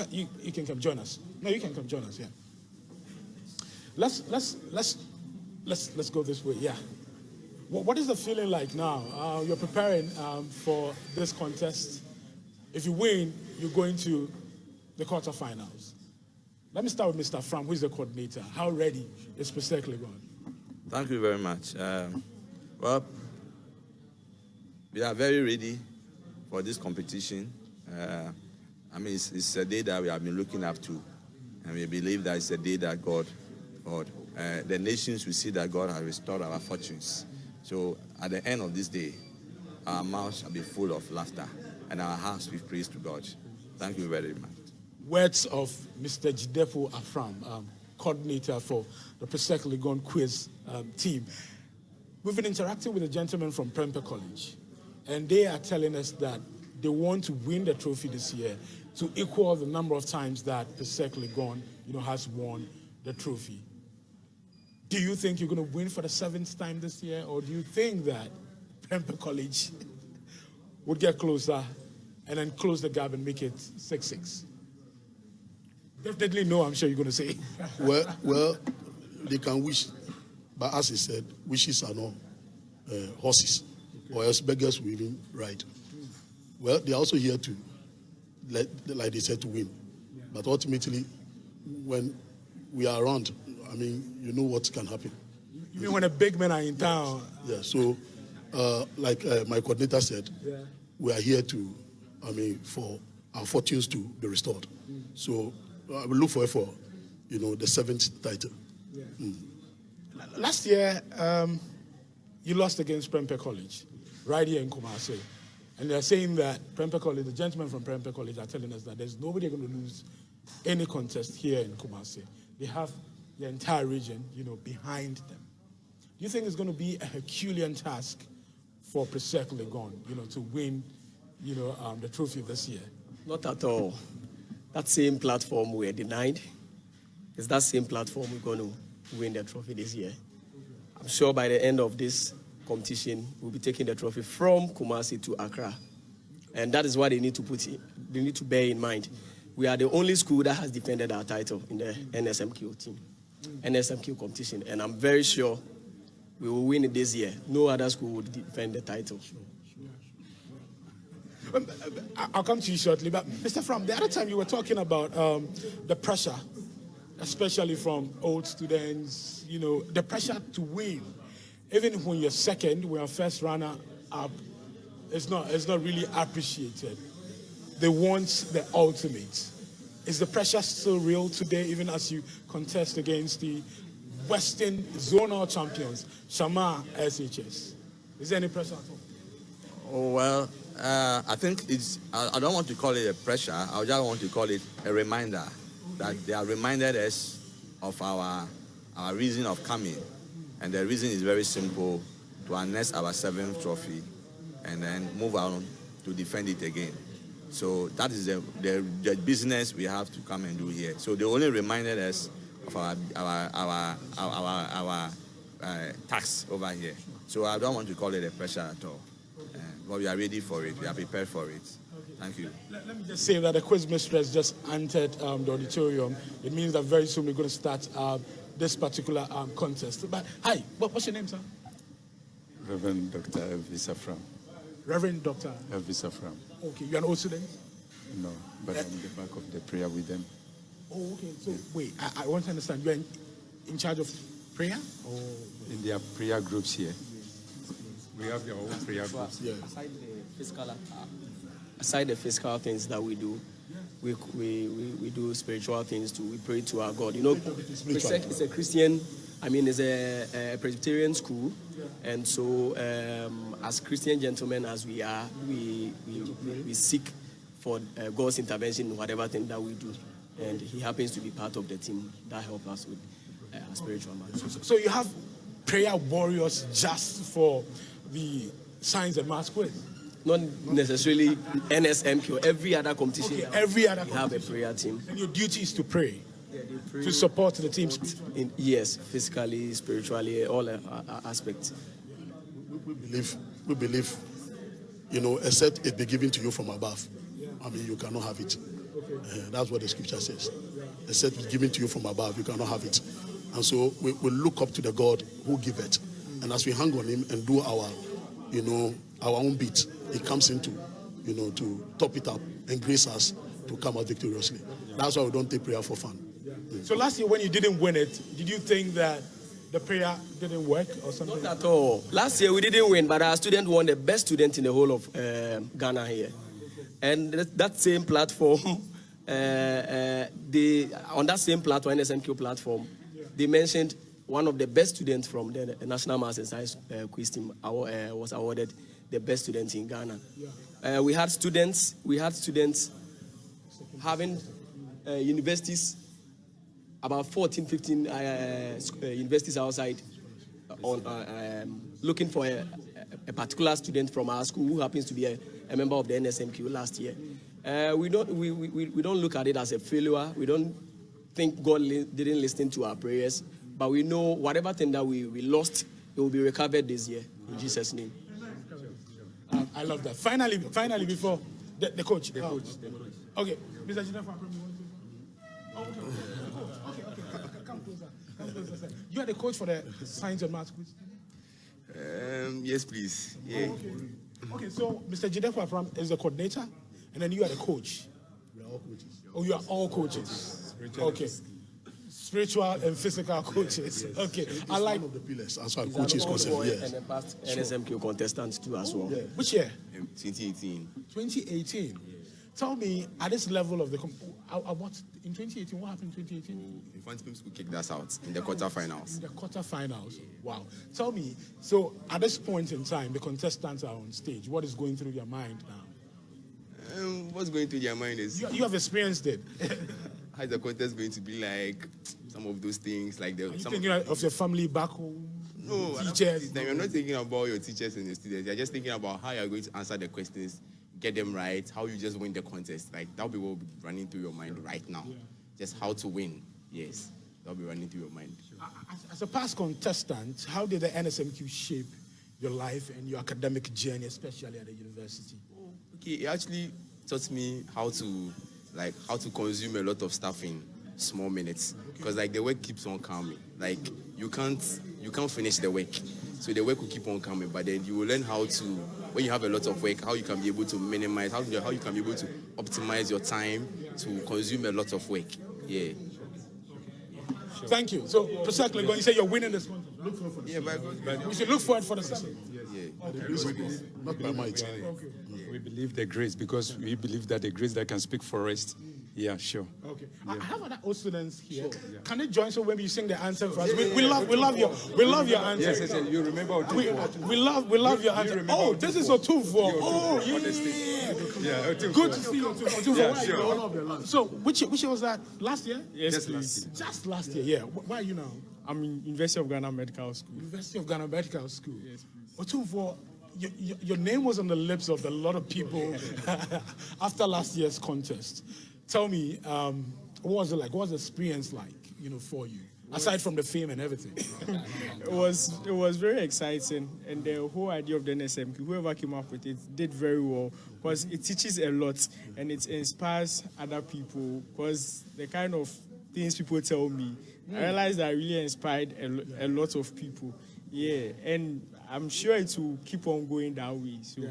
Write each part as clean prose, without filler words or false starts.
You can come join us. No, you can come join us. Yeah. Let's go this way. Yeah. What is the feeling like now? You're preparing for this contest. If you win, you're going to the quarterfinals. Let me start with Mr. Fram, who is the coordinator. How ready is PRESEC Legon? Thank you very much. Well, we are very ready for this competition. I mean, it's a day that we have been looking up to, and we believe that it's a day that God, the nations will see that God has restored our fortunes. So at the end of this day, our mouths shall be full of laughter, and our hearts with praise to God. Thank you very much. Words of Mr. Jidepo Afram, coordinator for the PRESEC Legon quiz team. We've been interacting with a gentleman from Prempeh College, and they are telling us that they want to win the trophy this year to equal the number of times that PRESEC Legon, has won the trophy. Do you think you're going to win for the 7th time this year, or do you think that Prempeh College would get closer and then close the gap and make it 6-6? Definitely no, I'm sure you're going to say. Well, they can wish, but as he said, wishes are not horses, or else beggars will even ride. Well, they are also here to, like they said, to win. Yeah. But ultimately, when we are around, I mean, you know what can happen. You mean when the big men are in town? Yeah, so like my coordinator said, we are here to, for our fortunes to be restored. So I will look for the 7th title. Yeah. Last year, you lost against Prempeh College, right here in Kumasi. And they're saying that Prempeh College, the gentlemen from Prempeh College are telling us that there's nobody going to lose any contest here in Kumasi. They have the entire region, behind them. Do you think it's going to be a Herculean task for PRESEC Legon, to win, the trophy this year? Not at all. That same platform we were denied, it's that same platform we're going to win the trophy this year. I'm sure by the end of this competition, we'll be taking the trophy from Kumasi to Accra. And that is what they need to bear in mind. We are the only school that has defended our title in the NSMQ team, NSMQ competition. And I'm very sure we will win it this year. No other school would defend the title. I'll come to you shortly, but Mr. Fram, the other time you were talking about the pressure, especially from old students, the pressure to win. Even when you're second, when you're first runner up, it's not really appreciated. They want the ultimate. Is the pressure still real today, even as you contest against the Western Zonal champions, Shama SHS? Is there any pressure at all? Oh, well, I think I don't want to call it a pressure. I just want to call it a reminder that they are reminded us of our reason of coming. And the reason is very simple, to harness our 7th trophy and then move on to defend it again. So that is the business we have to come and do here. So they only reminded us of our task over here. So I don't want to call it a pressure at all. But we are ready for it. We are prepared for it. Thank you. Let me just say that the quiz mistress just entered the auditorium. It means that very soon we're going to start this particular contest. But hi, what's your name, sir? Reverend Dr. Elvis Afram. Reverend Dr. Elvis Afram. Okay, you're an old student? No, but I'm in the back of the prayer with them. Oh, okay. So wait, I want to understand. You're in charge of prayer? Or in their prayer groups here. We have their own prayer groups. Yeah. Aside the physical things that we do, we do spiritual things too. We pray to our God. PRESEC is a Christian, it's a Presbyterian school. And so as Christian gentlemen as we are, we seek for God's intervention in whatever thing that we do. And he happens to be part of the team that helps us with spiritual matters. So you have prayer warriors just for the science and maths quiz? Not necessarily NSMQ. Every other competition, we have a prayer team. And your duty is to pray? Yeah, they pray to support the team? Yes, physically, spiritually, all aspects. We believe, except it be given to you from above. You cannot have it. Okay. That's what the scripture says. Except it's given to you from above, you cannot have it. And so we look up to the God who giveth. And as we hang on him and do our, our own bit, he comes into, to top it up and grace us to come out victoriously. That's why we don't take prayer for fun. So last year when you didn't win it, did you think that the prayer didn't work or something? Not at all. Last year we didn't win, but our student won the best student in the whole of Ghana here. And that same platform, on that same platform, NSMQ platform, they mentioned one of the best students from the National Maths and Science quiz team was awarded the best student in Ghana. We had students having universities, about 14, 15 universities outside, looking for a particular student from our school who happens to be a member of the NSMQ last year. We don't look at it as a failure. We don't think God didn't listen to our prayers, but we know whatever thing that we lost, it will be recovered this year in Jesus' name. I love that. Finally, before the coach. Okay, Mr. Jidefu, come closer. You are the coach for the science and maths quiz? Yes, please. Yeah. Okay, so Mr. Jidefu Afram is the coordinator, and then you are the coach. We are all coaches. Oh, you are all coaches. Okay. Spiritual and physical coaches. Okay. I like one of the pillars as far as coaches concerned. Yes. And the past NSMQ contestants too as well. Yeah. Which year? 2018. 2018. Tell me, at this level of the what in 2018? What happened in 2018? Infant School kicked us out in the quarterfinals. In the quarterfinals. Wow. Tell me. So at this point in time, the contestants are on stage. What is going through their mind now? What's going through their mind is you have experienced it. how is the contest going to be like? Some of those things like the. Are you thinking of your family back home? No, teachers. You're not thinking about your teachers and your students. You're just thinking about how you're going to answer the questions, get them right, how you just win the contest. Like that'll be what will be running through your mind right now. Yeah. Just how to win. Yes, that'll be running through your mind. As a past contestant, how did the NSMQ shape your life and your academic journey, especially at the university? Okay, it actually taught me how to consume a lot of stuff in small minutes, because like the work keeps on coming. Like you can't finish the work, so the work will keep on coming. But then you will learn how to, when you have a lot of work, how you can be able to minimize, how you can be able to optimize your time to consume a lot of work. Yeah. Thank you. So, PRESEC Legon, you say you're winning this contest. Look forward for this. Yeah, we should look forward for the second. Not by might. We believe the grace because we believe that the grace that can speak for us. Yeah, sure. Okay. I have other old students here. Sure. Yeah. Can they join so when you sing the anthem for us? We love your anthem. Yes. You remember we love your anthem. Oh, this is Otufo. Oh, yeah. Good to see you, Otufo. Yeah, sure. So, which year was that? Last year? Yes, please. Just last year. Yeah. Where are you now? I'm in University of Ghana Medical School. University of Ghana Medical School. Yes, please. Otufo, your name was on the lips of a lot of people after last year's contest. Tell me, what was it like? What was the experience like, for you? Aside from the fame and everything. It was very exciting, and the whole idea of the NSMQ, whoever came up with it, did very well, because it teaches a lot and it inspires other people, because the kind of things people tell me, I realized that I really inspired a lot of people. Yeah, and I'm sure it will keep on going that way. So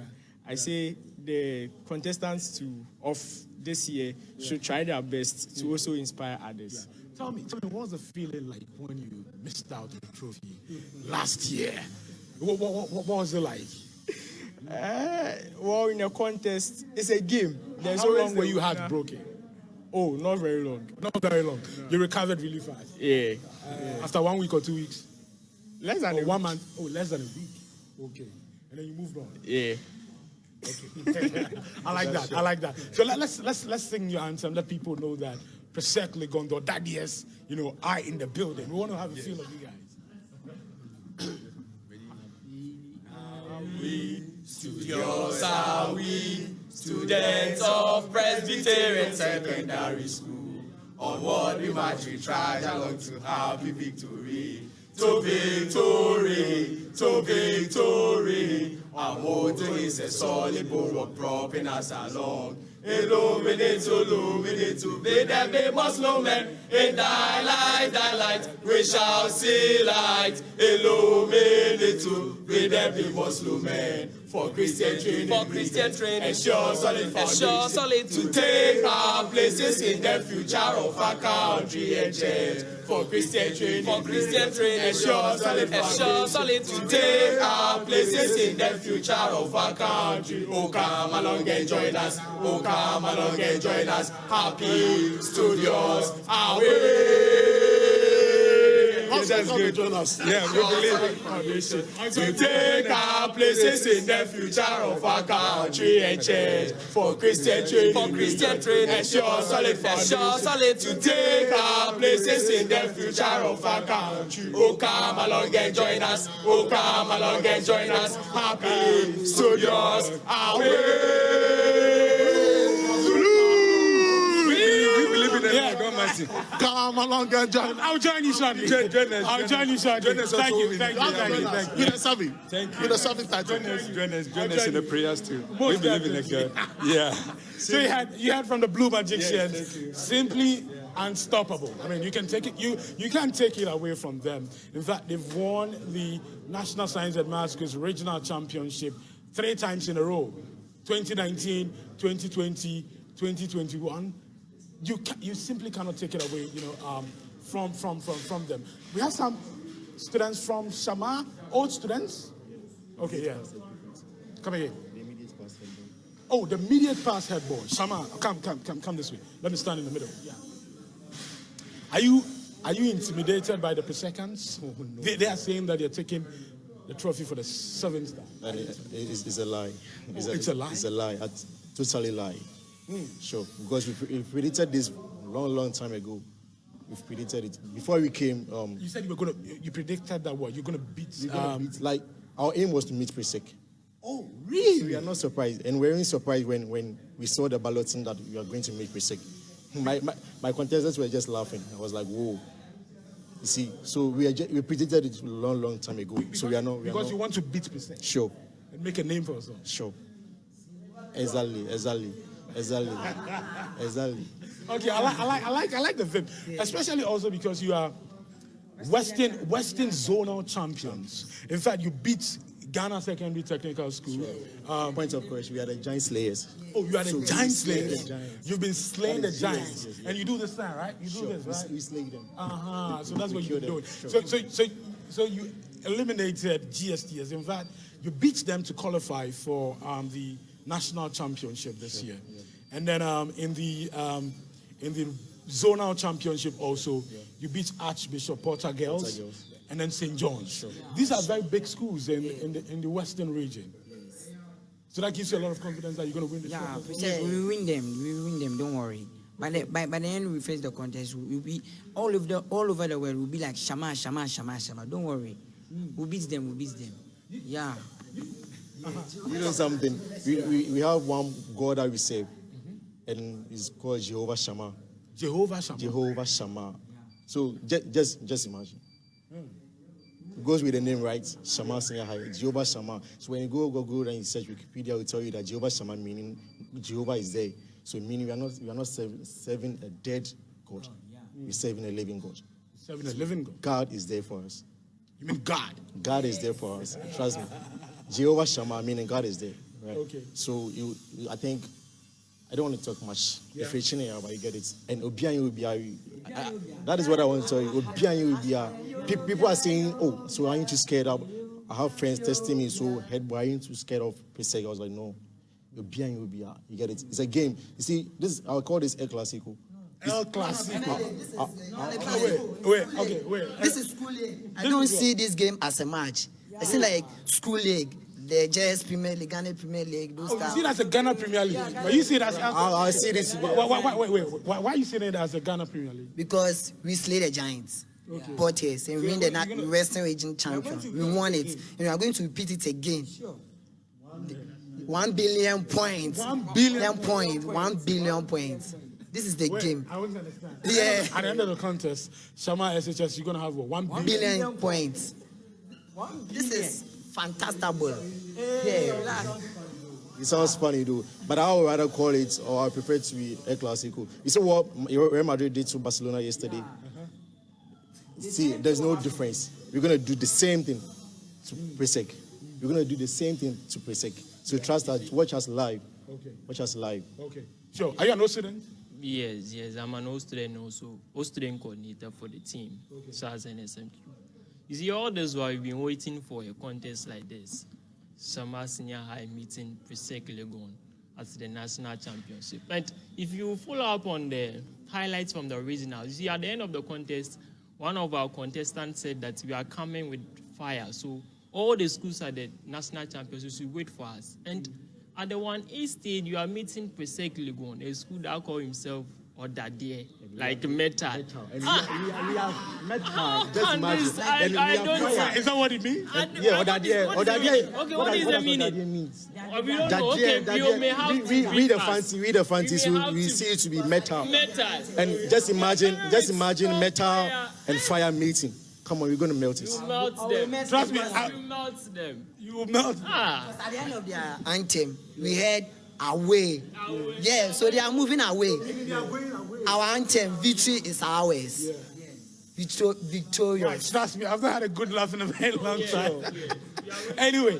I say the contestants of this year should try their best to also inspire others. Yeah. Tell me, what was the feeling like when you missed out on the trophy last year? What was it like? Well, in a contest, it's a game. There's How long were you heartbroken? Oh, not very long. Not very long. No. You recovered really fast. Yeah. After 1 week or 2 weeks? Less than a 1 month. Oh, less than a week. Okay. And then you moved on. Yeah. Okay. I like that. So let's sing your anthem. Let people know that PRESEC Legon, the daddies, are in the building. We want to have a feel of you guys. Studios are we, students of Presbyterian Secondary School. Onward we march, we try along to happy victory. To victory, to victory. Our motto is a solid bulwark propping us along. illuminate, may there be Muslim men in thy light, we shall see light, illuminate, may there be Muslim men for Christian training, ensure solid foundation, to take our places in the future of our country and church. For Christian training, ensure solid to take our places in the future of our country. Oh, come along and join us. Oh, come along and join us. Happy studios away. That's good. Join us. Yeah, we believe. To take our places in the future of our country and church. For Christian training, ensure solid to take our places in the future of our country. Oh, come along and join us. Oh, come along and join us. Happy studios away. Come along and join. I'll join you shortly. I'll join you shortly. Thank you. With a serving. Thank you. With a serving title. Join us in the prayers too. We believe in a God. Yeah. So you had from the Blue Magicians, simply unstoppable. I mean, you can take it. You can't take it away from them. In fact, they've won the National Science and Maths Quiz Regional Championship 3 times in a row: 2019, 2020, 2021. You simply cannot take it away, from them. We have some students from Shama, old students. Okay, yeah. Come again. Oh, the immediate pass head boy. Shama, come this way. Let me stand in the middle. Yeah. Are you intimidated by the PRESECans? Oh, no. They are saying that they're taking the trophy for the 7th time. It's a lie. It's a lie? It's a lie. Totally lie. Sure, because we predicted this long time ago. We've predicted it before we came. You said you predicted that what? You're gonna beat. Like our aim was to meet PRESEC. Oh, really? So we are not surprised, and we're only surprised when we saw the balloting that we are going to meet PRESEC. My contestants were just laughing. I was like, whoa. You see, so we predicted it long time ago. So we are not. Because you want to beat PRESEC. Sure. And make a name for yourself. Sure. Exactly. Okay, I like the vim, especially also because you are Western zonal champions. In fact, you beat Ghana Secondary Technical School. Point of course, we are the giant slayers. Oh, you are the giant slayers. The You've been slaying the giants, and you do this thing, right? You do this, right? We slay them. So that's what you're doing. Sure. So you eliminated GSTs. In fact, you beat them to qualify for the national championship this year. Yeah. And then in the zonal championship also, you beat Archbishop Porter Girls and then St. John's. Sure. These are very big schools in the western region. So that gives you a lot of confidence that you're going to win the championship. Yeah, we will win them, don't worry. By the end we face the contest, we'll be all over the world, we'll be like Shama. Don't worry. We'll beat them. Yeah. You know something? We have one God that we serve, and it's called Jehovah Shammah. Jehovah Shammah. So just imagine. It goes with the name, right? Shammah Senior High. Jehovah Shammah. So when you go and you search Wikipedia, it will tell you that Jehovah Shammah meaning Jehovah is there. So meaning we are not serving a dead God. We're serving a living God. Serving a living God. God is there for us. You mean God? God is there for us. Trust me. Jehovah Shammah, meaning God is there. Right? Okay. So I think, I don't want to talk much. If you're chilling here, but you get it. And Obian will be, that is what I want to tell you. Obian will be, people are saying, oh, so aren't you scared of? I have friends testing me, so head boy, aren't you scared of PRESEC? I was like, no. Obian will be, you get it. It's a game. You see, I'll call this El Clasico. El Clasico. Wait. This is school league. I don't see this game as a match. I see like school league, the JS Premier League, Ghana Premier League, those stuff. You see it as a Ghana Premier League, but you see it as I see this. Wait. Why are you seeing it as a Ghana Premier League? Because we slay the Giants. Portes and win the Western Region champion. We won it, and we are going to repeat it again. 1 billion points. 1 billion points. This is the game. I wouldn't understand. Yeah. At the end of the contest, Shama SHS, you're going to have 1 billion points. This is fantastic. Yeah. It sounds funny, though. But I would rather call it, or I prefer to be El Clasico. You see what Real Madrid did to Barcelona yesterday? See, there's no difference. We're going to do the same thing to PRESEC. We're going to do the same thing to PRESEC. So trust us. Watch us live. Okay. Watch us live. Okay. Sure. Are you an O student? Yes. I'm an O student also. O student coordinator for the team. Okay. So as NSMQ. You see, all this while we've been waiting for a contest like this. Summer Senior High meeting PRESEC Legon at the National Championship. And if you follow up on the highlights from the regional, you see at the end of the contest, one of our contestants said that we are coming with fire. So all the schools at the National Championship should wait for us. And at the 1A stage, you are meeting PRESEC Legon, a school that call himself Odadie, like metal. And we have metal. Just And imagine. this, I don't know. Is that what it means? Yeah, Odadie. Okay, what is the meaning? Means? We don't know. Okay, we may have to read the brief us. fancy, read the fancy, so have we to- see it to be metal. Metal. And just imagine metal and fire meeting. Come on, we're going to melt it. You melt them. Trust me. You melt them. You will melt. At the end of their anthem, we heard away. Yeah, so they are moving away. Our anthem, victory is ours. Victorious. Trust me, I've not had a good laugh in a very long time. Anyway,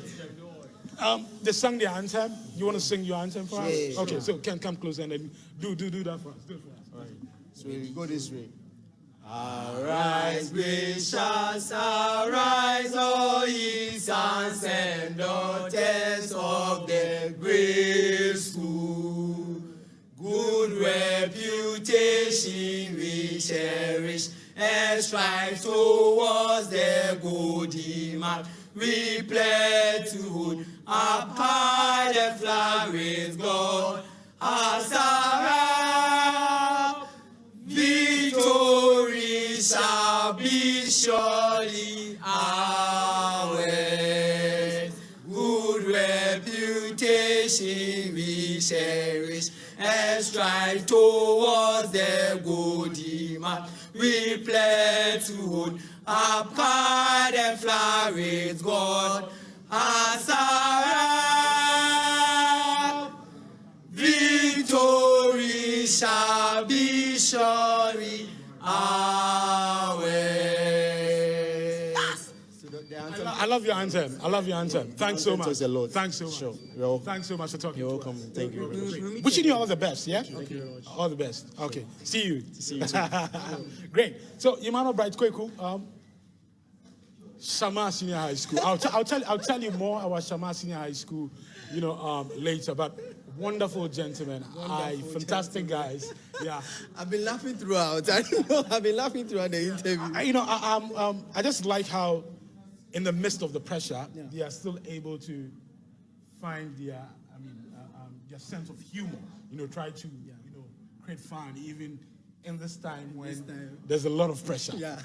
they sang their anthem. You want to sing your anthem for us? Yeah. Okay, so can come closer and then do that for us. Do it for us. All right. So we go this way. Arise, great shouts, arise, all ye sons and daughters of the great school. Good reputation we cherish and strive towards the good mark. We pledge to hold up high the flag with God as our victory shall be surely ours. Good reputation we cherish and strive towards the good mark. We pledge to hold up high the flag with God as our victory shall be surely ours. I love your anthem. I love your anthem. Thanks so much. Thanks a lot. Thanks so much. Sure. Thanks so much for talking. You're to welcome. us. Thank you very much. Wishing you all the best, yeah? Thank you very much. All the best. Okay. See you. See you too. Great. So, Emmanuel Bright Kweku, Shamar Senior High School. I'll tell you more about Shamar Senior High School, later. But wonderful gentlemen, fantastic guys. Yeah. I've been laughing throughout. I don't know. I've been laughing throughout the interview. I just like how, in the midst of the pressure, they are still able to find their sense of humor. Try to, create fun even in this time when there's a lot of pressure. Yeah.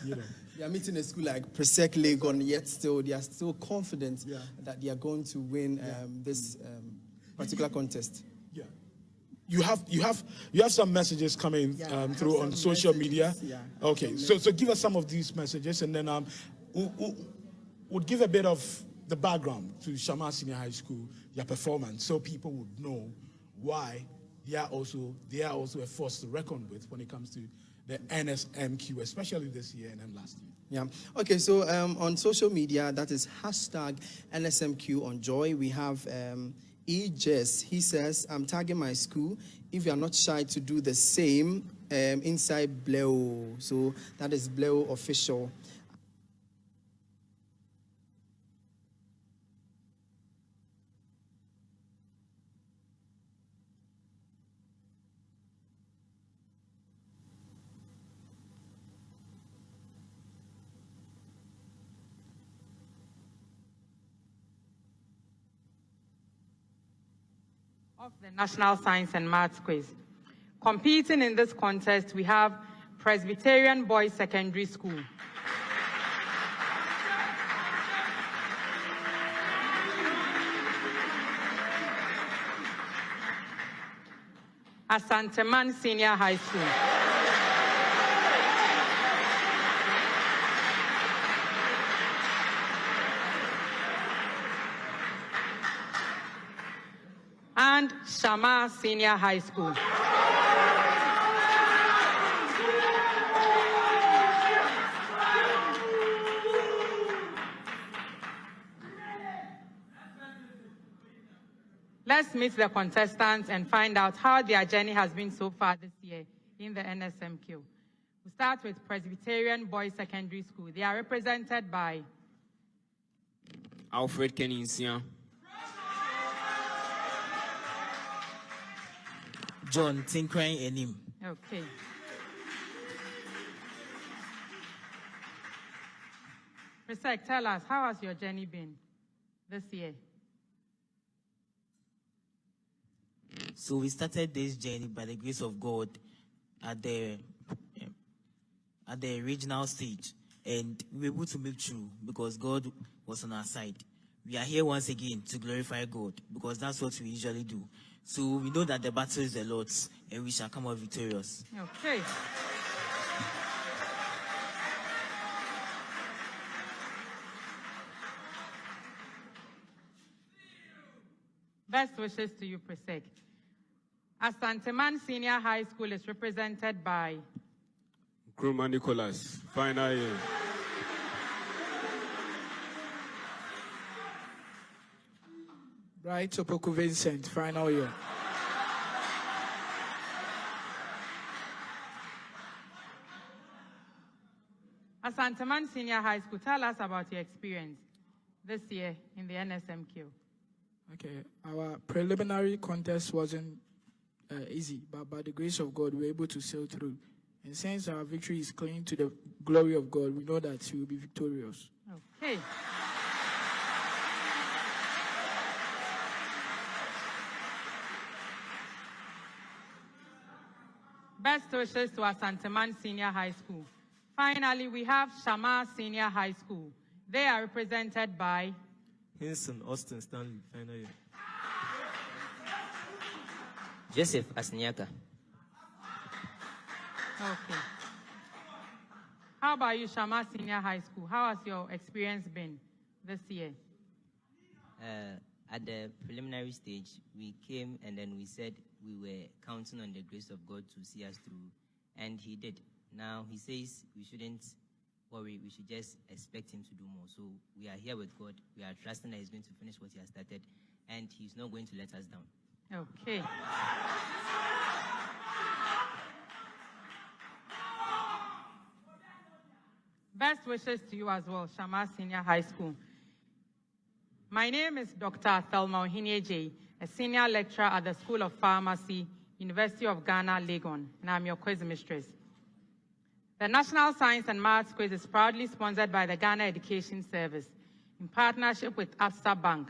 They are meeting a school like PRESEC Legon, yet still they are still confident that they are going to win this particular contest. Yeah. You have some messages coming through on social media. Yeah. Okay. So give us some of these messages, and then we'll give a bit of the background to Shamar Senior High School, their performance, so people would know why they are also a force to reckon with when it comes to the NSMQ, especially this year and then last year. Yeah. Okay, so on social media, that is hashtag NSMQ on Joy. We have E-Jess. He says, I'm tagging my school. If you are not shy to do the same, inside Bleo. So that is Bleo official. Of the National Science and Maths Quiz. Competing in this contest, we have Presbyterian Boys Secondary School. Asanteman Senior High School. and Shama Senior High School. Let's meet the contestants and find out how their journey has been so far this year in the NSMQ. We start with Presbyterian Boys Secondary School. They are represented by Alfred Keninsian, John Tinkran Enim. Okay. PRESEC, tell us, how has your journey been this year? So we started this journey by the grace of God at the regional stage, and we were able to make through because God was on our side. We are here once again to glorify God because that's what we usually do. So we know that the battle is the Lord's, and we shall come out victorious. Okay. Best wishes to you, PRESEC. Asanteman Senior High School is represented by Kruma Nicholas, final year. Bright Opoku Vincent, final year. Asanteman Senior High School, tell us about your experience this year in the NSMQ. Okay, our preliminary contest wasn't easy, but by the grace of God, we were able to sail through. And since our victory is clinging to the glory of God, we know that we will be victorious. Okay. Best wishes to Asanteman Senior High School. Finally, we have Shama Senior High School. They are represented by Hinson Austin Stanley, final year. Joseph Asniaka. Okay. How about you, Shama Senior High School? How has your experience been this year? At the preliminary stage, we came and then we said we were counting on the grace of God to see us through, and he did. Now he says we shouldn't worry, we should just expect him to do more. So we are here with God. We are trusting that he's going to finish what he has started, and he's not going to let us down. Okay. Best wishes to you as well, Shama Senior High School. My name is Dr. Thelma Ohinieje, a senior lecturer at the School of Pharmacy, University of Ghana, Legon, and I'm your quiz mistress. The National Science and Maths Quiz is proudly sponsored by the Ghana Education Service in partnership with Absa Bank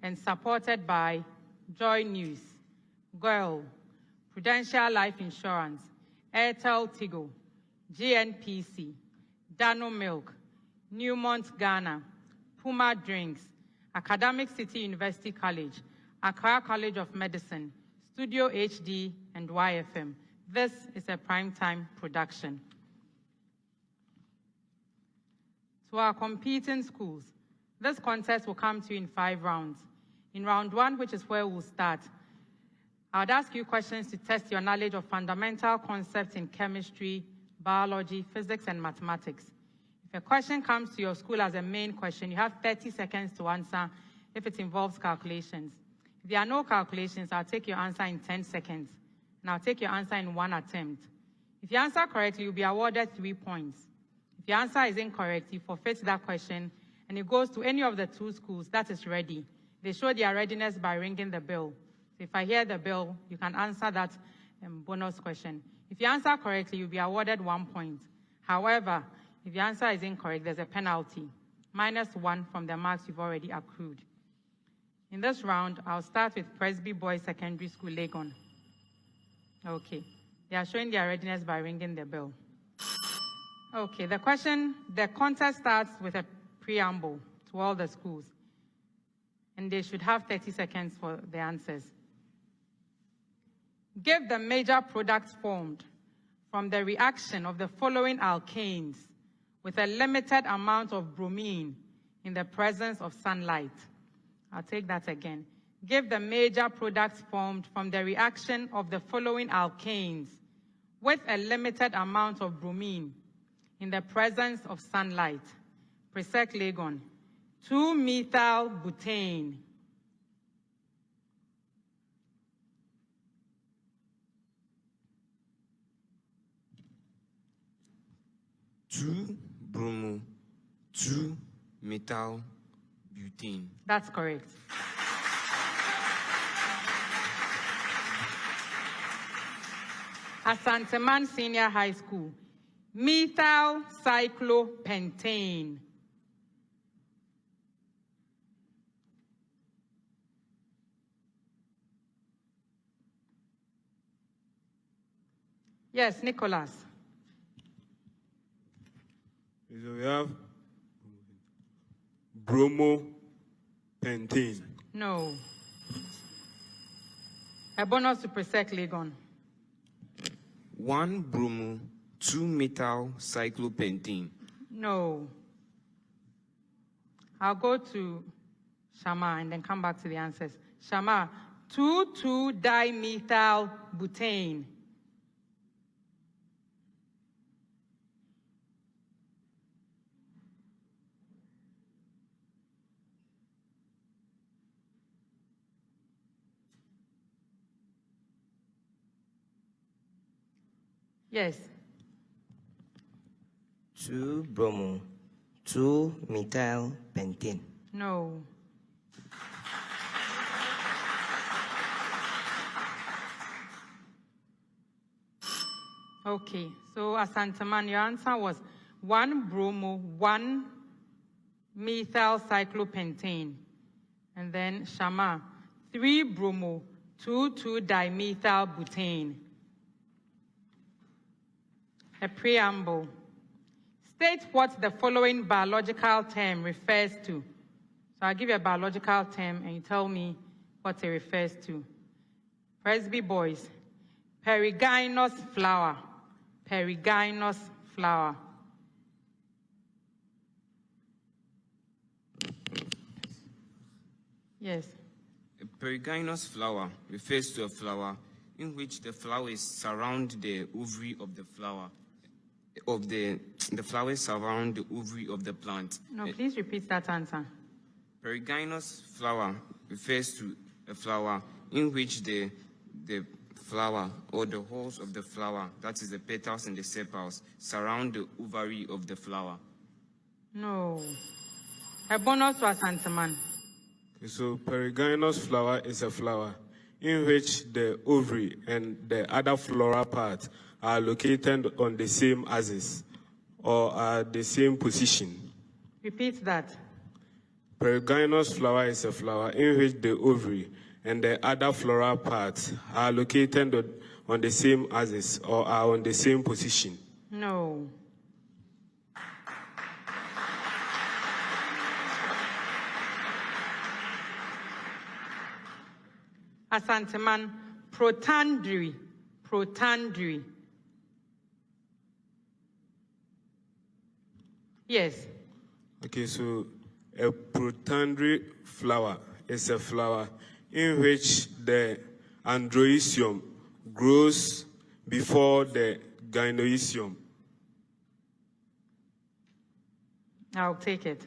and supported by Joy News, GOIL, Prudential Life Insurance, Airtel Tigo, GNPC, Dano Milk, Newmont Ghana, Puma Drinks, Academic City University College, Accra College of Medicine, Studio HD, and YFM. This is a primetime production. To our competing schools, this contest will come to you in 5 rounds. In round 1, which is where we'll start, I would ask you questions to test your knowledge of fundamental concepts in chemistry, biology, physics, and mathematics. If a question comes to your school as a main question, you have 30 seconds to answer if it involves calculations. If there are no calculations, I'll take your answer in 10 seconds, and I'll take your answer in 1 attempt. If you answer correctly, you'll be awarded 3 points. If your answer is incorrect, you forfeit that question, and it goes to any of the 2 schools that is ready. They show their readiness by ringing the bell. So if I hear the bell, you can answer that bonus question. If you answer correctly, you'll be awarded 1 point. However, if your answer is incorrect, there's a penalty, -1 from the marks you've already accrued. In this round, I'll start with Presby Boys Secondary School, Legon. Okay, they are showing their readiness by ringing the bell. Okay, the contest starts with a preamble to all the schools, and they should have 30 seconds for the answers. Give the major products formed from the reaction of the following alkanes with a limited amount of bromine in the presence of sunlight. I'll take that again. Give the major products formed from the reaction of the following alkanes with a limited amount of bromine in the presence of sunlight. PRESEC Legon. 2-methyl butane. Two bromo, 2-methyl butane. That's correct. Asanteman Senior High School. Methyl cyclopentane. Yes, Nicholas. So we have bromopentane. No. A bonus to PRESEC Legon. 1 bromo, 2-methyl cyclopentane. No. I'll go to Shama and then come back to the answers. Shama, 2,2-dimethyl butane. Yes. 2 bromo, 2-methyl pentane. No. Okay, so Asanteman, your answer was 1 bromo, 1-methyl cyclopentane. And then Shama, 3 bromo, 2,2-dimethyl butane. A preamble. State what the following biological term refers to. So I'll give you a biological term and you tell me what it refers to. Presby boys. Perigynous flower. Perigynous flower. Yes. A perigynous flower refers to a flower in which the flowers surround the ovary of the flower. The flowers surround the ovary of the plant. No, please repeat that answer. Perigynous flower refers to a flower in which the flower or the halls of the flower, that is the petals and the sepals, surround the ovary of the flower. No. A bonus to Asanteman. So perigynous flower is a flower in which the ovary and the other floral part are located on the same axis or at the same position. Repeat that. Perigynous flower is a flower in which the ovary and the other floral parts are located on the same axis or are on the same position. No. Asanteman, protandry. Protandry. Yes. Okay, so a protandry flower is a flower in which the androecium grows before the gynoecium. I'll take it.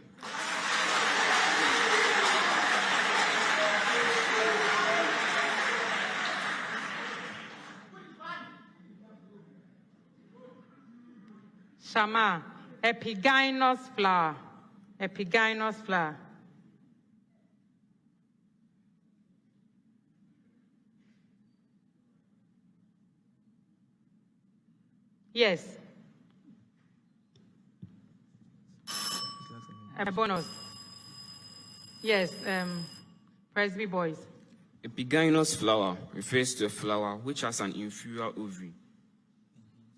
Shama, epigynous flower. Epigynous flower. Yes. A bonus. Yes, Presby boys. Epigynous flower refers to a flower which has an inferior ovary,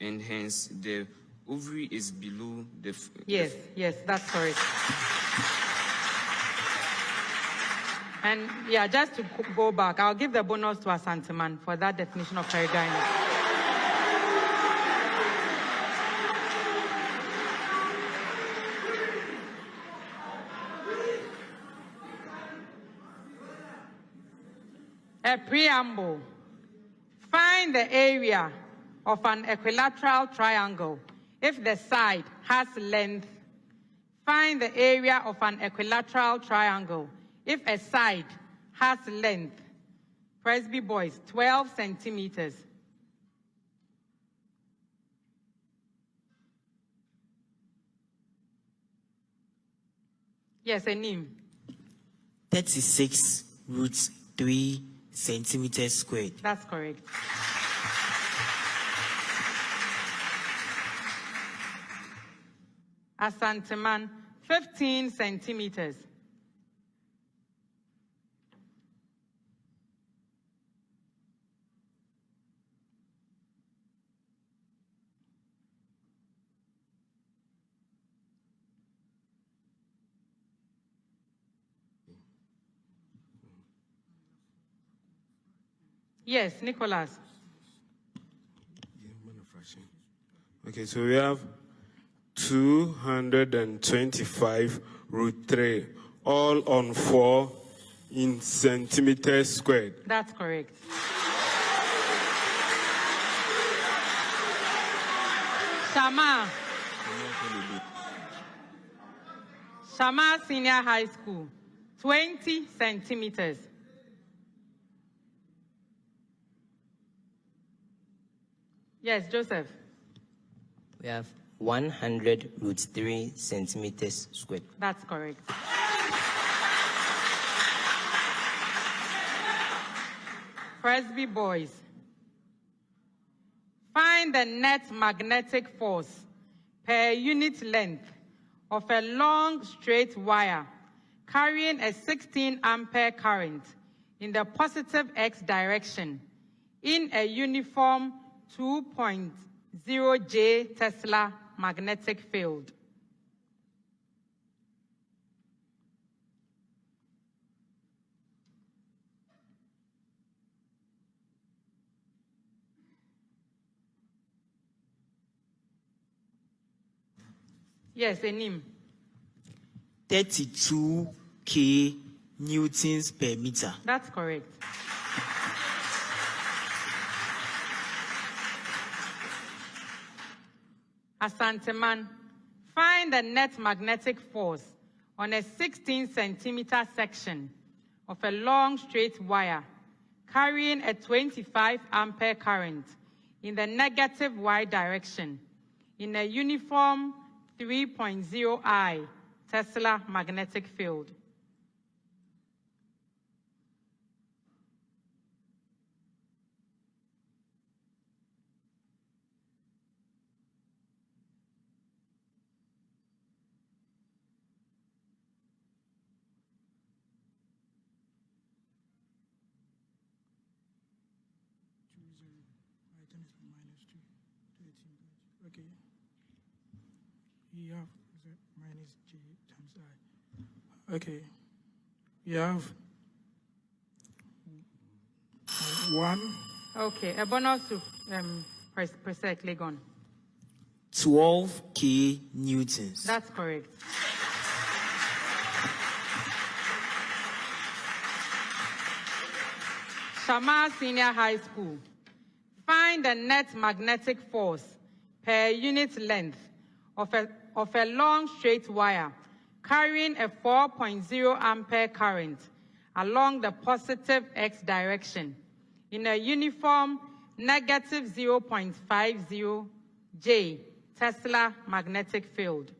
and hence the ovary is below the... Yes, that's correct. And yeah, just to go back, I'll give the bonus to Asanteman for that definition of perigynous. A preamble. Find the area of an equilateral triangle if the side has length. Find the area of an equilateral triangle if a side has length. Presby boys, 12 centimeters. Yes, a name. 36 roots 3 centimeters squared. That's correct. Asanteman, 15 centimeters. Yes, Nicholas. Okay, so we have 225 root 3, all on 4 in centimeters squared. That's correct. Shama Senior High School, 20 centimeters. Yes, Joseph. We have 100 root 3 centimeters squared. That's correct. Presby boys. Find the net magnetic force per unit length of a long straight wire carrying a 16 ampere current in the positive x direction in a uniform 2.0 J Tesla magnetic field. Yes, Enim. 32 K newtons per meter. That's correct. Asanteman, find the net magnetic force on a 16 centimeter section of a long straight wire carrying a 25 ampere current in the negative y direction in a uniform 3.0 I Tesla magnetic field. Okay. You have minus J times I. Okay. You have 1. Okay, a bonus to PRESEC Legon. 12 K newtons. That's correct. Shama Senior High School. Find the net magnetic force per unit length of a long straight wire carrying a 4.0 ampere current along the positive x direction in a uniform negative 0.50 J Tesla magnetic field.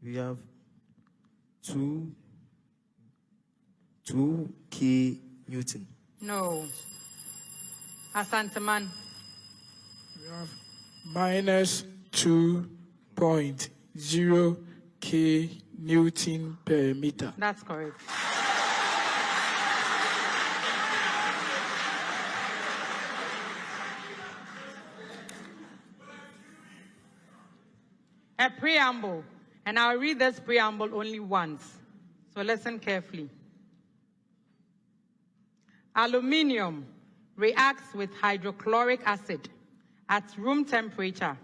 We have 2 K newton. No. Asanteman. We have minus 2.0 K Newton per meter. That's correct. A preamble, and I'll read this preamble only once, so listen carefully. Aluminium reacts with hydrochloric acid at room temperature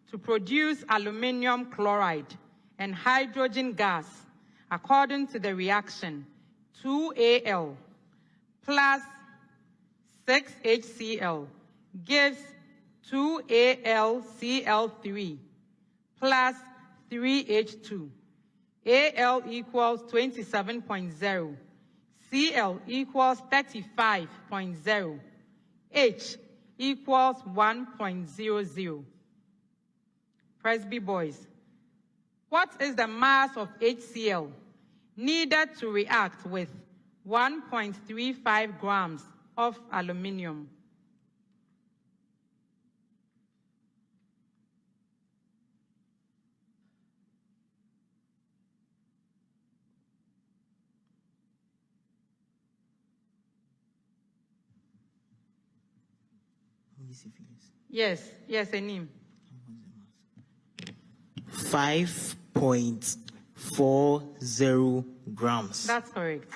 to produce aluminium chloride and hydrogen gas. According to the reaction, 2Al plus 6HCl gives 2AlCl3 plus 3H2. Al equals 27.0. Cl equals 35.0. H equals 1.00. Presby boys, what is the mass of HCl needed to react with 1.35 grams of aluminium? Yes, Enim. 5.40 grams. That's correct.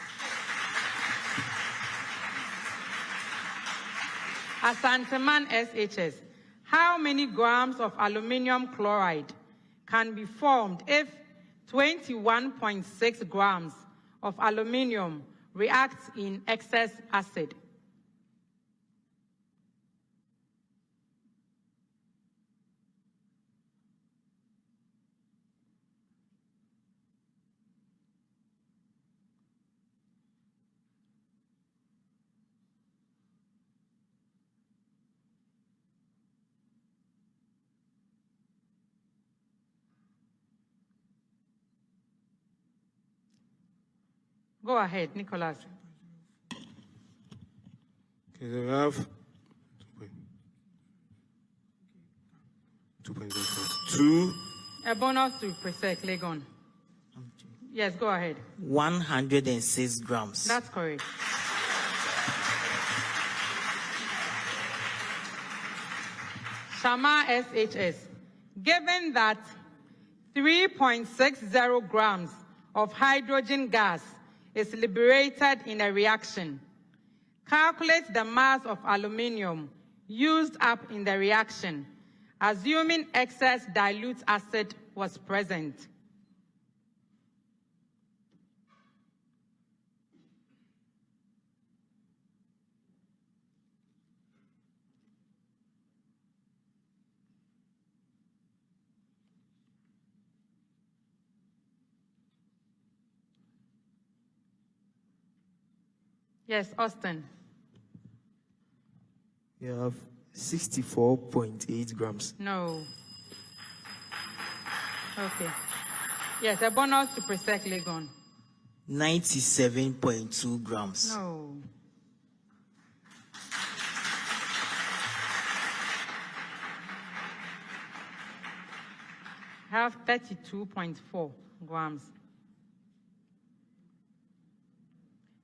Asanteman SHS, how many grams of aluminium chloride can be formed if 21.6 grams of aluminium reacts in excess acid? Go ahead, Nicholas. Okay, so we have 2.02. A bonus to PRESEC Legon. Yes, go ahead. 106 grams. That's correct. Shama SHS, given that 3.60 grams of hydrogen gas is liberated in a reaction, calculate the mass of aluminium used up in the reaction, assuming excess dilute acid was present. Yes, Austin. You have 64.8 grams. No. Okay. Yes, a bonus to PRESEC Legon. 97.2 grams. No. Have 32.4 grams.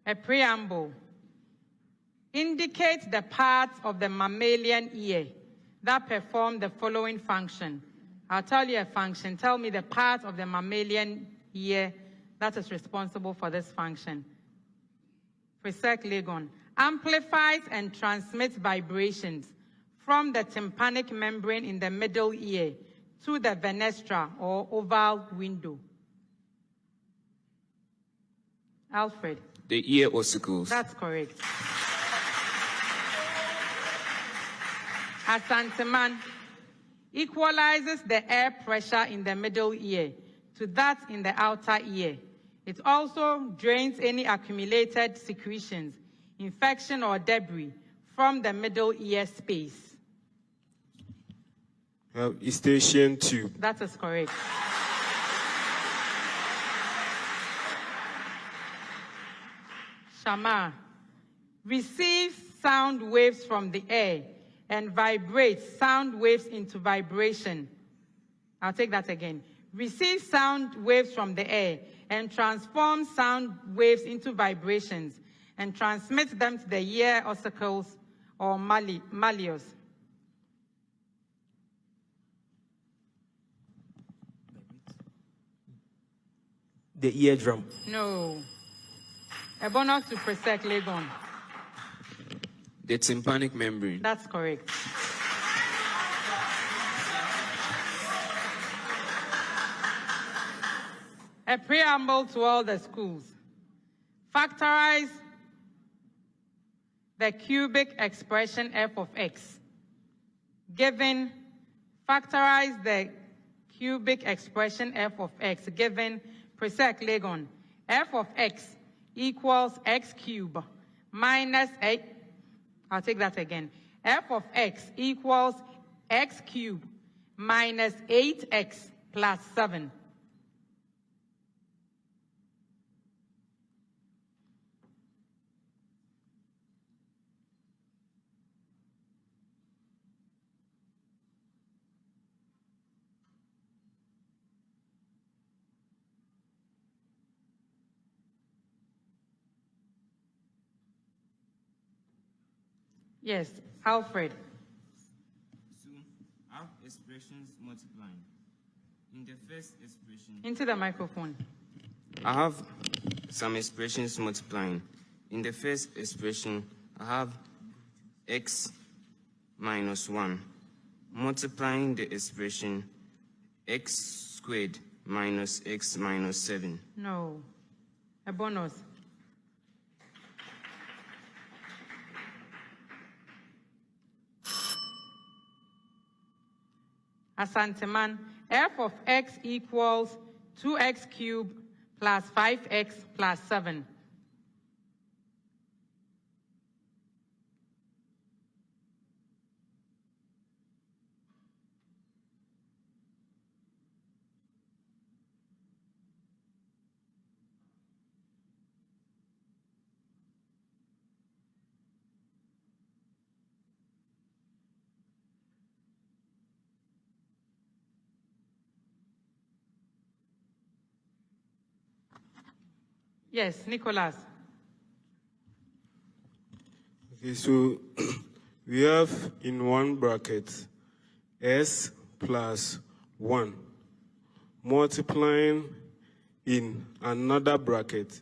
A preamble. Indicate the parts of the mammalian ear that perform the following function. I'll tell you a function. Tell me the part of the mammalian ear that is responsible for this function. PRESEC Legon. Amplifies and transmits vibrations from the tympanic membrane in the middle ear to the venestra or oval window. Alfred. The ear ossicles. That's correct. Asanteman equalizes the air pressure in the middle ear to that in the outer ear. It also drains any accumulated secretions, infection, or debris from the middle ear space. Eustachian tube. That is correct. Shama receives sound waves from the air and vibrates sound waves into vibration. I'll take that again. Receives sound waves from the air and transforms sound waves into vibrations and transmits them to the ear ossicles or malleus. The eardrum. No. A bonus to PRESEC Legon. The tympanic membrane. That's correct. A preamble to all the schools. Factorize the cubic expression f of x. Given, factorize the cubic expression f of x given PRESEC Legon. F of x equals x cubed minus 8. I'll take that again. F of x equals x cubed minus 8x plus 7. Yes, Alfred. So, I have expressions multiplying. In the first expression... Into the microphone. I have some expressions multiplying. In the first expression, I have x minus 1. Multiplying the expression x squared minus x minus 7. No. A bonus. Asanteman, f of x equals 2x cubed plus 5x plus 7. Yes, Nicholas. Okay, so we have in one bracket s plus 1 multiplying in another bracket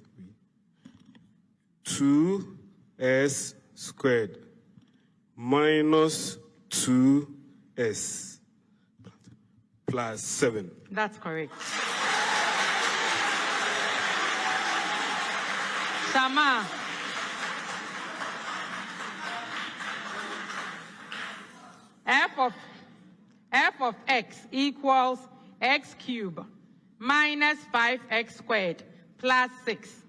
2s squared minus 2s plus 7. That's correct. Sama. F of x equals x cubed minus 5x squared plus 6.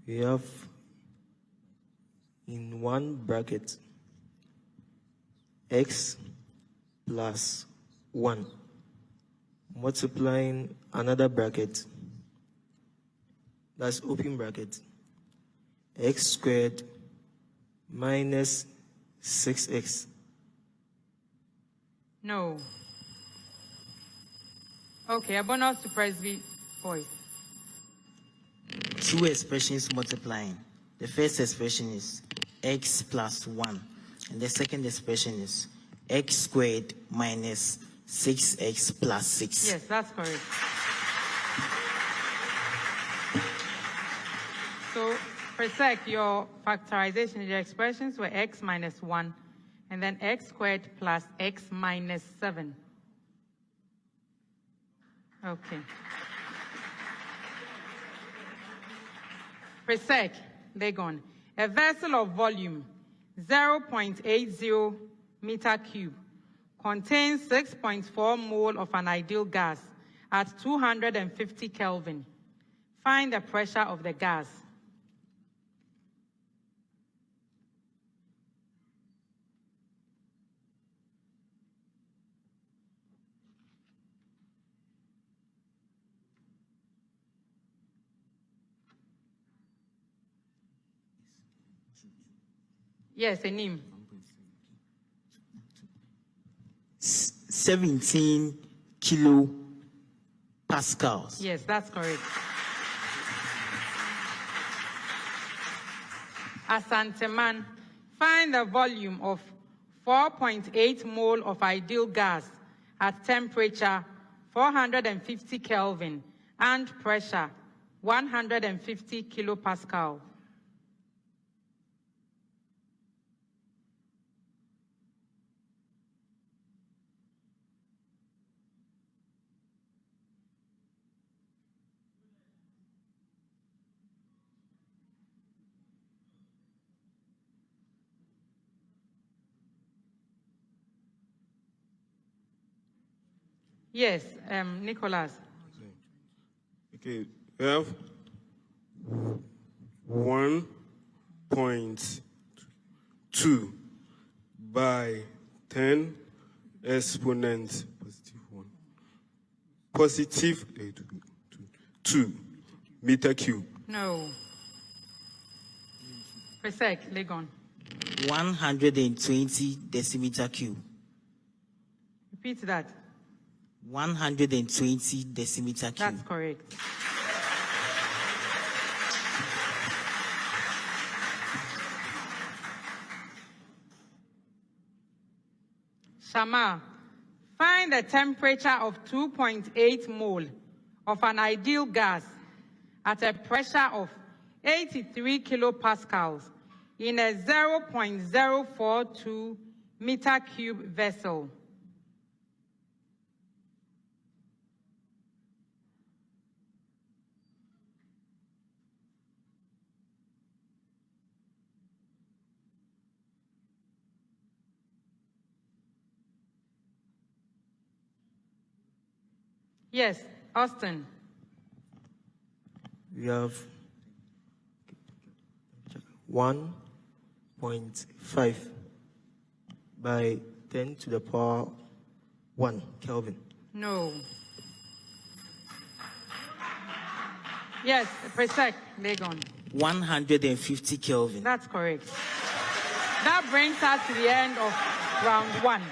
We have in one bracket x plus 1 multiplying another bracket, that's open bracket, x squared minus 6x. No. Okay, a bonus to Presby voice. Two expressions multiplying. The first expression is x plus 1, and the second expression is x squared minus 6x plus 6. Yes, that's correct. So, PRESEC, your factorization, your expressions were x minus 1, and then x squared plus x minus 7. Okay. PRESEC Legon, a vessel of volume 0.80 meter cube contains 6.4 mole of an ideal gas at 250 Kelvin. Find the pressure of the gas. Yes, a name. 17 kilo pascals. Yes, that's correct. Asanteman, find the volume of 4.8 mole of ideal gas at temperature 450 Kelvin and pressure 150 kilopascal. Yes, Nicholas. Okay, we have 1.2 by 10 exponent positive 2 meter cube. No. PRESEC Legon. 120 decimeter cube. Repeat that. 120 decimeter cube. That's correct. Shama, find the temperature of 2.8 mole of an ideal gas at a pressure of 83 kilopascals in a 0.042 meter cube vessel. Yes, Austin. We have 1.5 by 10 to the power 1 Kelvin. No. Yes, PRESEC Legon. 150 Kelvin. That's correct. That brings us to the end of round 1.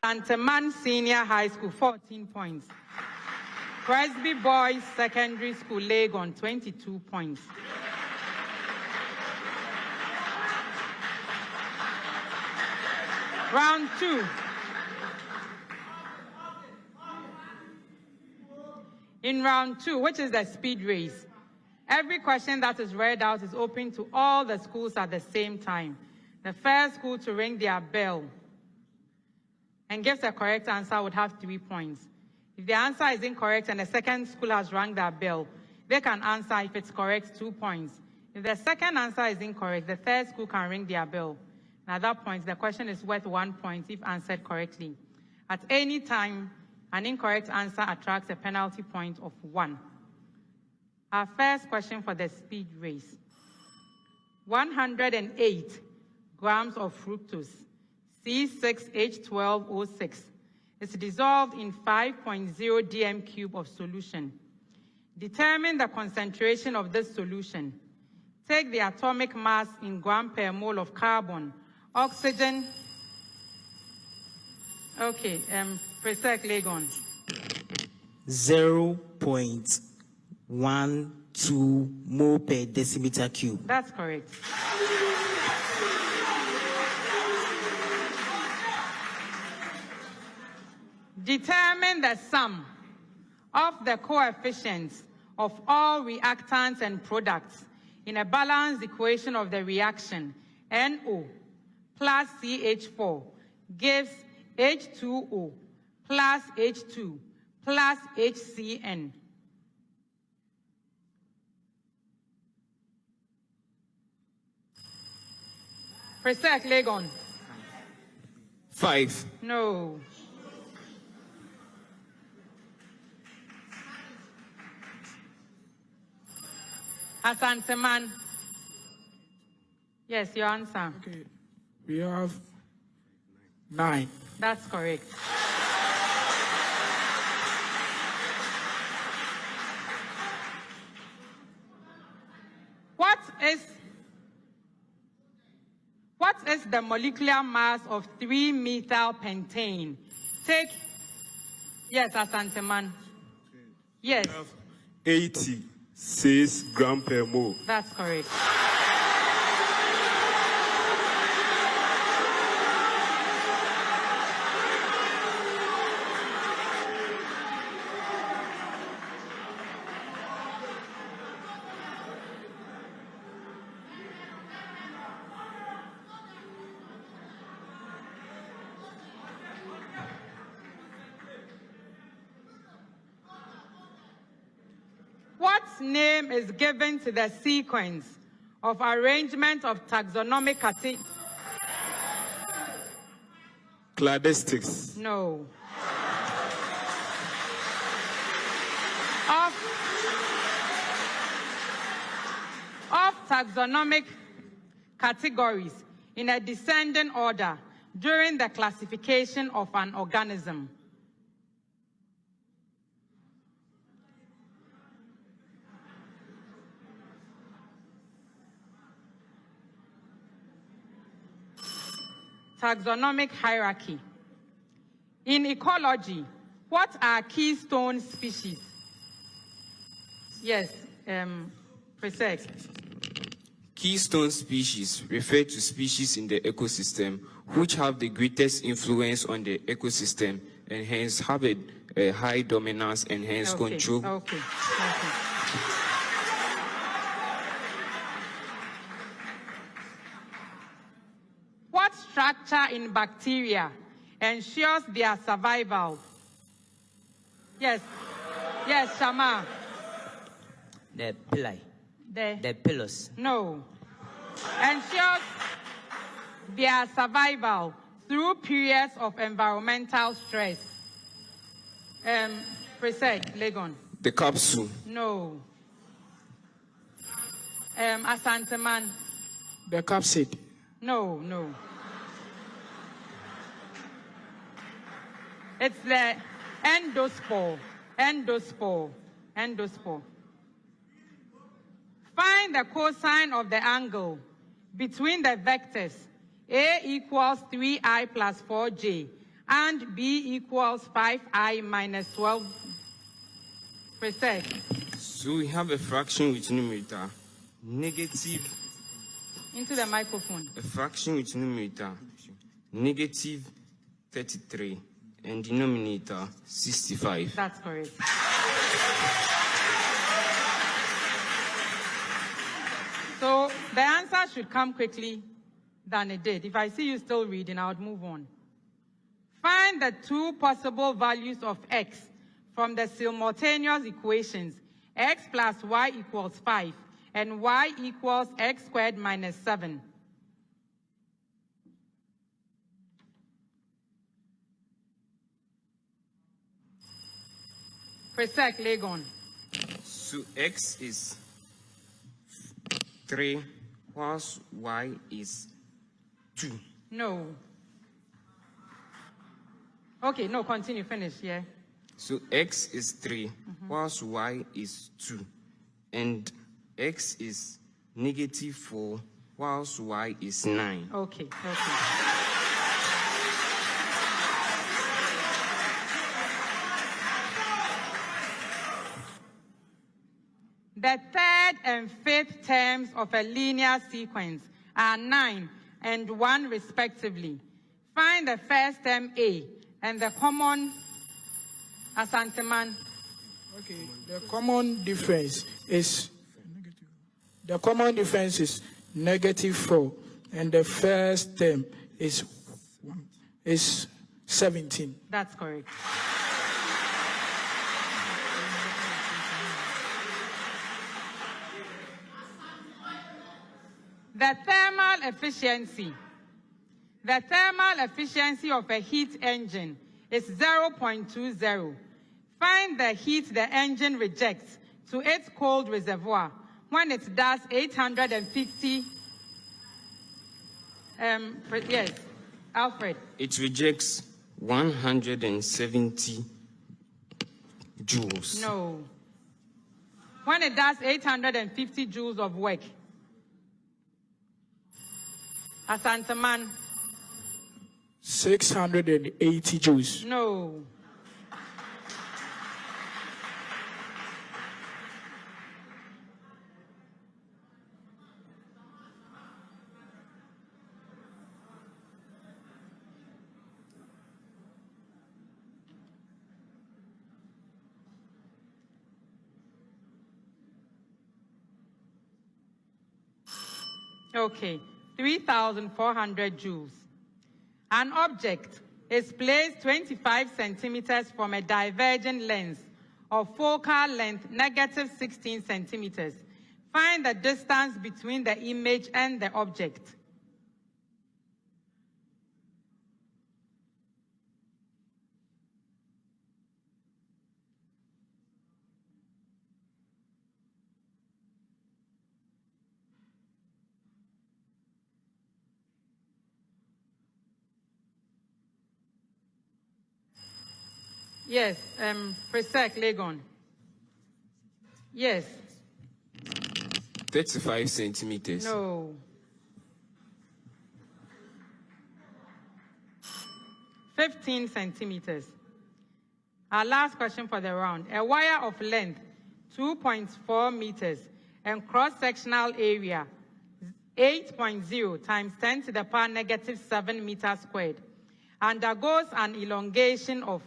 Anteman Senior High School, 14 points. Presby Boys Secondary School, Legon, 22 points. Round 2. In round 2, which is the speed race, every question that is read out is open to all the schools at the same time. The first school to ring their bell and gives a correct answer would have 3 points. If the answer is incorrect and the second school has rung their bell, they can answer if it's correct 2 points. If the second answer is incorrect, the third school can ring their bell. And at that point, the question is worth 1 point if answered correctly. At any time, an incorrect answer attracts a penalty point of 1. Our first question for the speed race. 108 grams of fructose, C6H12O6, is dissolved in 5.0 dm cube of solution. Determine the concentration of this solution. Take the atomic mass in gram per mole of carbon, oxygen. Okay, PRESEC Legon. 0.12 mole per decimeter cube. That's correct. Determine the sum of the coefficients of all reactants and products in a balanced equation of the reaction NO plus CH4 gives H2O plus H2 plus HCN. PRESEC Legon. 5. No. Asanteman. Yes, your answer. Okay. We have 9. That's correct. What is the molecular mass of 3-methyl pentane? Take, yes, Asanteman. Yes. 86 grams per mole. That's correct. name is given to the sequence of arrangement of taxonomic categories? Cladistics. No. Of taxonomic categories in a descending order during the classification of an organism. Taxonomic hierarchy. In ecology, what are keystone species? Yes, PRESEC. Keystone species refer to species in the ecosystem which have the greatest influence on the ecosystem and hence have a high dominance and hence control. Okay. What structure in bacteria ensures their survival? Yes, Shama. The pili. The pillars. No. Ensures their survival through periods of environmental stress. PRESEC Legon. The capsule. No. Asanteman. The capsid. No. It's the endospore. Find the cosine of the angle between the vectors A equals 3i plus 4j and B equals 5i minus 12. PRESEC. So we have a fraction with numerator negative. Into the microphone. A fraction with numerator negative 33 and denominator 65. That's correct. So the answer should come quickly than it did. If I see you still reading, I would move on. Find the two possible values of x from the simultaneous equations x plus y equals 5 and y equals x squared minus 7. PRESEC Legon. So x is 3 whilst y is 2. No. Okay, no, continue, finish, yeah. So x is 3 whilst y is 2. And x is negative 4 whilst y is 9. Okay. The third and fifth terms of a linear sequence are 9 and 1 respectively. Find the first term A and the common Asanteman. Okay, the common difference is -4 and the first term is 17. That's correct. The thermal efficiency of a heat engine is 0.20. Find the heat the engine rejects to its cold reservoir when it does 850. Yes, Alfred. It rejects 170 joules. No. When it does 850 joules of work. Asanteman. 680 joules. No. Okay, 3,400 joules. An object is placed 25 centimeters from a diverging lens of focal length -16 centimeters. Find the distance between the image and the object. Yes, PRESEC Legon. Yes. 35 centimeters. No. 15 centimeters. Our last question for the round. A wire of length 2.4 meters and cross-sectional area 8.0 times 10 to the power -7 meters squared undergoes an elongation of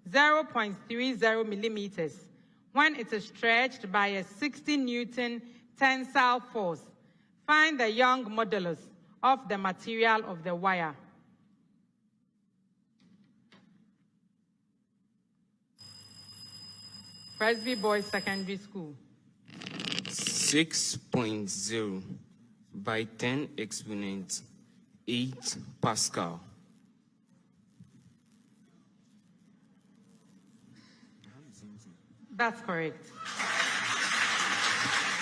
0.30 millimeters when it is stretched by a 60 Newton tensile force. Find the Young modulus of the material of the wire. Presby Boys Secondary School. 6.0 by 10 exponent 8 Pascal. That's correct.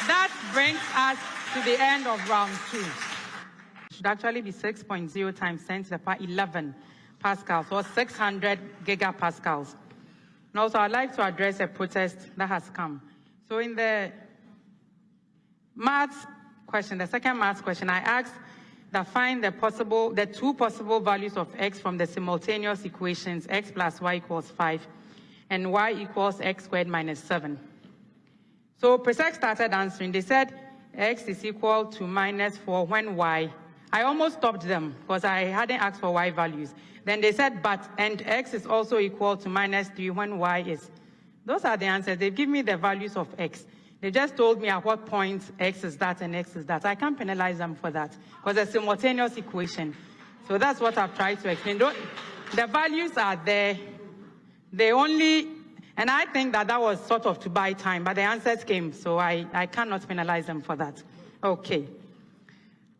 That brings us to the end of round 2. It should actually be 6.0 times 10 to the power 11 pascals, or 600 gigapascals. And also, I'd like to address a protest that has come. So in the maths question, the second maths question, I asked that find the two possible values of x from the simultaneous equations x plus y equals 5 and y equals x squared minus 7. So PRESEC started answering. They said x is equal to -4 when y. I almost stopped them because I hadn't asked for y values. Then they said and x is also equal to -3 when y is. Those are the answers. They've given me the values of x. They just told me at what point x is that and x is that. I can't penalize them for that because it's a simultaneous equation. So that's what I've tried to explain. The values are there. They only, and I think that was sort of to buy time, but the answers came, so I cannot penalize them for that. Okay.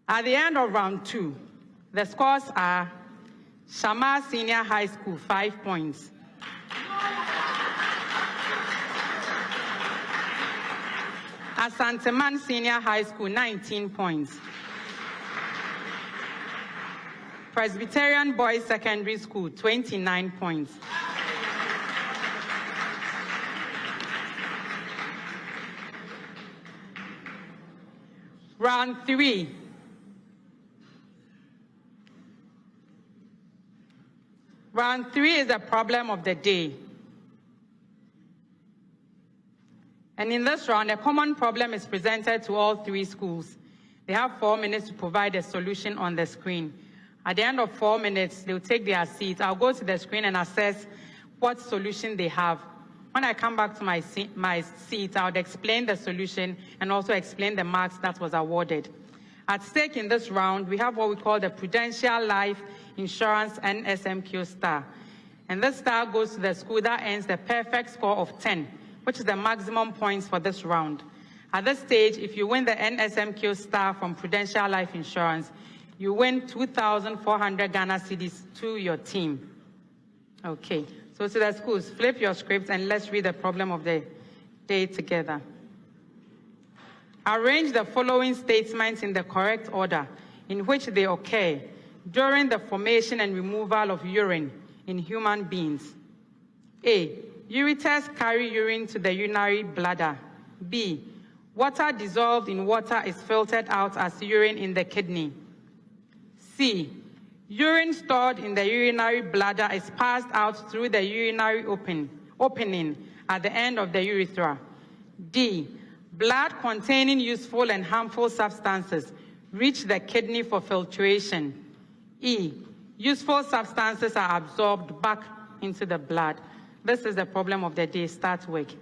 At the end of round 2, the scores are Shamar Senior High School, 5 points. Asanteman Senior High School, 19 points. Presbyterian Boys Secondary School, 29 points. Round 3. Round 3 is the problem of the day. And in this round, a common problem is presented to all 3 schools. They have 4 minutes to provide a solution on the screen. At the end of 4 minutes, they'll take their seats. I'll go to the screen and assess what solution they have. When I come back to my seat, I would explain the solution and also explain the marks that was awarded. At stake in this round, we have what we call the Prudential Life Insurance NSMQ star. And this star goes to the school that earns the perfect score of 10, which is the maximum points for this round. At this stage, if you win the NSMQ star from Prudential Life Insurance, you win 2,400 Ghana cedis to your team. Okay. So to the schools, flip your scripts and let's read the problem of the day together. Arrange the following statements in the correct order in which they occur during the formation and removal of urine in human beings. A. Ureters carry urine to the urinary bladder. B. Water dissolved in water is filtered out as urine in the kidney. C. Urine stored in the urinary bladder is passed out through the urinary opening at the end of the urethra. D. Blood containing useful and harmful substances reach the kidney for filtration. E. Useful substances are absorbed back into the blood. This is the problem of the day. Start work.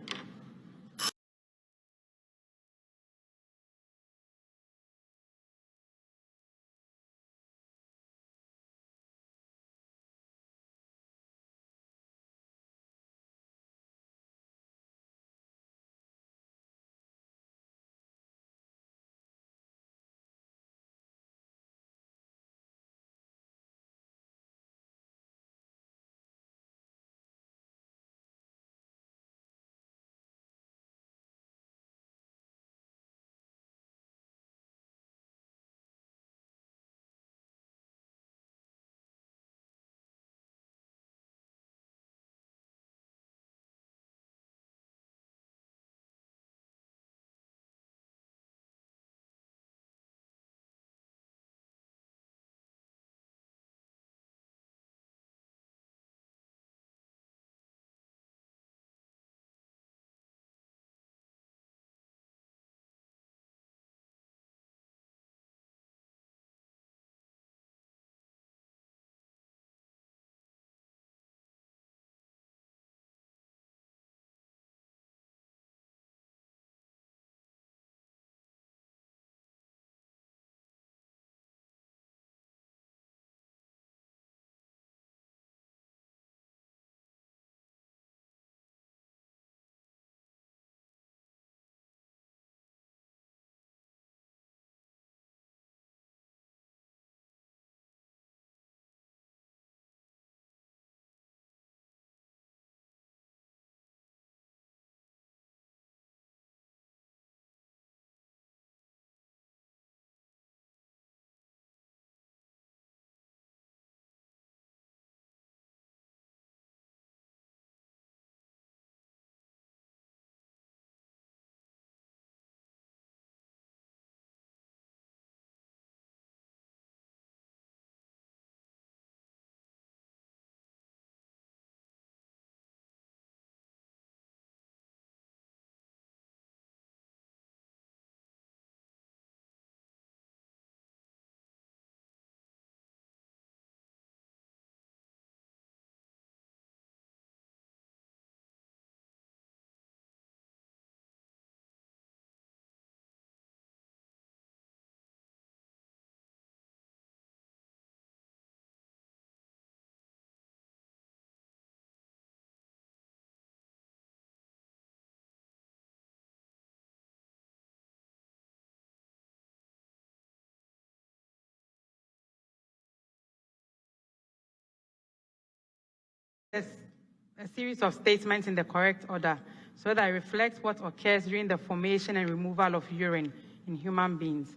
a series of statements in the correct order so that it reflects what occurs during the formation and removal of urine in human beings.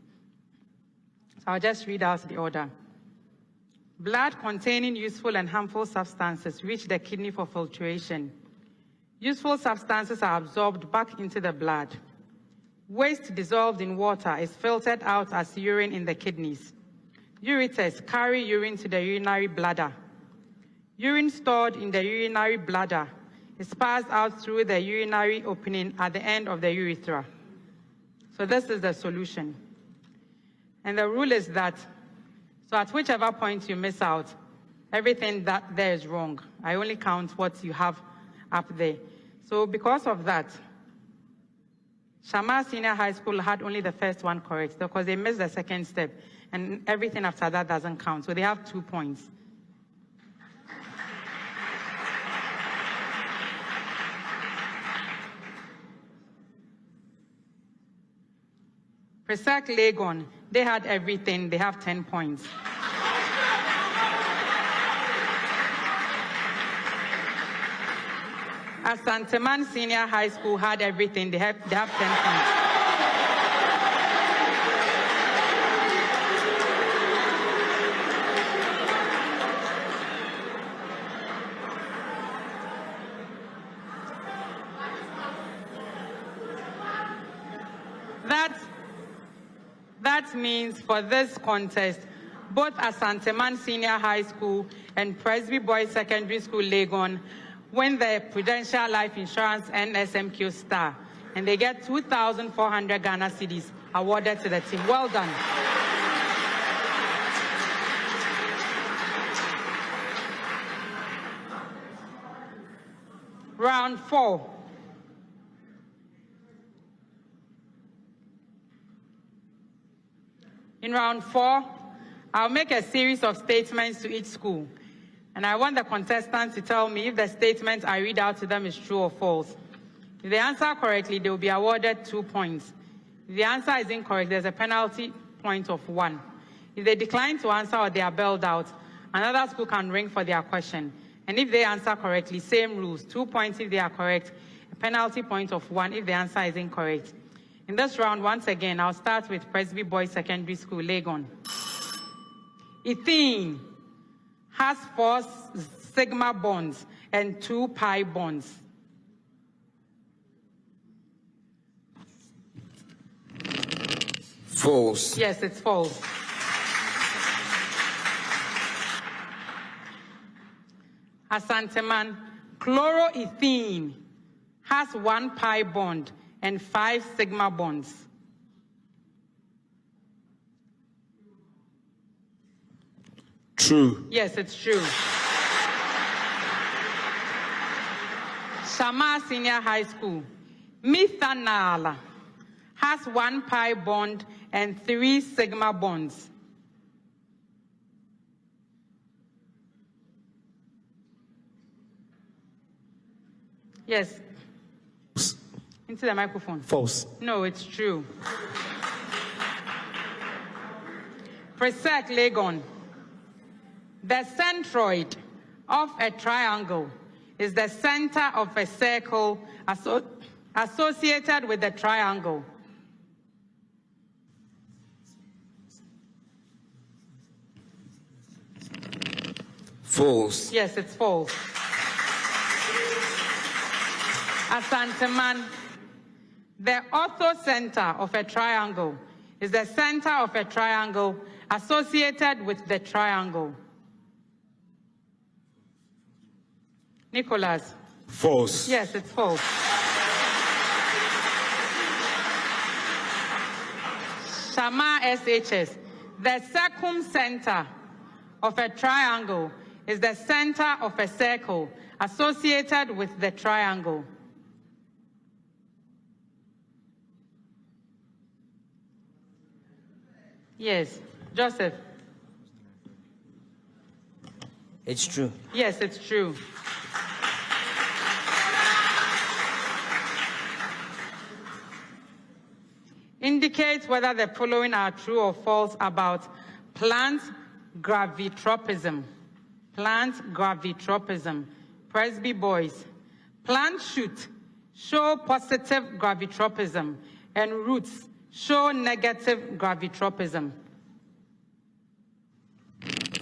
So I'll just read out the order. Blood containing useful and harmful substances reach the kidney for filtration. Useful substances are absorbed back into the blood. Waste dissolved in water is filtered out as urine in the kidneys. Ureters carry urine to the urinary bladder. Urine stored in the urinary bladder is passed out through the urinary opening at the end of the urethra. So this is the solution. And the rule is that, so at whichever point you miss out, everything that there is wrong. I only count what you have up there. So because of that, Shama Senior High School had only the first one correct because they missed the second step, and everything after that doesn't count. So they have 2 points. PRESEC Legon, they had everything. They have 10 points. Asanteman Senior High School had everything. They have 10 points. That means for this contest, both Asanteman Senior High School and Presby Boys Secondary School Legon win the Prudential Life Insurance NSMQ star, and they get 2,400 Ghana cedis awarded to the team. Well done. Round 4. In round 4, I'll make a series of statements to each school. And I want the contestants to tell me if the statement I read out to them is true or false. If they answer correctly, they will be awarded 2 points. If the answer is incorrect, there's a penalty point of 1. If they decline to answer or they are bailed out, another school can ring for their question. And if they answer correctly, same rules, 2 points if they are correct, a penalty point of 1 if the answer is incorrect. In this round, once again, I'll start with Presby Boys Secondary School, Legon. Ethene has 4 sigma bonds and 2 pi bonds. False. Yes, it's false. Asanteman, chloroethene has 1 pi bond and 5 sigma bonds. True. Yes, it's true. Shama Senior High School, methanol has 1 pi bond and 3 sigma bonds. Yes. Into the microphone. False. No, it's true. PRESEC Legon. The centroid of a triangle is the center of a circle associated with the triangle. False. Yes, it's false. Asanteman, the orthocenter of a triangle is the center of a triangle associated with the triangle. Nicholas. False. Yes, it's false. Shama SHS, the circumcenter of a triangle is the center of a circle associated with the triangle. Yes. Joseph. It's true. Yes, it's true. Indicate whether the following are true or false about plant gravitropism. Plant gravitropism. Presby boys. Plant shoot show positive gravitropism, and roots show negative gravitropism.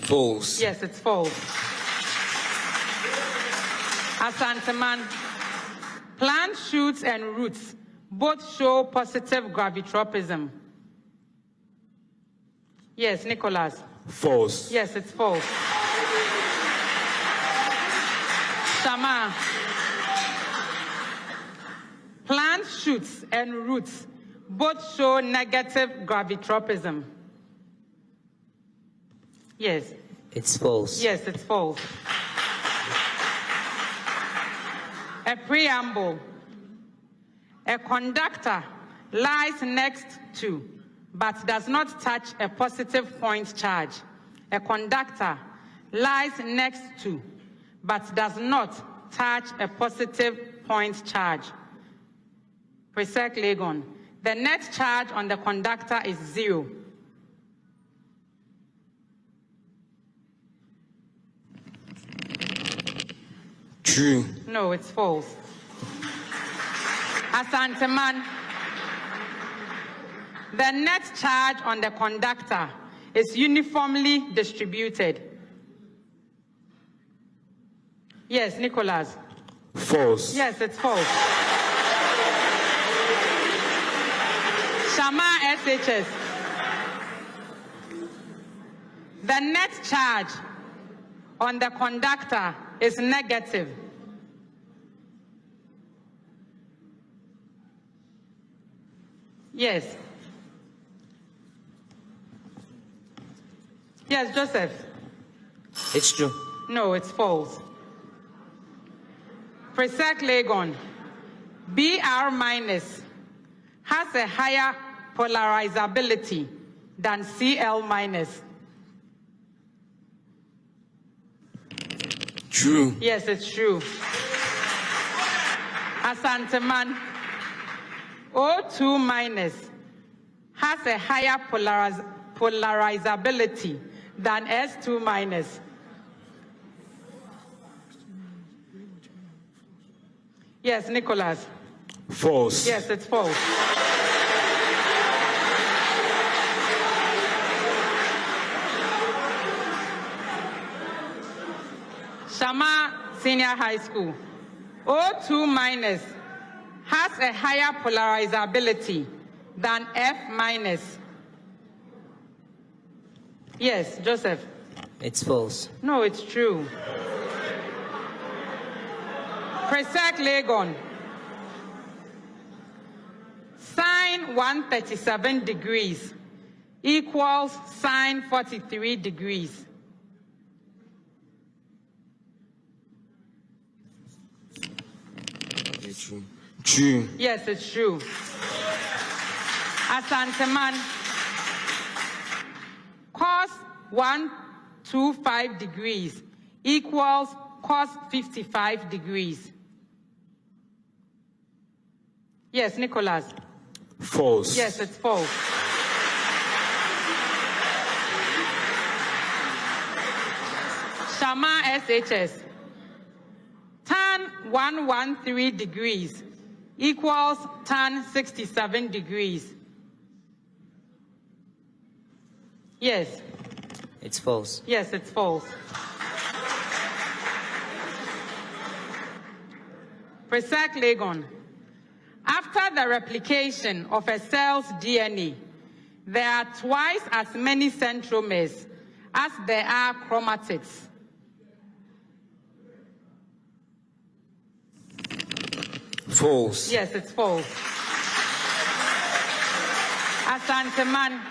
False. Yes, it's false. Asanteman. Plant shoots and roots both show positive gravitropism. Yes, Nicholas. False. Yes, it's false. Shama. Plant shoots and roots both show negative gravitropism. Yes. It's false. Yes, it's false. A preamble. A conductor lies next to, but does not touch a positive point charge. A conductor lies next to, but does not touch a positive point charge. PRESEC Legon. The net charge on the conductor is 0. True. No, it's false. Asanteman. The net charge on the conductor is uniformly distributed. Yes, Nicholas. False. Yes, it's false. Shama SHS. The net charge on the conductor is negative. Yes. Yes, Joseph. It's true. No, it's false. PRESEC Legon. BR minus has a higher polarizability than CL minus. True. Yes, it's true. Asanteman. O2 minus has a higher polarizability than S2 minus. Yes, Nicholas. False. Yes, it's false. Shama Senior High School. O2 minus has a higher polarizability than F minus. Yes, Joseph. It's false. No, it's true. PRESEC Legon. Sine 137 degrees equals sine 43 degrees. True. True. Yes, it's true. Asanteman. Cos 125 degrees equals cos 55 degrees. Yes, Nicholas. False. Yes, it's false. Shama SHS. Tan 113 degrees equals tan 67 degrees. Yes. It's false. Yes, it's false. PRESEC Legon. After the replication of a cell's DNA, there are twice as many centromeres as there are chromatids. False. Yes, it's false. Asanteman.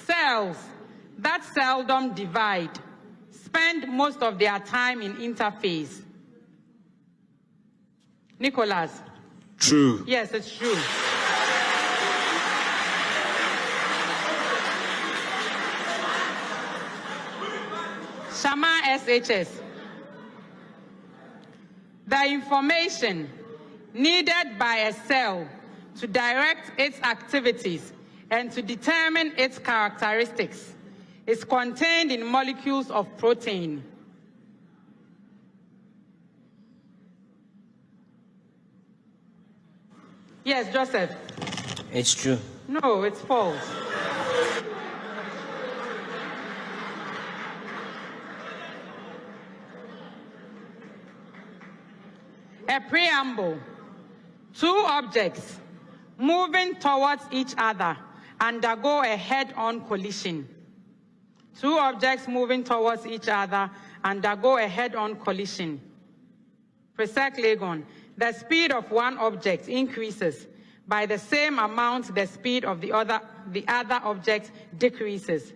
Cells that seldom divide spend most of their time in interphase. Nicholas. True. Yes, it's true. Shama SHS. The information needed by a cell to direct its activities and to determine its characteristics is contained in molecules of protein. Yes, Joseph. It's true. No, it's false. A preamble. Two objects moving towards each other undergo a head-on collision. Two objects moving towards each other undergo a head-on collision. PRESEC Legon. The speed of one object increases by the same amount the speed of the other object decreases.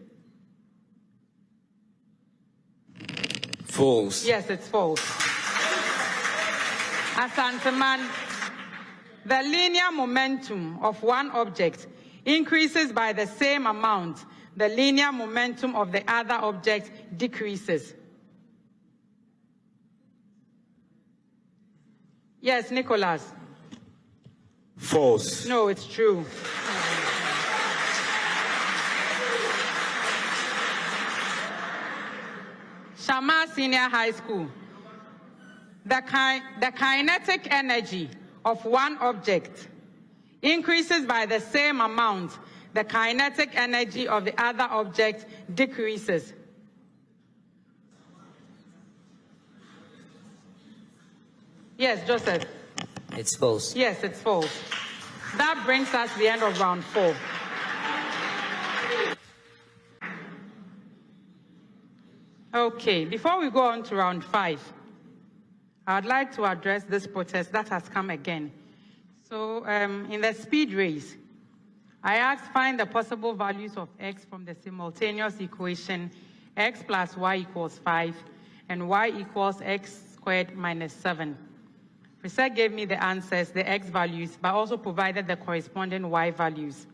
False. Yes, it's false. Asanteman, the linear momentum of one object increases by the same amount the linear momentum of the other object decreases. Yes, Nicholas. False. No, it's true. Shama Senior High School. The kinetic energy of one object increases by the same amount the kinetic energy of the other object decreases. Yes, Joseph. It's false. Yes, it's false. That brings us to the end of round 4. Okay, before we go on to round 5, I would like to address this protest that has come again. So in the speed race, I asked find the possible values of x from the simultaneous equation x plus y equals 5 and y equals x squared minus 7. PRESEC gave me the answers, the x values, but also provided the corresponding y values.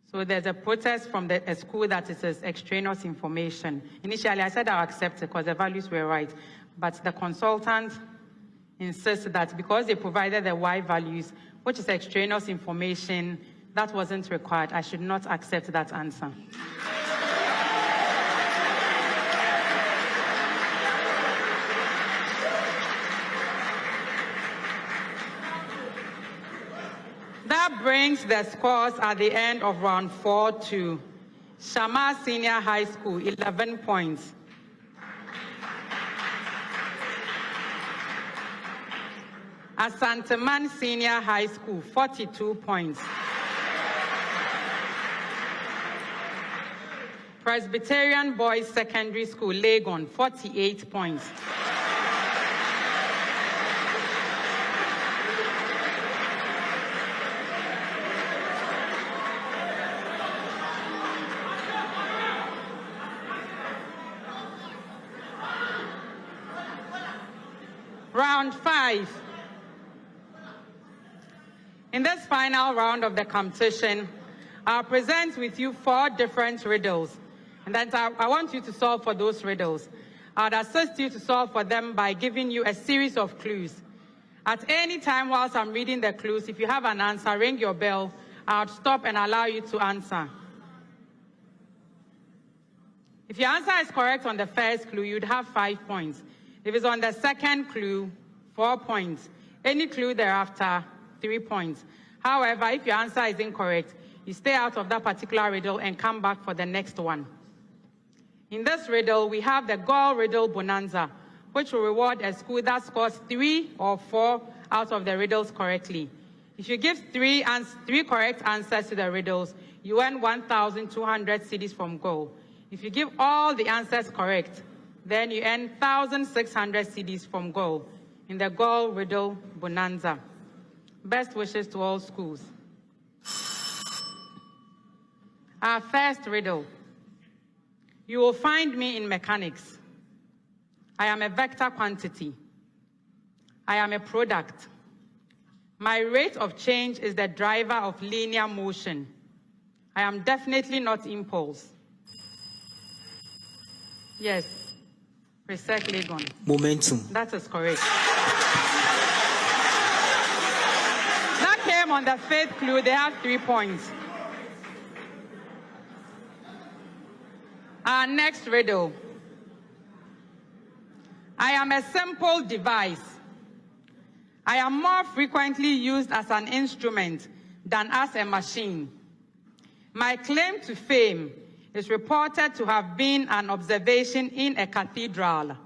So there's a protest from a school that it is extraneous information. Initially, I said I'll accept it because the values were right, but the consultant insists that because they provided the y values, which is extraneous information, that wasn't required. I should not accept that answer. That brings the scores at the end of round 4 to Shama Senior High School, 11 points. Asanteman Senior High School, 42 points. Presbyterian Boys Secondary School, Legon, 48 points. Round 5. In this final round of the competition, I'll present with you 4 different riddles. And then I want you to solve for those riddles. I'd assist you to solve for them by giving you a series of clues. At any time whilst I'm reading the clues, if you have an answer, ring your bell. I'll stop and allow you to answer. If your answer is correct on the first clue, you'd have 5 points. If it's on the second clue, 4 points. Any clue thereafter, 3 points. However, if your answer is incorrect, you stay out of that particular riddle and come back for the next one. In this riddle, we have the Goal Riddle Bonanza, which will reward a school that scores 3 or 4 out of the riddles correctly. If you give 3 correct answers to the riddles, you earn 1,200 cedis from Goal. If you give all the answers correct, then you earn 1,600 cedis from Goal in the Goal Riddle Bonanza. Best wishes to all schools. Our first riddle. You will find me in mechanics. I am a vector quantity. I am a product. My rate of change is the driver of linear motion. I am definitely not impulse. Yes. PRESEC Legon. Momentum. That is correct. That came on the 5th clue. They have 3 points. Our next riddle. I am a simple device. I am more frequently used as an instrument than as a machine. My claim to fame is reported to have been an observation in a cathedral.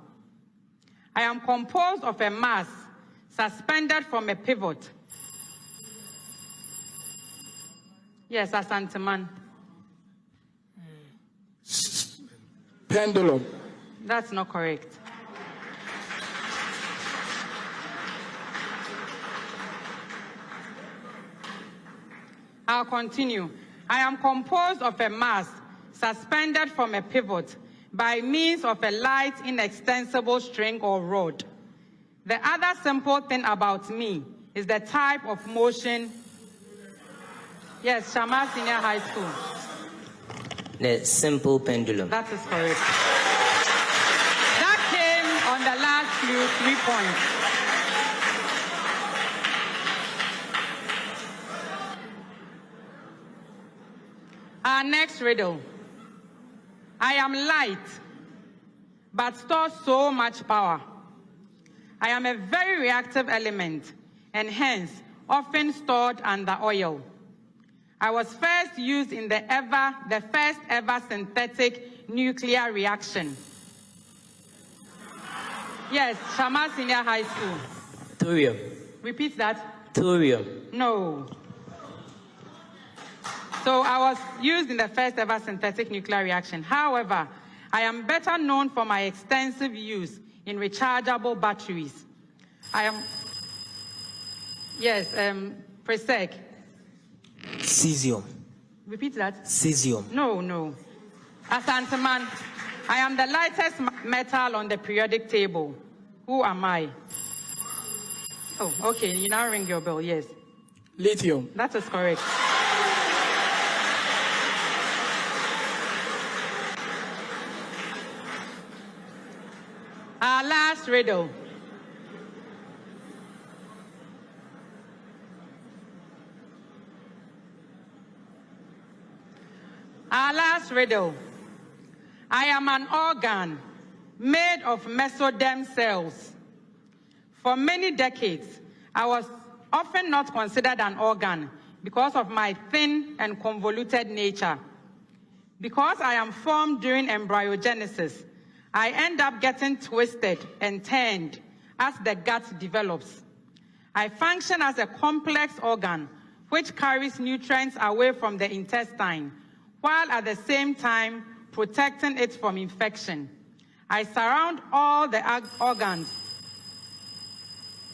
I am composed of a mass suspended from a pivot. Yes, Asanteman. Pendulum. That's not correct. I'll continue. I am composed of a mass suspended from a pivot by means of a light, inextensible string or rod. The other simple thing about me is the type of motion. Yes, Shama Senior High School. The simple pendulum. That is correct. That came on the last few 3 points. Our next riddle. I am light, but store so much power. I am a very reactive element, and hence often stored under oil. I was first used in the first ever synthetic nuclear reaction. Yes, Shama Senior High School. Thorium. Repeat that. Thorium. No. So I was used in the first ever synthetic nuclear reaction. However, I am better known for my extensive use in rechargeable batteries. I am, yes, PRESEC. Cesium. Repeat that. Cesium. No. Asanteman, I am the lightest metal on the periodic table. Who am I? Oh, okay, you now ring your bell, yes. Lithium. That is correct. Our last riddle. Our last riddle. I am an organ made of mesoderm cells. For many decades, I was often not considered an organ because of my thin and convoluted nature. Because I am formed during embryogenesis, I end up getting twisted and turned as the gut develops. I function as a complex organ which carries nutrients away from the intestine, while at the same time protecting it from infection. I surround all the organs.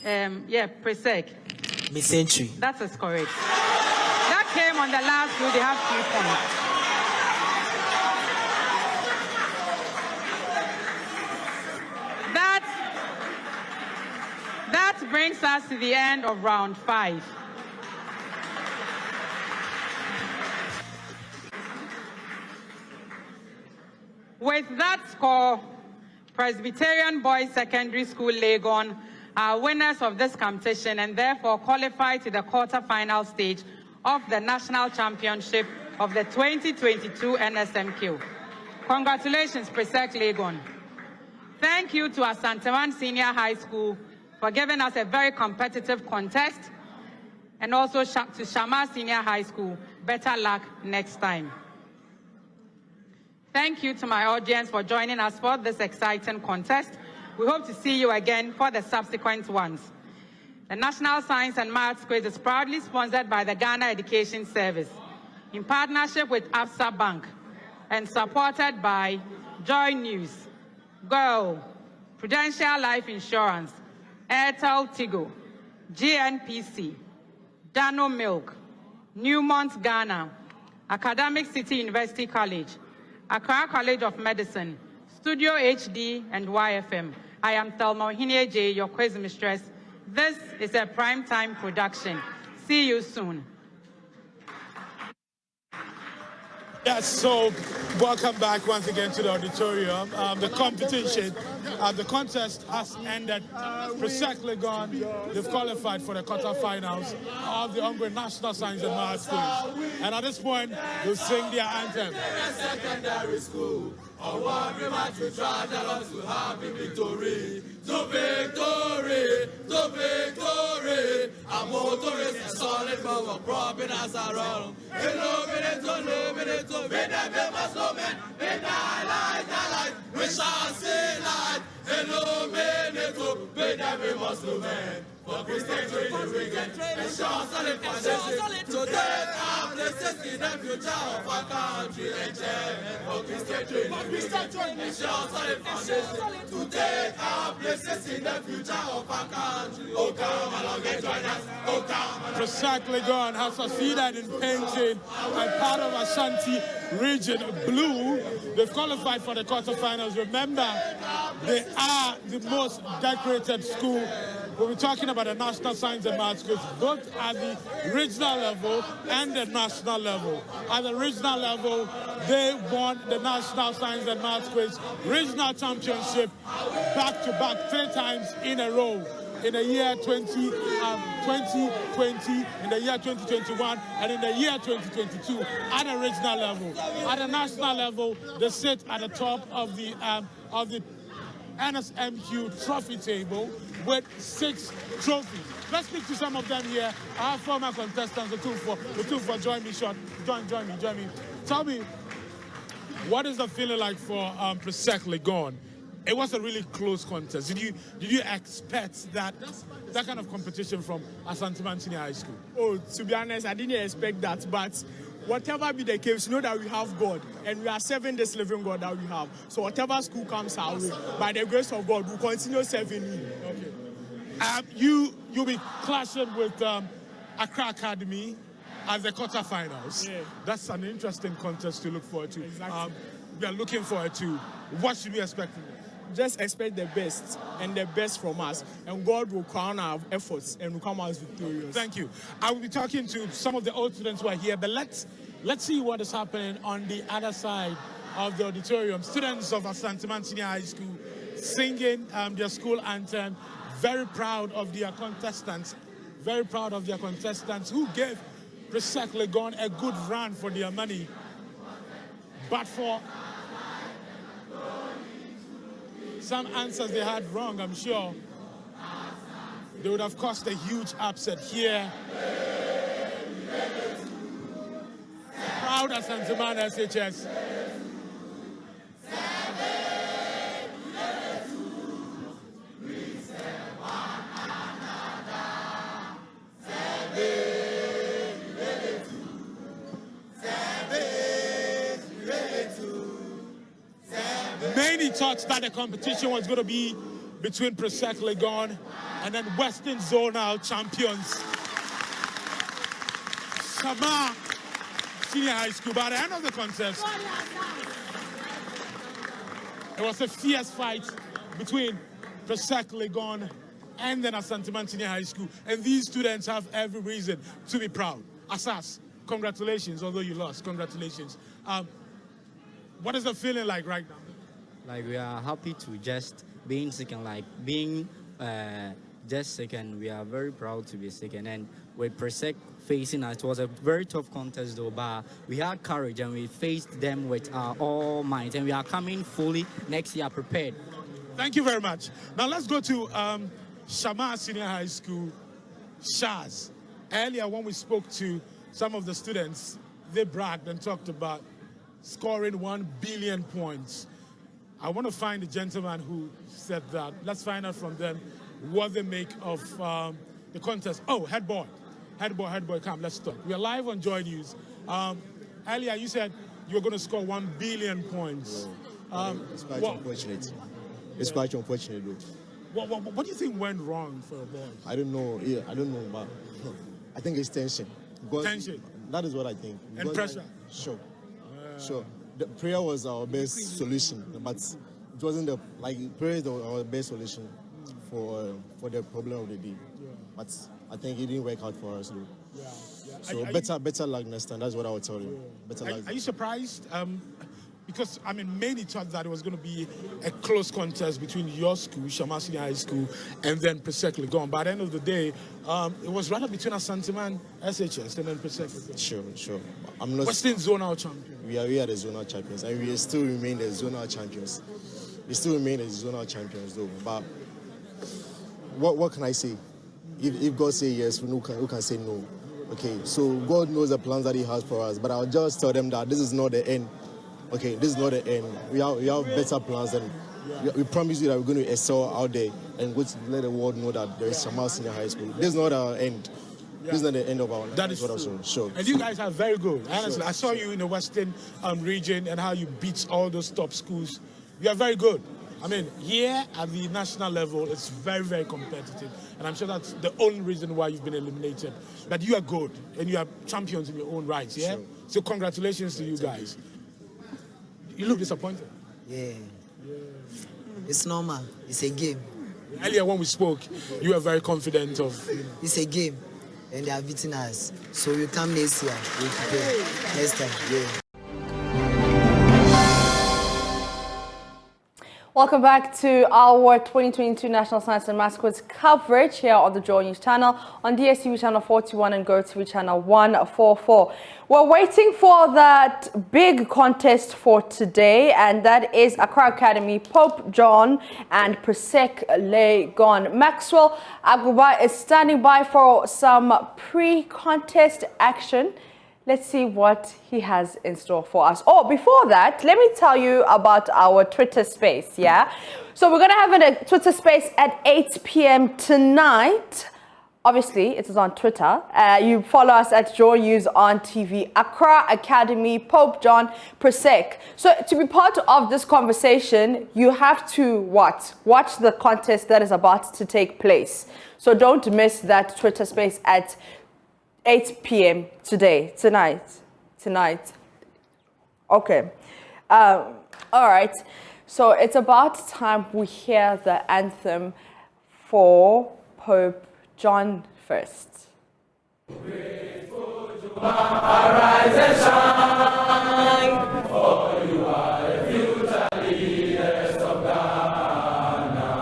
PRESEC. Mesentery. That is correct. That came on the last few. They have 3 points. That brings us to the end of round 5. With that score, Presbyterian Boys Secondary School Legon are winners of this competition and therefore qualify to the quarter-final stage of the National Championship of the 2022 NSMQ. Congratulations, PRESEC Legon. Thank you to Asanteman Senior High School for giving us a very competitive contest, and also to Shama Senior High School. Better luck next time. Thank you to my audience for joining us for this exciting contest. We hope to see you again for the subsequent ones. The National Science and Maths Quiz is proudly sponsored by the Ghana Education Service in partnership with Absa Bank and supported by Joy News, Girl, Prudential Life Insurance, Airtel Tigo, GNPC, Dano Milk, Newmont Ghana, Academic City University College, Accra College of Medicine, Studio HD, and YFM. I am Thelma Ohinie J, your quiz mistress. This is a primetime production. See you soon. Yes, so welcome back once again to the auditorium. The competition, the contest has ended. PRESEC Legon, they've qualified for the quarterfinals of the ongoing National Science and Maths Quiz. And at this point, they'll sing their anthem. Secondary school, every match we try to have victory, to victory, to victory. A motorist, a solid power, propping us around. Illuminate, with them we must lament. In thy light, we shall see light. Illuminate, with them we must lament. For Christian training we get a sure solid foundation to take our places in the future of our country and change. For Christian training we get a sure solid foundation to take our places in the future of our country. Oh, come along and join us. Oh, come along. PRESEC Legon has succeeded in painting a part of Ashanti region blue. They've qualified for the quarterfinals. Remember, they are the most decorated school. We'll be talking about the National Science and Maths quiz, both at the regional level and the national level. At the regional level, they won the National Science and Maths quiz regional championship back-to-back 3 times in a row. In the year 2020, in the year 2021, and in the year 2022 at the regional level. At the national level, they sit at the top of the NSMQ trophy table with 6 trophies. Let's speak to some of them here. Our former contestants, the two for join me. Tell me, what is the feeling like for PRESEC Legon? It was a really close contest. Did you expect that kind of competition from Asante Senior High School? Oh, to be honest, I didn't expect that, but whatever be the case, know that we have God, and we are serving this living God that we have. So whatever school comes our way, by the grace of God, we'll continue serving you. Okay. You'll be clashing with Accra Academy at the quarterfinals. Yeah. That's an interesting contest to look forward to. Exactly. We are looking forward to. What should we expect? Just expect the best and the best from us, and God will crown our efforts and will come out victorious. Thank you. I will be talking to some of the old students who are here, but let's see what is happening on the other side of the auditorium. Students of Asante Senior High School singing their school anthem. Very proud of their contestants. Very proud of their contestants who gave PRESEC Legon a good run for their money. But for some answers they had wrong, I'm sure they would have caused a huge upset here. Proud Asante Man SHS. Many thought that the competition was going to be between PRESEC Legon and then Western Zonal champions, Sama Senior High School. By the end of the contest, it was a fierce fight between PRESEC Legon and then Asante Senior High School. And these students have every reason to be proud. Asas, congratulations, although you lost, congratulations. What is the feeling like right now? Like, we are happy to just being second, like being just second. We are very proud to be second. And with PRESEC facing us, it was a very tough contest though, but we had courage and we faced them with our all might. And we are coming fully next year prepared. Thank you very much. Now let's go to Shama Senior High School, Shaz. Earlier when we spoke to some of the students, they bragged and talked about scoring 1 billion points. I want to find the gentleman who said that. Let's find out from them what they make of the contest. Oh, head boy, come, let's talk. We are live on Joy News. Earlier you said you were going to score 1 billion points. It's quite unfortunate. It's quite unfortunate, though. What do you think went wrong for a boy? I don't know. Yeah, I don't know, but I think it's tension. Tension? That is what I think. And pressure? Sure. Sure. The prayer was our best solution, but it wasn't prayer is our best solution for the problem of the day. Yeah. But I think it didn't work out for us, though. Yeah. So better luck next time. That's what I would tell you. Better luck. Are you surprised? Because, I mean, many thought that it was going to be a close contest between your school, Shama Senior High School, and then PRESEC Legon. By the end of the day, it was rather between Asante Man, SHS, and then PRESEC Legon. Sure. I'm not. Western Zonal champion. We are the zonal champions, and we still remain the zonal champions. We still remain the zonal champions, though. But what can I say? if God say yes, who can say no? Okay, so God knows the plans that He has for us, but I'll just tell them that this is not the end. Okay, this is not the end. We have better plans, and we promise you that we're going to excel out there and go to let the world know that there is Shamal Senior High School. This is not our end. This is not the end of our life. That is true. Sure. And you guys are very good. Honestly, I saw you in the Western region and how you beat all those top schools. You are very good. I mean, here at the national level, it's very, very competitive. And I'm sure that's the only reason why you've been eliminated. But you are good, and you are champions in your own rights, yeah? Sure. So congratulations to you guys. You look disappointed. Yeah. It's normal. It's a game. Earlier when we spoke, you were very confident of... It's a game, and they are beating us. So we come next year. We prepare next time, yeah. Welcome back to our 2022 National Science and Maths Quiz coverage here on the Joy News channel, on DSTV channel 41 and GoTV channel 144. We're waiting for that big contest for today, and that is Accra Academy, Pope John and PRESEC Legon. Maxwell Aguba is standing by for some pre-contest action. Let's see what he has in store for us. Oh, before that, let me tell you about our Twitter space, yeah? So we're going to have a Twitter space at 8 p.m. tonight. Obviously, it is on Twitter. You follow us at Joy News on TV, Accra Academy, Pope John, PRESEC. So to be part of this conversation, you have to what? Watch the contest that is about to take place. So don't miss that Twitter space at 8 p.m. tonight. Okay. All right. So it's about time we hear the anthem for Pope John first. Arise and shine, for you are the future leaders of Ghana.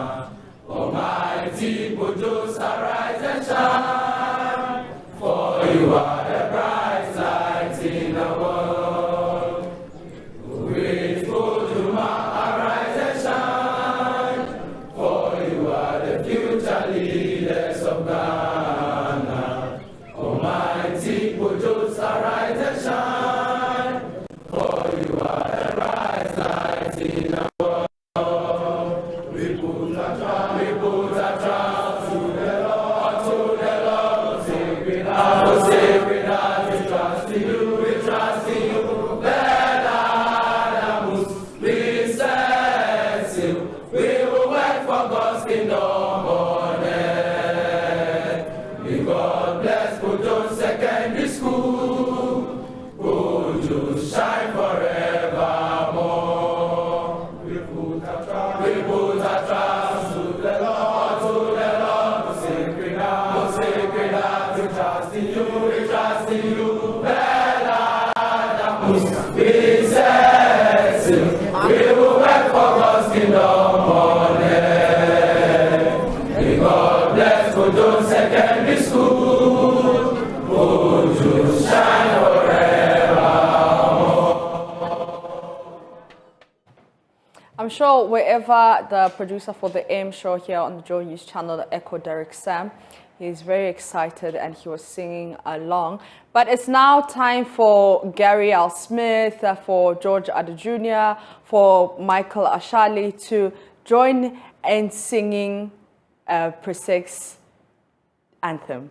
Almighty Kudus, arise and shine, for you are the bright light in the world. Grateful Juma, arise and shine, for you are the future leaders of Ghana. Almighty Kudus, arise and shine, for you are the bright light in the world. We put our trust to the Lord, sacred heart, we trust in you, Let we bless you, we will work for God's kingdom on earth. May God bless Kojo Secondary School, Kojo shine forevermore. We put our trust to the Lord, sacred heart, we trust in you, we will work for God's kingdom on earth. May God bless Kojo Secondary School, Kojo shine forevermore. I'm sure wherever the producer for the AM show here on the Joy News channel, the Echo Derek Sam, he's very excited and he was singing along. But it's now time for Gary L. Smith, for George Addo Jr., for Michael Ashali to join in singing PRESEC's anthem.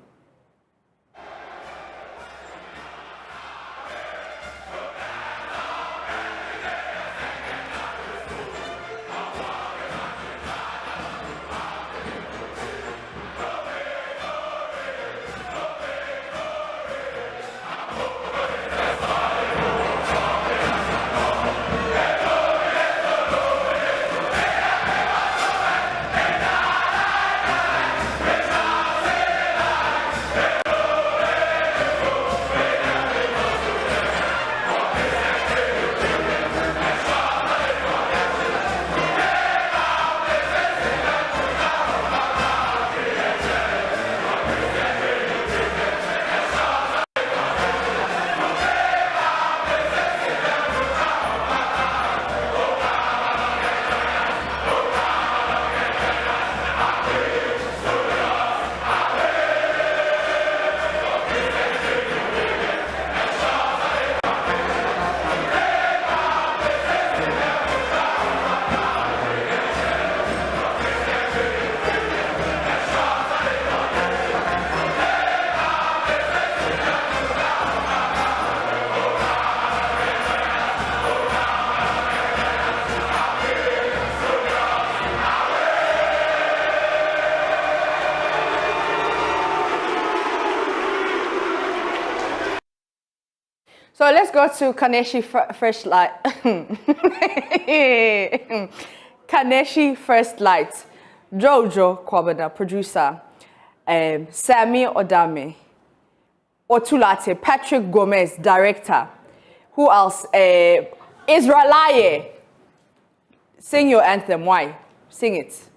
So let's go to Kaneshi First Light. Kaneshi First Light. Jojo Kwabena, producer. Sami Odame. Otulate. Patrick Gomez, director. Who else? Israelaye. Sing your anthem. Why? Sing it.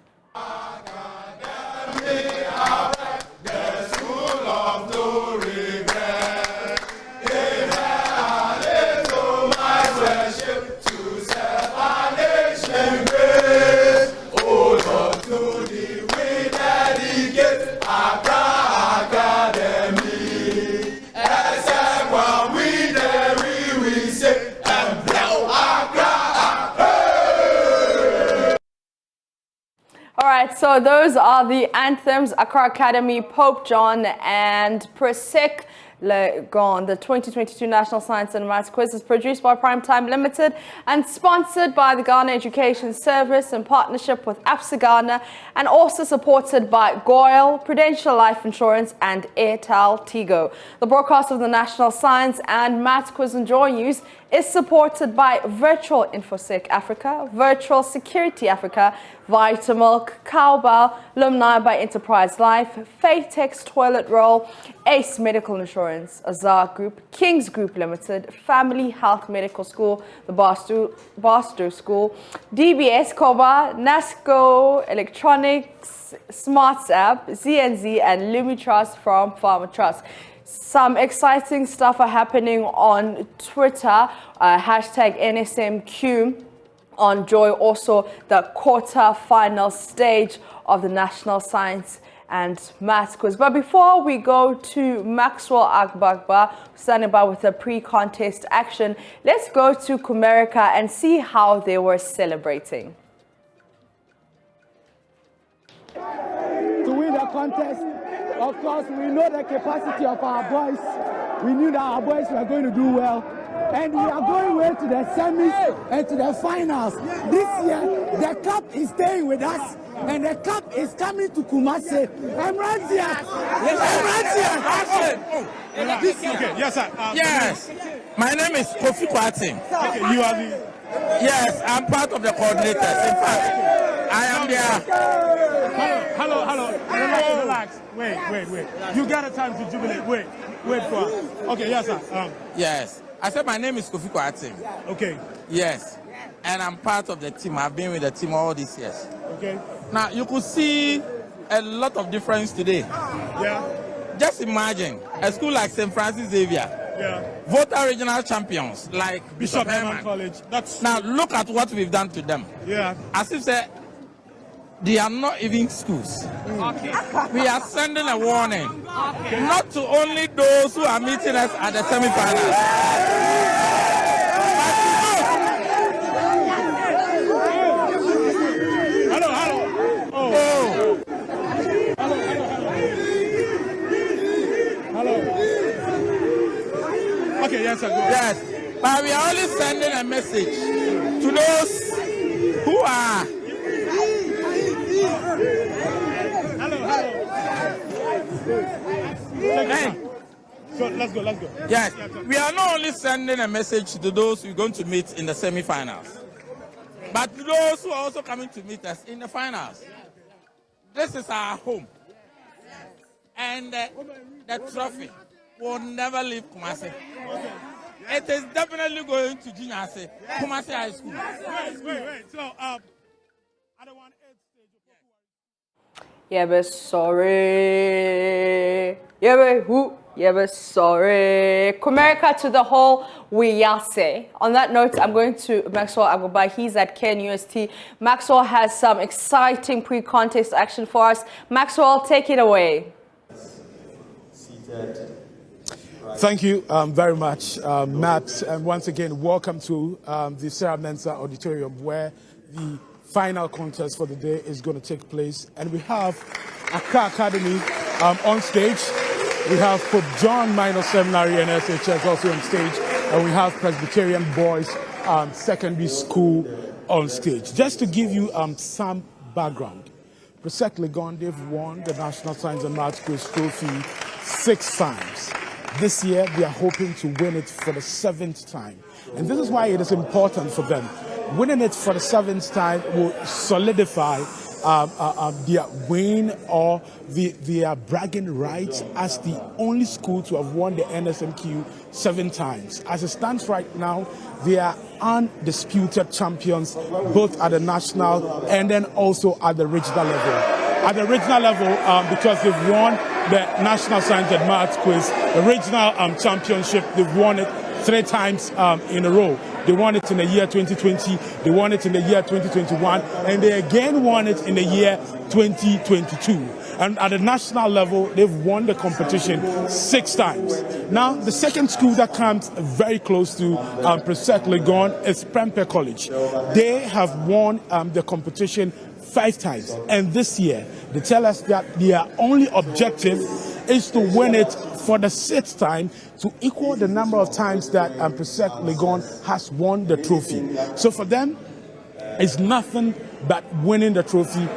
All right, so those are the anthems. Accra Academy, Pope John, and PRESEC Legon. The 2022 National Science and Maths Quiz is produced by Primetime Limited and sponsored by the Ghana Education Service in partnership with APSA Ghana, and also supported by Goyle, Prudential Life Insurance, and Airtel Tigo. The broadcast of the National Science and Maths Quiz Enjoy News is supported by Virtual InfoSec Africa, Virtual Security Africa, Vitamilk, Cowbell, Alumni by Enterprise Life, Fatex Toilet Roll, Ace Medical Insurance, Azar Group, Kings Group Limited, Family Health Medical School, the Barstow School, DBS Koba, NASCO Electronics, Smarts App, ZNZ, and Lumi Trust from Farmer Trust. Some exciting stuff are happening on Twitter, hashtag NSMQ. On Joy, also the quarter-final stage of the National Science and Maths Quiz. But before we go to Maxwell Agbagba, standing by with the pre-contest action, let's go to Kumerica and see how they were celebrating. To win the contest, of course, we know the capacity of our boys. We knew that our boys were going to do well. And we are going way to the semis and to the finals. This year, the cup is staying with us, and the cup is coming to Kumasi. I'm right here. Okay, yes, sir. Yes. My name is Kofi Kwating. Okay, you are the... Yes, I'm part of the coordinators. In fact, I am there. Hello. Relax. Wait. You got a time to jubilate. Wait for us. Okay, yes, sir. Yes. I said my name is Kofi Kwating. Okay. Yes. And I'm part of the team. I've been with the team all these years. Okay. Now, you could see a lot of difference today. Yeah. Just imagine a school like St. Francis Xavier. Yeah. Voter regional champions like Bishop Herman College. Now, look at what we've done to them. Yeah. As if they are not even schools. Okay. We are sending a warning, not to only those who are meeting us at the semi-finals. Okay, yes, sir. Yes, but we are only sending a message to those who are. Hey. So let's go. Yes, we are not only sending a message to those we're going to meet in the semi-finals, but to those who are also coming to meet us in the finals. This is our home, and the trophy will never leave Kumasi. It is definitely going to Jinyase, Kumasi High School. Wait. So, I don't want Yeah, but sorry. Yeah, but sorry. Kumerica to the whole, we say. On that note, I'm going to Maxwell Agobai. He's at KNUST. Maxwell has some exciting pre-contest action for us. Maxwell, take it away. Thank you very much, Matt. And once again, welcome to the Sarah Mensah Auditorium, where the final contest for the day is going to take place. And we have Accra Academy on stage. We have Pope John Minor Seminary and SHS also on stage. And we have Presbyterian Boys Secondary School on stage. Just to give you some background, PRESEC Legon, they've won the National Science and Maths Quiz Trophy 6 times. This year, they are hoping to win it for the 7th time. And this is why it is important for them. Winning it for the 7th time will solidify their win or their bragging rights as the only school to have won the NSMQ 7 times. As it stands right now, they are undisputed champions both at the national and then also at the regional level. At the regional level, because they've won the National Science and Maths Quiz, the regional championship, they've won it 3 times in a row. They won it in the year 2020, they won it in the year 2021, and they again won it in the year 2022. And at the national level, they've won the competition 6 times. Now, the second school that comes very close to PRESEC Legon is PRESEC College. They have won the competition 5 times. And this year, they tell us that their only objective is to win it for the 6th time, to equal the number of times that PRESEC Legon has won the trophy. So for them, it's nothing but winning the trophy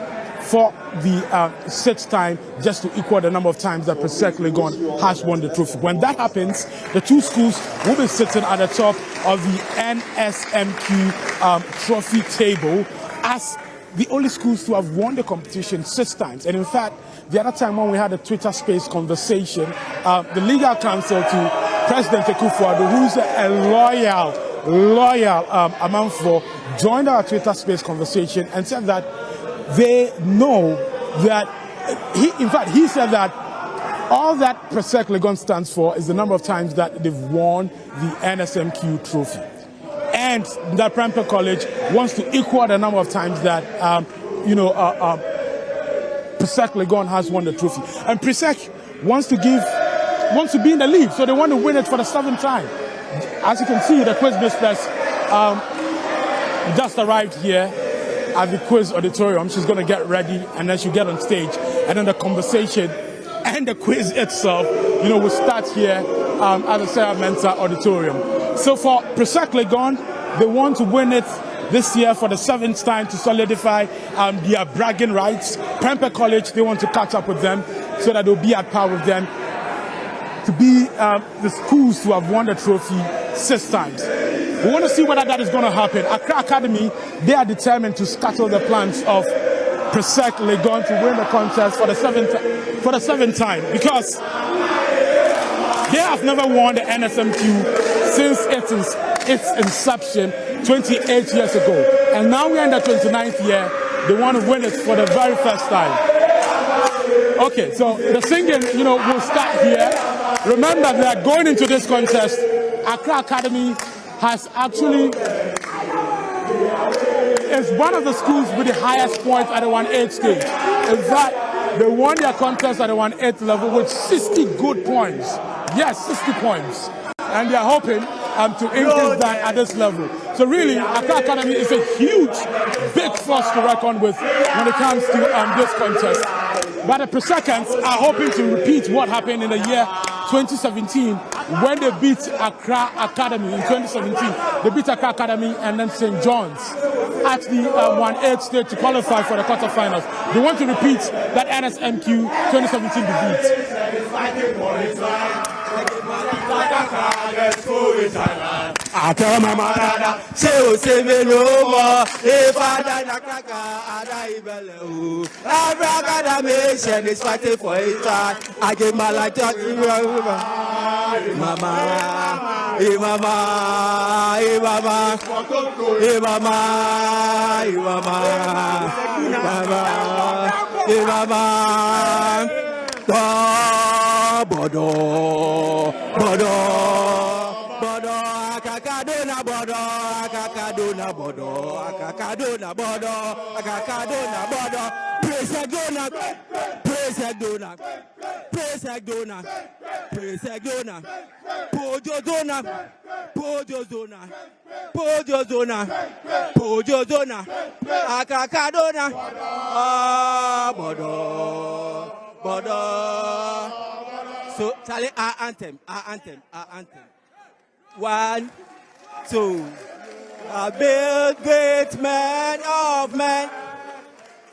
for the 6th time, just to equal the number of times that PRESEC Legon has won the trophy. When that happens, the 2 schools will be sitting at the top of the NSMQ trophy table as the only schools to have won the competition 6 times. And in fact, the other time when we had a Twitter space conversation, the legal counsel to President Akufo-Addo, who's a loyal Amanfo, joined our Twitter space conversation and said that they know that, he said that all that PRESEC Legon stands for is the number of times that they've won the NSMQ trophy. And that PRESEC College wants to equal the number of times that, PRESEC Legon has won the trophy. And PRESEC wants to be in the lead, so they want to win it for the 7th time. As you can see, the quiz mistress just arrived here at the quiz auditorium. She's going to get ready, and then she'll get on stage. And then the conversation and the quiz itself, will start here at the Sarah Mensa auditorium. So for PRESEC Legon, they want to win it this year for the 7th time to solidify their bragging rights. PRESEC College, they want to catch up with them so that they'll be at par with them to be the schools to have won the trophy 6 times. We want to see whether that is going to happen. Accra Academy, they are determined to scuttle the plans of PRESEC Legon to win the contest for the 7th time, because they have never won the NSMQ since its inception 28 years ago. And now we're in the 29th year. They want to win it for the very first time. Okay, so the singing, will start here. Remember that going into this contest, Accra Academy has actually is one of the schools with the highest points at the 1-8 stage. In fact, they won their contest at the 1-8 level with 60 good points. Yes, 60 points. And they are hoping to increase that at this level. So really, Accra Academy is a huge, big force to reckon with when it comes to this contest. But the PRESECants are hoping to repeat what happened in the year 2017 when they beat Accra Academy. In 2017, they beat Accra Academy and then St. John's at the 1-8 stage to qualify for the quarterfinals. They want to repeat that NSMQ 2017 defeat. I tell my mother, say me no more. If I die, I die, Abracadabration is fighting for it. I give my life to Mama, Mama, Bodo, akakadona bodo, PRESEC dona, Pojo zona, akakadona, bodo. So, Charlie, our anthem. 1, 2. Build great men of men.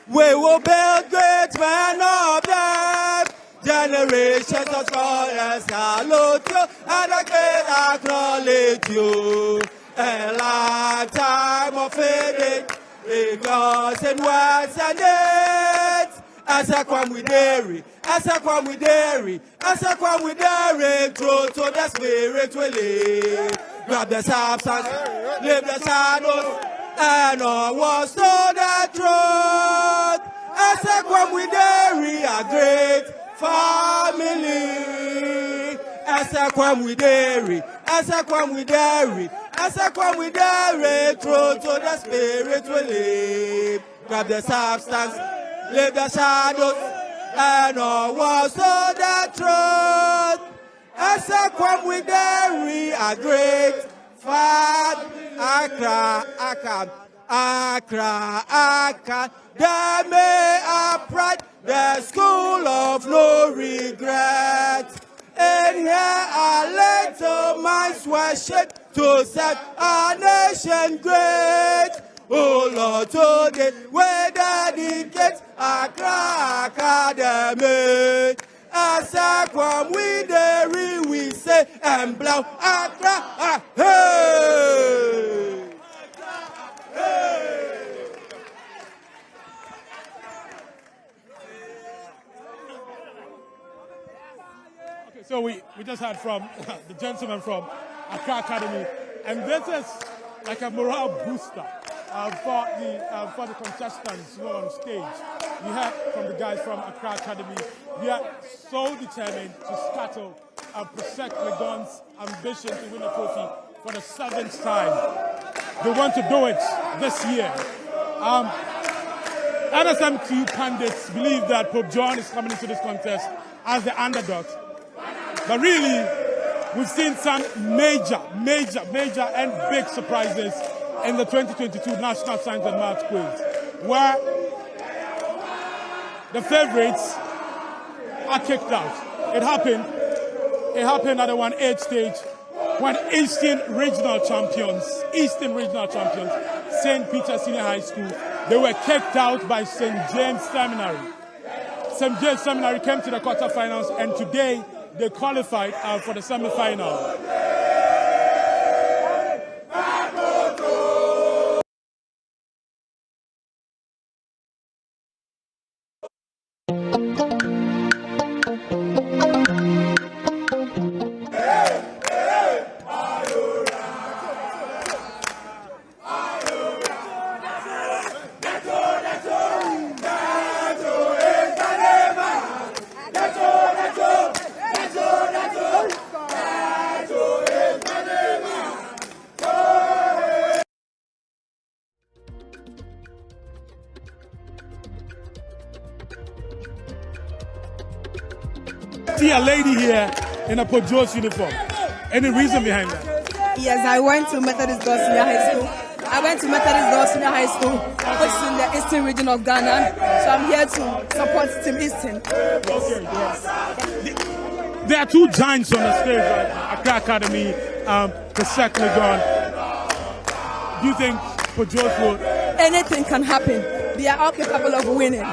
We will build great men of them. Generations of scholars salute you, and again acknowledge you. A lifetime of fading, because in words and deeds, as I come with dairy, as I come with dairy, as I come with dairy, true to the spirit we live. Grab the substance, leave the shadows, and all was to the truth. As I come with dairy, a great family. As I come with dairy, as I come with dairy, as I come with dairy, true to the spirit we live. Grab the substance, leave the shadows, and all was to the truth. As I come with dairy, a great family. Accra, Accra, Accra, Accra, they may upright the school of no regret. And here are little minds worship to set our nation great. Oh Lord, today we dedicate Accra Academy. As I come with the ring, we say, and blow Accra, hey! Okay, so we just heard from the gentleman from Accra Academy, and this is like a morale booster for the contestants who are on stage. We heard from the guys from Accra Academy. We are so determined to scuttle PRESEC Legon's ambition to win a trophy for the 7th time. They want to do it this year. NSMQ pundits believe that Pope John is coming into this contest as the underdog. But really, we've seen some major and big surprises in the 2022 National Science and Maths Quiz, where the favorites are kicked out. It happened at the 1-8 stage when Eastern Regional Champions, St. Peter Senior High School, they were kicked out by St. James Seminary. St. James Seminary came to the quarterfinals, and today they qualified for the semi-final. See a lady here in a Pope Joe's uniform. Any reason behind that? Yes, I went to Methodist Girls Senior High School. Which is in the Eastern region of Ghana. So I'm here to support Team Eastern. There are two giants on the stage, right? Accra Academy, PRESEC Legon. Do you think Pope Joe's will? Anything can happen. They are all capable of winning.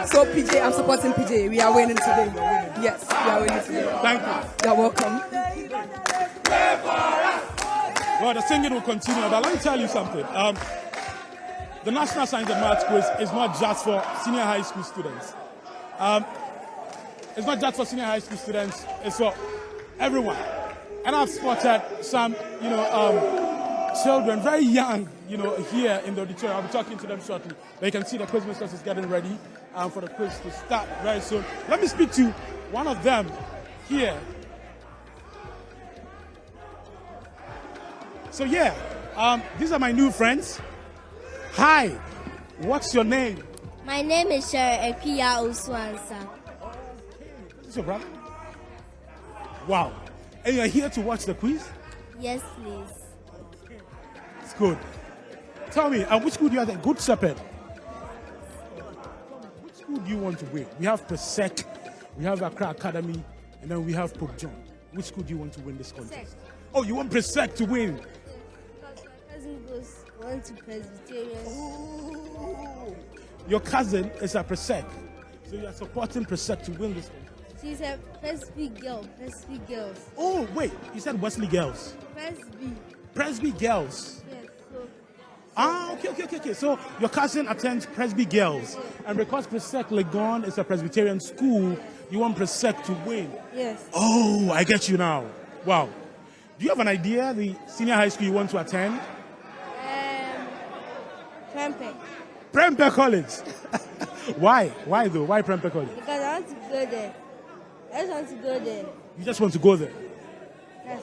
So PJ, I'm supporting PJ. We are winning today. Yes, we are winning today. Thank you. You're welcome. Well, the singing will continue, but let me tell you something. The National Science and Maths Quiz is not just for senior high school students. It's not just for senior high school students, it's for everyone. And I've spotted some, children, very young, here in the auditorium. I'll be talking to them shortly. But you can see the quiz mistress is getting ready for the quiz to start very soon. Let me speak to one of them here. So yeah, these are my new friends. Hi, what's your name? My name is Sherry Ekia Oswansa. What's your brother? Wow. And you're here to watch the quiz? Yes, please. It's good. Tell me, which school do you have? Good Shepherd. Which school do you want to win? We have PRESEC, we have Accra Academy, and then we have Pope John. Which school do you want to win this contest? Oh, you want PRESEC to win? Went to Presbyterian. Your cousin is a PRESEC, so you are supporting PRESEC to win this contest. She's a Presby girl. Presby girls. Oh, wait. You said Wesley girls. Presby. Presby girls. Yes. So, Okay. So your cousin attends Presby girls. And because PRESEC Legon is a Presbyterian school, you want PRESEC to win. yes. Oh, I get you now. Wow. Do you have an idea the senior high school you want to attend? Prempeh. Prempeh College. Why? Why though? Why Prempeh College? Because I want to go there. I just want to go there. You just want to go there. Yes.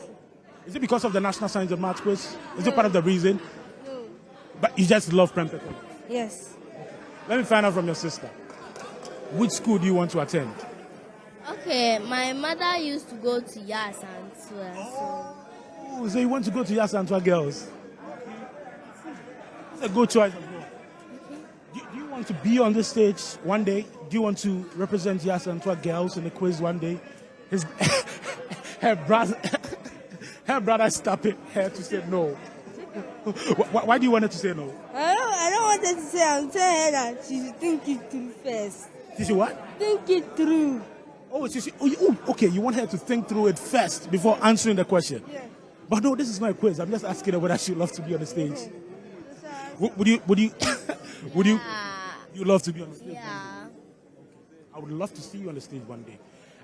Is it because of the National Science and Math quiz? Is it part of the reason? No. But you just love Prempeh College. Yes. Let me find out from your sister. Which school do you want to attend? Okay, my mother used to go to Yas and so. Oh, so you want to go to Yasantua Girls? It's a good choice as well. Do you want to be on the stage one day? Do you want to represent Yasantua Girls in the quiz one day? Her brother stopped her to say no. Why do you want her to say no? I don't want her to say. I'm telling her that she should think it through first. She should what? Think it through. Oh, okay. You want her to think through it first before answering the question. Yeah. But no, this is not a quiz. I'm just asking her whether she would love to be on the stage. Would you love to be on the stage? Yeah. I would love to see you on the stage one day.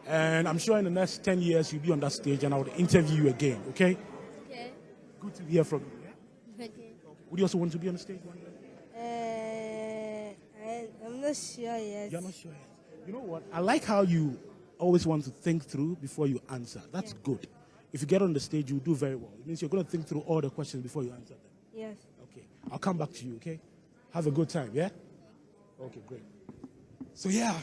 And I'm sure in the next 10 years you'll be on that stage and I would interview you again, okay? Okay. Good to hear from you. Yeah? Okay. Would you also want to be on the stage one day? I'm not sure yet. You're not sure yet. You know what? I like how you always want to think through before you answer. That's good. If you get on the stage, you do very well. It means you're going to think through all the questions before you answer them. Yes. Okay. I'll come back to you, okay? Have a good time, yeah? Okay, great. So, yeah,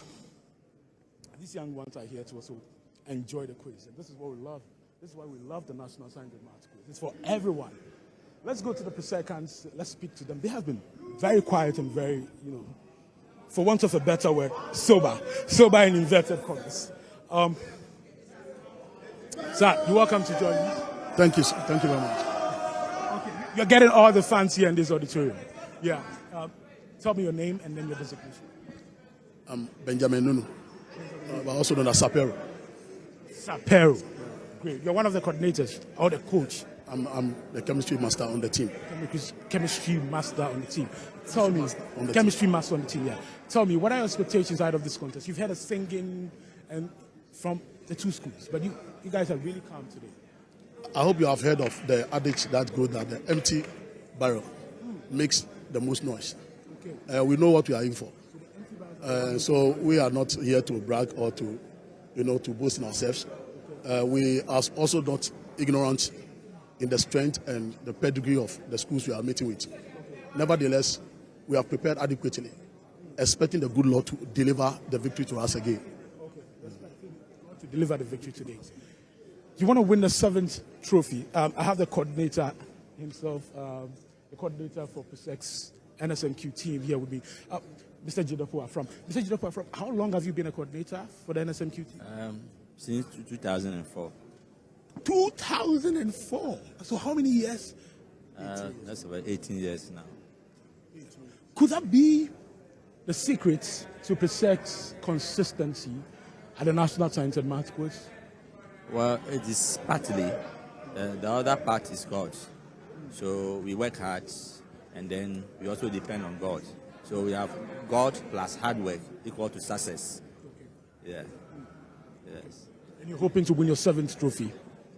these young ones are here to also enjoy the quiz. And this is what we love. This is why we love the National Science and Maths quiz. It's for everyone. Let's go to the PRESECants. Let's speak to them. They have been very quiet and very, for want of a better word, sober. Sober in inverted commas. Sir, you're welcome to join me. Thank you, sir. Thank you very much. Okay. You're getting all the fans here in this auditorium. Yeah. Tell me your name and then your designation. I'm Benjamin Nunu, but also known as Sapero. Sapero. Great. You're one of the coordinators or the coach. I'm the chemistry master on the team. Chemistry master on the team. Tell me, chemistry master on the team, yeah. Tell me, what are your expectations out of this contest? You've had a singing and from the two schools, but you guys are really calm today. I hope you have heard of the adage that goes that the empty barrel makes the most noise. Okay. We know what we are in for. So we are not here to brag or to boast in ourselves. We are also not ignorant in the strength and the pedigree of the schools we are meeting with. Nevertheless, we are prepared adequately, expecting the good Lord to deliver the victory to us again. Okay, expecting God to deliver the victory today. You want to win the 7th trophy. I have the coordinator himself, the coordinator for PRESEC's NSMQ team here with me. Mr. Jidepo Afram. Mr. Jidepo Afram, how long have you been a coordinator for the NSMQ team? Since 2004. 2004. So how many years? That's about 18 years now. Could that be the secret to PRESEC's consistency at the National Science and Maths quiz? Well, it is partly. The other part is God. So we work hard, and then we also depend on God. So we have God plus hard work equal to success. Yeah. Yes. And you're hoping to win your 7th trophy?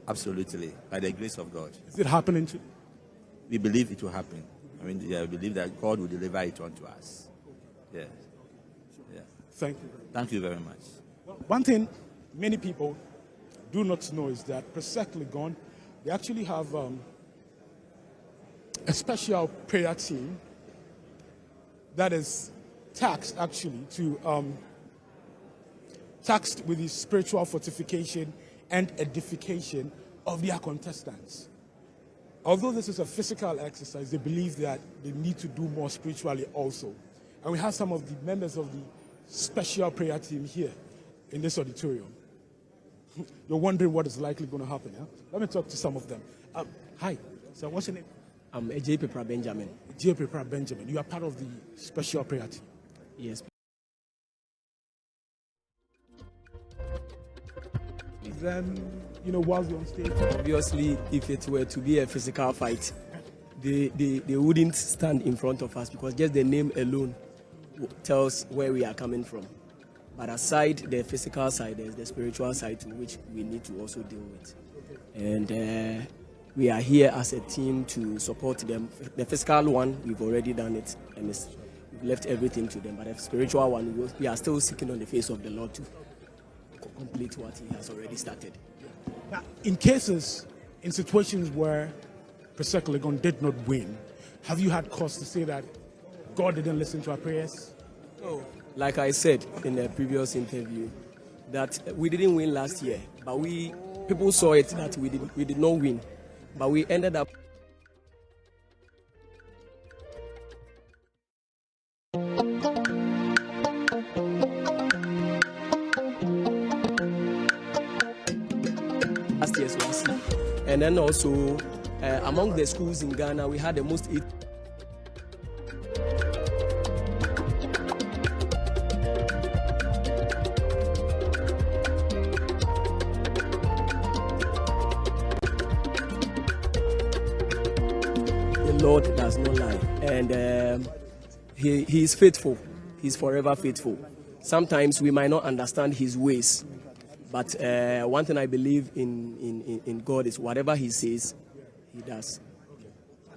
Absolutely, by the grace of God. Is it happening to? We believe it will happen. We believe that God will deliver it unto us. Yeah. Yeah. Thank you. Thank you very much. Well, one thing many people do not know is that PRESEC Legon, they actually have a special prayer team that is taxed with the spiritual fortification and edification of their contestants. Although this is a physical exercise, they believe that they need to do more spiritually also. And we have some of the members of the special prayer team here in this auditorium. You're wondering what is likely going to happen, huh? Let me talk to some of them. Hi, so what's your name? I'm J. Pepra Benjamin. J. Pepra Benjamin. You are part of the special prayer team? Yes. of them, whilst you're on stage? Obviously, if it were to be a physical fight, they wouldn't stand in front of us because just the name alone tells where we are coming from. But aside the physical side, there's the spiritual side to which we need to also deal with. And we are here as a team to support them. The physical one, we've already done it, and we've left everything to them. But the spiritual one, we are still seeking on the face of the Lord to complete what He has already started. Now, in situations where PRESEC Legon did not win, have you had cause to say that God didn't listen to our prayers? No. Like I said in the previous interview, that we didn't win last year, but people saw it that we did not win, but we ended up. Last year's was, and then also among the schools in Ghana, we had the most. Lord does not lie, and he is faithful. He's forever faithful. Sometimes we might not understand His ways, but one thing I believe in God is whatever He says, He does.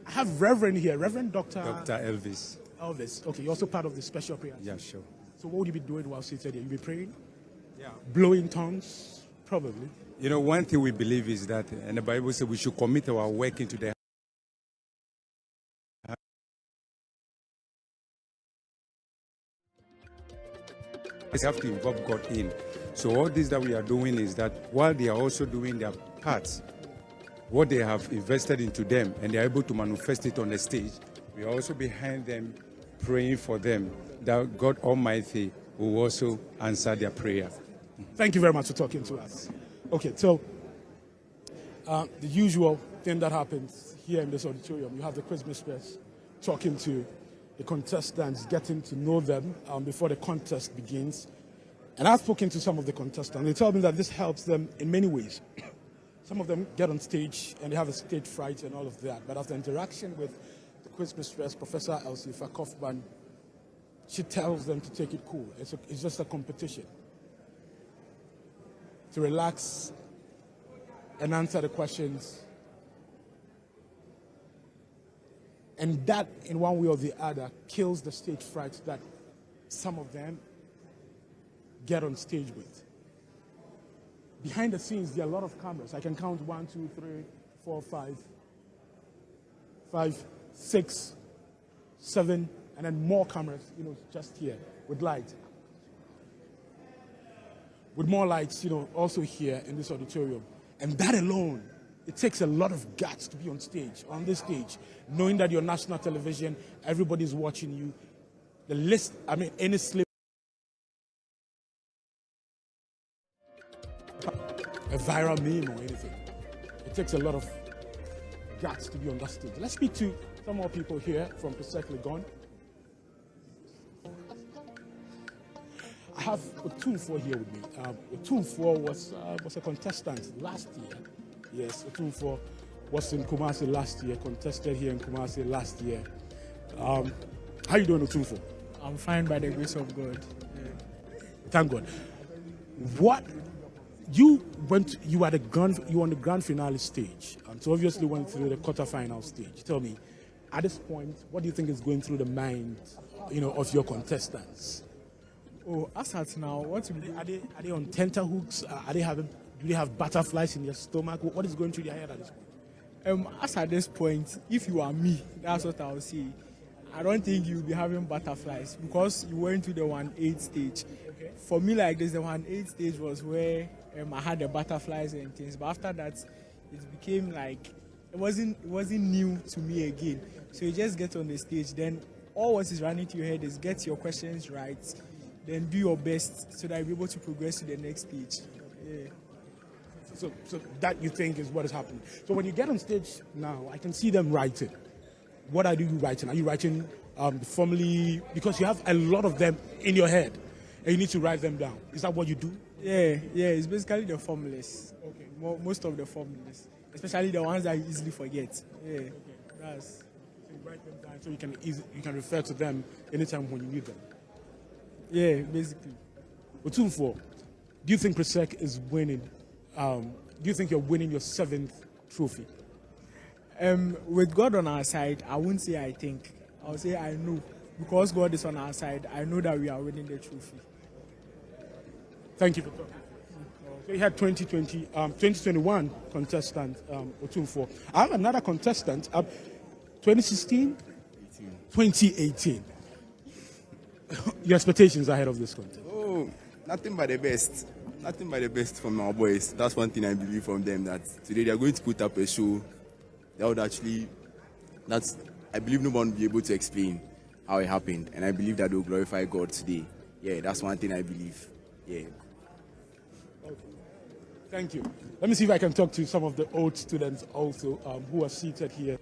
I have Reverend here, Reverend Dr. Elvis. Elvis. Okay, you're also part of the special prayer. Yeah, sure. So what would you be doing while seated here? You'll be praying? Yeah. Blowing tongues? Probably. One thing we believe is that, and the Bible says we should commit our work into the have to involve God in. So all this that we are doing is that while they are also doing their parts, what they have invested into them, and they are able to manifest it on the stage, we are also behind them praying for them that God Almighty will also answer their prayer. Thank you very much for talking to us. Okay, so the usual thing that happens here in this auditorium, you have the quiz mistress talking to the contestants, getting to know them before the contest begins. And I've spoken to some of the contestants. They tell me that this helps them in many ways. Some of them get on stage and they have a stage fright and all of that. But after interaction with the quiz mistress, Professor Elsifa Kaufman, she tells them to take it cool. It's just a competition. To relax and answer the questions. And that, in one way or the other, kills the stage fright that some of them get on stage with. Behind the scenes, there are a lot of cameras. I can count 1, 2, 3, 4, 5, 6, 7, and then more cameras, just here with light. With more lights, also here in this auditorium. And that alone, it takes a lot of guts to be on this stage, knowing that you're national television, everybody's watching you. Any slip, a viral meme or anything. It takes a lot of guts to be on that stage. Let's speak to some more people here from PRESEC Legon. I have Otumfuo here with me. Otumfuo was a contestant last year. Yes, Otumfuo was in Kumasi last year, contested here in Kumasi last year. How are you doing, Otumfuo? I'm fine by the grace of God. Yeah. Thank God. You were on the grand finale stage, and so obviously went through the quarterfinal stage. Tell me, at this point, what do you think is going through the mind, of your contestants? Oh, as at now, are they on tenterhooks? Do they have butterflies in their stomach? What is going through their head at this point? As at this point, if you are me, that's what I will say. I don't think you'll be having butterflies because you went to the 1-8 stage. Okay. For me, like this, the 1-8 stage was where I had the butterflies and things. But after that, it became like it wasn't new to me again. So you just get on the stage. Then all what is running to your head is get your questions right. Then do your best so that you'll be able to progress to the next stage. Yeah. So that you think is what is happening. So when you get on stage now, I can see them writing. What are you writing? Are you writing formally? Because you have a lot of them in your head and you need to write them down. Is that what you do? Yeah, it's basically the formulas. Okay. Most of the formulas, especially the ones that you easily forget. Yeah, okay. That's. So you write them down so you can refer to them anytime when you need them. Yeah, basically. Otumfuo, do you think PRESEC is winning? Do you think you're winning your 7th trophy? With God on our side, I wouldn't say I think. I'll say I know. Because God is on our side, I know that we are winning the trophy. Thank you for talking. So you had 2021 contestant, Otumfuo. I have another contestant, 2016? 2018. Your expectations ahead of this contest? Oh, nothing but the best. Nothing but the best from our boys. That's one thing I believe from them, that today they are going to put up a show that would actually, I believe no one will be able to explain how it happened. And I believe that they will glorify God today. Yeah, that's one thing I believe. Yeah. Okay. Thank you. Let me see if I can talk to some of the old students also who are seated here.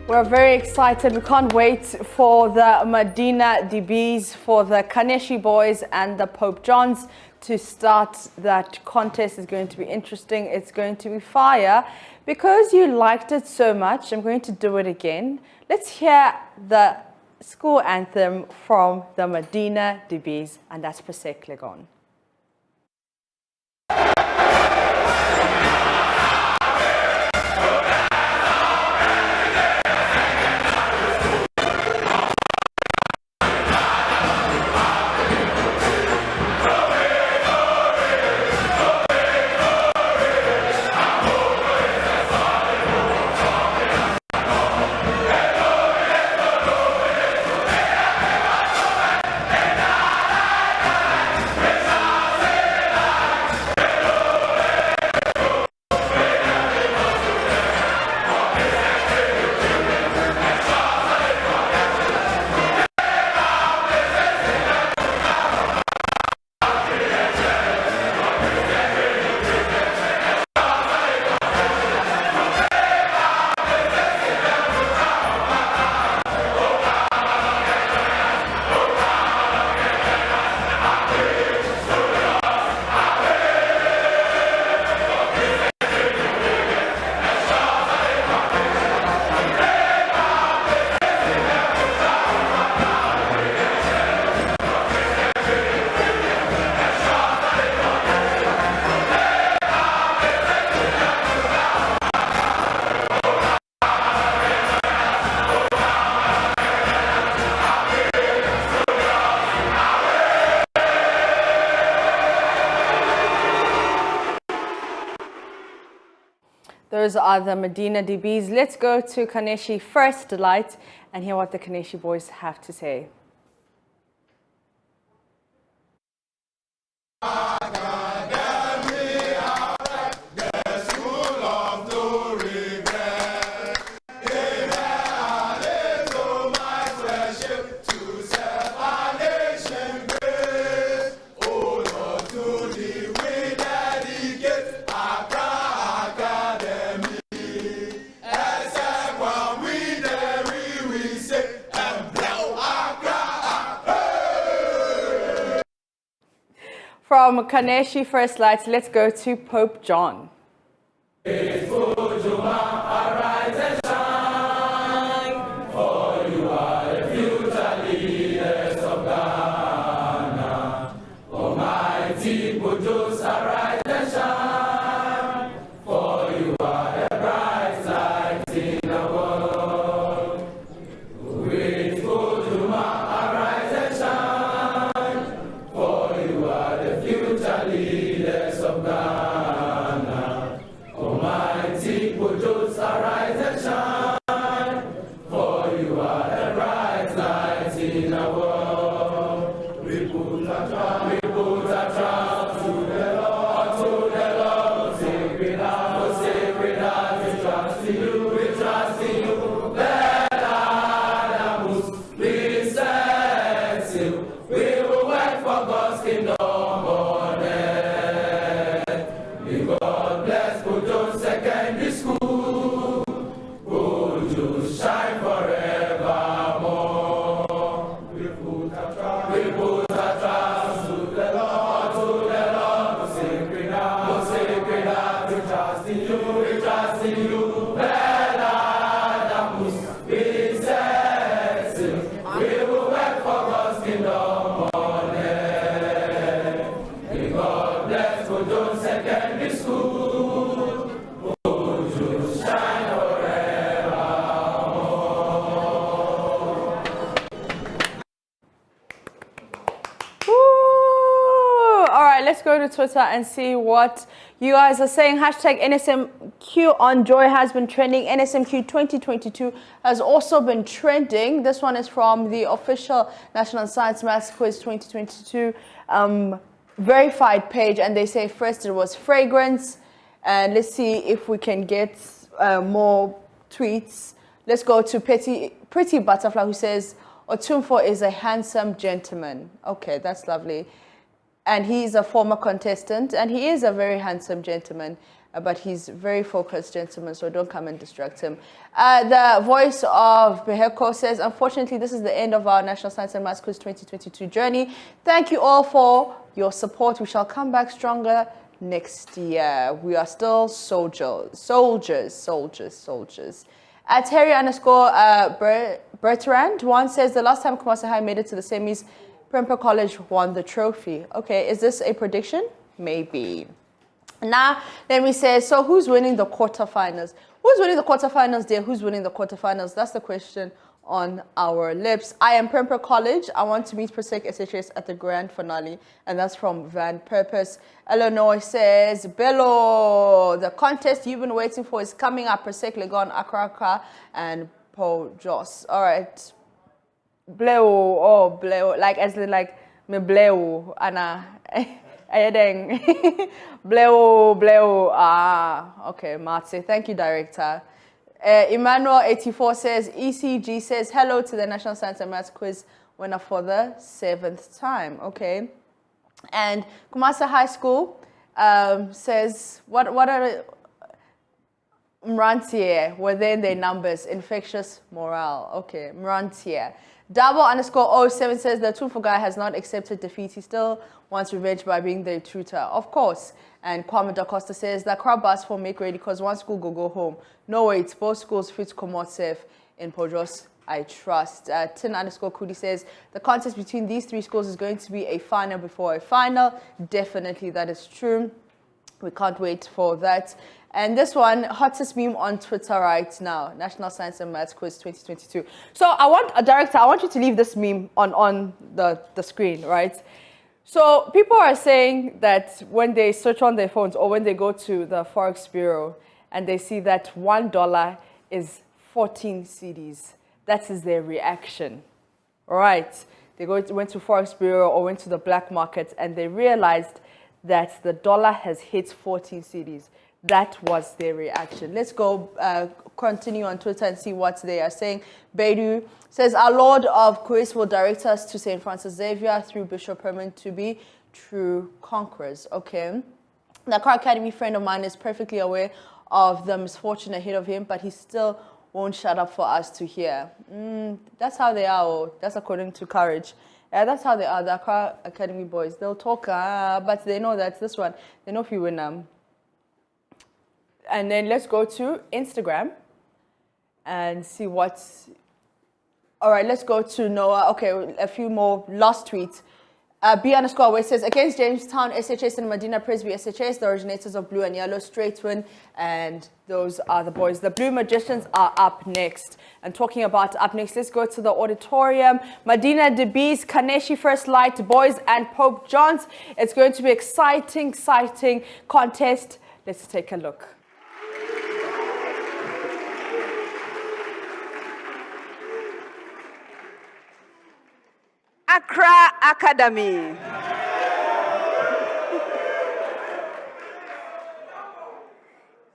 We're very excited. We can't wait for the Medina DBs, for the Kaneshi boys and the Pope Johns to start that contest. It's going to be interesting. It's going to be fire. Because you liked it so much, I'm going to do it again. Let's hear the school anthem from the Medina DBs, and that's PRESEC Legon. Those are the Medina DBs. Let's go to Kaneshi First Delight and hear what the Kaneshi boys have to say. From Kaneshi First Lights, let's go to Pope John. For you are the future leaders of God. leaders of Ghana. Almighty Buddhas, arise and shine, for you are the bright light in the world. We put our trust to the Lord, sacred heart, we trust in you, we trust in you. Let Adamus be set still. We will work for God's kingdom on earth. May God bless Kojo Secondary School. Kojo shine forevermore. We put our trust to the Lord, sacred heart, we trust in you, we trust in you. Let Adamus be set still. We will work for God's kingdom on earth. May God bless Kojo Secondary School. Kojo shine forevermore. Woo! All right, let's go to Twitter and see what you guys are saying. Hashtag NSMQ on Joy has been trending. NSMQ 2022 has also been trending. This one is from the official National Science Maths Quiz 2022 verified page, and they say first it was fragrance. And let's see if we can get more tweets. Let's go to Pretty Butterfly, who says Otumfo is a handsome gentleman. Okay, that's lovely. And he's a former contestant, and he is a very handsome gentleman, but he's a very focused gentleman, so don't come and distract him. The voice of Beheko says, unfortunately, this is the end of our National Science and Maths Quiz 2022 journey. Thank you all for your support. We shall come back stronger next year. We are still soldiers. At Terry_Bertrand, one says, the last time Kumasi High made it to the semis, Prempeh College won the trophy. Okay, is this a prediction? Maybe. Now, let me say, so who's winning the quarterfinals? Who's winning the quarterfinals there? Who's winning the quarterfinals? That's the question on our lips. I am Prempeh College. I want to meet PRESEC SHS at the grand finale. And that's from Van Purpose. Illinois says, Bello, the contest you've been waiting for is coming up. PRESEC Legon, Accra, and Paul Joss. All right. Bleu, like as in like me bleu, Anna, ayadeng, bleu, okay, Matse, thank you, director. Emmanuel84 says, ECG says, hello to the National Science and Maths Quiz winner for the 7th time, okay. And Kumasi High School says, what are Mrantier, were they in their numbers, infectious morale, okay, Mrantier. Double_07 says the Tumfo guy has not accepted defeat. He still wants revenge by being the tutor. Of course. And Kwame Da Costa says the crowd bus for make ready because one school go home. No wait, both schools fit come out safe in Pojos, I trust. Tin_Kudi says the contest between these three schools is going to be a final before a final. Definitely that is true. We can't wait for that. And this one, hottest meme on Twitter right now, National Science and Maths Quiz 2022. So I want a director, I want you to leave this meme on the screen, right? So people are saying that when they search on their phones or when they go to the Forex Bureau and they see that $1 is 14 cedis, that is their reaction, all right? They went to Forex Bureau or went to the black market and they realized that the dollar has hit 14 cedis. That was their reaction. Let's go continue on Twitter and see what they are saying. Beidou says, our Lord of Quiz will direct us to St. Francis Xavier through Bishop Herman to be true conquerors. Okay. The Accra Academy friend of mine is perfectly aware of the misfortune ahead of him, but he still won't shut up for us to hear. That's how they are. Oh, that's according to Courage. Yeah, that's how they are. The Accra Academy boys, they'll talk, but they know that this one, they know if you win And then let's go to Instagram and see what's... All right, let's go to Noah. Okay, a few more last tweets. B_, where it says, against Jamestown SHS and Medina Presby SHS, the originators of Blue and Yellow, Straight Twin, and those are the boys. The Blue Magicians are up next. And talking about up next, let's go to the auditorium. Medina DeBees, Kaneshi First Light Boys, and Pope John's. It's going to be exciting contest. Let's take a look. Accra Academy.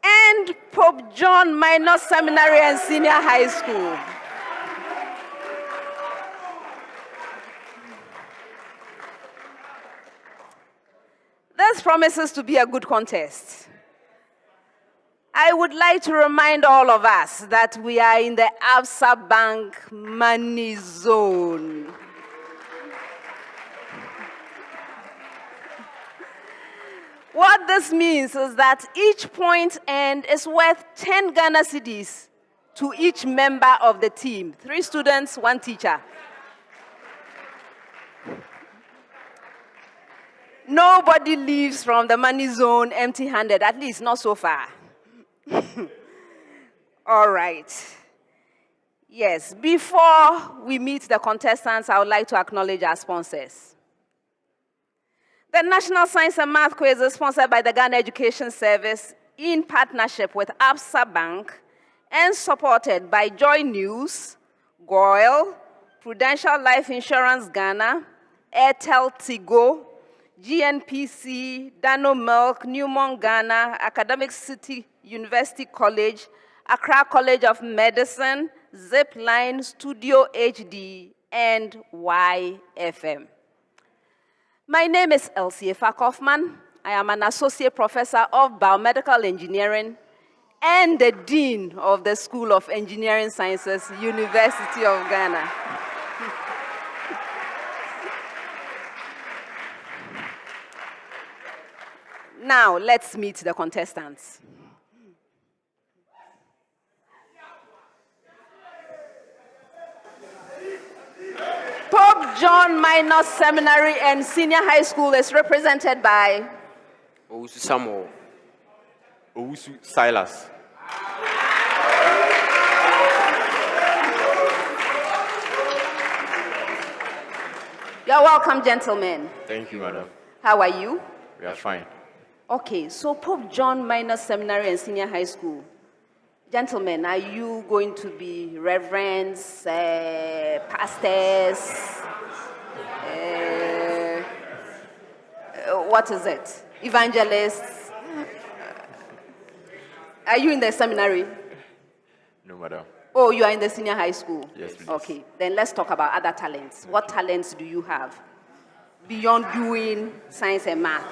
And Pope John Minor Seminary and Senior High School. This promises to be a good contest. I would like to remind all of us that we are in the Absa Bank money zone. What this means is that each point earned is worth 10 Ghana cedis to each member of the team. 3 students, 1 teacher. Nobody leaves from the money zone empty-handed, at least not so far. All right. Yes, before we meet the contestants, I would like to acknowledge our sponsors. The National Science and Math Quiz is sponsored by the Ghana Education Service in partnership with Absa Bank and supported by Joy News, GOIL, Prudential Life Insurance Ghana, Airtel Tigo, GNPC, Dano Milk, Newmont Ghana, Academic City University College, Accra College of Medicine, Zipline, Studio HD, and YFM. My name is Elsie Kaufman. I am an associate professor of biomedical engineering and the dean of the School of Engineering Sciences, University of Ghana. Now, let's meet the contestants. Pope John Minor Seminary and Senior High School is represented by Owusu Samuel, Owusu Silas. You're welcome, gentlemen. Thank you, madam. How are you? We are fine. Okay, so Pope John Minor Seminary and Senior High School. Gentlemen, are you going to be reverends, pastors? What is it? Evangelists? Are you in the seminary? No, madam. Oh, you are in the senior high school? Yes, please. Okay, then let's talk about other talents. What talents do you have beyond doing science and math?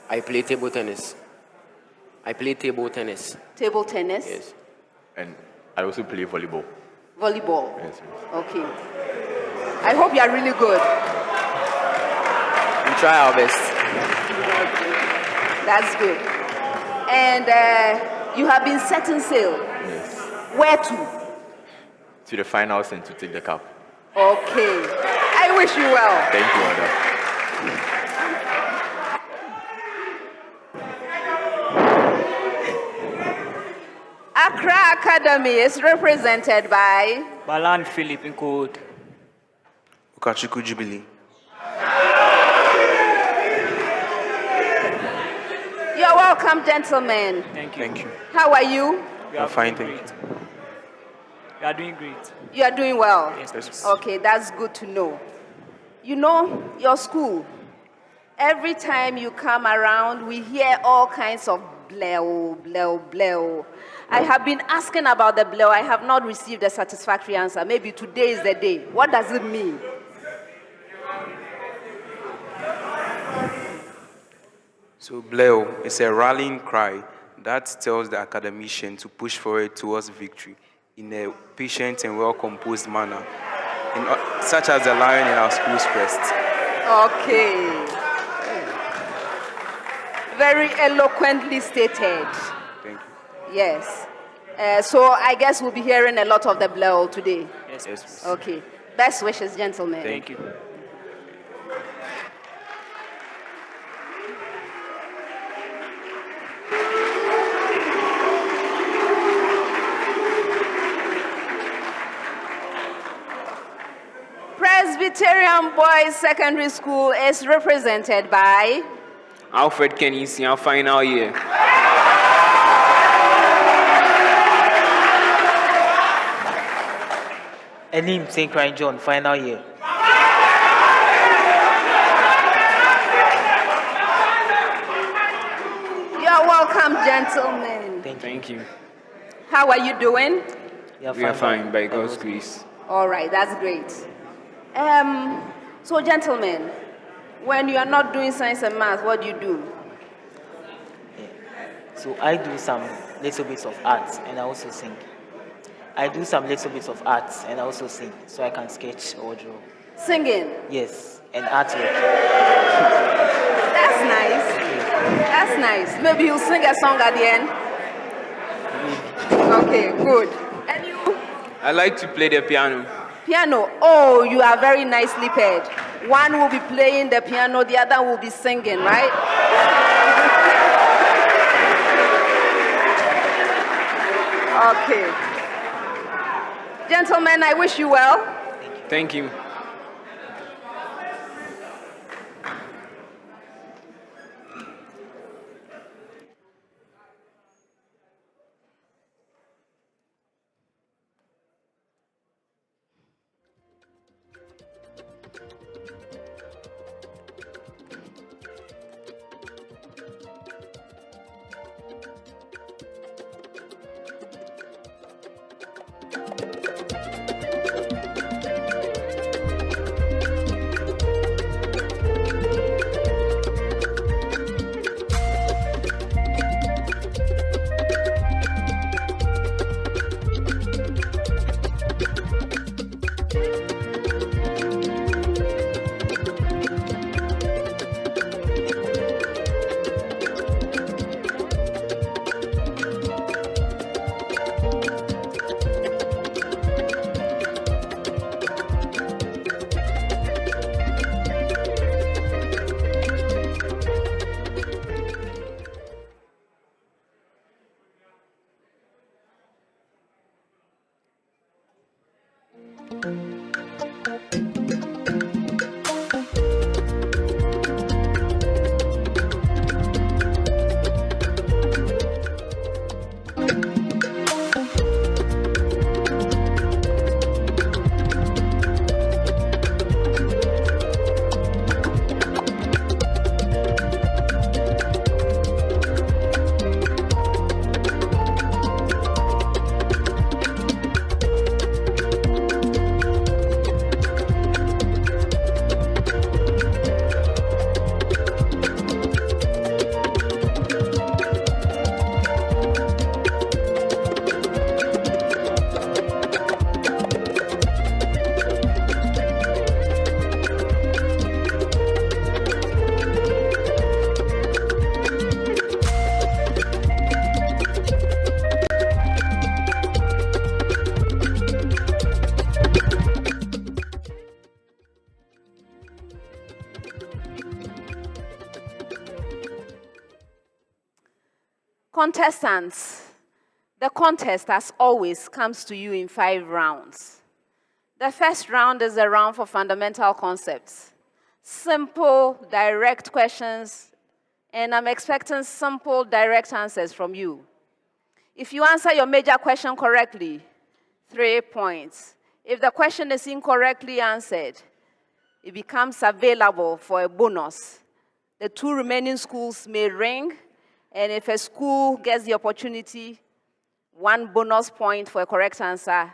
I play table tennis. Table tennis? Yes. And I also play volleyball. Volleyball? Yes, please. Okay. I hope you are really good. We try our best. That's good. And you have been setting sail? Yes. Where to? To the finals and to take the cup. Okay. I wish you well. Thank you, madam. Accra Academy is represented by Balan Philip in code. Ukachuku Jubilee. You're welcome, gentlemen. Thank you. Thank you. How are you? I'm fine, thank you. You are doing great. You are doing well? Yes, please. Okay, that's good to know. You know, your school, every time you come around, we hear all kinds of bleo, bleo, bleo. I have been asking about the bleo. I have not received a satisfactory answer. Maybe today is the day. What does it mean? So bleo is a rallying cry that tells the academician to push forward towards victory in a patient and well-composed manner, such as the lion in our school's crest. Okay. Very eloquently stated. Thank you. Yes. So I guess we'll be hearing a lot of the bleo today. Yes, please. Okay. Best wishes, gentlemen. Thank you. Presbyterian Boys Secondary School is represented by Alfred Kenny, our final year. Elim St. Christ John, final year. You're welcome, gentlemen. Thank you. How are you doing? We are fine by God's grace. All right, that's great. So, gentlemen, when you are not doing science and math, what do you do? So I do some little bits of art and I also sing. I do some little bits of art and I also sing, so I can sketch or draw. Singing? Yes, and artwork. That's nice. That's nice. Maybe you'll sing a song at the end? Okay, good. And you? I like to play the piano. Piano. Oh, you are very nicely paired. One will be playing the piano, the other will be singing, right? Okay. Gentlemen, I wish you well. Thank you. Contestants, the contest, as always, comes to you in 5 rounds. The first round is a round for fundamental concepts. Simple, direct questions, and I'm expecting simple, direct answers from you. If you answer your major question correctly, 3 points. If the question is incorrectly answered, it becomes available for a bonus. The 2 remaining schools may ring, and if a school gets the opportunity, 1 bonus point for a correct answer,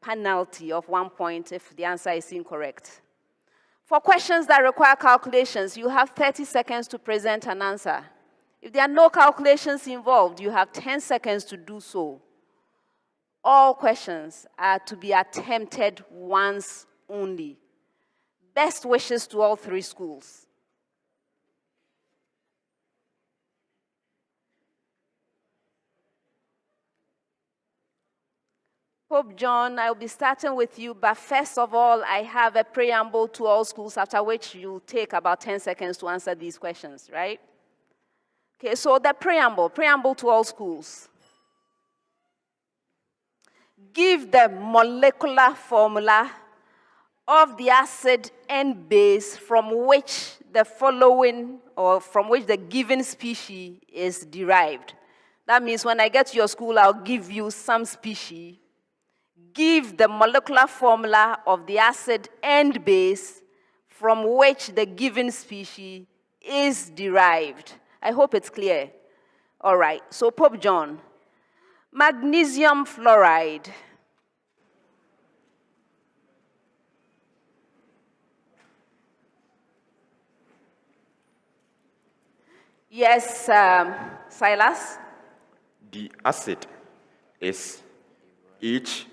penalty of 1 point if the answer is incorrect. For questions that require calculations, you have 30 seconds to present an answer. If there are no calculations involved, you have 10 seconds to do so. All questions are to be attempted once only. Best wishes to all 3 schools. Pope John, I'll be starting with you, but first of all, I have a preamble to all schools, after which you'll take about 10 seconds to answer these questions, right? Okay, so the preamble to all schools. Give the molecular formula of the acid and base from which the following, or from which the given species is derived. That means when I get to your school, I'll give you some species. Give the molecular formula of the acid and base from which the given species is derived. I hope it's clear. All right, so Pope John, magnesium fluoride. Yes, Silas? The acid is HF,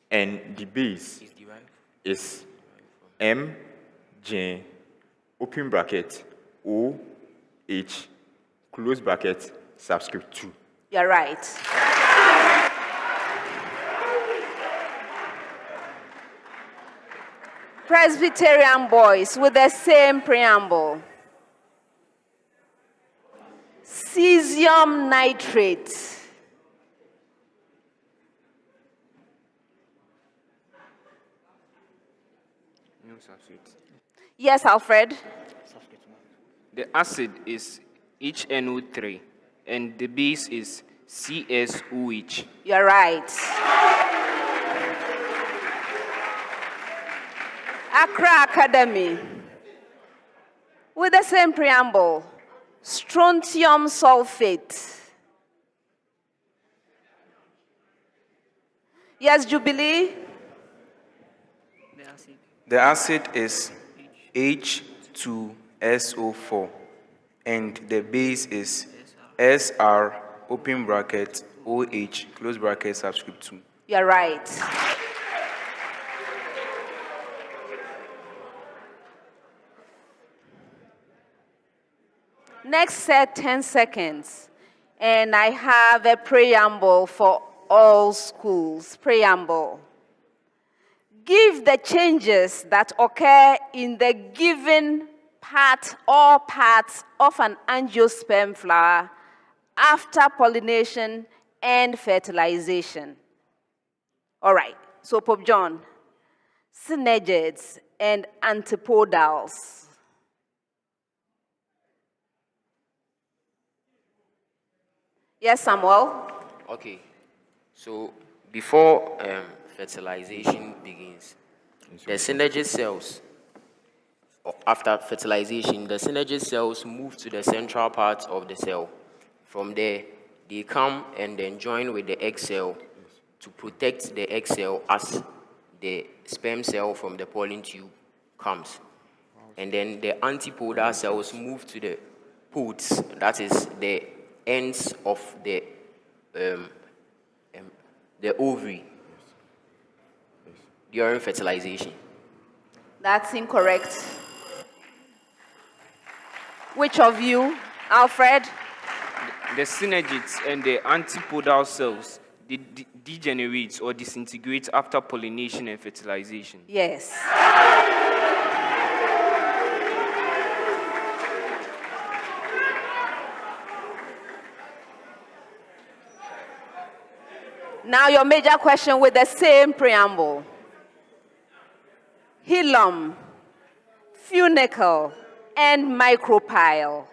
and the base is MJ, open bracket, OH, close bracket, subscript 2. You're right. Presbyterian boys with the same preamble. Cesium nitrate. No substitute. Yes, Alfred. The acid is HNO3 and the base is CSOH. You're right. Accra Academy with the same preamble. Strontium sulfate. Yes, Jubilee? The acid is H2SO4 and the base is SR, open bracket, OH, close bracket, subscript 2. You're right. Next set, 10 seconds. And I have a preamble for all schools. Preamble. Give the changes that occur in the given part or parts of an angiosperm flower after pollination and fertilization. All right, so Pope John, synergids and antipodals. Yes, Samuel? Okay, so before fertilization begins, the synergid cells, after fertilization, the synergid cells move to the central part of the cell. From there, they come and then join with the egg cell to protect the egg cell as the sperm cell from the pollen tube comes. And then the antipodal cells move to the pods, that is the ends of the ovary during fertilization. That's incorrect. Which of you? Alfred? The synergids and the antipodal cells degenerate or disintegrate after pollination and fertilization. Yes. Now your major question with the same preamble. Hilum, funicle, and micropyle.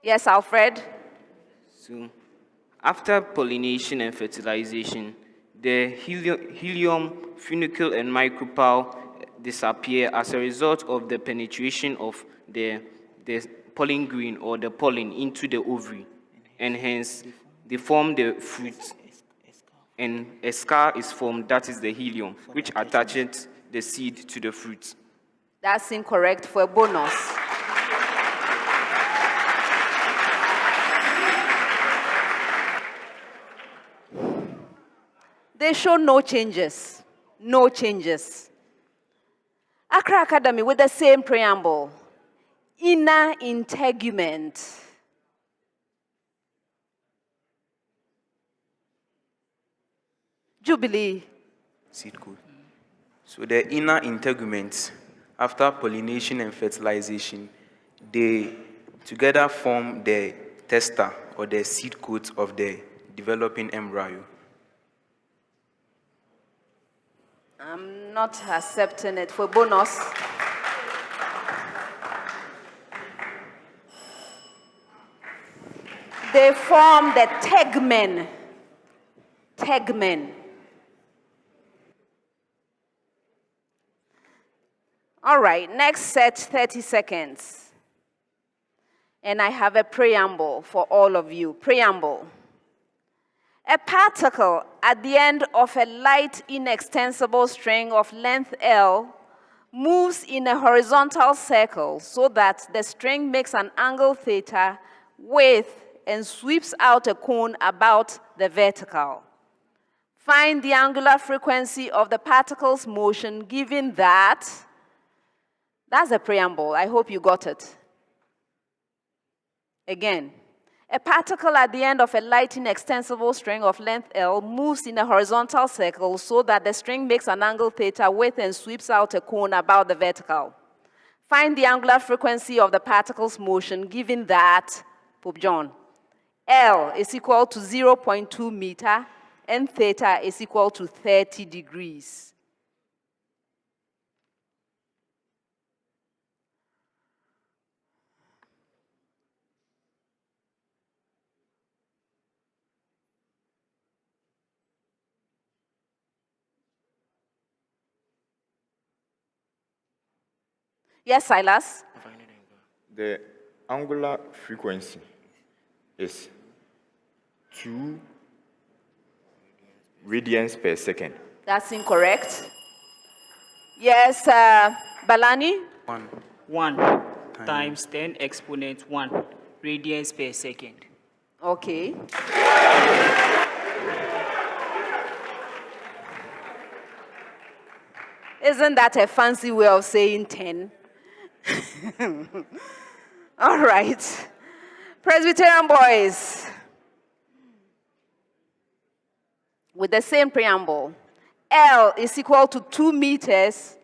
Yes, Alfred? So, after pollination and fertilization, the helium, funicle, and micropyle disappear as a result of the penetration of the pollen grain or the pollen into the ovary, and hence they form the fruit, and a scar is formed, that is the helium, which attaches the seed to the fruit. That's incorrect for a bonus. They show no changes. No changes. Accra Academy with the same preamble. Inner integument. Jubilee. Seed coat. So the inner integuments, after pollination and fertilization, they together form the tester or the seed coat of the developing embryo. I'm not accepting it for bonus. They form the tegmen. Tegmen. All right, next set, 30 seconds. And I have a preamble for all of you. Preamble. A particle at the end of a light inextensible string of length L moves in a horizontal circle so that the string makes an angle theta with and sweeps out a cone about the vertical. Find the angular frequency of the particle's motion given that. That's a preamble. I hope you got it. Again. A particle at the end of a light inextensible string of length L moves in a horizontal circle so that the string makes an angle theta with and sweeps out a cone about the vertical. Find the angular frequency of the particle's motion given that, Pope John, L is equal to 0.2 meter and theta is equal to 30 degrees. Yes, Silas? The angular frequency is 2 radians per second. That's incorrect. Yes, Balani? 1 times 10 exponent 1 radians per second. Okay. Isn't that a fancy way of saying 10? All right. Presbyterian boys. With the same preamble. L is equal to 2 meters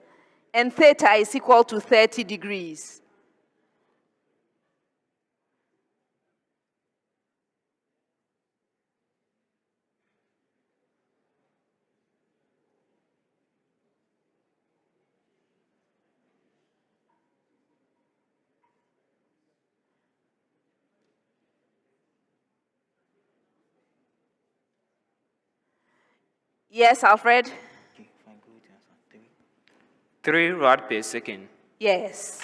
and theta is equal to 30 degrees. Yes, Alfred? 3 rad per second. Yes.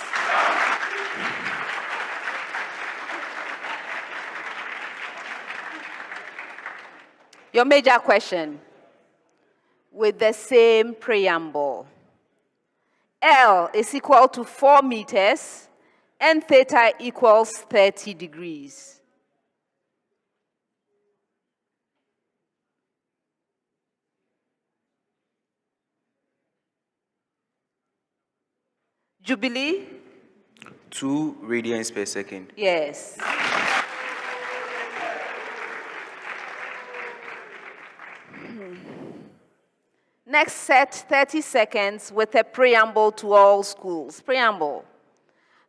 Your major question with the same preamble. L is equal to 4 meters and theta equals 30 degrees. Jubilee? 2 radians per second. Yes. Next set, 30 seconds with a preamble to all schools. Preamble.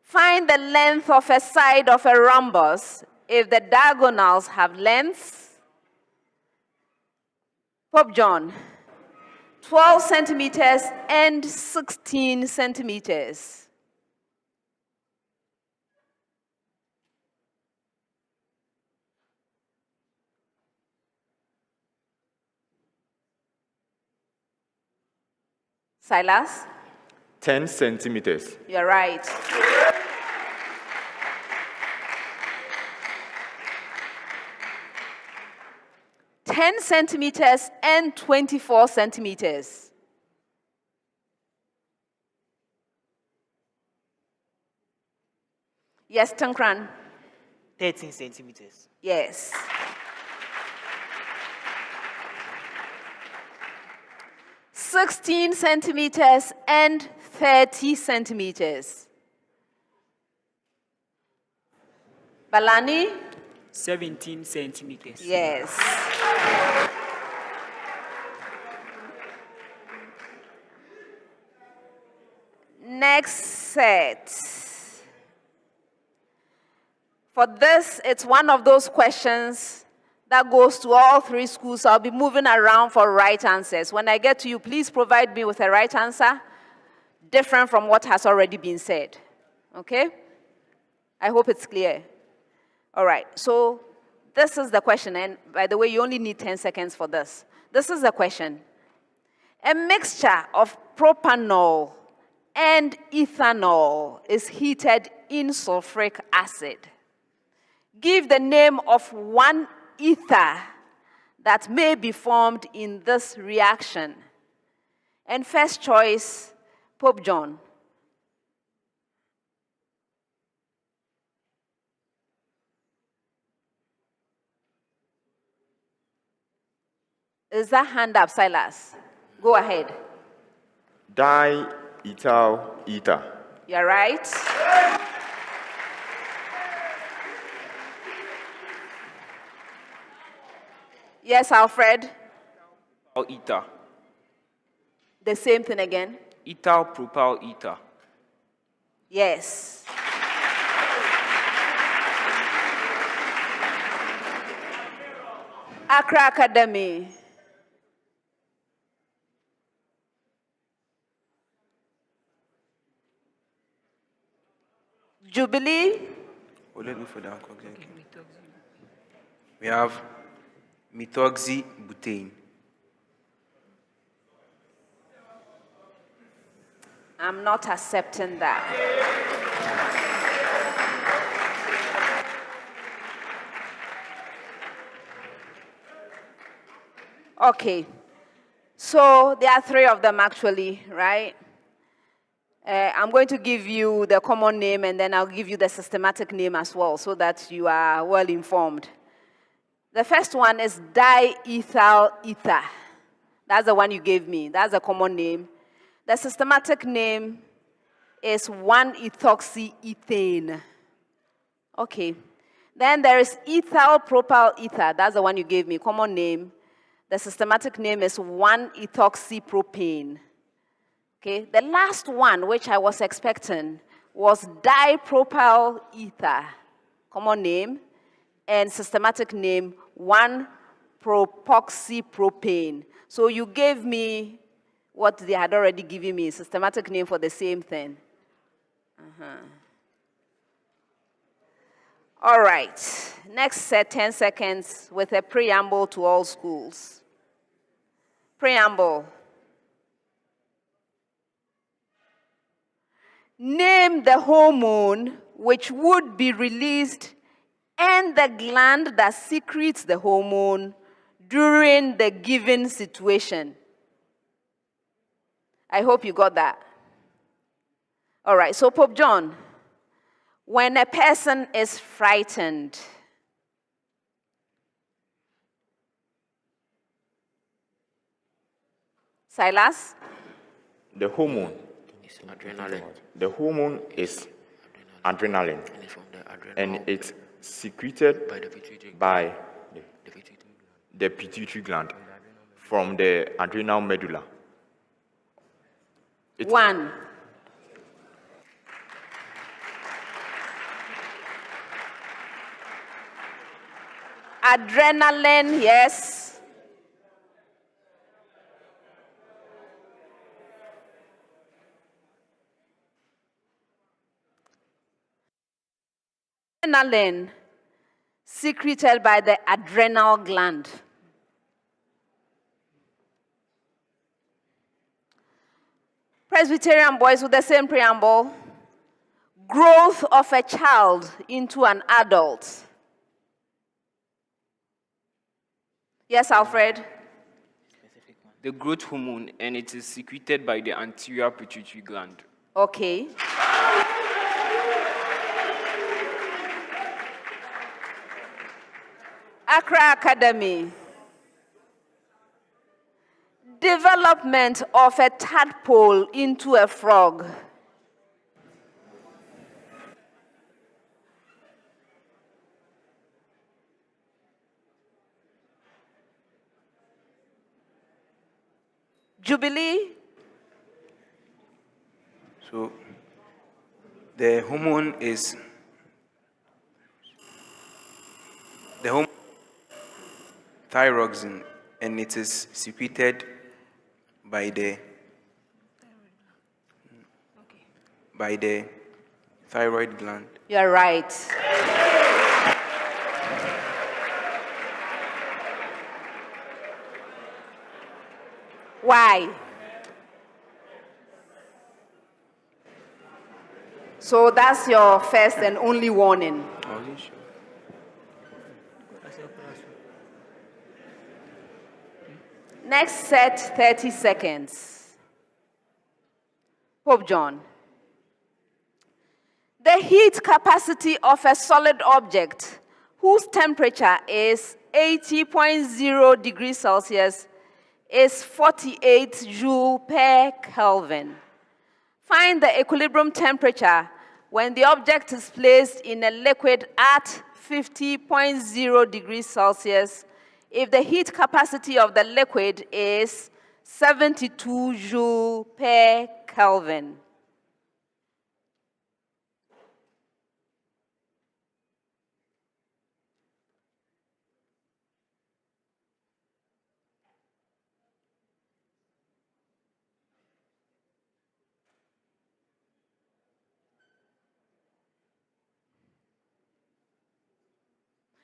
Find the length of a side of a rhombus if the diagonals have lengths. Pope John. 12 centimeters and 16 centimeters. Silas? 10 centimeters. You're right. (10 centimeters and 24 centimeters. Yes, Tankran? 13 centimeters. Yes. (16 centimeters and 30 centimeters. Balani? 17 centimeters. Yes. Next set. For this, it's one of those questions that goes to all three schools. I'll be moving around for right answers. When I get to you, please provide me with a right answer different from what has already been said. Okay? I hope it's clear. All right, so this is the question. And by the way, you only need 10 seconds for this. This is the question. A mixture of propanol and ethanol is heated in sulfuric acid. Give the name of one ether that may be formed in this reaction. And first choice, Pope John. Is that hand up, Silas? Go ahead. Diethyl ether. You're right. Yes, Alfred. Ether. The same thing again. Ethyl propyl ether. Yes. Accra Academy. Jubilee. Oh, let me for that. We have methoxybutane. I'm not accepting that. Okay. So there are three of them actually, right? I'm going to give you the common name and then I'll give you the systematic name as well so that you are well informed. The first one is diethyl ether. That's the one you gave me. That's a common name. The systematic name is 1-ethoxyethane. Okay. Then there is ethyl propyl ether. That's the one you gave me, common name. The systematic name is 1-ethoxypropane. Okay. The last one, which I was expecting, was dipropyl ether, common name, and systematic name 1-propoxypropane. So you gave me what they had already given me, systematic name for the same thing. All right. Next set, 10 seconds with a preamble to all schools. Preamble. Name the hormone which would be released and the gland that secretes the hormone during the given situation. I hope you got that. All right, so Pope John, when a person is frightened, Silas? The hormone. Adrenaline. The hormone is adrenaline. And it's secreted by the pituitary gland from the adrenal medulla. One. Adrenaline, yes. Adrenaline secreted by the adrenal gland. Presbyterian boys with the same preamble. Growth of a child into an adult. Yes, Alfred? The growth hormone, and it is secreted by the anterior pituitary gland. Okay. Accra Academy. Development of a tadpole into a frog. Jubilee. So the hormone is thyroxine, and it is secreted by the thyroid gland. You're right. Why? So that's your first and only warning. Next set, 30 seconds. Pope John. The heat capacity of a solid object whose temperature is 80.0 degrees Celsius is 48 joule per Kelvin. Find the equilibrium temperature when the object is placed in a liquid at 50.0 degrees Celsius if the heat capacity of the liquid is 72 joule per Kelvin.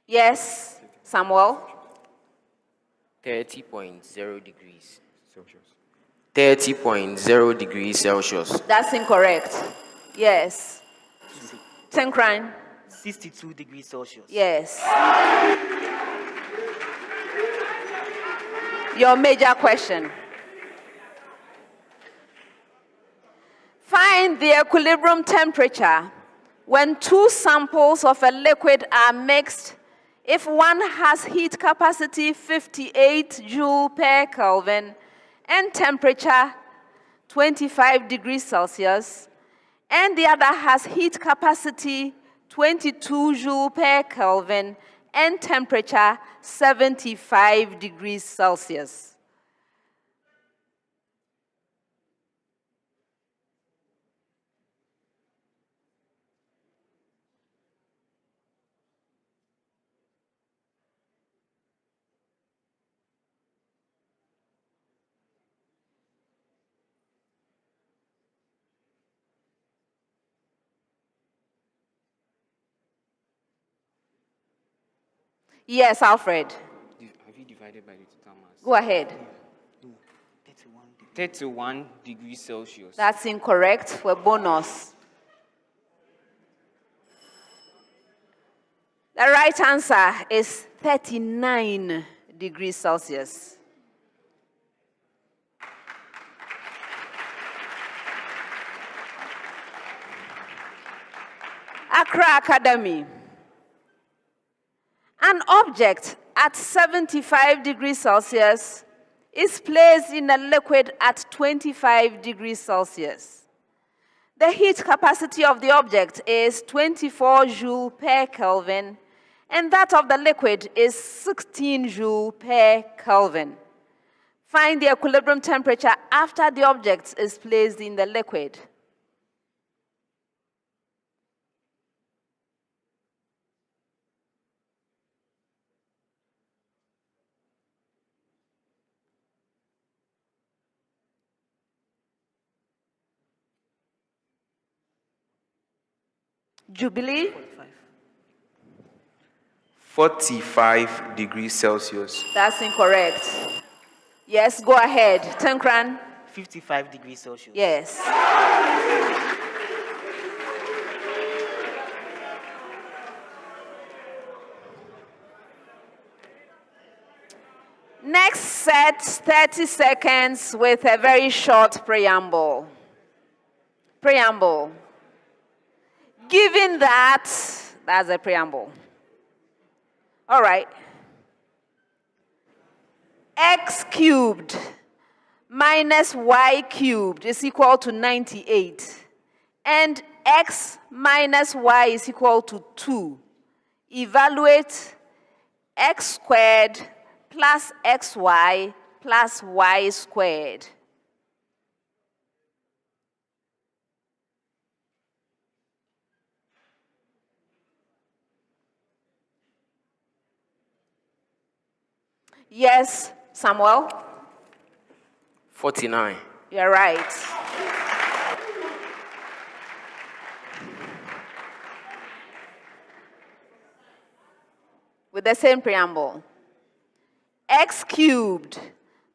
Yes, Samuel? 30.0 degrees Celsius. 30.0 degrees Celsius. That's incorrect. Yes. Tenkran? 62 degrees Celsius. Yes. Your major question. Find the equilibrium temperature when two samples of a liquid are mixed if one has heat capacity 58 joule per Kelvin and temperature 25 degrees Celsius, and the other has heat capacity 22 joule per Kelvin and temperature 75 degrees Celsius. Yes, Alfred. Have you divided by the total mass? Go ahead. 31 degrees Celsius. That's incorrect for bonus. The right answer is 39 degrees Celsius. Accra Academy. An object at 75 degrees Celsius is placed in a liquid at 25 degrees Celsius. The heat capacity of the object is 24 joule per Kelvin, and that of the liquid is 16 joule per Kelvin. Find the equilibrium temperature after the object is placed in the liquid. Jubilee? 45 degrees Celsius. That's incorrect. Yes, go ahead. Tenkran? 55 degrees Celsius. Yes. Next set, 30 seconds with a very short preamble. Preamble. Given that, that's a preamble. All right. X cubed minus y cubed is equal to 98. And x minus y is equal to 2. Evaluate x squared plus xy plus y squared. Yes, Samuel? 49. You're right. With the same preamble. X cubed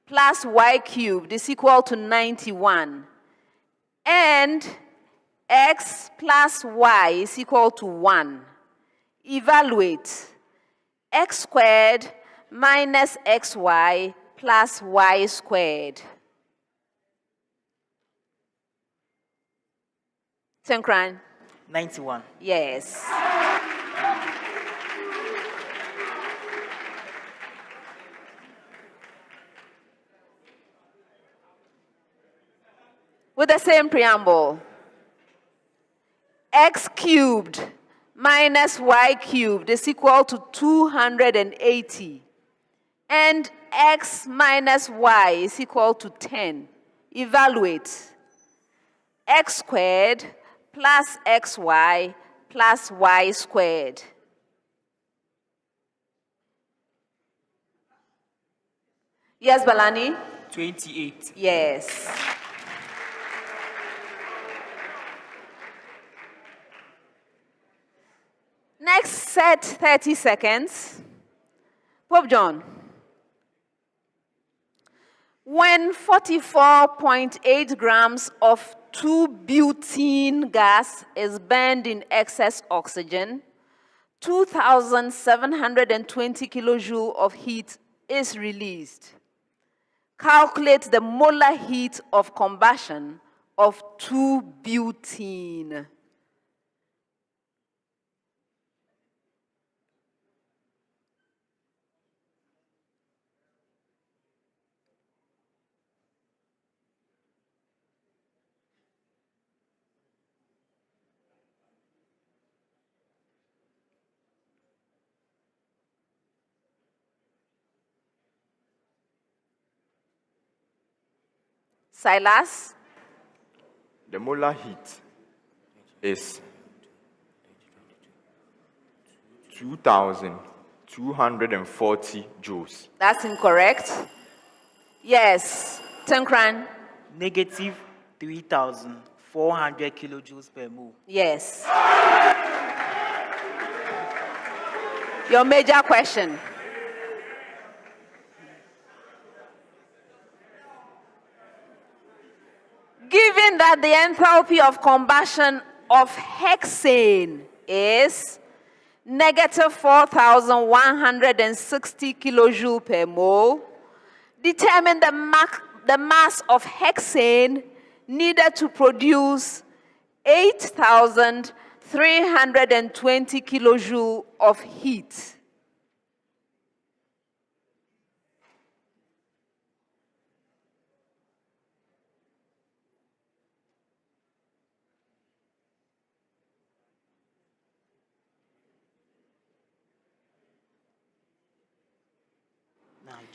plus y cubed is equal to 91. And x plus y is equal to 1. Evaluate. X squared minus xy plus y squared. Tenkran? 91. Yes. With the same preamble. X cubed minus y cubed is equal to 280. And x minus y is equal to 10. Evaluate. X squared plus xy plus y squared. Yes, Balani? 28. Yes. Next set, 30 seconds. Pope John. When 44.8 grams of 2-butene gas is burned in excess oxygen, 2,720 kilojoules of heat is released. Calculate the molar heat of combustion of 2-butene. Silas? The molar heat is 2,240 joules. That's incorrect. Yes, Tenkran? Negative 3,400 kilojoules per mole. Yes. Your major question. Given that the enthalpy of combustion of hexane is negative 4,160 kilojoules per mole, determine the mass of hexane needed to produce 8,320 kilojoules of heat.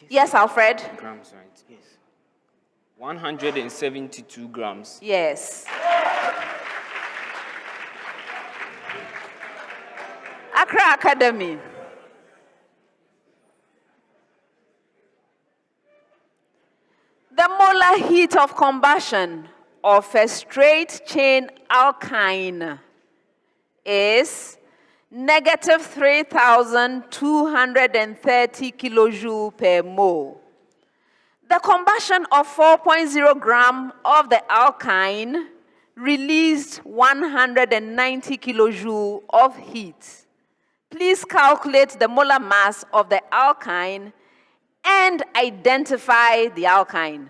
Yes, Alfred? Grams, right? Yes. 172 grams. Yes. Accra Academy. The molar heat of combustion of a straight chain alkyne is negative 3,230 kilojoules per mole. The combustion of 4.0 gram of the alkyne released 190 kilojoules of heat. Please calculate the molar mass of the alkyne and identify the alkyne.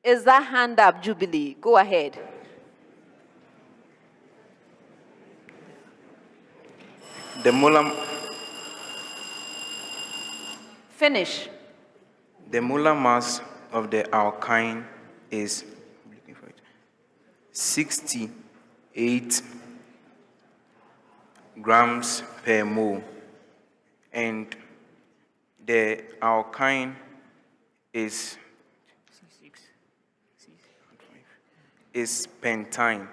Is that hand up, Jubilee? Go ahead. The molar... Finish. The molar mass of the alkyne is 68 grams per mole, and the alkyne is pentine.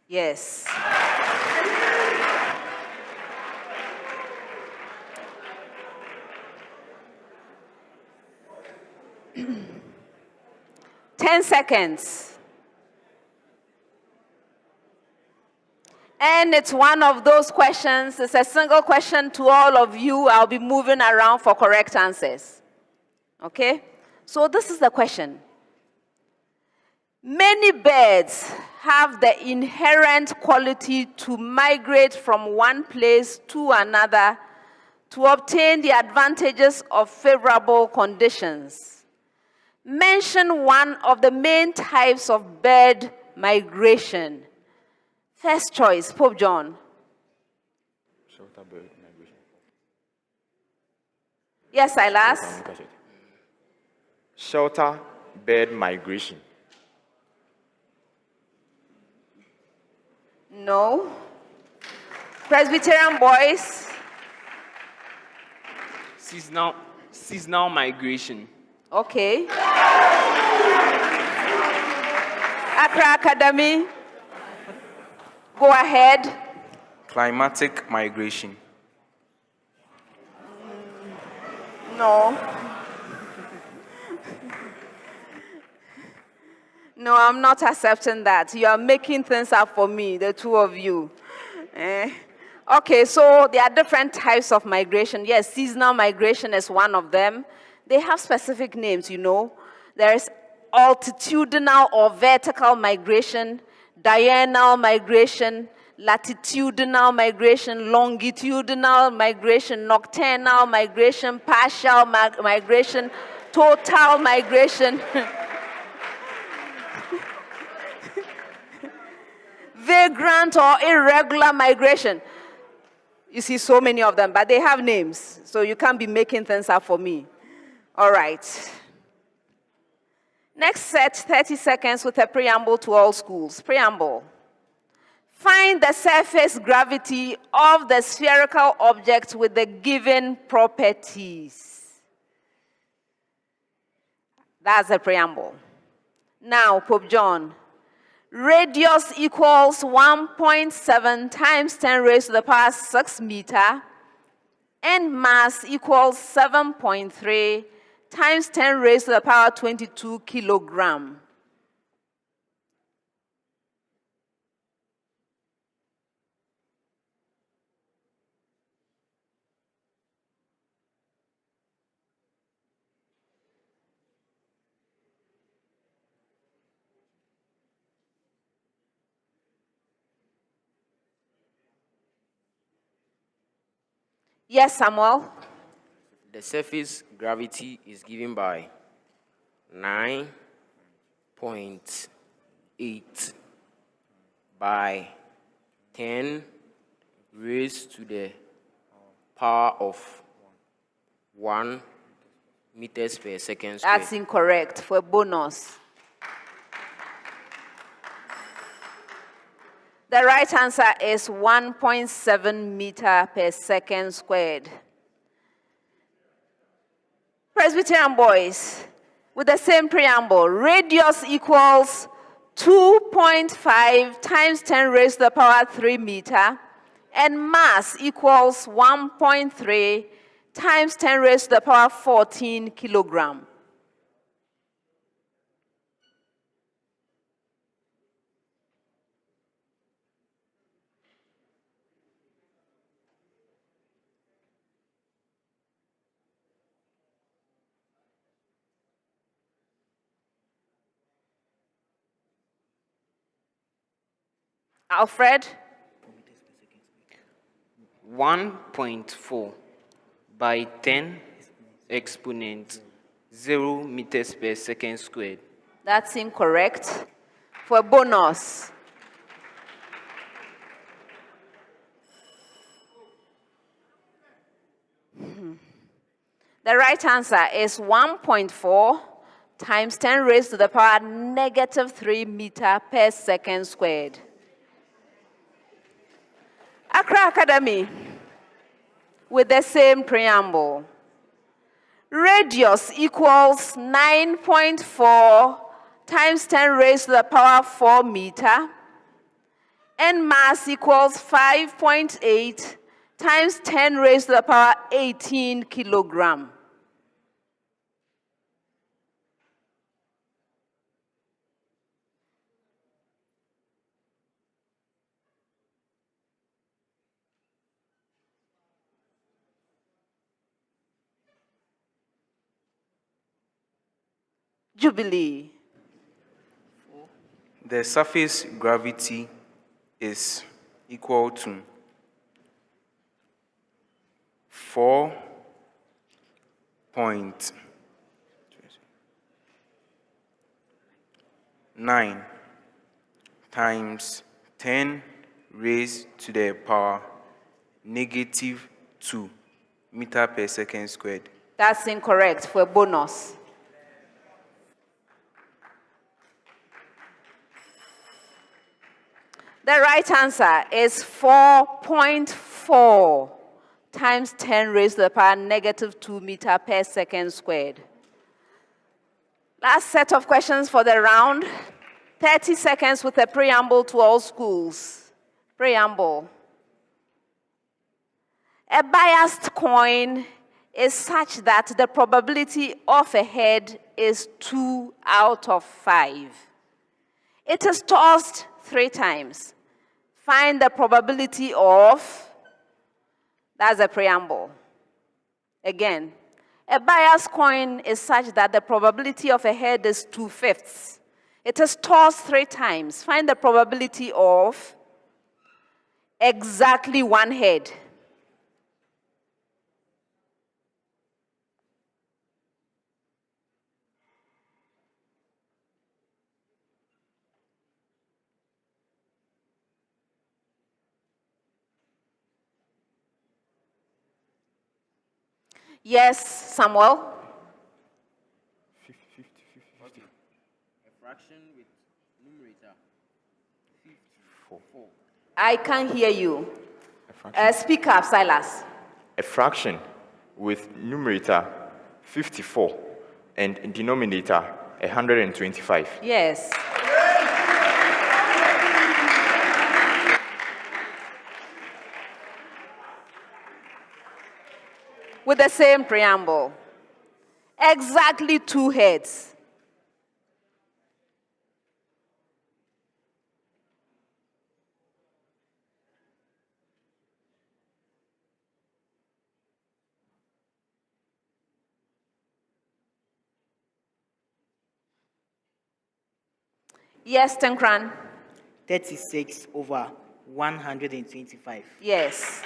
Yes. Ten seconds. And it's one of those questions. It's a single question to all of you. I'll be moving around for correct answers. Okay? So this is the question. Many birds have the inherent quality to migrate from one place to another to obtain the advantages of favorable conditions. Mention one of the main types of bird migration. First choice, Pope John. Shelter bird migration. Yes, Silas. Shelter bird migration. No. Presbyterian boys. Seasonal migration. Okay. Accra Academy. Go ahead. Climatic migration. No. No, I'm not accepting that. You are making things up for me, the two of you. Okay, so there are different types of migration. Yes, seasonal migration is one of them. They have specific names, you know. There is altitudinal or vertical migration, diurnal migration, latitudinal migration, longitudinal migration, nocturnal migration, partial migration, total migration, vagrant or irregular migration. You see so many of them, but they have names, so you can't be making things up for me. All right. Next set, 30 seconds with a preamble to all schools. Preamble. Find the surface gravity of the spherical object with the given properties. That's the preamble. Now, Pope John. Radius equals 1.7 times 10 raised to the power 6 meter, and mass equals 7.3 times 10 raised to the power 22 kilogram. Yes, Samuel. The surface gravity is given by 9.8 by 10 raised to the power of 1 meters per second squared. That's incorrect. For a bonus. The right answer is 1.7 meter per second squared. Presbyterian boys, with the same preamble, radius equals 2.5 times 10 raised to the power 3 meter, and mass equals 1.3 times 10 raised to the power 14 kilogram. Alfred? 1.4 by 10 exponent 0 meters per second squared. That's incorrect. For a bonus. The right answer is 1.4 times 10 raised to the power negative 3 meter per second squared. Accra Academy, with the same preamble. Radius equals 9.4 times 10 raised to the power 4 meter. And mass equals 5.8 times 10 raised to the power 18 kilogram. Jubilee. The surface gravity is equal to 4.9 times 10 raised to the power negative 2 meter per second squared. That's incorrect for a bonus. The right answer is 4.4 times 10 raised to the power negative 2 meter per second squared. Last set of questions for the round. 30 seconds with a preamble to all schools. Preamble. A biased coin is such that the probability of a head is 2 out of 5. It is tossed 3 times. Find the probability of, that's a preamble. Again, a biased coin is such that the probability of a head is 2/5. It is tossed 3 times. Find the probability of exactly 1 head. Yes, Samuel? A fraction with numerator 54. I can't hear you. Speak up, Silas. A fraction with numerator 54 and denominator 125. Yes. With the same preamble. Exactly 2 heads. Yes, Tenkran. 36 over 125. Yes.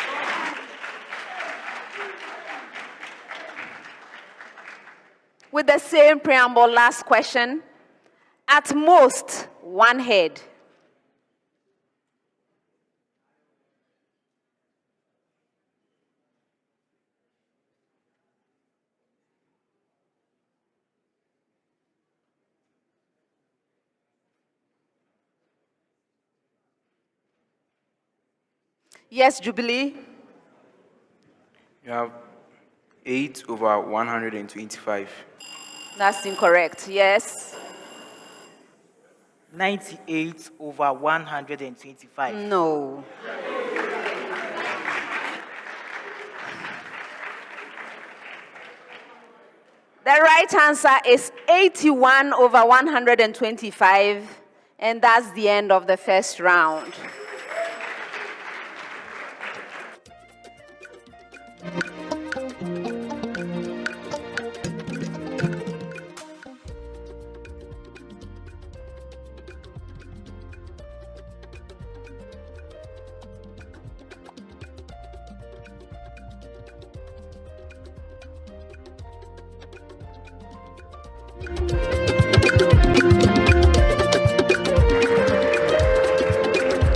With the same preamble, last question. At most, 1 head. Yes, Jubilee? You have 8 over 125. That's incorrect. Yes. 98 over 125. No. The right answer is 81 over 125, and that's the end of the first round.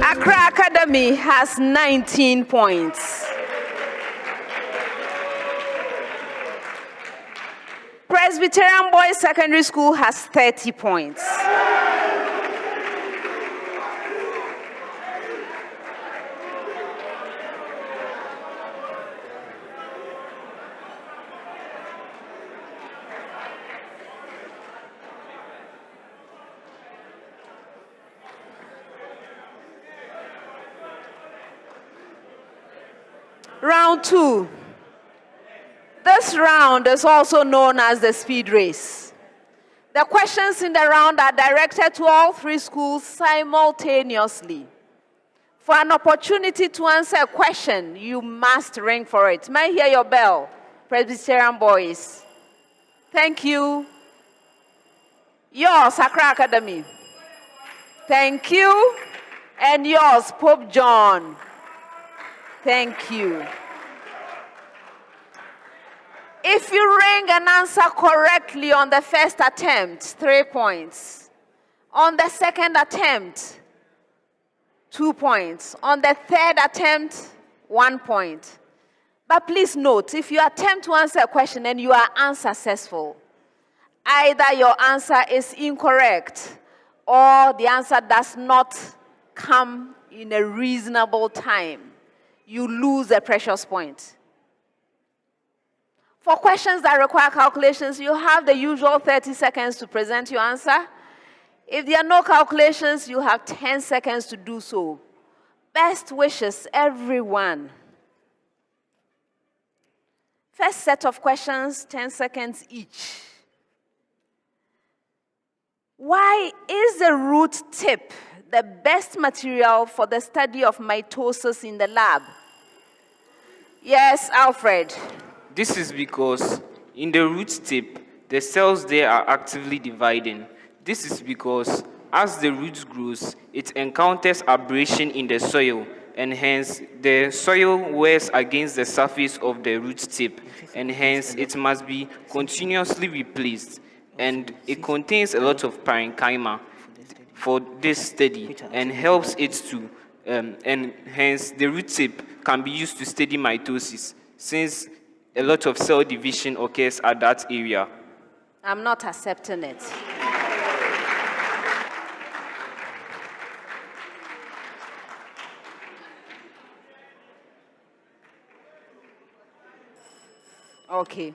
Accra Academy has 19 points. Presbyterian Boys Secondary School has 30 points. Round 2. This round is also known as the speed race. The questions in the round are directed to all 3 schools simultaneously. For an opportunity to answer a question, you must ring for it. May I hear your bell, Presbyterian Boys? Thank you. Yours, Accra Academy. Thank you. And yours, Pope John. Thank you. If you ring and answer correctly on the first attempt, 3 points. On the second attempt, 2 points. On the third attempt, 1 point. But please note, if you attempt to answer a question and you are unsuccessful, either your answer is incorrect or the answer does not come in a reasonable time, you lose a precious point. For questions that require calculations, you have the usual 30 seconds to present your answer. If there are no calculations, you have 10 seconds to do so. Best wishes, everyone. First set of questions, 10 seconds each. Why is the root tip the best material for the study of mitosis in the lab? Yes, Alfred. This is because in the root tip, the cells there are actively dividing. This is because as the root grows, it encounters abrasion in the soil, and hence the soil wears against the surface of the root tip, and hence it must be continuously replaced. And it contains a lot of parenchyma for this study and helps it to, and hence the root tip can be used to study mitosis, since a lot of cell division occurs at that area. I'm not accepting it. Okay.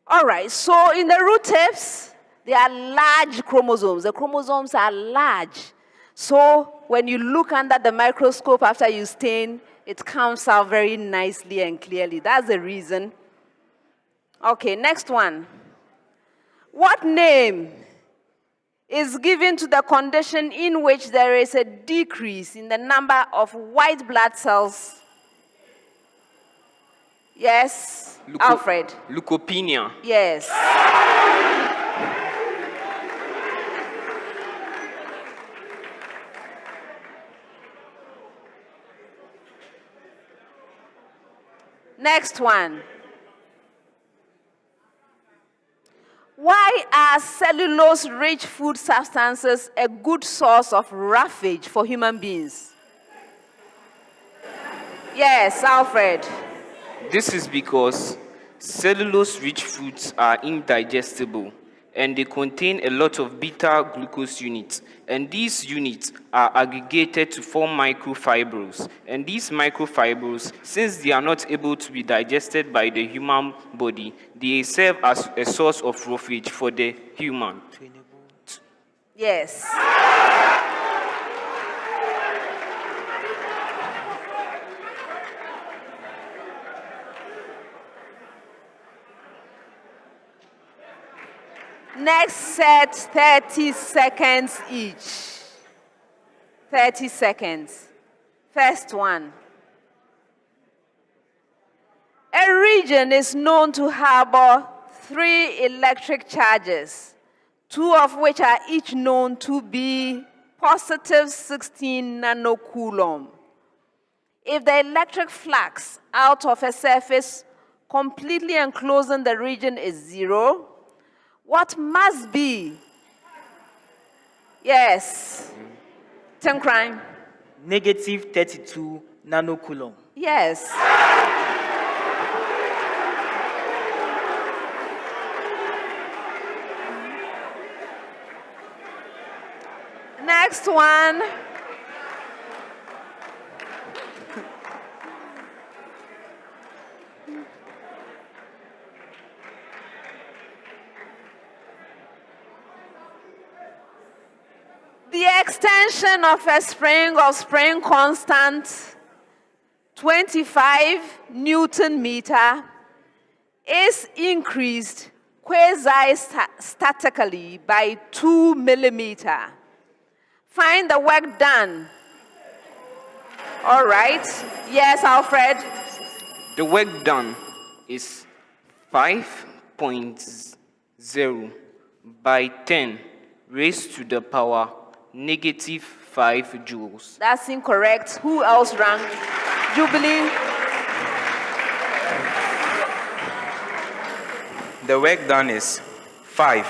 All right, so in the root tips, there are large chromosomes. The chromosomes are large. So when you look under the microscope after you stain, it comes out very nicely and clearly. That's the reason. Okay, next one. What name is given to the condition in which there is a decrease in the number of white blood cells? Yes, Alfred. Leukopenia. Yes. Next one. Why are cellulose-rich food substances a good source of roughage for human beings? Yes, Alfred. This is because cellulose-rich foods are indigestible, and they contain a lot of beta-glucose units. And these units are aggregated to form microfibrils. And these microfibrils, since they are not able to be digested by the human body, they serve as a source of roughage for the human. Yes. Next set, 30 seconds each. 30 seconds. First one. A region is known to harbor 3 electric charges, 2 of which are each known to be positive 16 nanocoulomb. If the electric flux out of a surface completely enclosing the region is 0, what must be? Yes. Tim Crime. Negative 32 nanocoulomb. Yes. Next one. The extension of a spring of spring constant 25 Newton meter is increased quasi-statically by 2 millimeter. Find the work done. All right. Yes, Alfred. The work done is 5.0 by 10 raised to the power -5 joules. That's incorrect. Who else rang? Jubilee. The work done is 5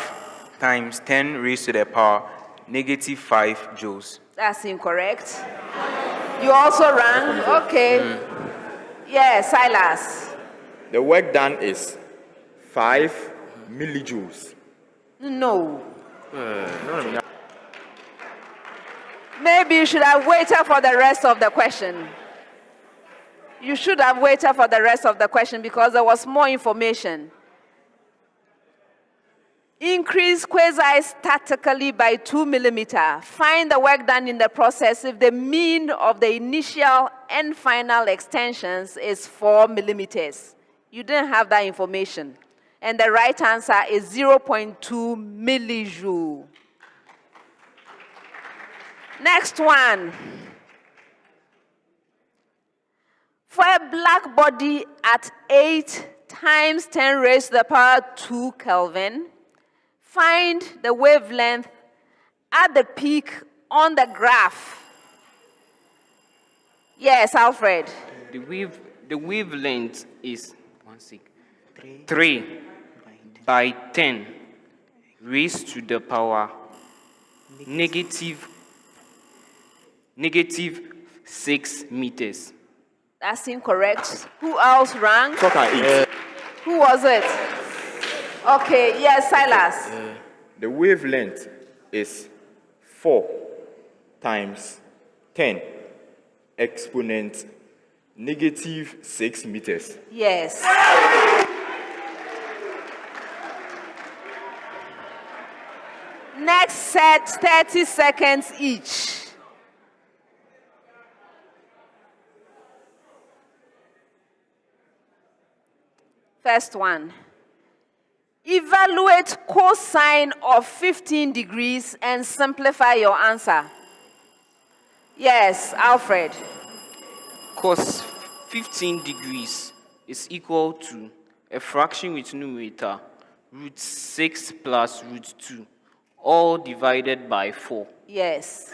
times 10 raised to the power -5 joules. That's incorrect. You also rang? Okay. Yes, Silas. The work done is 5 millijoules. No. Maybe you should have waited for the rest of the question. You should have waited for the rest of the question because there was more information. Increase quasi-statically by 2 millimeter. Find the work done in the process if the mean of the initial and final extensions is 4 millimeters. You didn't have that information. And the right answer is 0.2 millijoule. Next one. For a black body at 8 times 10 raised to the power 2 Kelvin, find the wavelength at the peak on the graph. Yes, Alfred. The wavelength is 3 by 10 raised to the power -6 meters. That's incorrect. Who else rang? Who was it? Okay, yes, Silas. The wavelength is 4 times 10 exponent -6 meters. Yes. Next set, 30 seconds each. First one. Evaluate cosine of 15 degrees and simplify your answer. Yes, Alfred. Cos 15 degrees is equal to a fraction with numerator √6 plus √2, all divided by 4. Yes.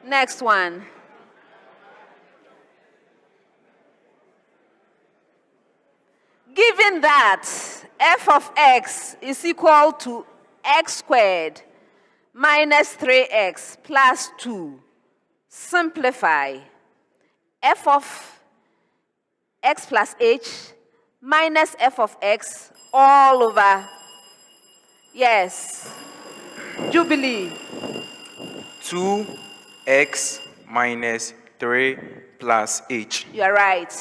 Next one. Given that f of x is equal to x squared minus 3x plus 2, simplify f of x plus h minus f of x all over. Yes. Jubilee. 2x minus 3 plus h. You are right.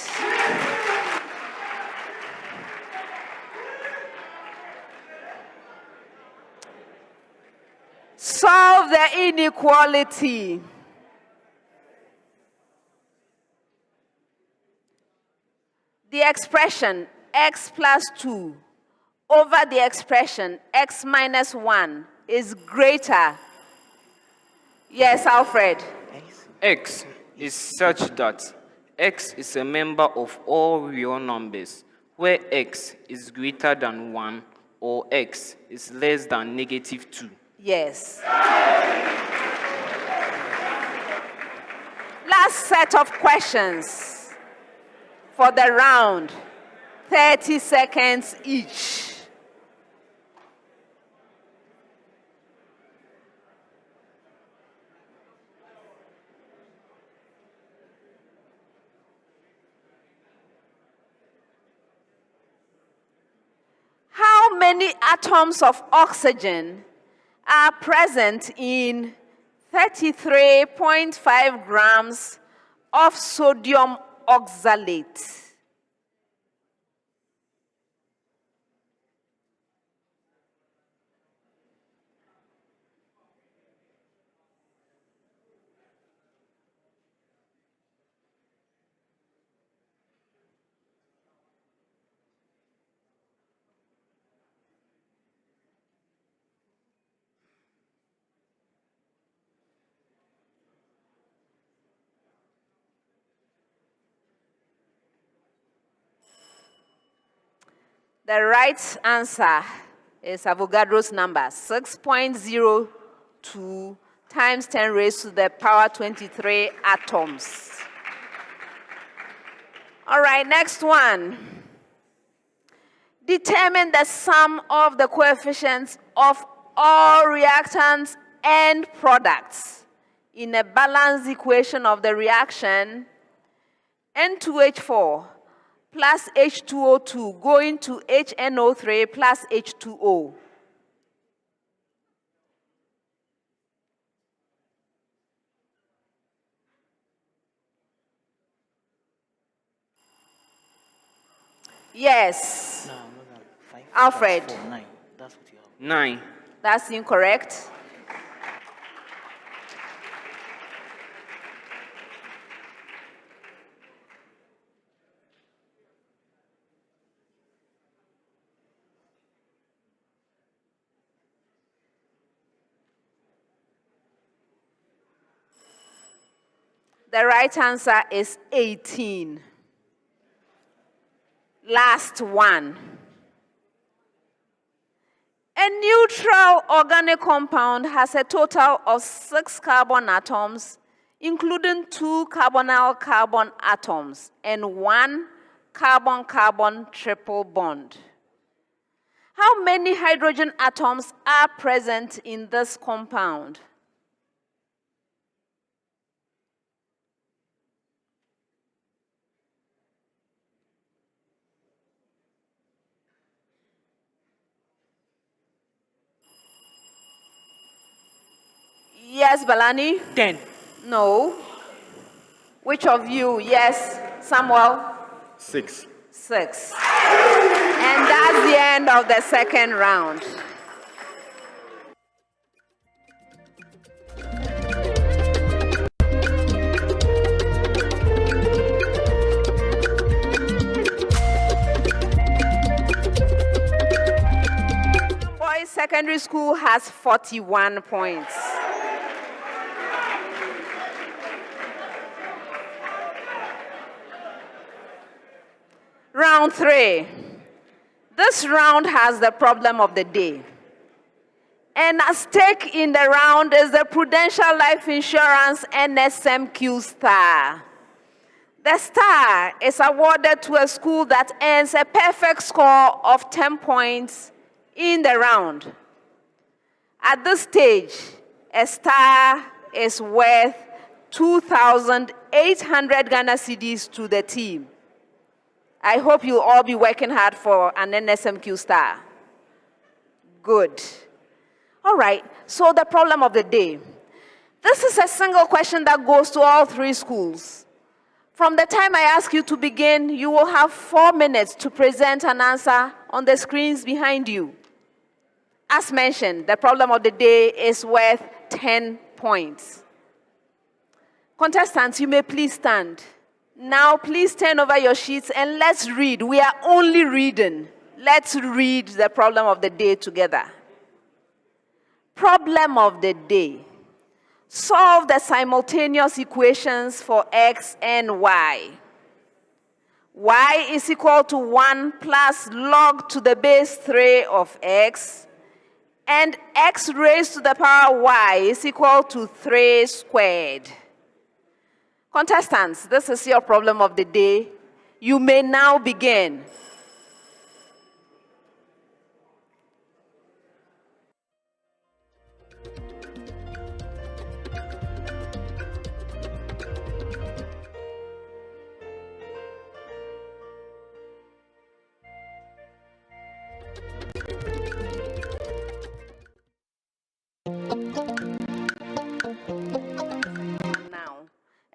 Solve the inequality. The expression x plus 2 over the expression x minus 1 is greater. Yes, Alfred. X is such that x is a member of all real numbers, where x is greater than 1 or x is less than -2. Yes. Last set of questions for the round. 30 seconds each. many atoms of oxygen are present in 33.5 grams of sodium oxalate? The right answer is Avogadro's number, 6.02 times 10 raised to the power 23 atoms. All right, next one. Determine the sum of the coefficients of all reactants and products in a balanced equation of the reaction N2H4 plus H2O2 going to HNO3 plus H2O. Yes. No, no. 5 Alfred. 4, 9. That's what you have. 9. That's incorrect. The right answer is 18. Last one. A neutral organic compound has a total of 6 carbon atoms, including 2 carbonyl carbon atoms and 1 carbon-carbon triple bond. How many hydrogen atoms are present in this compound? Yes, Balani? 10. No. Which of you? Yes, Samuel? 6. 6. And that's the end of the second round. Boys Secondary School has 41 points. Round 3. This round has the problem of the day. And at stake in the round is the Prudential Life Insurance NSMQ star. The star is awarded to a school that earns a perfect score of 10 points in the round. At this stage, a star is worth 2,800 Ghana cedis to the team. I hope you'll all be working hard for an NSMQ star. Good. All right, so the problem of the day. This is a single question that goes to all 3 schools. From the time I ask you to begin, you will have 4 minutes to present an answer on the screens behind you. As mentioned, the problem of the day is worth 10 points. Contestants, you may please stand. Now, please turn over your sheets and let's read. We are only reading. Let's read the problem of the day together. Problem of the day. Solve the simultaneous equations for x and y. Y is equal to 1 plus log to the base 3 of x, and x raised to the power y is equal to 3 squared. Contestants, this is your problem of the day. You may now begin.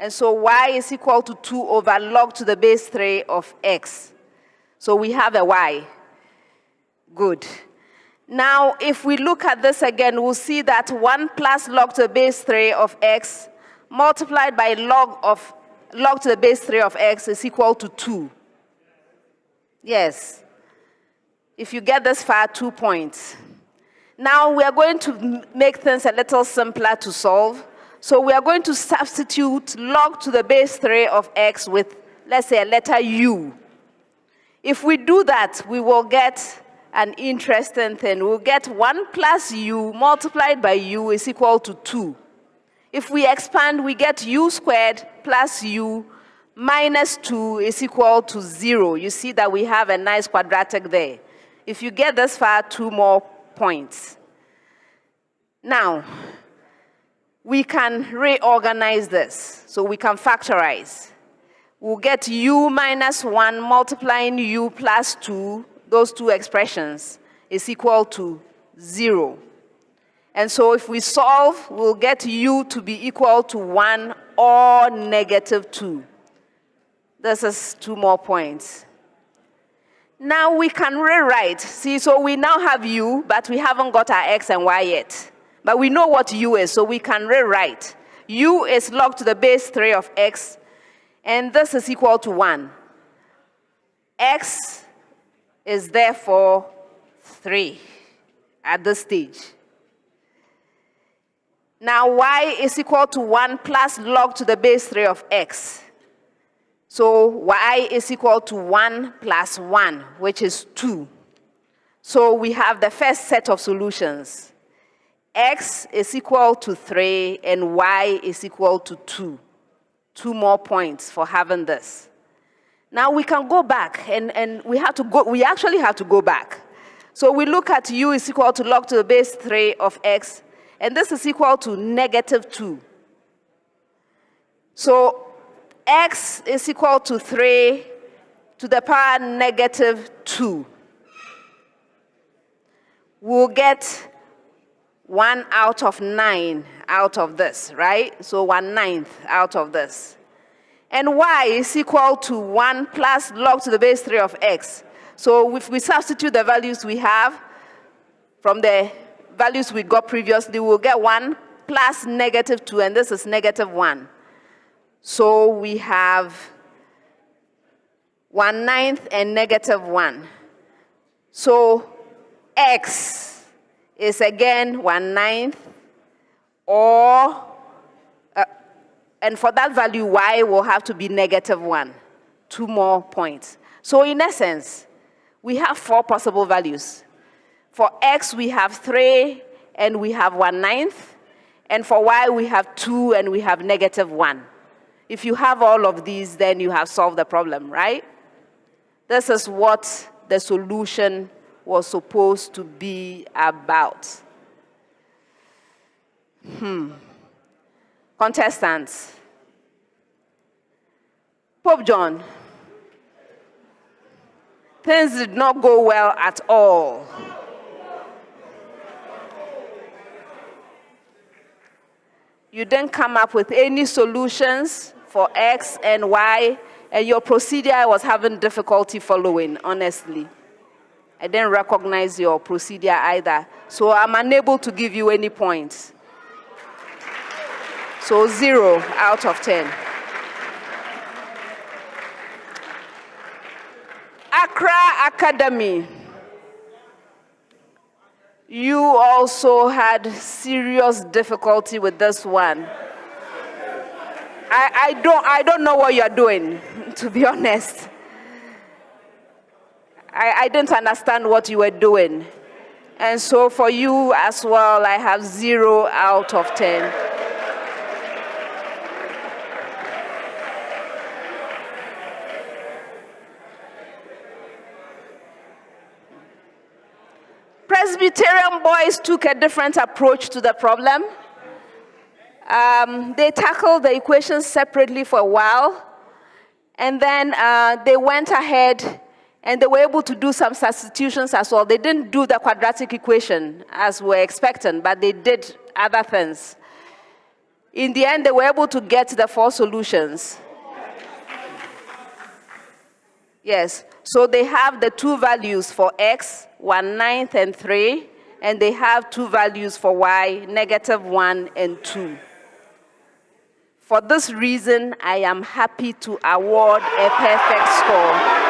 And so y is equal to 2 over log to the base 3 of x. So we have a y. Good. Now, if we look at this again, we'll see that 1 plus log to the base 3 of x multiplied by log to the base 3 of x is equal to 2. Yes. If you get this far, 2 points. Now, we are going to make things a little simpler to solve. So we are going to substitute log to the base 3 of x with, let's say, a letter u. If we do that, we will get an interesting thing. We'll get 1 plus u multiplied by u is equal to 2. If we expand, we get u squared plus u minus 2 is equal to 0. You see that we have a nice quadratic there. If you get this far, 2 more points. Now, we can reorganize this. So we can factorize. We'll get u minus 1 multiplying u plus 2. Those two expressions is equal to 0. And so if we solve, we'll get u to be equal to 1 or negative 2. This is 2 more points. Now we can rewrite. See, so we now have u, but we haven't got our x and y yet. But we know what u is, so we can rewrite. U is log to the base 3 of x, and this is equal to 1. X is therefore 3 at this stage. Now y is equal to 1 plus log to the base 3 of x. So y is equal to 1 plus 1, which is 2. So we have the first set of solutions. X is equal to 3 and y is equal to 2. 2 more points for having this. Now we can go back, and we actually have to go back. So we look at u is equal to log to the base 3 of x, and this is equal to negative 2. So x is equal to 3 to the power negative 2. We'll get 1 out of 9 out of this, right? So 1/9 out of this. And y is equal to 1 plus log to the base 3 of x. So if we substitute the values we have from the values we got previously, we'll get 1 plus negative 2, and this is negative 1. So we have 1/9 and negative 1. So x is again 1/9, or and for that value, y will have to be negative 1. 2 more points. So in essence, we have 4 possible values. For x, we have 3 and we have 1/9. And for y, we have 2 and we have negative 1. If you have all of these, then you have solved the problem, right? This is what the solution was supposed to be about. Contestants. Pope John. Things did not go well at all. You didn't come up with any solutions for x and y, and your procedure I was having difficulty following, honestly. I didn't recognize your procedure either, so I'm unable to give you any points. So 0 out of 10. Accra Academy. You also had serious difficulty with this one. I don't know what you're doing, to be honest. I didn't understand what you were doing. And so for you as well, I have 0 out of 10. Presbyterian boys took a different approach to the problem. They tackled the equations separately for a while, and then they went ahead and they were able to do some substitutions as well. They didn't do the quadratic equation as we were expecting, but they did other things. In the end, they were able to get the 4 solutions. Yes, so they have the 2 values for x, 1/9 and 3, and they have 2 values for y, -1 and 2. For this reason, I am happy to award a perfect score.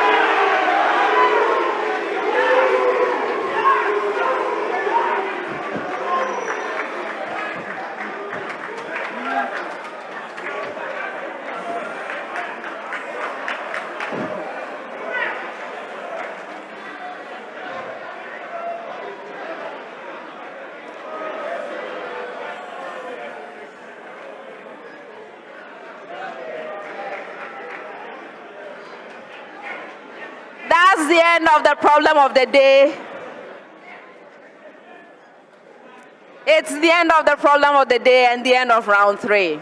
That's the end of the problem of the day. It's the end of the problem of the day and the end of round 3.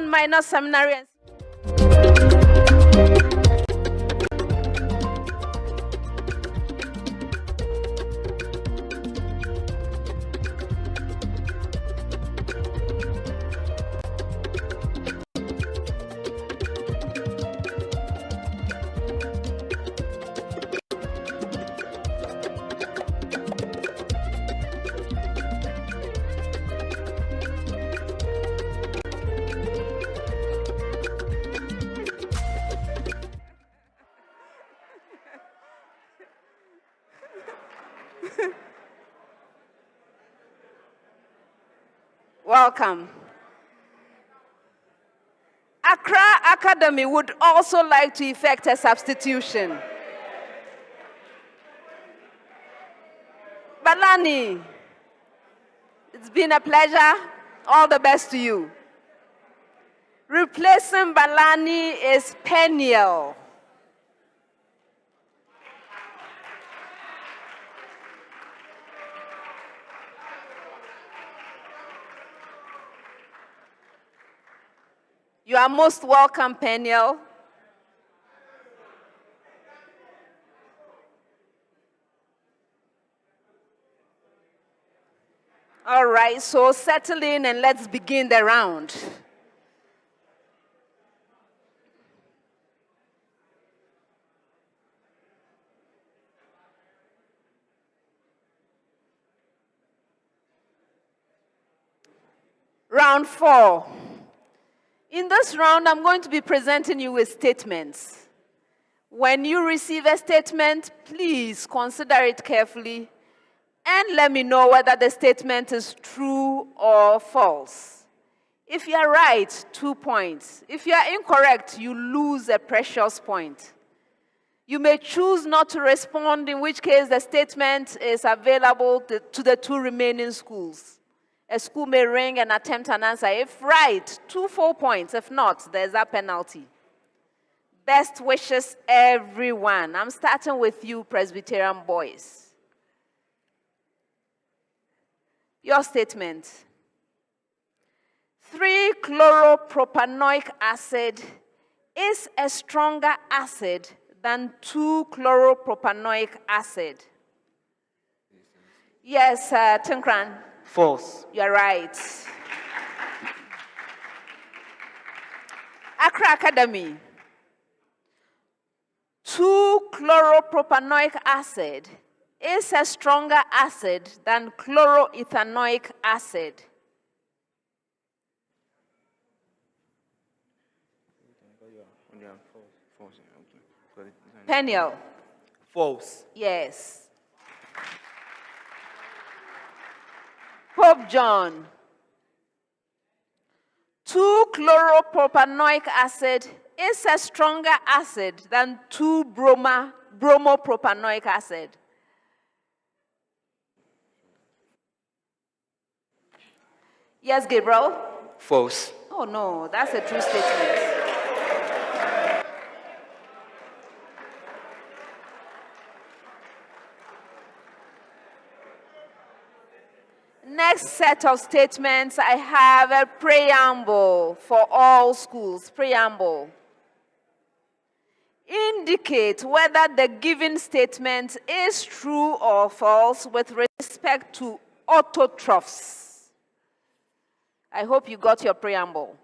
Minor seminary and Welcome. Accra Academy would also like to effect a substitution. Balani, it's been a pleasure. All the best to you. Replacing Balani is Peniel. You are most welcome, Peniel. All right, so settle in and let's begin the round. Round 4. In this round, I'm going to be presenting you with statements. When you receive a statement, please consider it carefully and let me know whether the statement is true or false. If you are right, 2 points. If you are incorrect, you lose a precious point. You may choose not to respond, in which case the statement is available to the 2 remaining schools. A school may ring and attempt an answer. If right, 2 full points. If not, there's a penalty. Best wishes, everyone. I'm starting with you, Presbyterian boys. Your statement. 3-chloropropanoic acid is a stronger acid than 2-chloropropanoic acid. Yes, Tinkran. False. You're right. Accra Academy. 2-chloropropanoic acid is a stronger acid than chloroethanoic acid. Peniel. False. Yes. Pope John. 2-chloropropanoic acid is a stronger acid than 2-bromopropanoic acid. Yes, Gabriel? False. Oh no, that's a true statement. Next set of statements, I have a preamble for all schools. Preamble. Indicate whether the given statement is true or false with respect to autotrophs. I hope you got your preamble.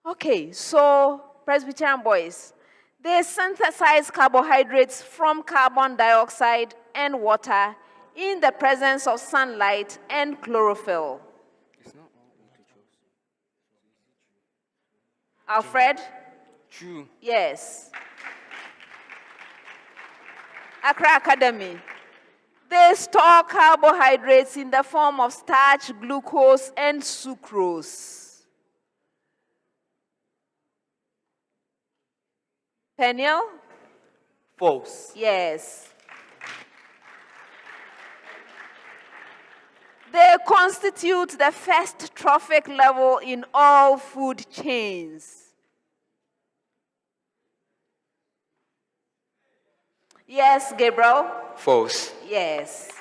Okay, so Presbyterian boys, they synthesize carbohydrates from carbon dioxide and water in the presence of sunlight and chlorophyll. Alfred? True. Yes. Accra Academy. They store carbohydrates in the form of starch, glucose, and sucrose. Peniel? False. Yes. They constitute the first trophic level in all food chains. Yes, Gabriel? False. Yes.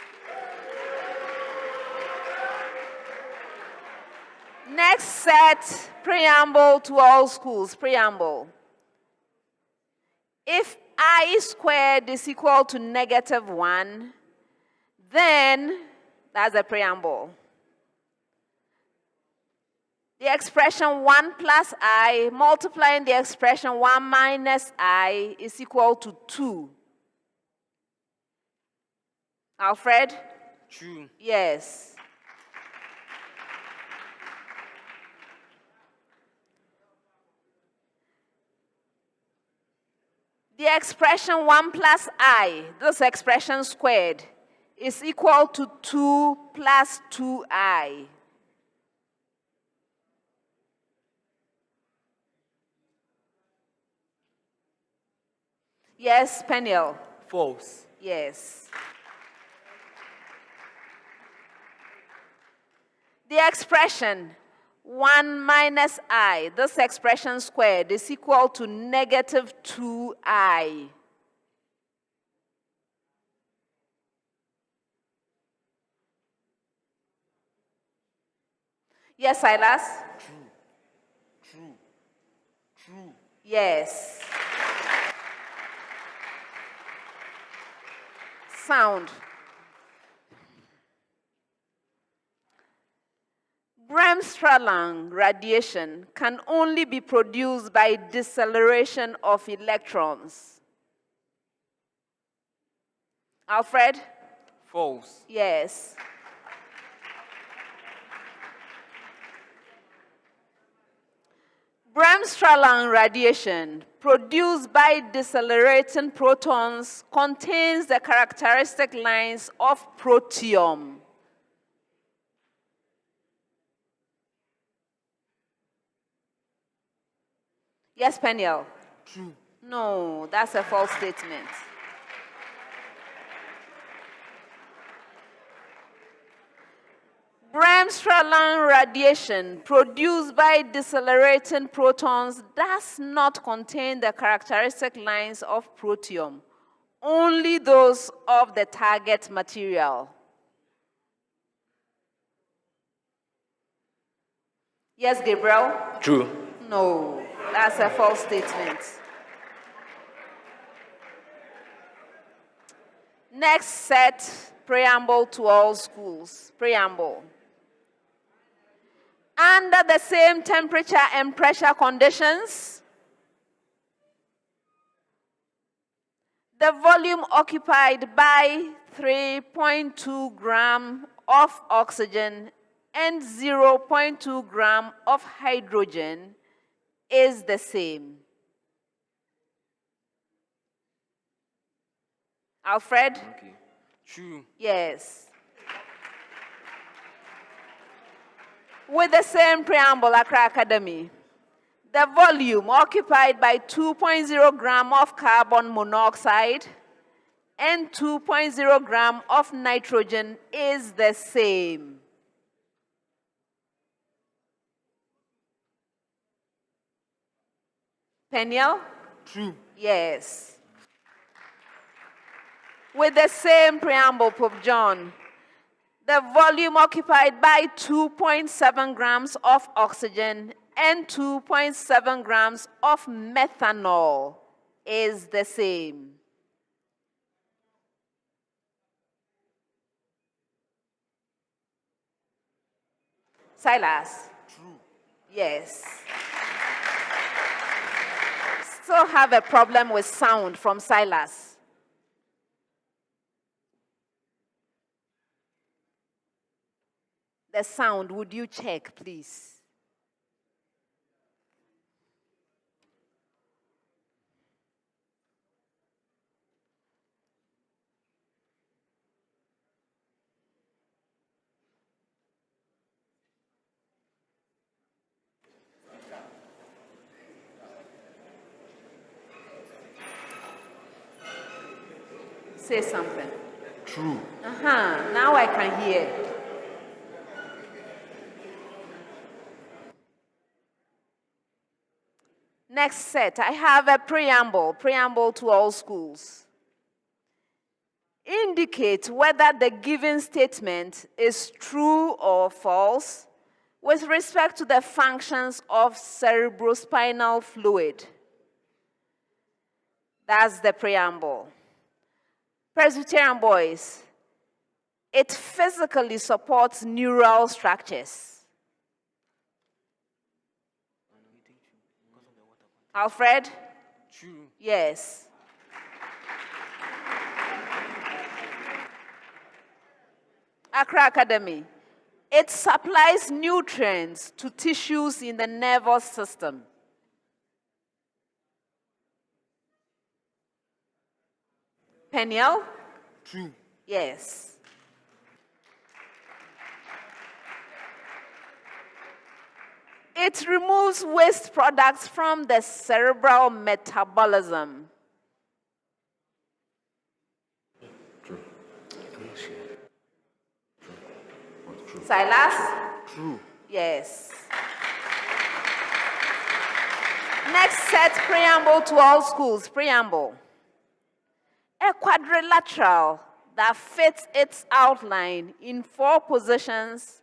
Next set, preamble to all schools. Preamble. If I squared is equal to -1, then that's a preamble. The expression 1 plus I multiplying the expression 1 minus I is equal to 2. Alfred? True. Yes. The expression 1 plus I, this expression squared, is equal to 2 plus 2I. Yes, Peniel. False. Yes. The expression 1 minus I, this expression squared, is equal to negative 2I. Yes, Silas? True. Yes. Sound. Bremsstrahlung radiation can only be produced by deceleration of electrons. Alfred? False. Yes. Bremsstrahlung radiation produced by decelerating protons contains the characteristic lines of protium. Yes, Peniel? True. No, that's a false statement. Bremsstrahlung radiation produced by decelerating protons does not contain the characteristic lines of protium, only those of the target material. Yes, Gabriel? True. No, that's a false statement. Next set, preamble to all schools. Preamble. Under the same temperature and pressure conditions, the volume occupied by 3.2 grams of oxygen and 0.2 grams of hydrogen is the same. Alfred? Okay. True. Yes. With the same preamble, Accra Academy, the volume occupied by 2.0 grams of carbon monoxide and 2.0 grams of nitrogen is the same. Peniel? True. Yes. With the same preamble, Pope John, the volume occupied by 2.7 grams of oxygen and 2.7 grams of methanol is the same. Silas? True. Yes. Still have a problem with sound from Silas. The sound, would you check, please? Say something. True. Now I can hear. Next set, I have a preamble to all schools. Indicate whether the given statement is true or false with respect to the functions of cerebrospinal fluid. That's the preamble. Presbyterian boys, it physically supports neural structures. Alfred? True. Yes. Accra Academy, it supplies nutrients to tissues in the nervous system. Peniel? True. Yes. It removes waste products from the cerebral metabolism. True. Silas? True. Yes. Next set, preamble to all schools. Preamble. A quadrilateral that fits its outline in 4 positions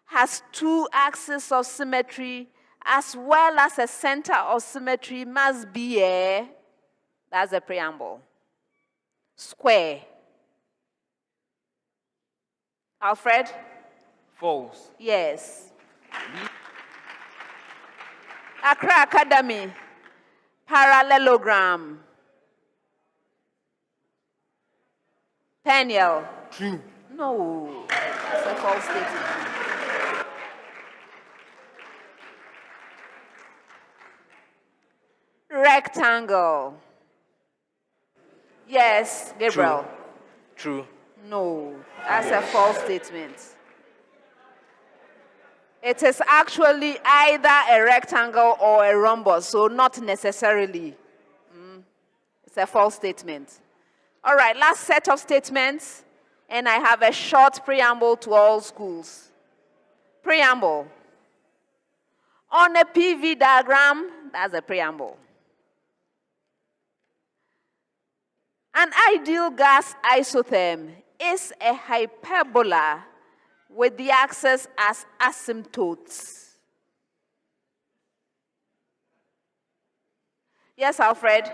has 2 axes of symmetry as well as a center of symmetry must be a, that's a preamble, square. Alfred? False. Yes. Accra Academy, parallelogram. Peniel. True. No, that's a false statement. Rectangle. Yes, Gabriel. True. No, that's a false statement. It is actually either a rectangle or a rhombus, so not necessarily. It's a false statement. All right, last set of statements, and I have a short preamble to all schools. Preamble. On a PV diagram, that's a preamble. An ideal gas isotherm is a hyperbola with the axes as asymptotes. Yes, Alfred?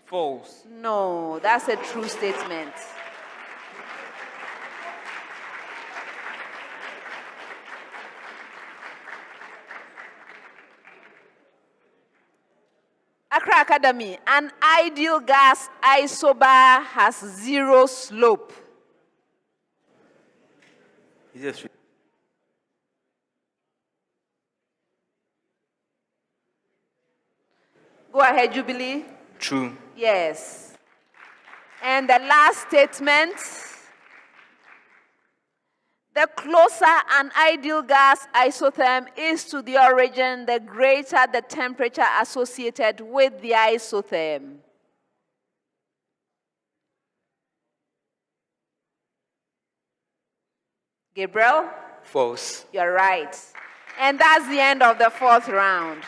False. No, that's a true statement. Accra Academy, an ideal gas isobar has 0 slope. Yes. Go ahead, Jubilee. True. Yes. And the last statement, the closer an ideal gas isotherm is to the origin, the greater the temperature associated with the isotherm. Gabriel? False. You're right. And that's the end of the 4th round.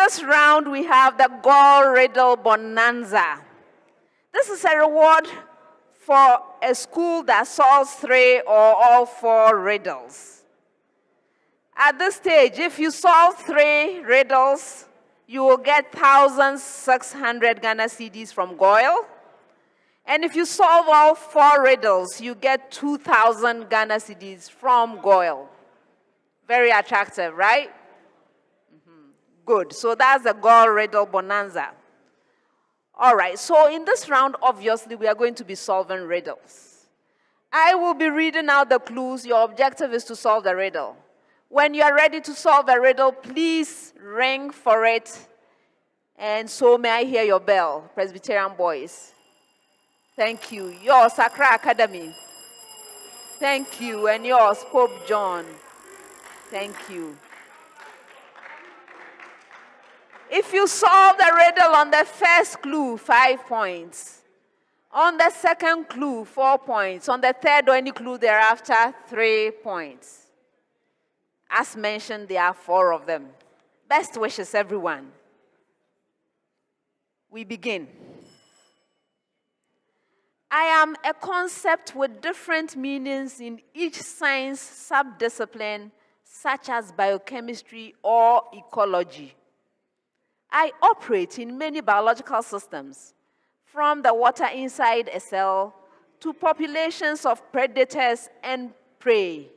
this round, we have the Goal Riddle Bonanza. This is a reward for a school that solves 3 or all 4 riddles. At this stage, if you solve 3 riddles, you will get 1,600 Ghana cedis from Goyle. And if you solve all 4 riddles, you get 2,000 Ghana cedis from Goyle. Very attractive, right? Good. So that's the Goal Riddle Bonanza. All right. So in this round, obviously, we are going to be solving riddles. I will be reading out the clues. Your objective is to solve the riddle. When you are ready to solve a riddle, please ring for it. And so may I hear your bell, Presbyterian boys. Thank you. Yours, Accra Academy. Thank you. And yours, Pope John. Thank you. If you solve the riddle on the first clue, 5 points. On the second clue, 4 points. On the third or any clue thereafter, 3 points. As mentioned, there are 4 of them. Best wishes, everyone. We begin. I am a concept with different meanings in each science subdiscipline, such as biochemistry or ecology. I operate in many biological systems, from the water inside a cell to populations of predators and prey.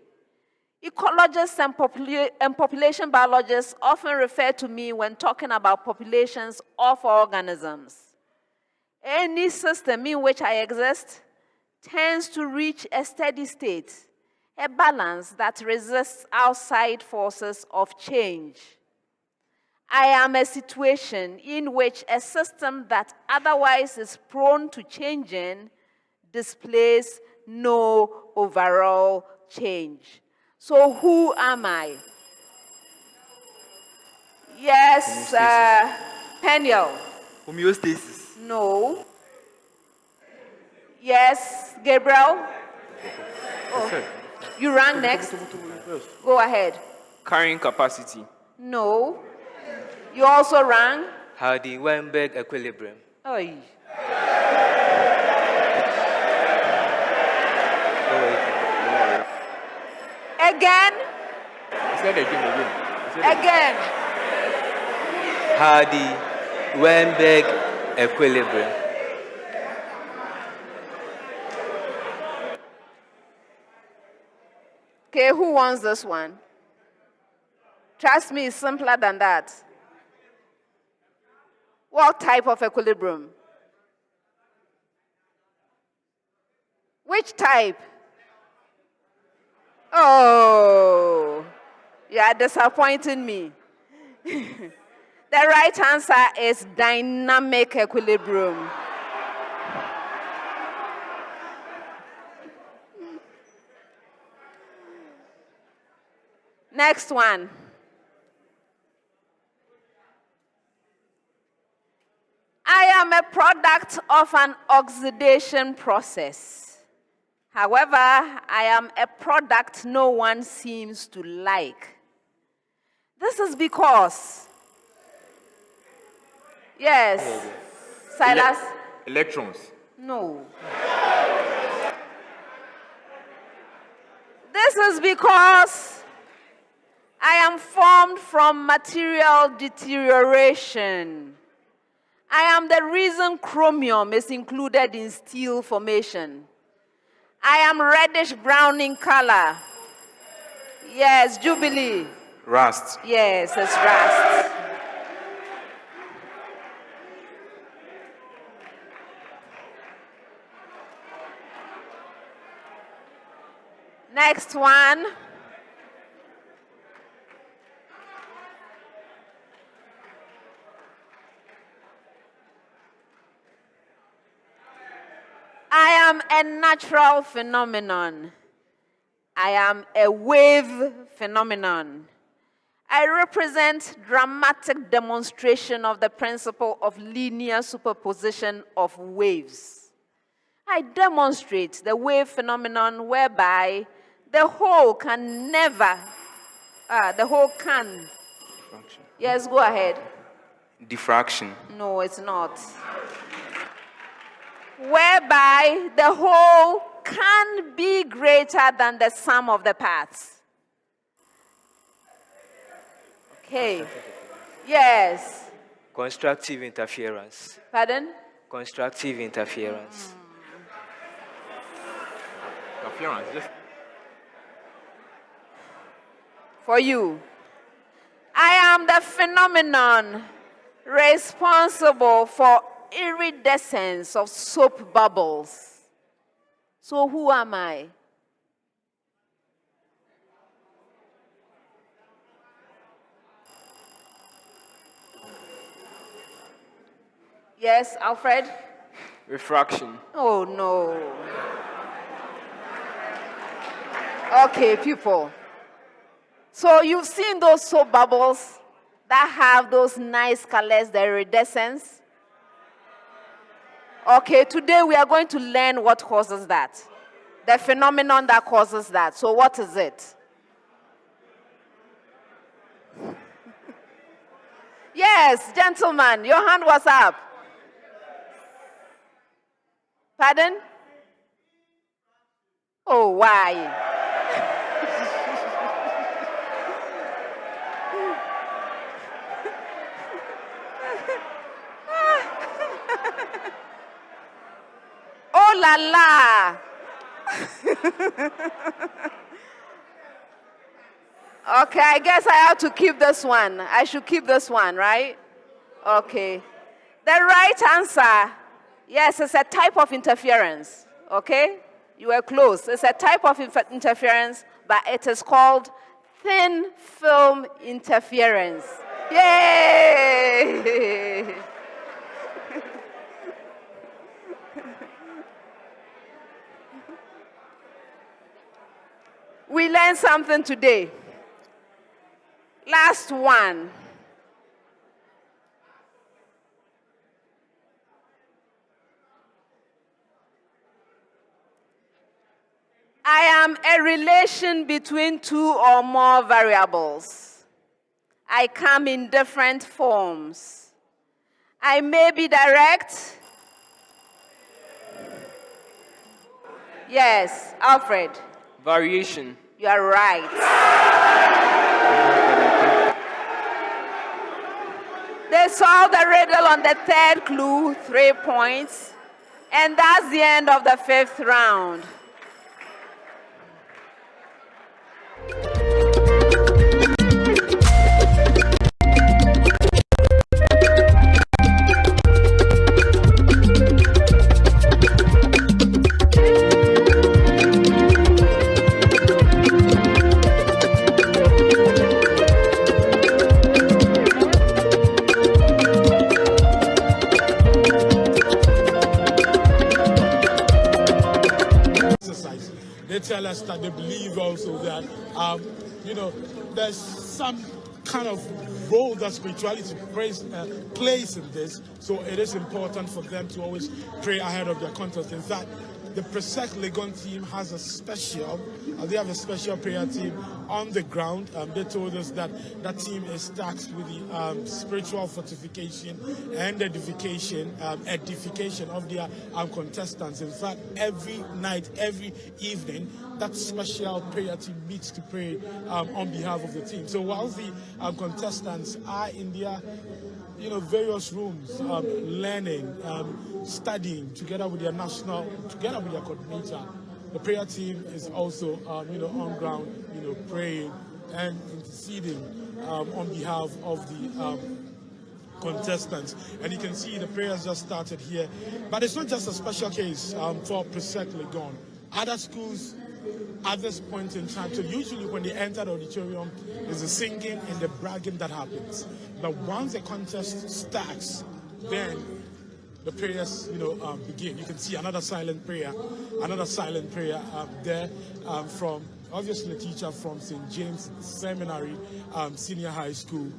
Ecologists and population biologists often refer to me when talking about populations of organisms. Any system in which I exist tends to reach a steady state, a balance that resists outside forces of change. I am a situation in which a system that otherwise is prone to changing displays no overall change. So who am I? Yes, Peniel. Homeostasis. No. Yes, Gabriel. Oh. You rang next. Go ahead. Carrying capacity. No. You also rang. Hardy-Weinberg equilibrium. Oy. Again. Again. Hardy-Weinberg equilibrium. Okay, who wants this one? Trust me, it's simpler than that. What type of equilibrium? Which type? Oh, you are disappointing me. The right answer is dynamic equilibrium. Next one. I am a product of an oxidation process. However, I am a product no one seems to like. This is because, yes, Silas? Electrons. No. This is because I am formed from material deterioration. I am the reason chromium is included in steel formation. I am reddish-brown in color. Yes, Jubilee. Rust. Yes, it's rust. Next one. I am a natural phenomenon. I am a wave phenomenon. I represent dramatic demonstration of the principle of linear superposition of waves. I demonstrate the wave phenomenon whereby the whole can never, function. Yes, go ahead. Diffraction. No, it's not. Whereby the whole can be greater than the sum of the parts. Okay. Yes. Constructive interference. Pardon? Constructive interference. Interference. Just For you. I am the phenomenon responsible for iridescence of soap bubbles. So who am I? Yes, Alfred? Refraction. Oh, no. Okay, people. So you've seen those soap bubbles that have those nice colors, the iridescence? Okay, today we are going to learn what causes that. The phenomenon that causes that. So what is it? Yes, gentlemen, your hand was up. Pardon? Oh, why? Oh la la! Okay, I guess I have to keep this one. I should keep this one, right? Okay. The right answer, yes, it's a type of interference. Okay? You were close. It's a type of interference, but it is called thin film interference. Yay! We learned something today. Last one. I am a relation between two or more variables. I come in different forms. I may be direct. Yes, Alfred. Variation. You are right. They solved the riddle on the third clue, 3 points. And that's the end of the 5th round. They tell us that they believe also that, there's some kind of role that spirituality plays in this. So it is important for them to always pray ahead of their contest. In fact, the PRESEC Legon team has a special, they have a special prayer team on the ground. They told us that that team is tasked with the spiritual fortification and edification of their contestants. In fact, every night, every evening, that special prayer team meets to pray on behalf of the team. So while the contestants are in their various rooms, learning, studying together with their coordinator, the prayer team is also, on ground, praying and interceding on behalf of the contestants. And you can see the prayers just started here. But it's not just a special case for PRESEC Legon. Other schools at this point in time, so usually when they enter the auditorium, there's the singing and the bragging that happens. But once the contest starts, then the prayers, begin. You can see another silent prayer there from, obviously, a teacher from St. James Seminary, Senior High School.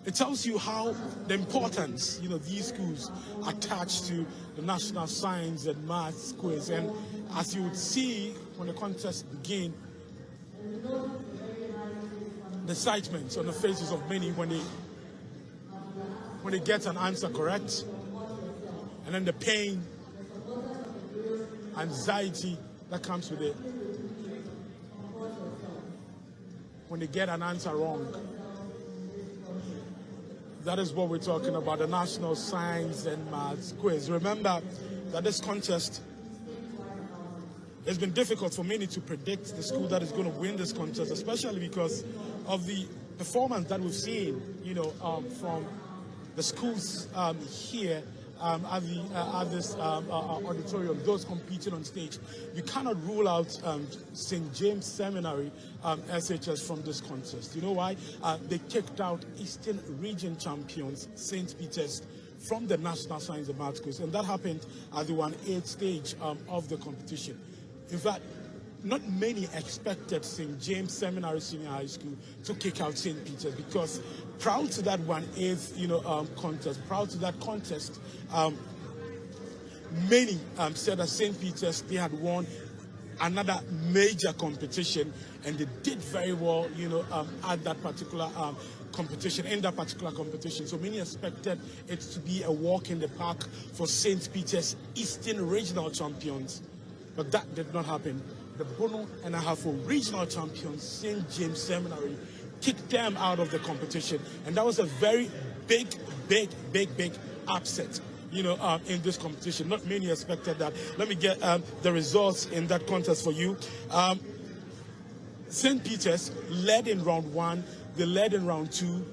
It tells you how the importance, these schools attach to the National Science and Maths quiz. And as you would see when the contest begin, the excitement on the faces of many when they when they get an answer correct, and then the pain, anxiety that comes with it when they get an answer wrong. That is what we're talking about, the National Science and Maths Quiz. Remember that this contest, it's been difficult for many to predict the school that is going to win this contest, especially because of the performance that we've seen, from the schools here at this auditorium, those competing on stage. You cannot rule out St. James Seminary SHS from this contest. You know why? They kicked out Eastern Region champions St. Peter's from the National Science and Maths Quiz, and that happened at the 1/8 stage of the competition. In fact, not many expected St. James Seminary Senior High School to kick out St. Peter's, because proud to that 1/8 contest, proud to that contest, many said that St. Peter's, they had won another major competition, and they did very well, at that particular competition, in that particular competition. So many expected it to be a walk in the park for St. Peter's Eastern Regional champions, but that did not happen. The Bono and Ahafo regional champions, St. James Seminary, kicked them out of the competition. And that was a very big upset, in this competition. Not many expected that. Let me get the results in that contest for you. St. Peter's led in round 1, they led in round 2,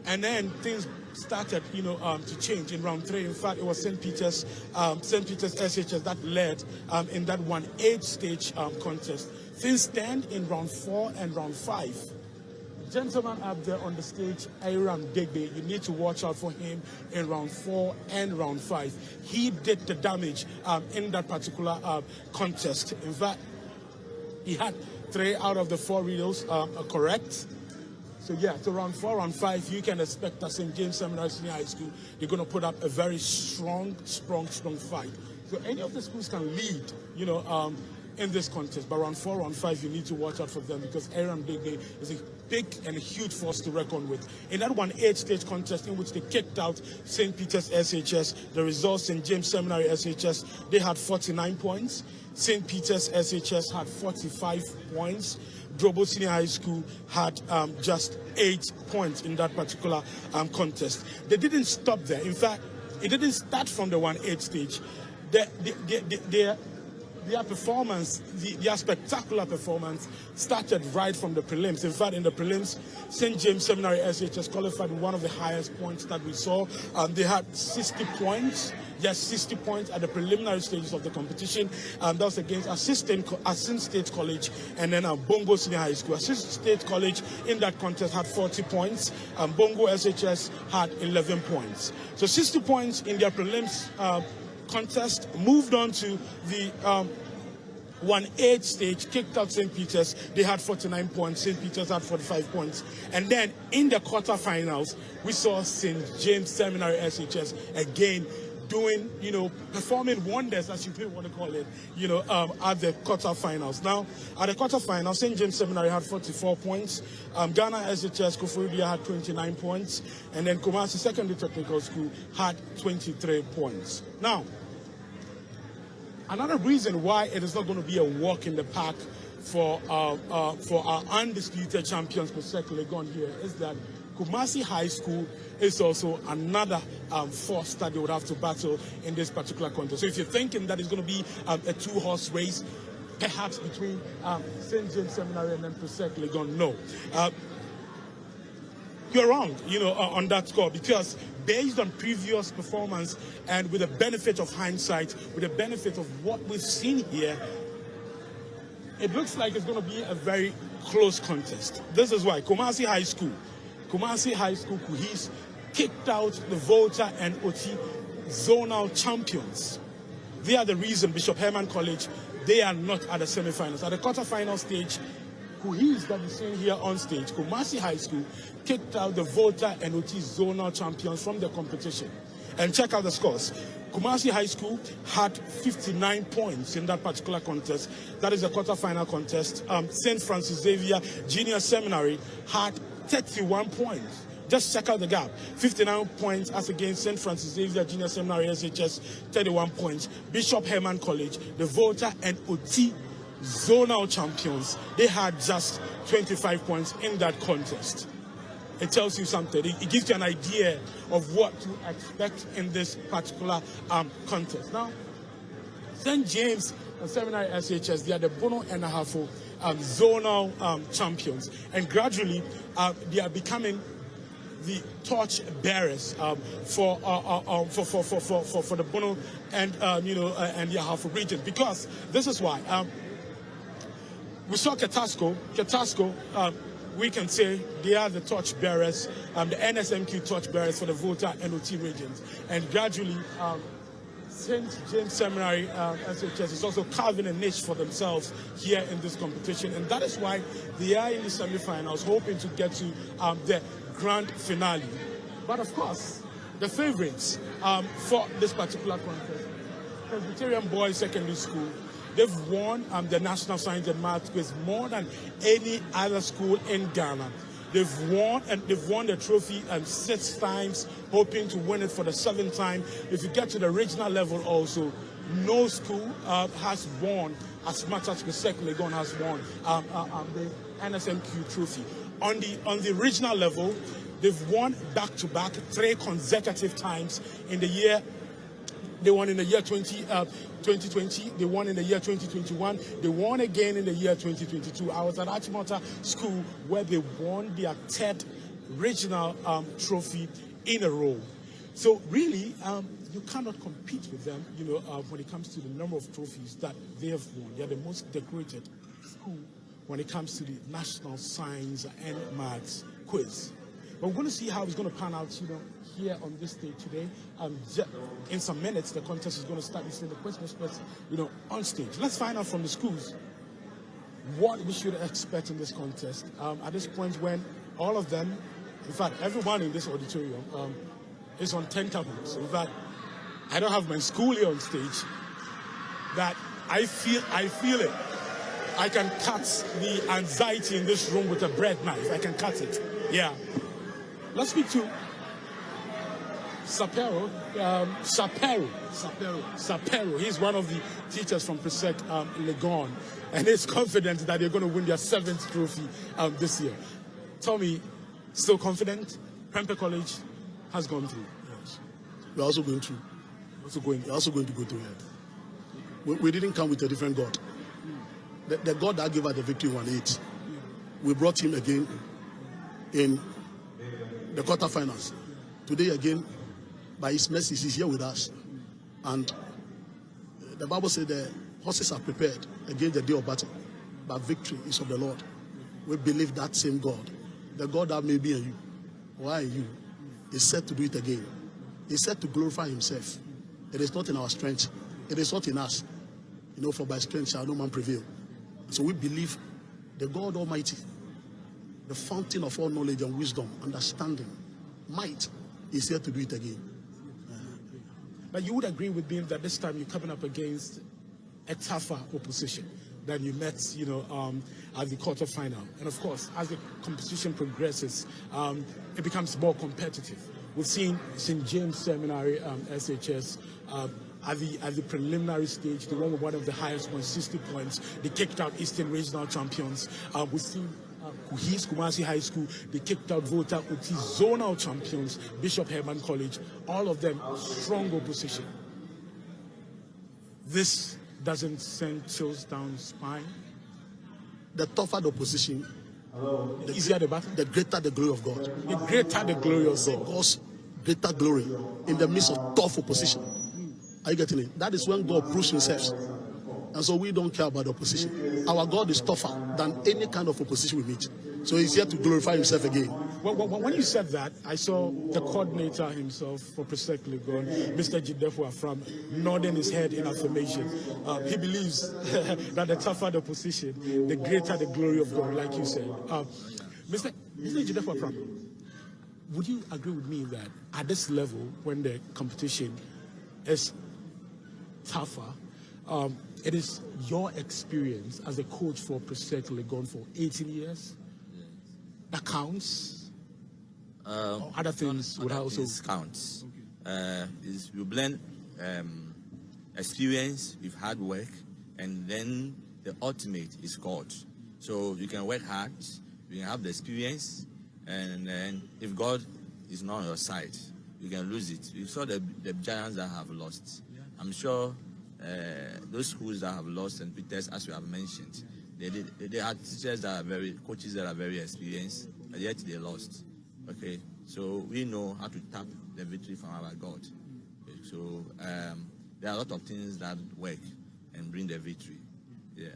and then things started, to change in round 3. In fact, it was St. Peter's SHS that led in that 1/8 stage contest. Things stand in round 4 and round 5. Gentleman up there on the stage, Aram Degbe, you need to watch out for him in round 4 and round 5. He did the damage in that particular contest. In fact, he had 3 out of the 4 riddles correct. So round 4, round 5, you can expect that St. James Seminary Senior High School, they're going to put up a very strong fight. So any of the schools can lead, in this contest. But round 4, round 5, you need to watch out for them, because Aram Dege is a big and a huge force to reckon with. In that 1/8 stage contest in which they kicked out St. Peter's SHS, the results St. James Seminary SHS, they had 49 points. St. Peter's SHS had 45 points. Drobo Senior High School had just 8 points in that particular contest. They didn't stop there. In fact, it didn't start from the 1/8 stage. Their performance, their spectacular performance, started right from the prelims. In fact, in the prelims, St. James Seminary SHS qualified with one of the highest points that we saw. They had 60 points. Just 60 points at the preliminary stages of the competition. That was against Assistant State College and then Bongo Senior High School. Assistant State College in that contest had 40 points. Bongo SHS had 11 points. So 60 points in their prelims contest, moved on to the 1/8 stage, kicked out St. Peter's. They had 49 points. St. Peter's had 45 points. And then in the quarterfinals, we saw St. James Seminary SHS again doing, performing wonders, as you want to call it, at the quarterfinals. Now, at the quarterfinals, St. James Seminary had 44 points. Ghana SHS Koforidua had 29 points. And then Kumasi Secondary Technical School had 23 points. Now, another reason why it is not going to be a walk in the park for our undisputed champions, PRESEC Legon here, is that Kumasi High School is also another force that they would have to battle in this particular contest. So if you're thinking that it's going to be a 2-horse race, perhaps between St. James Seminary and then PRESEC Legon, no. You're wrong, on that score, because based on previous performance and with the benefit of hindsight, with the benefit of what we've seen here, it looks like it's going to be a very close contest. This is why Kumasi High School Kuhis kicked out the Volta and Oti zonal champions. They are the reason Bishop Herman College, they are not at the semi-finals. At the quarter-final stage, Kuhis that you're seeing here on stage, Kumasi High School kicked out the Volta and Oti zonal champions from the competition. And check out the scores. Kumasi High School had 59 points in that particular contest. That is a quarter-final contest. St. Francis Xavier Junior Seminary had 31 points. Just check out the gap. 59 points as against St. Francis Xavier Junior Seminary SHS, 31 points. Bishop Herman College, the Volta and OT zonal champions, they had just 25 points in that contest. It tells you something. It gives you an idea of what to expect in this particular contest. Now, St. James Seminary SHS, they are the Bono and Ahafo zonal champions, and gradually they are becoming the torch bearers for the Bono and and the Ahafo region, because this is why we saw Ketasco. We can say they are the torch bearers, the NSMQ torch bearers for the Volta and OT regions, and gradually St. James Seminary SHS is also carving a niche for themselves here in this competition, and that is why they are in the semi-finals, hoping to get to the grand finale. But of course, the favorites for this particular contest, Presbyterian Boys Secondary School, they've won the National Science and Math Quiz more than any other school in Ghana. They've won the trophy 6 times, hoping to win it for the 7th time. If you get to the regional level also, no school has won as much as PRESEC Legon has won the NSMQ trophy. On the regional level, they've won back-to-back 3 consecutive times in the year. They won in the year 2020, they won in the year 2021, they won again in the year 2022. I was at Achimota School where they won their 3rd regional trophy in a row. So really, you cannot compete with them, when it comes to the number of trophies that they have won. They are the most decorated school when it comes to the National Science and Maths Quiz. But we're going to see how it's going to pan out, here on this stage today. In some minutes, the contest is going to start. You see the questions, on stage. Let's find out from the schools what we should expect in this contest. At this point, when all of them, in fact, everyone in this auditorium is on 10 tablets. In fact, I don't have my school here on stage. That I feel it. I can cut the anxiety in this room with a bread knife. I can cut it. Yeah. Let's speak to Sapero. He's one of the teachers from PRESEC Legon, and he's confident that they're going to win their 7th trophy this year. Tell me, still confident? Prempeh College has gone through. Yes. We're also going through. We're also going to go through here. We didn't come with a different God. The God that gave us the victory 1-8. We brought him again in the quarterfinals. Today again, by his mercy, he's here with us. And the Bible said the horses are prepared against the day of battle, but victory is of the Lord. We believe that same God, the God that may be in you, why you, is set to do it again. He's set to glorify himself. It is not in our strength. It is not in us. For by strength shall no man prevail. So we believe the God Almighty, the fountain of all knowledge and wisdom, understanding, might, is here to do it again. But you would agree with me that this time you're coming up against a tougher opposition than you met, at the quarterfinal. And of course, as the competition progresses, it becomes more competitive. We've seen St. James Seminary SHS at the preliminary stage, they won with one of the highest points, 60 points. They kicked out Eastern Regional champions. We've seen Kuhis Kumasi High School, they kicked out Volta OT zonal champions, Bishop Herman College, all of them strong opposition. This doesn't send chills down the spine. The tougher the opposition, the easier the battle, the greater the glory of God. The greater the glory of God. God's greater glory in the midst of tough opposition. Are you getting it? That is when God proves himself. And so we don't care about the opposition. Our God is tougher than any kind of opposition we meet. So he's here to glorify himself again. Well, when you said that, I saw the coordinator himself for PRESEC Legon, Mr. Jidefu Afram, nodding his head in affirmation. He believes that the tougher the opposition, the greater the glory of God, like you said. Mr. Jidefu Afram, would you agree with me that at this level, when the competition is tougher, it is your experience as a coach for PRESEC Legon for 18 years that counts? Or other things would also count. You blend experience with hard work, and then the ultimate is God. So you can work hard, you can have the experience, and then if God is not on your side, you can lose it. You saw the giants that have lost. I'm sure those schools that have lost, St. Peter's, as you have mentioned, they had teachers that are coaches that are very experienced, but yet they lost. Okay, so we know how to tap the victory from our God. Okay, so there are a lot of things that work and bring the victory. Yeah.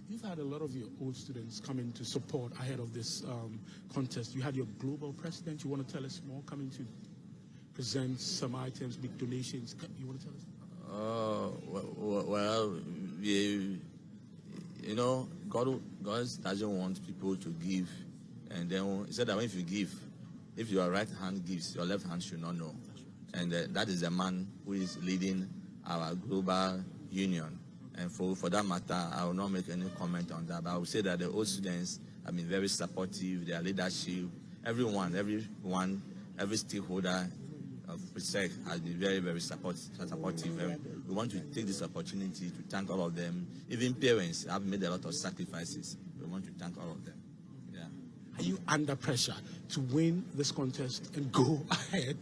You've had a lot of your old students coming to support ahead of this contest. You had your global president. You want to tell us more, coming to present some items, big donations. You want to tell us? Well, God doesn't want people to give, and then he said that if you give, if your right hand gives, your left hand should not know. And that is the man who is leading our global union. And for that matter, I will not make any comment on that. But I will say that the old students have been very supportive. Their leadership, every stakeholder of PRESEC has been very, very supportive. We want to take this opportunity to thank all of them. Even parents have made a lot of sacrifices. We want to thank all of them. Yeah. Are you under pressure to win this contest and go ahead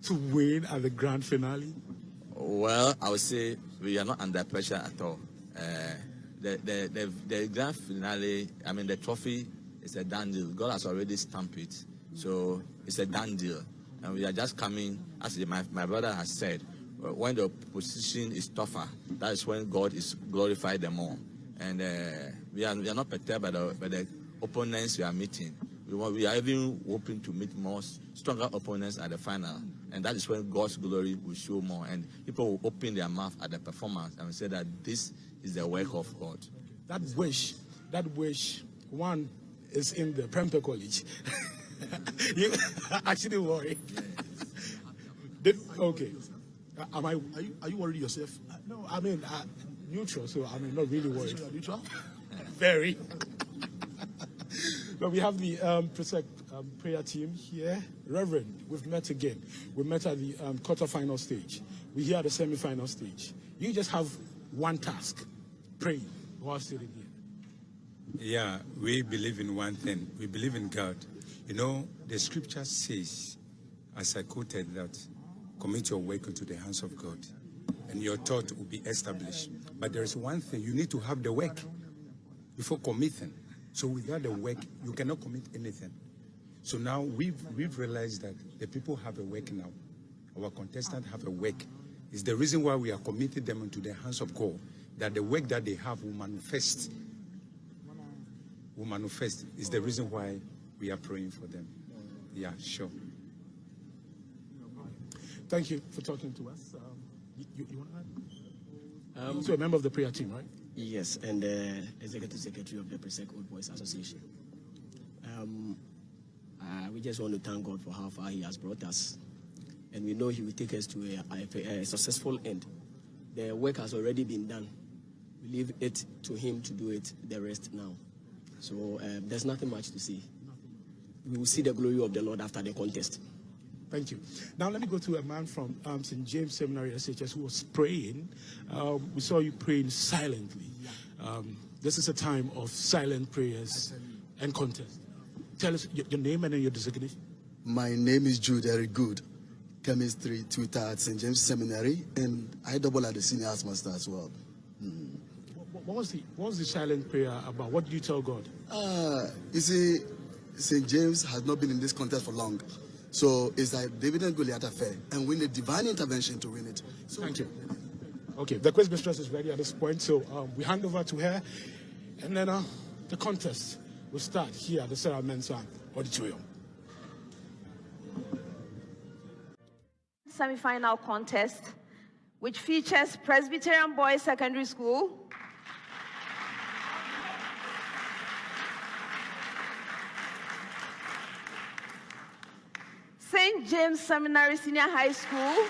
to win at the grand finale? Well, I would say we are not under pressure at all. The grand finale, the trophy is a done deal. God has already stamped it, so it's a done deal. And we are just coming, as my brother has said, when the position is tougher, that is when God is glorified the more. And we are not perturbed by the opponents we are meeting. We are even hoping to meet more stronger opponents at the final, and that is when God's glory will show more, and people will open their mouth at the performance and say that this is the work of God. That wish, one is in the PRESEC College. You actually worry. Okay. Are you worried yourself? No, neutral, so not really worried. So you are neutral? Very. But we have the PRESEC prayer team here. Reverend, we've met again. We met at the quarterfinal stage. We're here at the semi-final stage. You just have one task: pray while sitting here. Yeah, we believe in one thing. We believe in God. The scripture says, as I quoted, that commit your work into the hands of God, and your thought will be established. But there is one thing: you need to have the work before committing. So without the work, you cannot commit anything. So now we've realized that the people have a work now. Our contestants have a work. It's the reason why we are committing them into the hands of God, that the work that they have will manifest. Is the reason why we are praying for them. Yeah, sure. Thank you for talking to us. You want to add? So a member of the prayer team, right? Yes, and Executive Secretary of the PRESEC Old Boys Association. We just want to thank God for how far He has brought us, and we know He will take us to a successful end. The work has already been done. We leave it to Him to do it, the rest now. So there's nothing much to say. We will see the glory of the Lord after the contest. Thank you. Now let me go to a man from St. James Seminary SHS who was praying. We saw you praying silently. This is a time of silent prayers and contest. Tell us your name and then your designation. My name is Jude Eric Good, chemistry tutor at St. James Seminary, and I double at the senior arts master as well. What was the silent prayer about? What did you tell God? You see, St. James has not been in this contest for long. So it's like David and Goliath affair, and we need divine intervention to win it. So, thank you. Okay, the quiz mistress is ready at this point, so we hand over to her, and then the contest will start here at the Sarah Mensah Auditorium. Semi-final contest, which features Presbyterian Boys Secondary School, St. James Seminary Senior High School,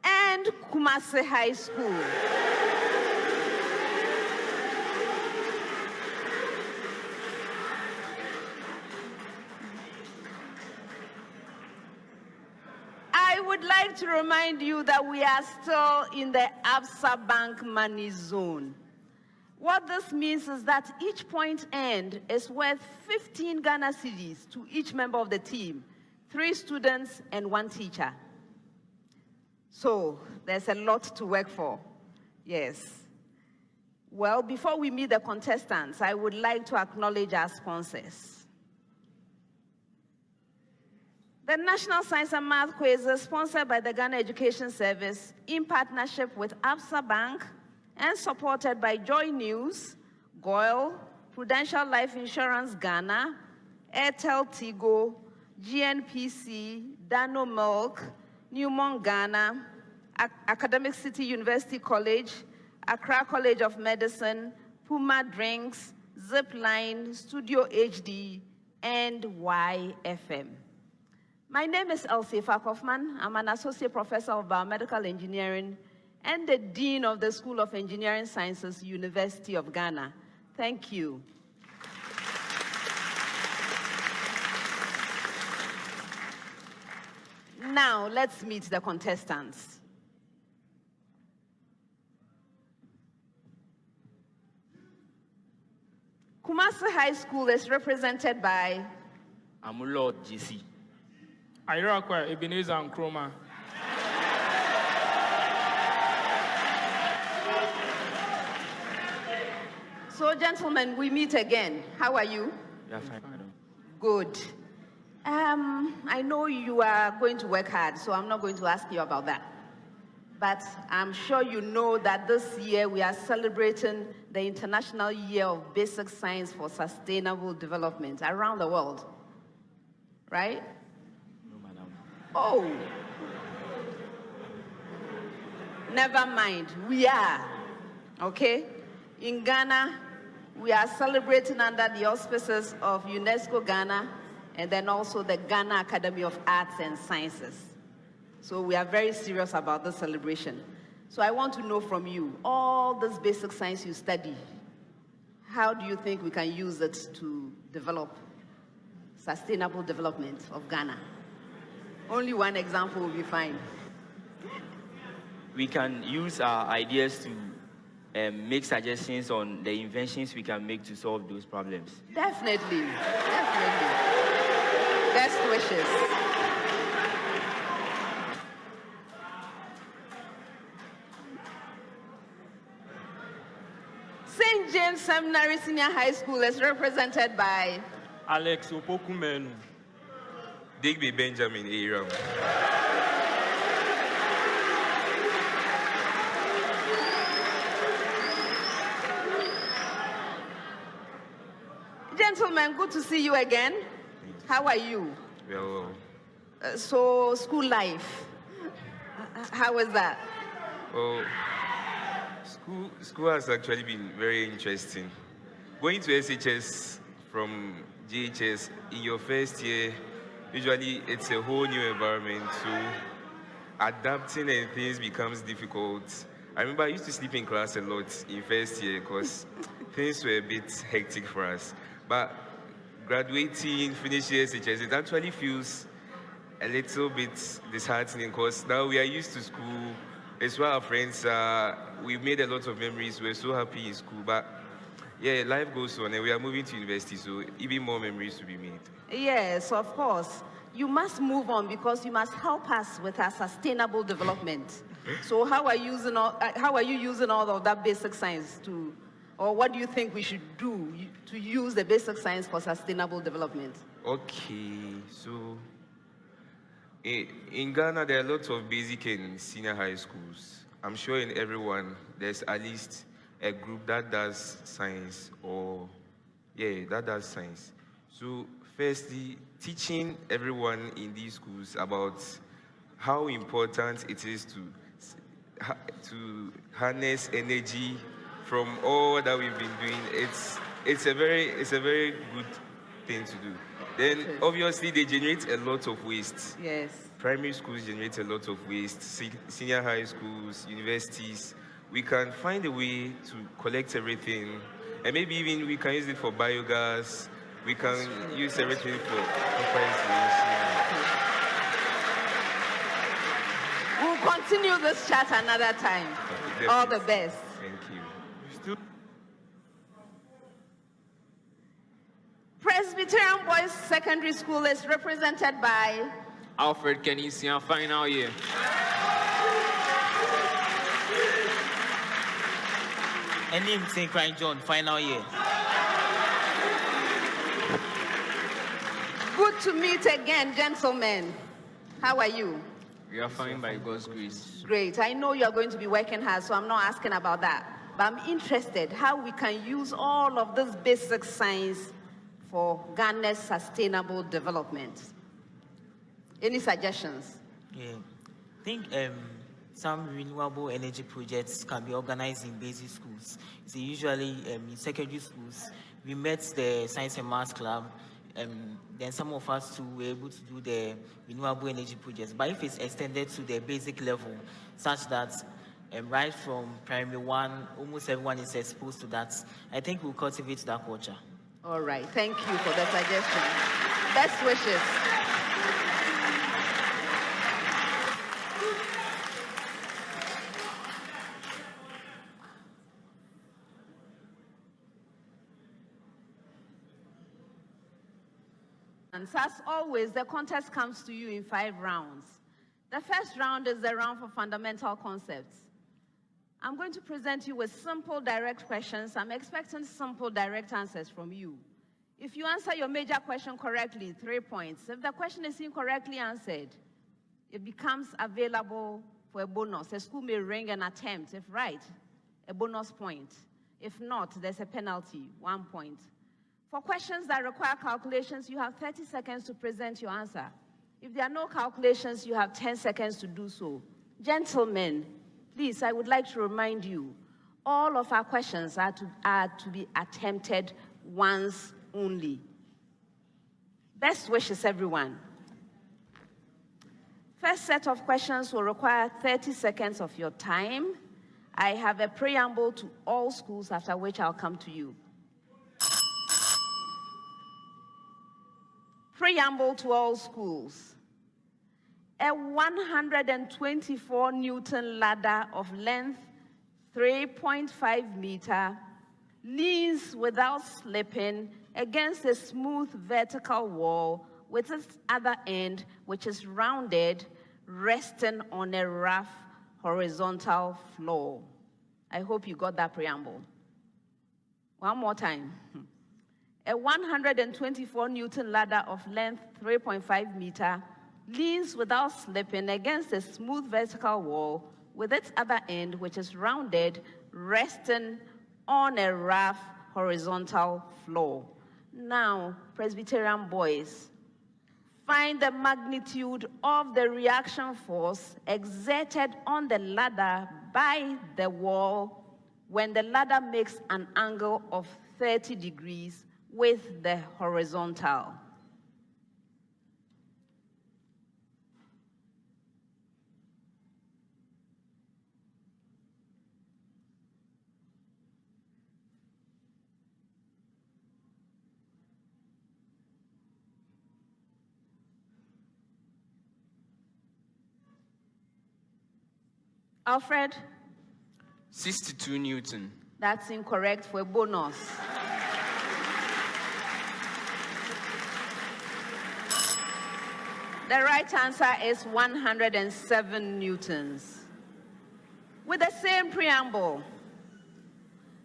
and Kumasi High School. like to remind you that we are still in the Absa Bank money zone. What this means is that each point earned is worth 15 Ghana cedis to each member of the team, 3 students and 1 teacher. So there's a lot to work for. Yes. Well, before we meet the contestants, I would like to acknowledge our sponsors. The National Science and Math Quiz is sponsored by the Ghana Education Service in partnership with Absa Bank and supported by Joy News, GOIL, Prudential Life Insurance Ghana, Airtel Tigo, GNPC, Dano Milk, Newmont Ghana, Academic City University College, Accra College of Medicine, Puma Drinks, Zipline, Studio HD, and YFM. My name is Elsie Fakofman. I'm an associate professor of biomedical engineering and the dean of the School of Engineering Sciences, University of Ghana. Thank you. Now, let's meet the contestants. Kumasi High School is represented by Amulord GC. Irakwa Ebenezer Nkrumah. So, gentlemen, we meet again. How are you? We are fine. Good. I know you are going to work hard, so I'm not going to ask you about that. But I'm sure you know that this year we are celebrating the International Year of Basic Science for Sustainable Development around the world. Right? No, madam. Oh. Never mind. We are. Okay? In Ghana, we are celebrating under the auspices of UNESCO Ghana and then also the Ghana Academy of Arts and Sciences. So we are very serious about this celebration. So I want to know from you, all this basic science you study, how do you think we can use it to develop sustainable development of Ghana? Only one example will be fine. We can use our ideas to make suggestions on the inventions we can make to solve those problems. Definitely, definitely. Best wishes. St. James Seminary Senior High School is represented by Alex Opokumenu. Digby Benjamin Aram. Gentlemen, good to see you again. How are you? Well, So, school life, how was that? well, school has actually been very interesting. Going to SHS from GHS in your first year, usually it's a whole new environment, so adapting and things becomes difficult. I remember I used to sleep in class a lot in first year because things were a bit hectic for us. But graduating, finishing SHS, it actually feels a little bit disheartening because now we are used to school. It's where our friends are. We've made a lot of memories. We're so happy in school. But yeah, life goes on and we are moving to university, so even more memories to be made. Yes, of course. You must move on because you must help us with our sustainable development. So how are you using all of that basic science to, or what do you think we should do to use the basic science for sustainable development? Okay, so in Ghana, there are lots of basic and senior high schools. I'm sure in everyone, there's at least a group that does science that does science. So firstly, teaching everyone in these schools about how important it is to harness energy from all that we've been doing. It's a very good thing to do. Then obviously they generate a lot of waste. Yes. Primary schools generate a lot of waste. Senior high schools, universities. We can find a way to collect everything, and maybe even we can use it for biogas. We can use everything for proper installation. continue this chat another time. All the best. Thank you. Presbyterian Boys Secondary School is represented by Alfred Kenisian, final year. And him St. Crying John, final year. Good to meet again, gentlemen. How are you? We are fine by God's grace. Great. I know you are going to be working hard, so I'm not asking about that. But I'm interested how we can use all of this basic science for Ghana's sustainable development. Any suggestions? Yeah. I think some renewable energy projects can be organized in basic schools. So usually in secondary schools, we met the Science and Maths Club, then some of us too were able to do the renewable energy projects. But if it's extended to the basic level, such that right from primary one, almost everyone is exposed to that, I think we'll cultivate that culture. All right, thank you for the suggestion. Best wishes. And as always, the contest comes to you in 5 rounds. The first round is the round for fundamental concepts. I'm going to present you with simple, direct questions. I'm expecting simple, direct answers from you. If you answer your major question correctly, 3 points. If the question is incorrectly answered, it becomes available for a bonus. A school may ring an attempt. If right, a bonus point. If not, there's a penalty, 1 point. For questions that require calculations, you have 30 seconds to present your answer. If there are no calculations, you have 10 seconds to do so. Gentlemen, please, I would like to remind you, all of our questions are to be attempted once only. Best wishes, everyone. First set of questions will require 30 seconds of your time. I have a preamble to all schools, after which I'll come to you. Preamble to all schools. A 124 Newton ladder of length 3.5 meter leans without slipping against a smooth vertical wall with its other end, which is rounded, resting on a rough horizontal floor. I hope you got that preamble. One more time. A 124 Newton ladder of length 3.5 meter leans without slipping against a smooth vertical wall with its other end, which is rounded, resting on a rough horizontal floor. Now, Presbyterian boys, find the magnitude of the reaction force exerted on the ladder by the wall when the ladder makes an angle of 30 degrees with the horizontal. Alfred? 62 Newton. That's incorrect for a bonus. The right answer is 107 newtons. With the same preamble,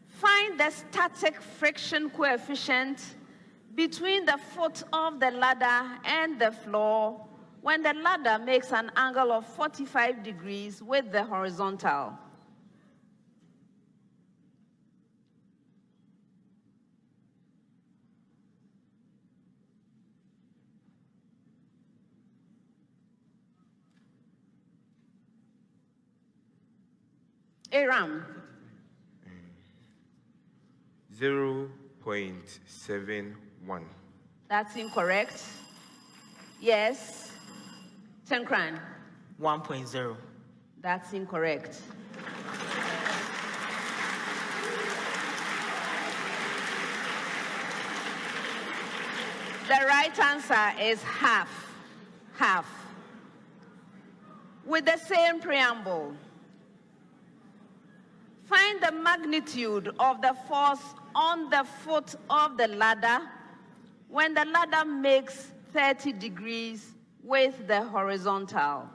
find the static friction coefficient between the foot of the ladder and the floor when the ladder makes an angle of 45 degrees with the horizontal. Aram. 0.71. That's incorrect. Yes. Tenkran. 1.0. That's incorrect. The right answer is half. Half. With the same preamble, find the magnitude of the force on the foot of the ladder when the ladder makes 30 degrees with the horizontal.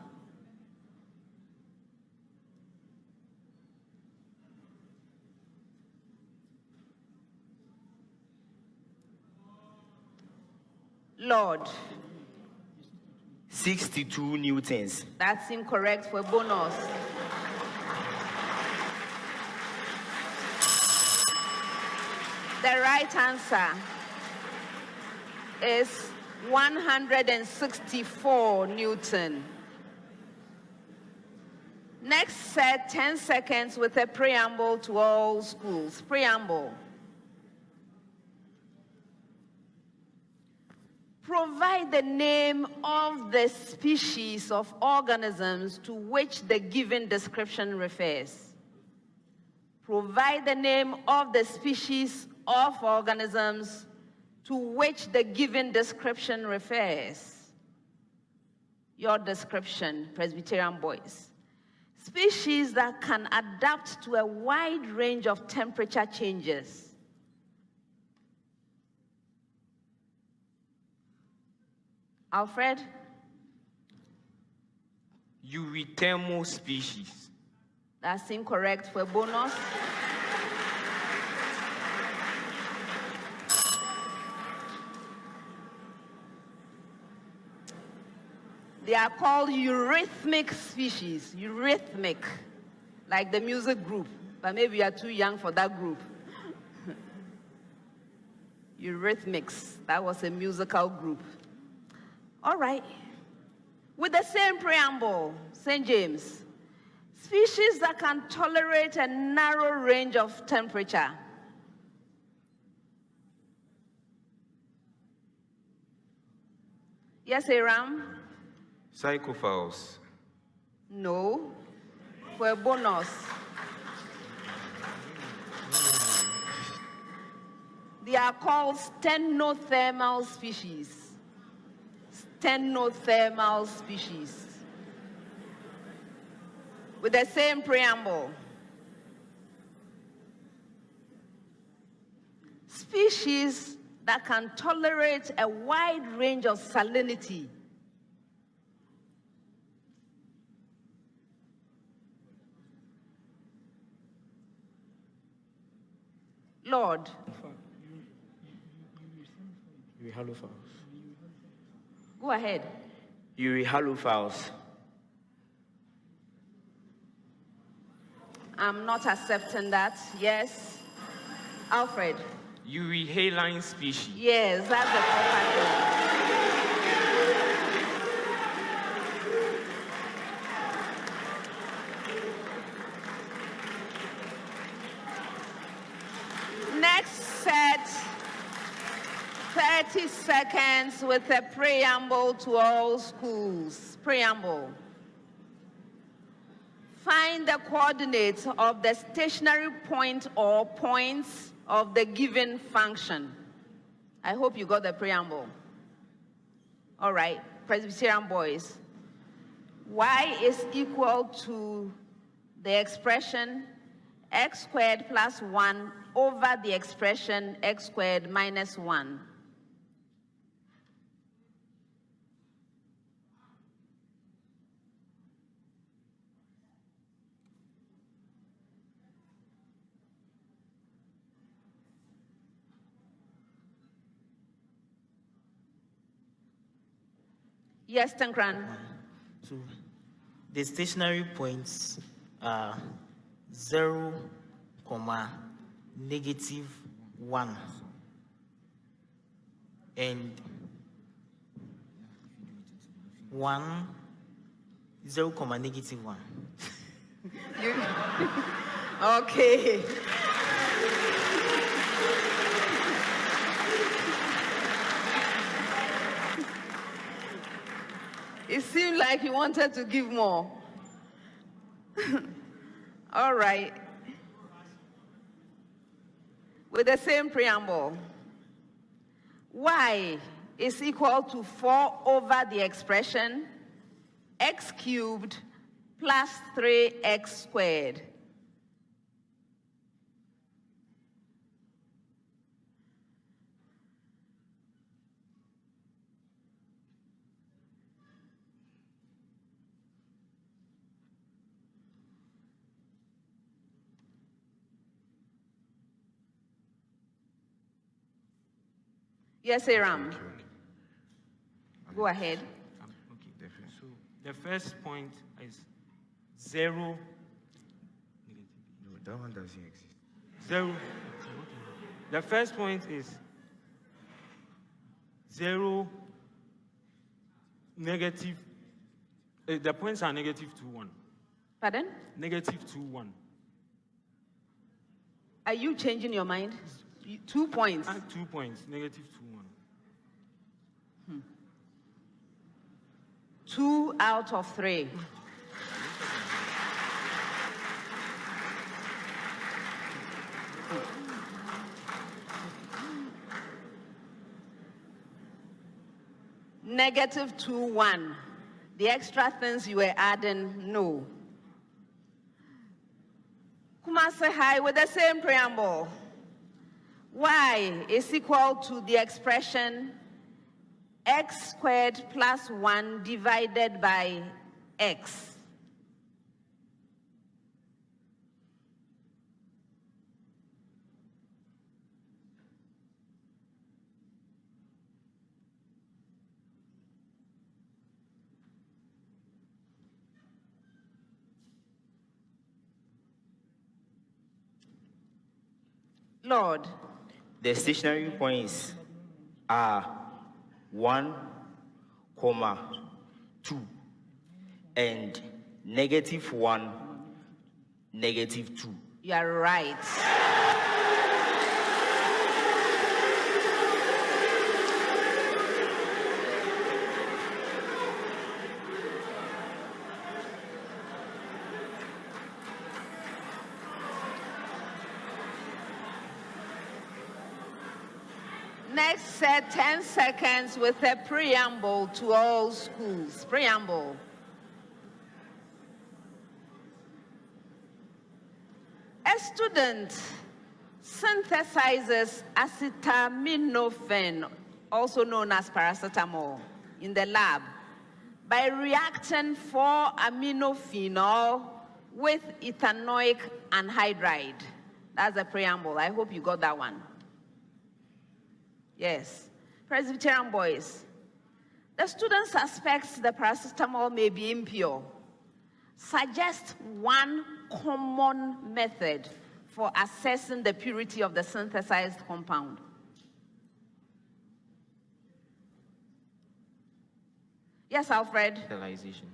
Lord. 62 newtons. That's incorrect for bonus. The right answer is 164 Newton. Next set, 10 seconds with a preamble to all schools. Preamble. Provide the name of the species of organisms to which the given description refers. Provide the name of the species of organisms to which the given description refers. Your description, Presbyterian boys. Species that can adapt to a wide range of temperature changes. Alfred? Eurythermal species. That's incorrect for a bonus. They are called eurythmic species. Eurythmic, like the music group. But maybe you are too young for that group. Eurythmics, that was a musical group. All right. With the same preamble, St. James. Species that can tolerate a narrow range of temperature. Yes, Aram? Psychophiles. No. For a bonus. They are called stenothermal species. Stenothermal species. With the same preamble. Species that can tolerate a wide range of salinity. Lord. Go ahead. Euryhalophiles. I'm not accepting that. Yes. Alfred. Euryhaline species. Yes, that's the proper. Next set, 30 seconds with a preamble to all schools. Preamble. Find the coordinates of the stationary point or points of the given function. I hope you got the preamble. All right, Presbyterian boys. Y is equal to the expression x squared plus 1 over the expression x squared minus 1. Yes, Tankran. So the stationary points are 0, -1 and 1, 0, -1. Okay. It seemed like you wanted to give more. All right. With the same preamble. Y is equal to 4 over the expression x cubed plus 3x squared. Yes, Aram. Go ahead. Okay, so the first point is 0. No, that one doesn't exist. 0. The first point is 0, negative. The points are negative 2, 1. Pardon? Negative 2, 1. Are you changing your mind? 2 points. 2 points, negative 2, 1. 2 out of 3. Negative 2, 1. The extra things you were adding, no. Kumase High with the same preamble. Y is equal to the expression x squared plus 1 divided by x. Lord. The stationary points are 1, 2, and negative 1, negative 2. You are right. Next set 10 seconds with a preamble to all schools. Preamble. A student synthesizes acetaminophen, also known as paracetamol, in the lab by reacting 4-aminophenol with ethanoic anhydride. That's the preamble. I hope you got that one. Yes. Presbyterian boys, the student suspects the paracetamol may be impure. Suggest one common method for assessing the purity of the synthesized compound. Yes, Alfred. Crystallization.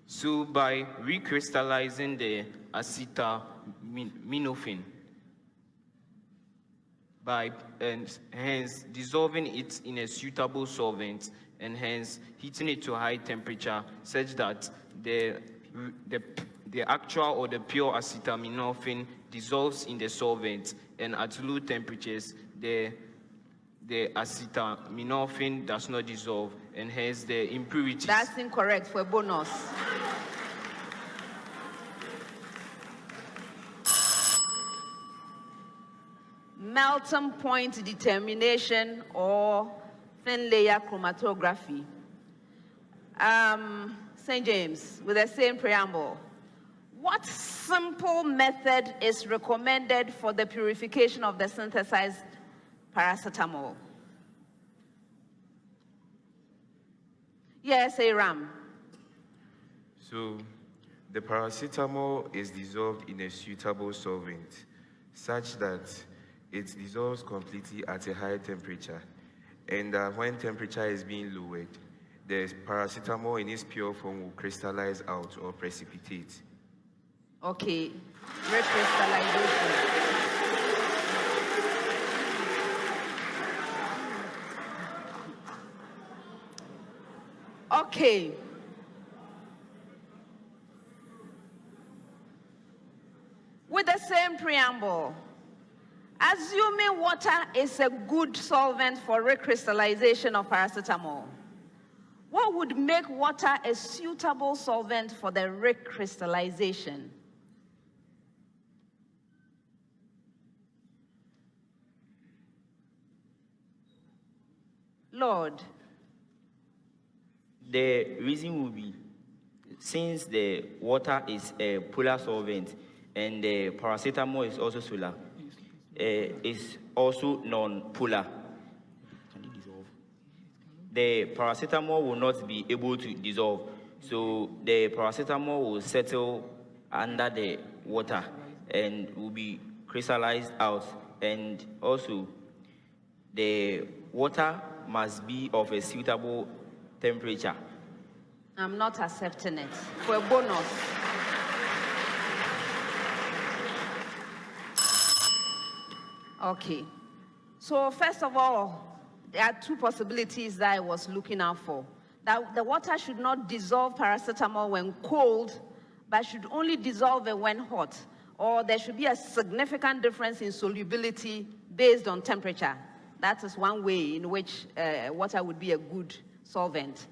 So by recrystallizing the acetaminophen, and hence dissolving it in a suitable solvent, and hence heating it to a high temperature such that the actual or the pure acetaminophen dissolves in the solvent, and at low temperatures the acetaminophen does not dissolve, and hence the impurities. That's incorrect for a bonus. Melting point determination or thin layer chromatography. St. James, with the same preamble. What simple method is recommended for the purification of the synthesized paracetamol? Yes, Aram. So, the paracetamol is dissolved in a suitable solvent, such that it dissolves completely at a high temperature, and when temperature is being lowered, the paracetamol in its pure form will crystallize out or precipitate. Okay, recrystallization. Okay. With the same preamble, assuming water is a good solvent for recrystallization of paracetamol, What would make water a suitable solvent for the recrystallization? Lord. The reason will be, since the water is a polar solvent and the paracetamol is also solar, is also non-polar. The paracetamol will not be able to dissolve, so the paracetamol will settle under the water and will be crystallized out, and also the water must be of a suitable temperature. I'm not accepting it. For a bonus. Okay. So first of all, there are two possibilities that I was looking out for. That the water should not dissolve paracetamol when cold, but should only dissolve it when hot. Or there should be a significant difference in solubility based on temperature. That is one way in which water would be a good solvent.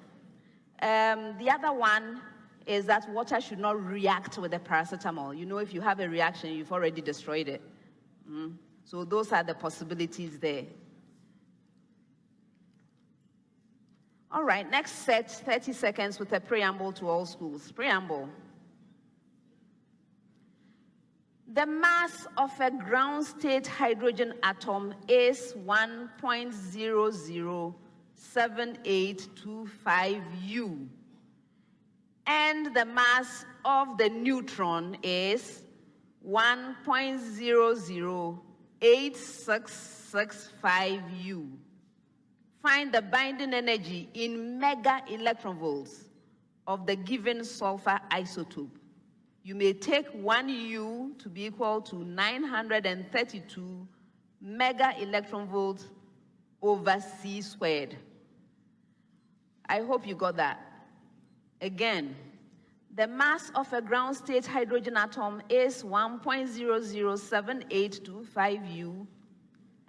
The other one is that water should not react with the paracetamol. You know, if you have a reaction, you've already destroyed it. So those are the possibilities there. All right, next set, 30 seconds with a preamble to all schools. Preamble. The mass of a ground state hydrogen atom is 1.007825 U. And the mass of the neutron is 1.008665 U. Find the binding energy in mega electronvolts of the given sulfur isotope. You may take 1 U to be equal to 932 mega electronvolts over C squared. I hope you got that. Again, the mass of a ground state hydrogen atom is 1.007825 U,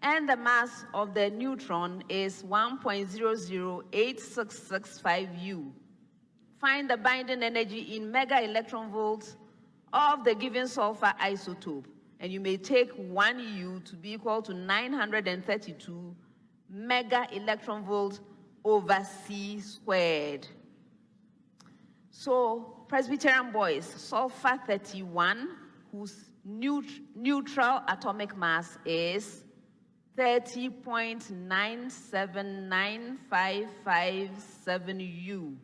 and the mass of the neutron is 1.008665 U. Find the binding energy in mega electronvolts of the given sulfur isotope, and you may take 1 U to be equal to 932 mega electronvolts over C squared. So, Presbyterian boys, sulfur 31, whose neutral atomic mass is 30.979557 U.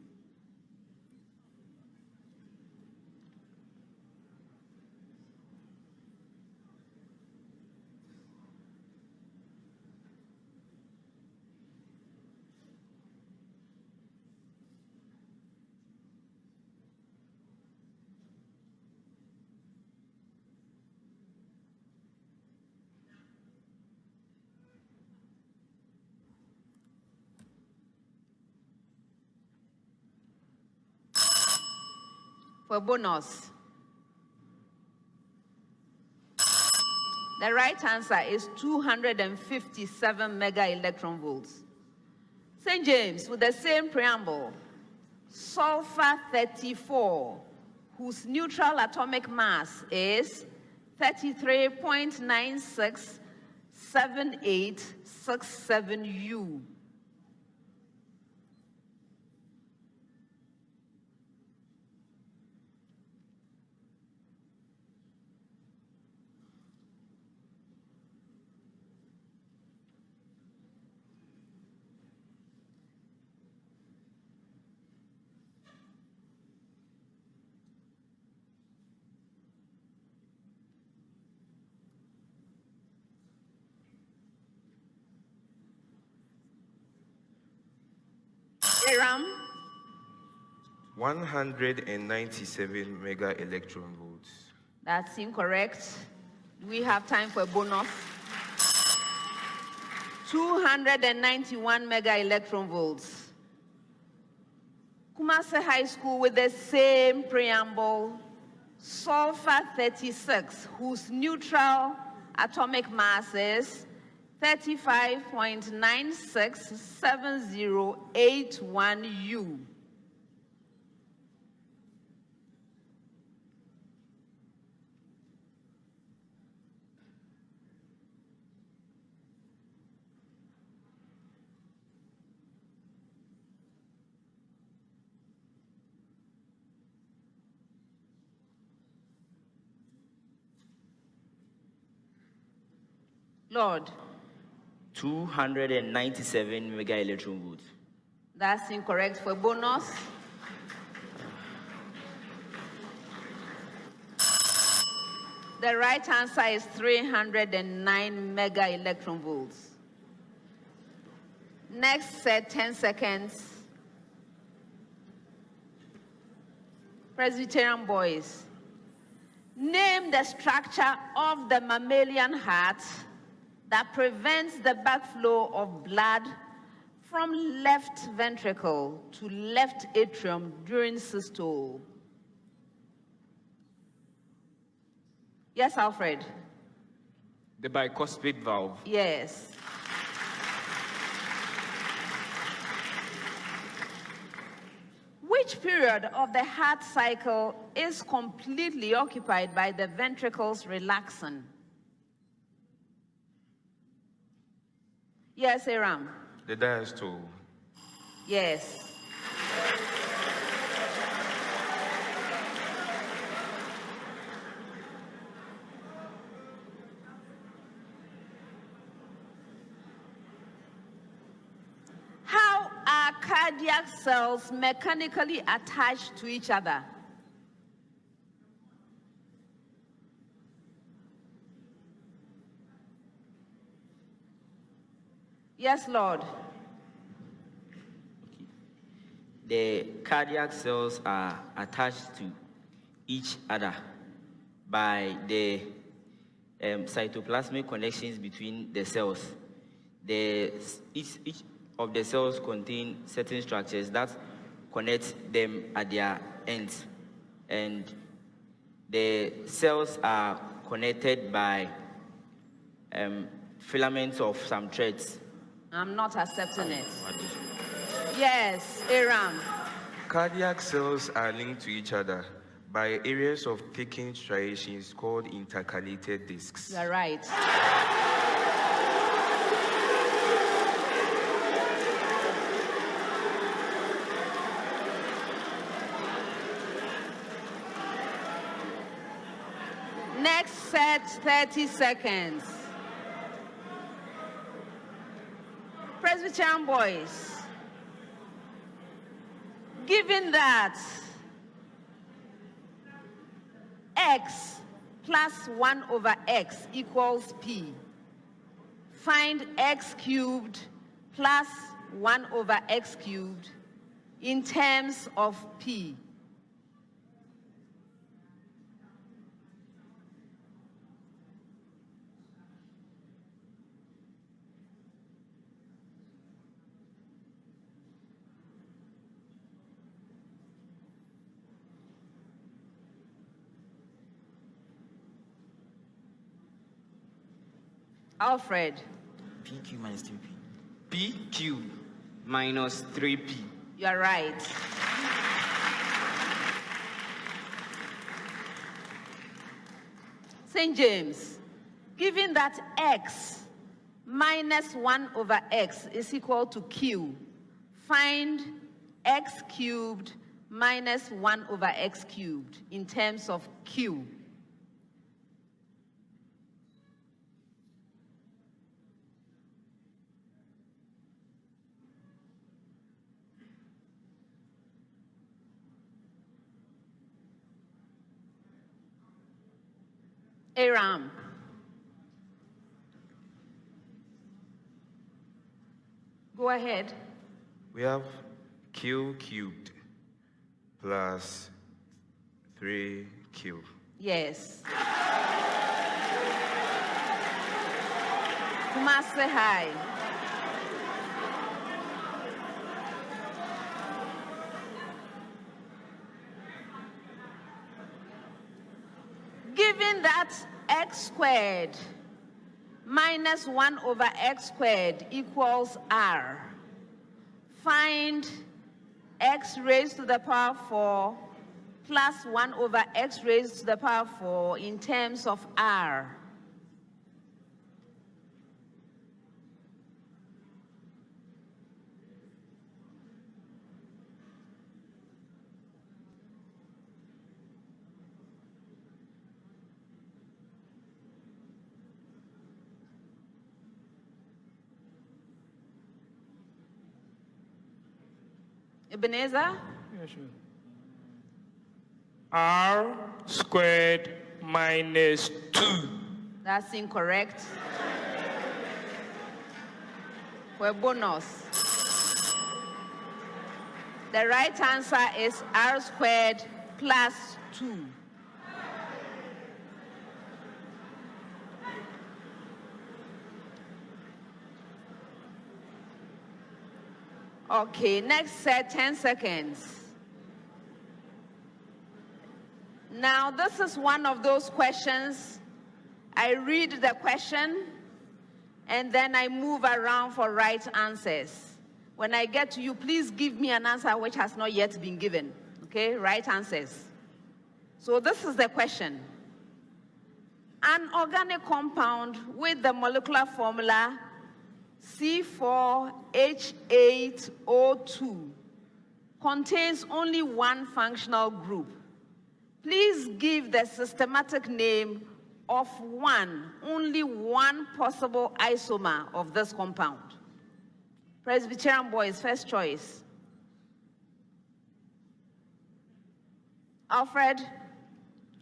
For bonus, the right answer is 257 mega electron volts. St. James, with the same preamble, sulfur 34, whose neutral atomic mass is 33.967867 U. Iram? 197 mega electron volts. That's incorrect. We have time for a bonus. 291 mega electron volts. Kumasi High School, with the same preamble, sulfur 36, whose neutral atomic mass is 35.967081U. Lord. 297 mega electron volts. That's incorrect for bonus. The right answer is 309 mega electron volts. Next set, 10 seconds. Presbyterian boys. Name the structure of the mammalian heart that prevents the backflow of blood from left ventricle to left atrium during systole. Yes, Alfred? The bicuspid valve. Yes. Which period of the heart cycle is completely occupied by the ventricles relaxing? Yes, Aram? The diastole. Yes. How are cardiac cells mechanically attached to each other? Yes, Lord. The cardiac cells are attached to each other by the cytoplasmic connections between the cells. Each of the cells contain certain structures that connect them at their ends. And the cells are connected by filaments of some threads. I'm not accepting it. Yes, Aram. Cardiac cells are linked to each other by areas of thickened striations called intercalated discs. You're right. Next set, 30 seconds. Presbyterian boys, given that x plus 1 over x equals p, find x cubed plus 1 over x cubed in terms of p. Alfred. PQ minus 3P. P cubed minus 3P. You're right. St. James, given that x minus 1 over x is equal to q, find x cubed minus 1 over x cubed in terms of q. Aram. Go ahead. We have q cubed plus 3q. Yes. Kumasi High. Given that x squared minus 1 over x squared equals r. Find x raised to the power 4 plus 1 over x raised to the power 4 in terms of r. Ebenezer? Yeah, sure. R squared minus 2. That's incorrect. For a bonus. The right answer is r squared plus 2. Okay, next set, 10 seconds. Now, this is one of those questions. I read the question, and then I move around for right answers. When I get to you, please give me an answer which has not yet been given. Okay, right answers. So this is the question. An organic compound with the molecular formula C4H8O2 contains only one functional group. Please give the systematic name of only one possible isomer of this compound. Presbyterian boys, first choice. Alfred?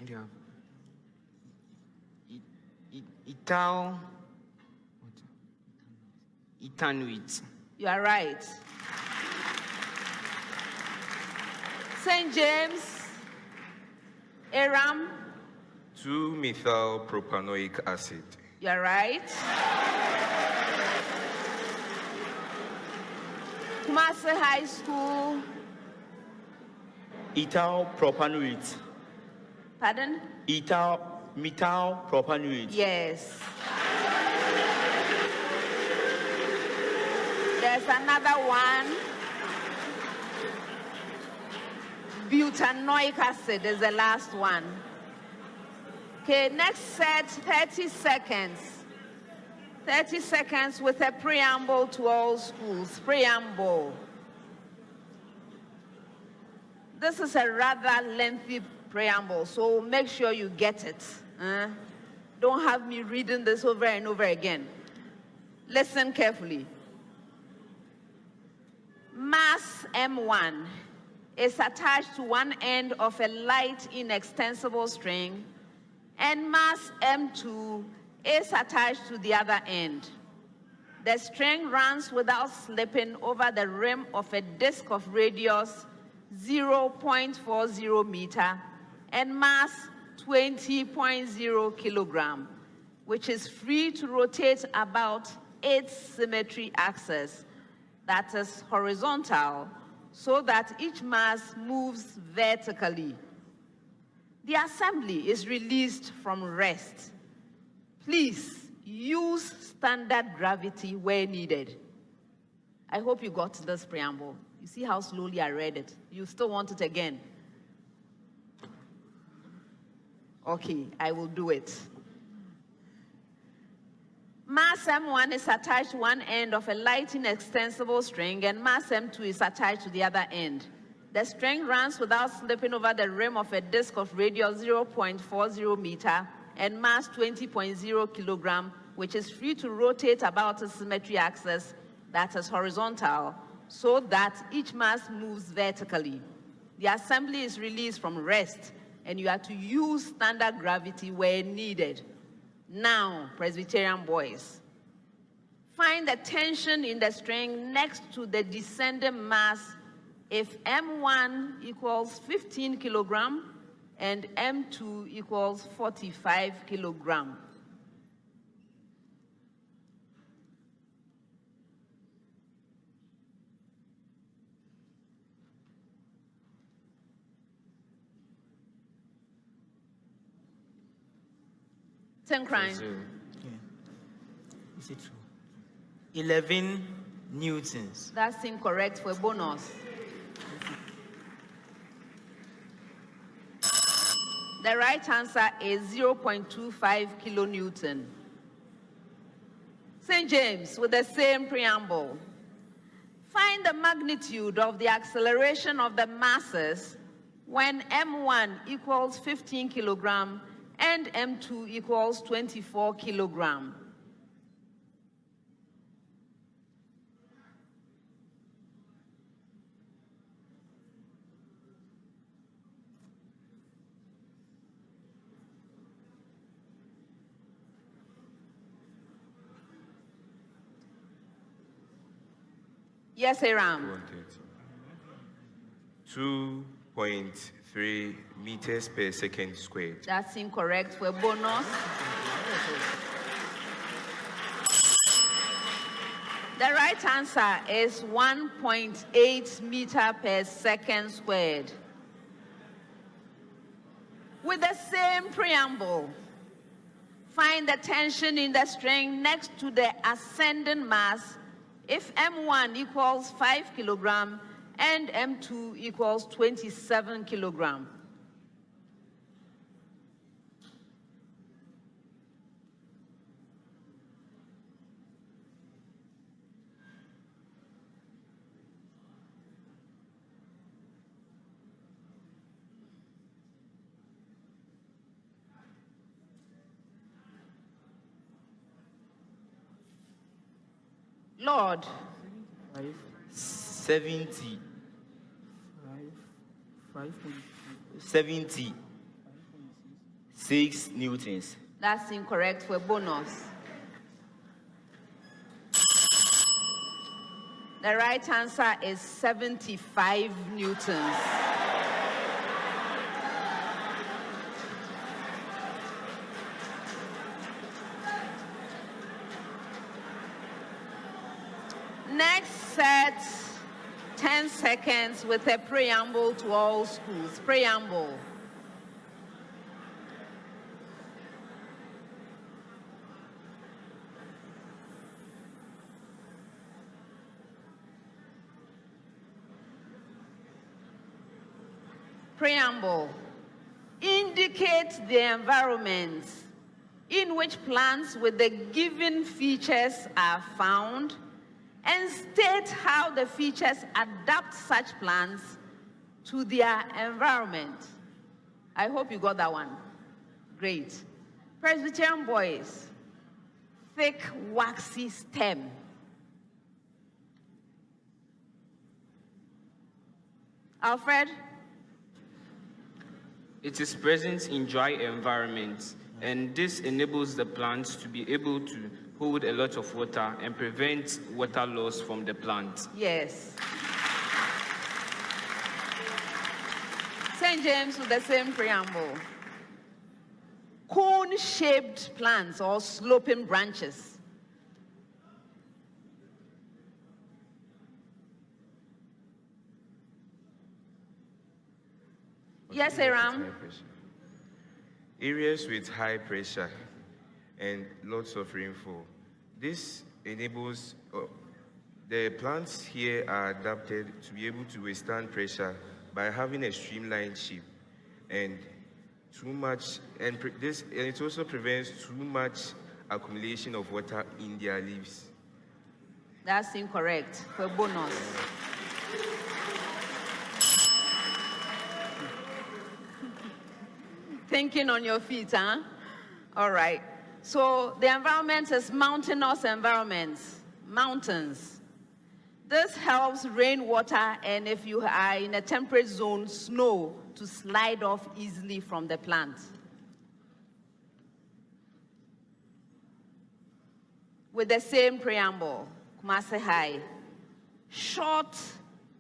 Yeah. Ethanoate. You are right. St. James, Aram. 2-methyl-propanoic acid. You are right. Kumasi High School. Ethyl propanoate. Pardon? Methyl propanoate. Yes. There's another one. Butanoic acid is the last one. Okay, next set, 30 seconds. 30 seconds with a preamble to all schools. Preamble. This is a rather lengthy preamble, so make sure you get it. Don't have me reading this over and over again. Listen carefully. Mass M1 is attached to one end of a light inextensible string, and mass M2 is attached to the other end. The string runs without slipping over the rim of a disk of radius 0.40 meter and mass 20.0 kilogram, which is free to rotate about its symmetry axis, that is horizontal, so that each mass moves vertically. The assembly is released from rest. Please use standard gravity where needed. I hope you got this preamble. You see how slowly I read it. You still want it again? Okay, I will do it. Mass M1 is attached to one end of a light inextensible string, and mass M2 is attached to the other end. The string runs without slipping over the rim of a disk of radius 0.40 meter and mass 20.0 kilogram, which is free to rotate about a symmetry axis that is horizontal, so that each mass moves vertically. The assembly is released from rest, and you are to use standard gravity where needed. Now, Presbyterian boys, find the tension in the string next to the descending mass if M1 equals 15 kilogram and M2 equals 45 kilogram. Ten crime. Is it true? 11 newtons. That's incorrect for a bonus. The right answer is 0.25 kilonewton. St. James, with the same preamble. Find the magnitude of the acceleration of the masses when M1 equals 15 kilogram and M2 equals 24 kilogram. Yes, Aram. 2.3 meters per second squared. That's incorrect for a bonus. The right answer is 1.8 meter per second squared. With the same preamble, find the tension in the string next to the ascending mass if M1 equals 5 kilogram and M2 equals 27 kilogram. Lord. 70. 76 newtons. That's incorrect for a bonus. The right answer is 75 newtons. Next set, 10 seconds with a preamble to all schools. Preamble. Preamble. Indicate the environment in which plants with the given features are found and state how the features adapt such plants to their environment. I hope you got that one. Great. Presbyterian boys, thick, waxy stem. Alfred? It is present in dry environments, and this enables the plants to be able to hold a lot of water and prevent water loss from the plant. Yes. St. James with the same preamble. Cone-shaped plants or sloping branches. Yes, Aram. Areas with high pressure and lots of rainfall. This enables the plants here are adapted to be able to withstand pressure by having a streamlined shape, and it also prevents too much accumulation of water in their leaves. That's incorrect for bonus. Thinking on your feet, huh? All right. So the environment is mountainous environments, mountains. This helps rainwater, and if you are in a temperate zone, snow to slide off easily from the plant. With the same preamble, Kumasi High, short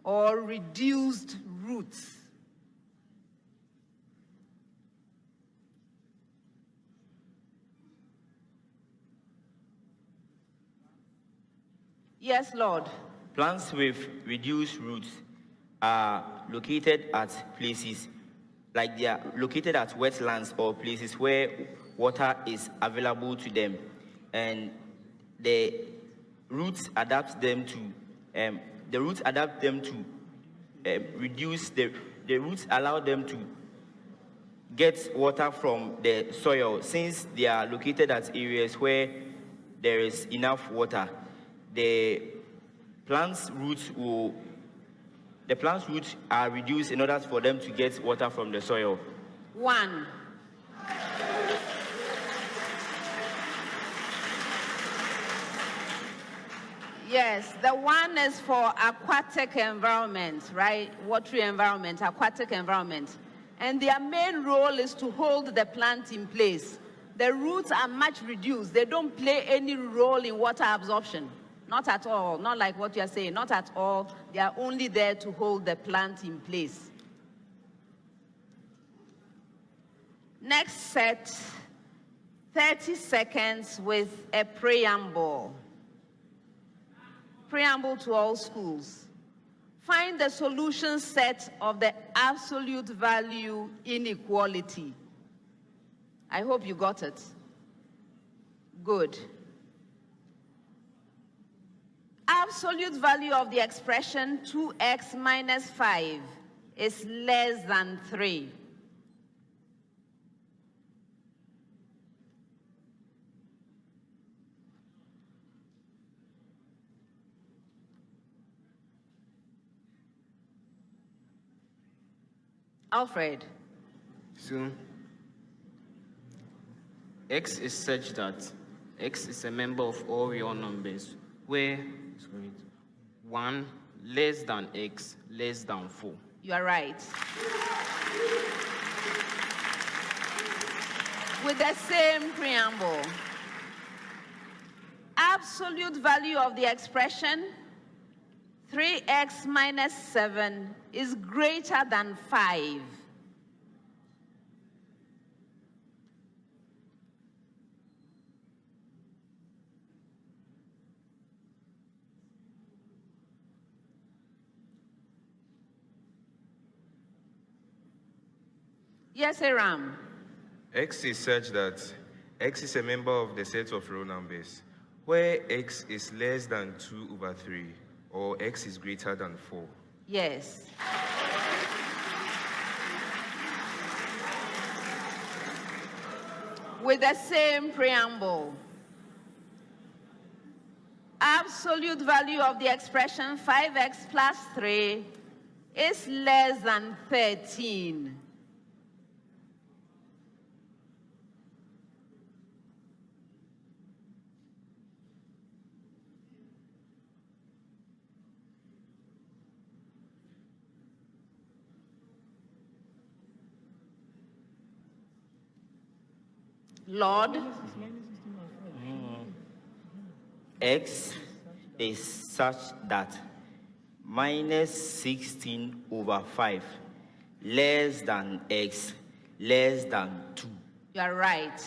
or reduced roots. Yes, Lord. Plants with reduced roots are located at places like they are located at wetlands or places where water is available to them, and the roots adapt them to reduce the roots allow them to get water from the soil. Since they are located at areas where there is enough water, the plant's roots are reduced in order for them to get water from the soil. 1. Yes, the 1 is for aquatic environment, right? Watery environment, aquatic environment. And their main role is to hold the plant in place. The roots are much reduced. They don't play any role in water absorption. Not at all, not like what you're saying, not at all. They are only there to hold the plant in place. Next set, 30 seconds with a preamble. Preamble to all schools. Find the solution set of the absolute value inequality. I hope you got it. Good. Absolute value of the expression 2x minus 5 is less than 3. Alfred. So, x is such that x is a member of all real numbers where 1 less than x less than 4. You are right. With the same preamble, absolute value of the expression 3x minus 7 is greater than 5. Yes, Aram. X is such that x is a member of the set of real numbers where x is less than 2 over 3 or x is greater than 4. Yes. With the same preamble, absolute value of the expression 5x plus 3 is less than 13. Lord. X is such that minus 16 over 5 less than x less than 2. You are right.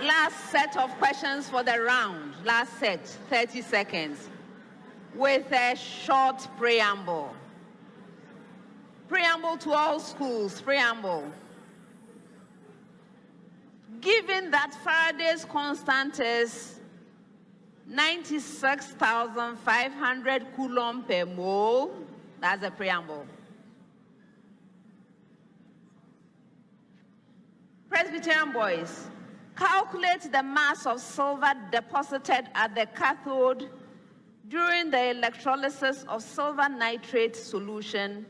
Last set of questions for the round. Last set, 30 seconds. With a short preamble. Preamble to all schools, preamble. Given that Faraday's constant is 96,500 coulomb per mole, that's a preamble. Presbyterian boys, calculate the mass of silver deposited at the cathode during the electrolysis of silver nitrate solution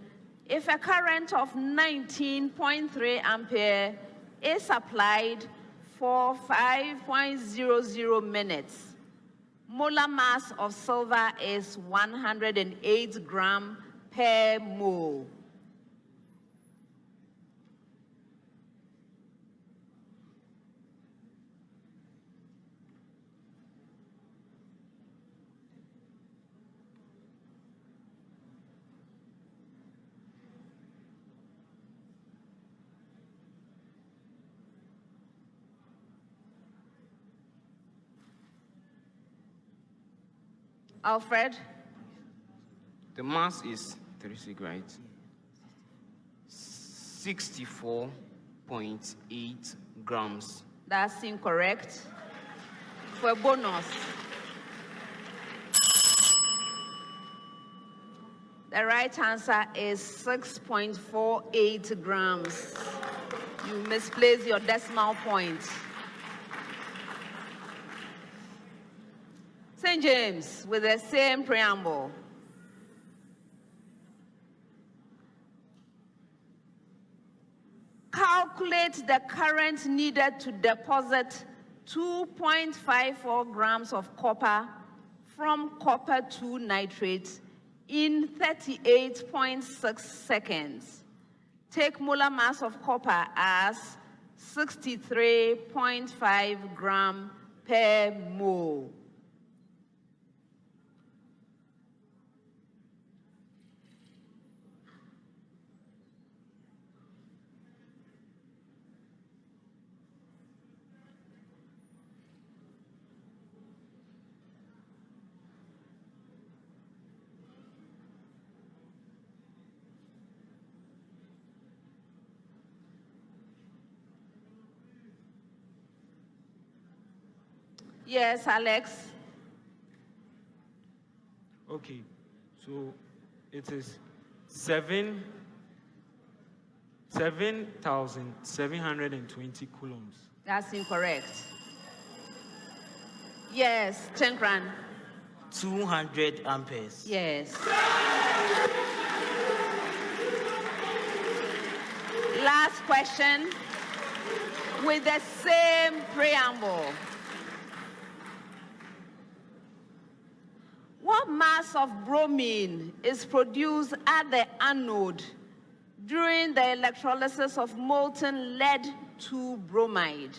if a current of 19.3 ampere is applied for 5.00 minutes. Molar mass of silver is 108 grams per mole. Alfred? The mass is 36, right? 64 0.8 grams. That's incorrect. For a bonus, the right answer is 6.48 grams. You misplaced your decimal point. St. James, with the same preamble. Calculate the current needed to deposit 2.54 grams of copper from copper to nitrate in 38.6 seconds. Take molar mass of copper as 63.5 gram per mole. Yes, Alex. Okay, so it is 7,720 coulombs. That's incorrect. Yes, Chenkran. 200 amperes. Yes. Last question with the same preamble. What mass of bromine is produced at the anode during the electrolysis of molten lead to bromide?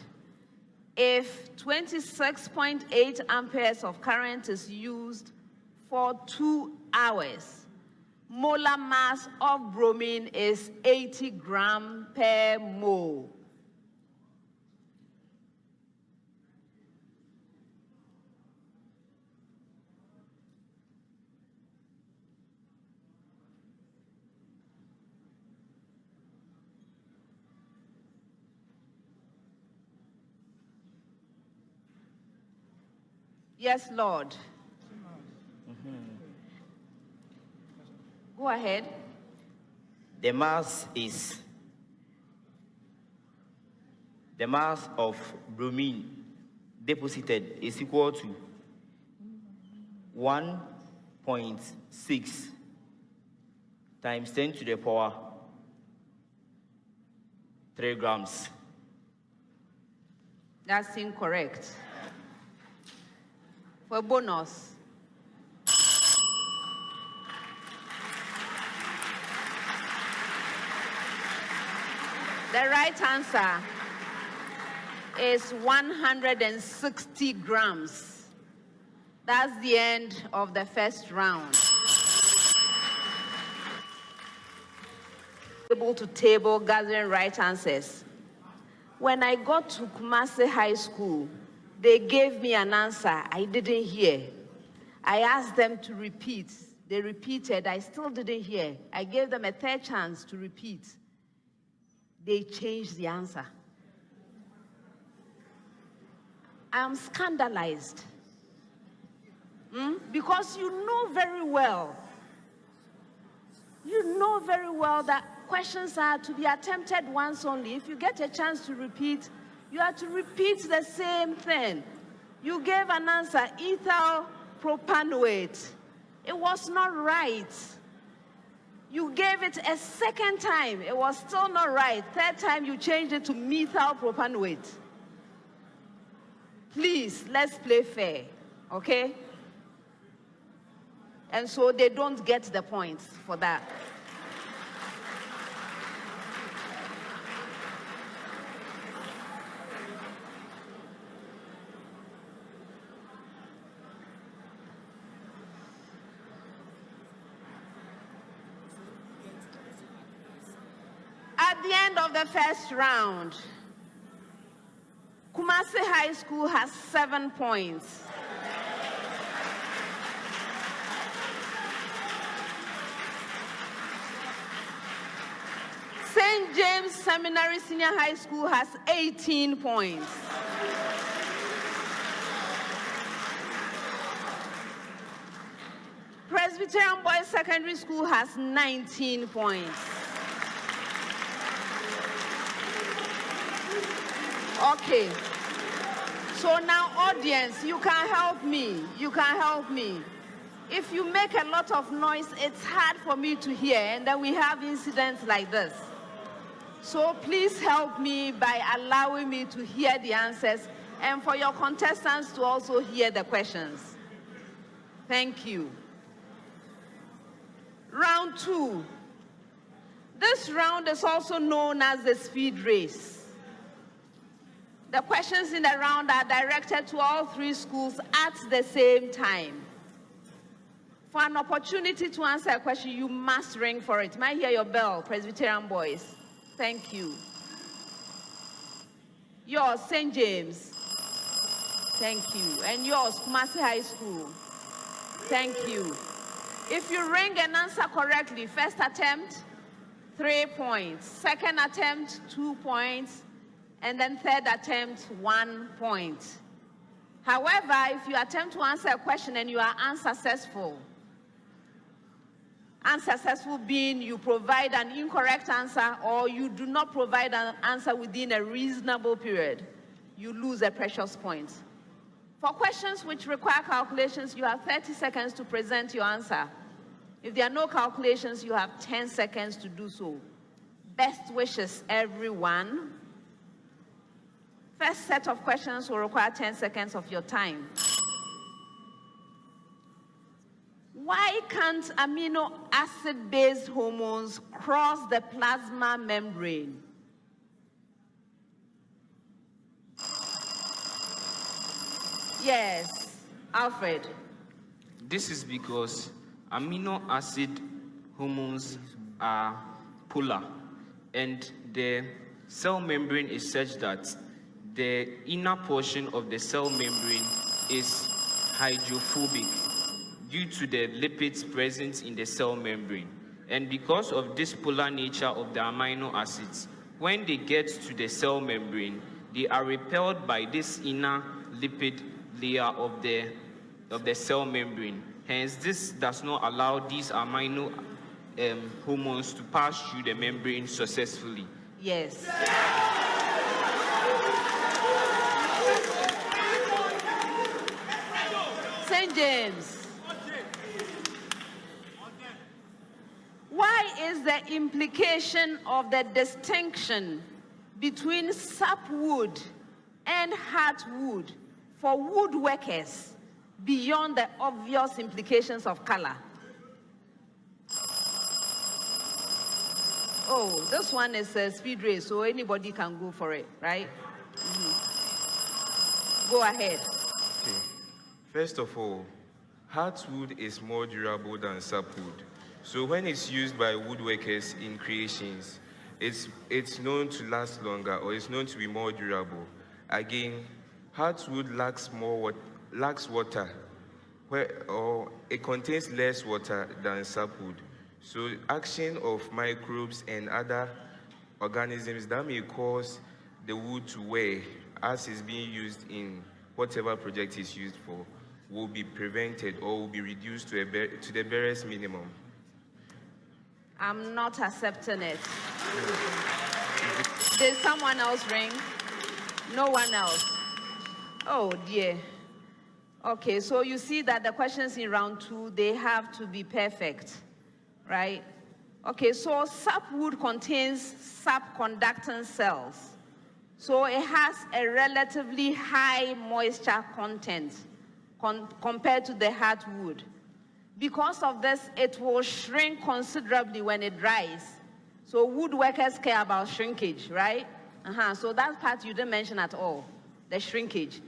If 26.8 amperes of current is used for 2 hours, molar mass of bromine is 80 grams per mole. Yes, Lord. Go ahead. The mass of bromine deposited is equal to 1.6 times 10 to the power 3 grams. That's incorrect. For bonus. The right answer is 160 grams. That's the end of the first round. Able to table gathering right answers. When I got to Kumasi High School, they gave me an answer I didn't hear. I asked them to repeat. They repeated. I still didn't hear. I gave them a third chance to repeat. They changed the answer. I am scandalized. Because you know very well that questions are to be attempted once only. If you get a chance to repeat, you have to repeat the same thing. You gave an answer, ethyl propanoate. It was not right. You gave it a second time. It was still not right. Third time, you changed it to methyl propanoate. Please, let's play fair, okay? And so they don't get the points for that. At the end of the first round, Kumasi High School has 7 points. St. James James Seminary Senior High School has 18 points. Presbyterian Boys Secondary School has 19 points. Okay. So now, audience, you can help me. You can help me. If you make a lot of noise, it's hard for me to hear, and then we have incidents like this. So please help me by allowing me to hear the answers, and for your contestants to also hear the questions. Thank you. Round 2. This round is also known as the speed race. The questions in the round are directed to all 3 schools at the same time. For an opportunity to answer a question, you must ring for it. May I hear your bell, Presbyterian Boys? Thank you. Yours, St. James. Thank you. And yours, Kumasi High School. Thank you. If you ring and answer correctly, first attempt, 3 points. Second attempt, 2 points. And then third attempt, 1 point. However, if you attempt to answer a question and you are unsuccessful being you provide an incorrect answer or you do not provide an answer within a reasonable period, you lose a precious point. For questions which require calculations, you have 30 seconds to present your answer. If there are no calculations, you have 10 seconds to do so. Best wishes, everyone. First set of questions will require 10 seconds of your time. Why can't amino acid-based hormones cross the plasma membrane? Yes, Alfred. This is because amino acid hormones are polar, and the cell membrane is such that the inner portion of the cell membrane is hydrophobic due to the lipids present in the cell membrane. And because of this polar nature of the amino acids, when they get to the cell membrane, they are repelled by this inner lipid layer of the cell membrane. Hence, this does not allow these amino hormones to pass through the membrane successfully. Yes. St. James. Why is the implication of the distinction between sapwood and heartwood for woodworkers beyond the obvious implications of color? Oh, this one is a speed race, so anybody can go for it, right? Go ahead. Okay. First of all, heartwood is more durable than sapwood. So when it's used by woodworkers in creations, it's known to last longer, or it's known to be more durable. Again, heartwood lacks water, or it contains less water than sapwood. So action of microbes and other organisms that may cause the wood to wear as it's being used in whatever project it's used for will be prevented or will be reduced to the barest minimum. I'm not accepting it. Did someone else ring? No one else. Oh dear. Okay, so you see that the questions in round 2, they have to be perfect, right? Okay, so sapwood contains sap-conductant cells. So it has a relatively high moisture content compared to the heartwood. Because of this, it will shrink considerably when it dries. So woodworkers care about shrinkage, right? So that part you didn't mention at all, the shrinkage.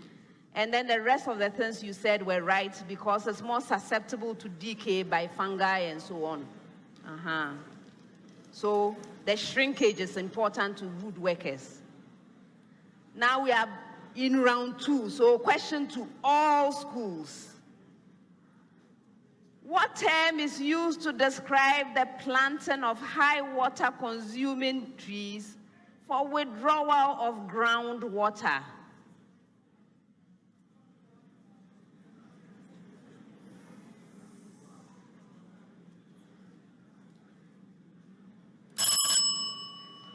And then the rest of the things you said were right because it's more susceptible to decay by fungi and so on. So the shrinkage is important to woodworkers. Now we are in round 2, so question to all schools. What term is used to describe the planting of high water consuming trees for withdrawal of groundwater.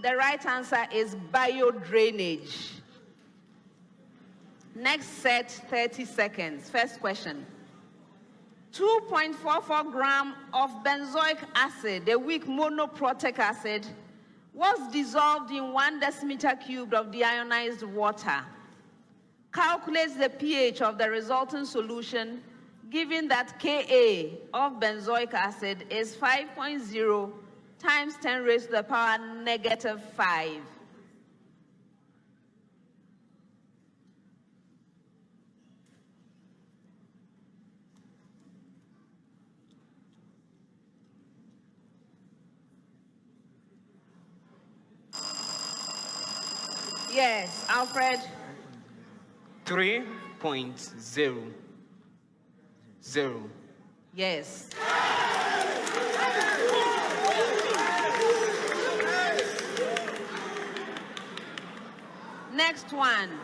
The right answer is biodrainage. Next set, 30 seconds. First question. 2.44 gram of benzoic acid, a weak monoprotic acid, was dissolved in 1 decimeter cubed of deionized water. Calculate the pH of the resulting solution, given that Ka of benzoic acid is 5.0 times 10 raised to the power -5. Yes, Alfred. 3.00. Yes. Next one.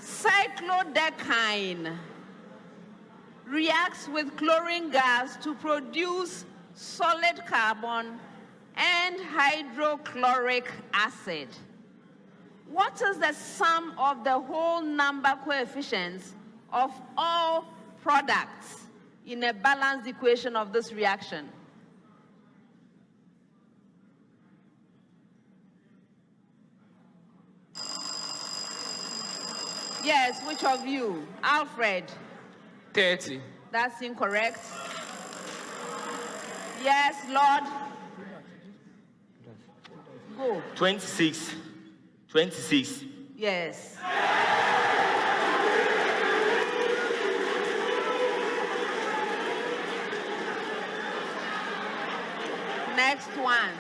Cyclodecane reacts with chlorine gas to produce solid carbon and hydrochloric acid. What is the sum of the whole number coefficients of all products in a balanced equation of this reaction? Yes, which of you? Alfred. 30. That's incorrect. Yes, Lord. Go. 26. 26. Yes. Next one.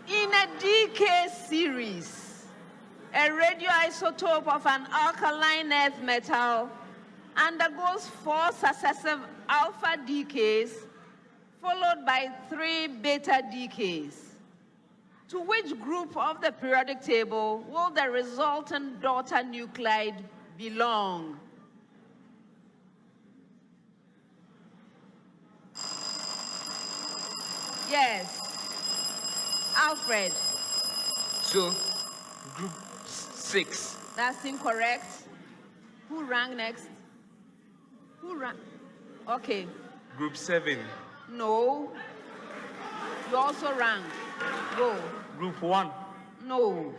In a decay series, a radioisotope of an alkaline earth metal undergoes 4 successive alpha decays followed by 3 beta decays. To which group of the periodic table will the resultant daughter nuclide belong? Yes. Alfred. So, group 6. That's incorrect. Who rang next? Who rang? Okay. Group 7. No. You also rang. Go. Group 1. No.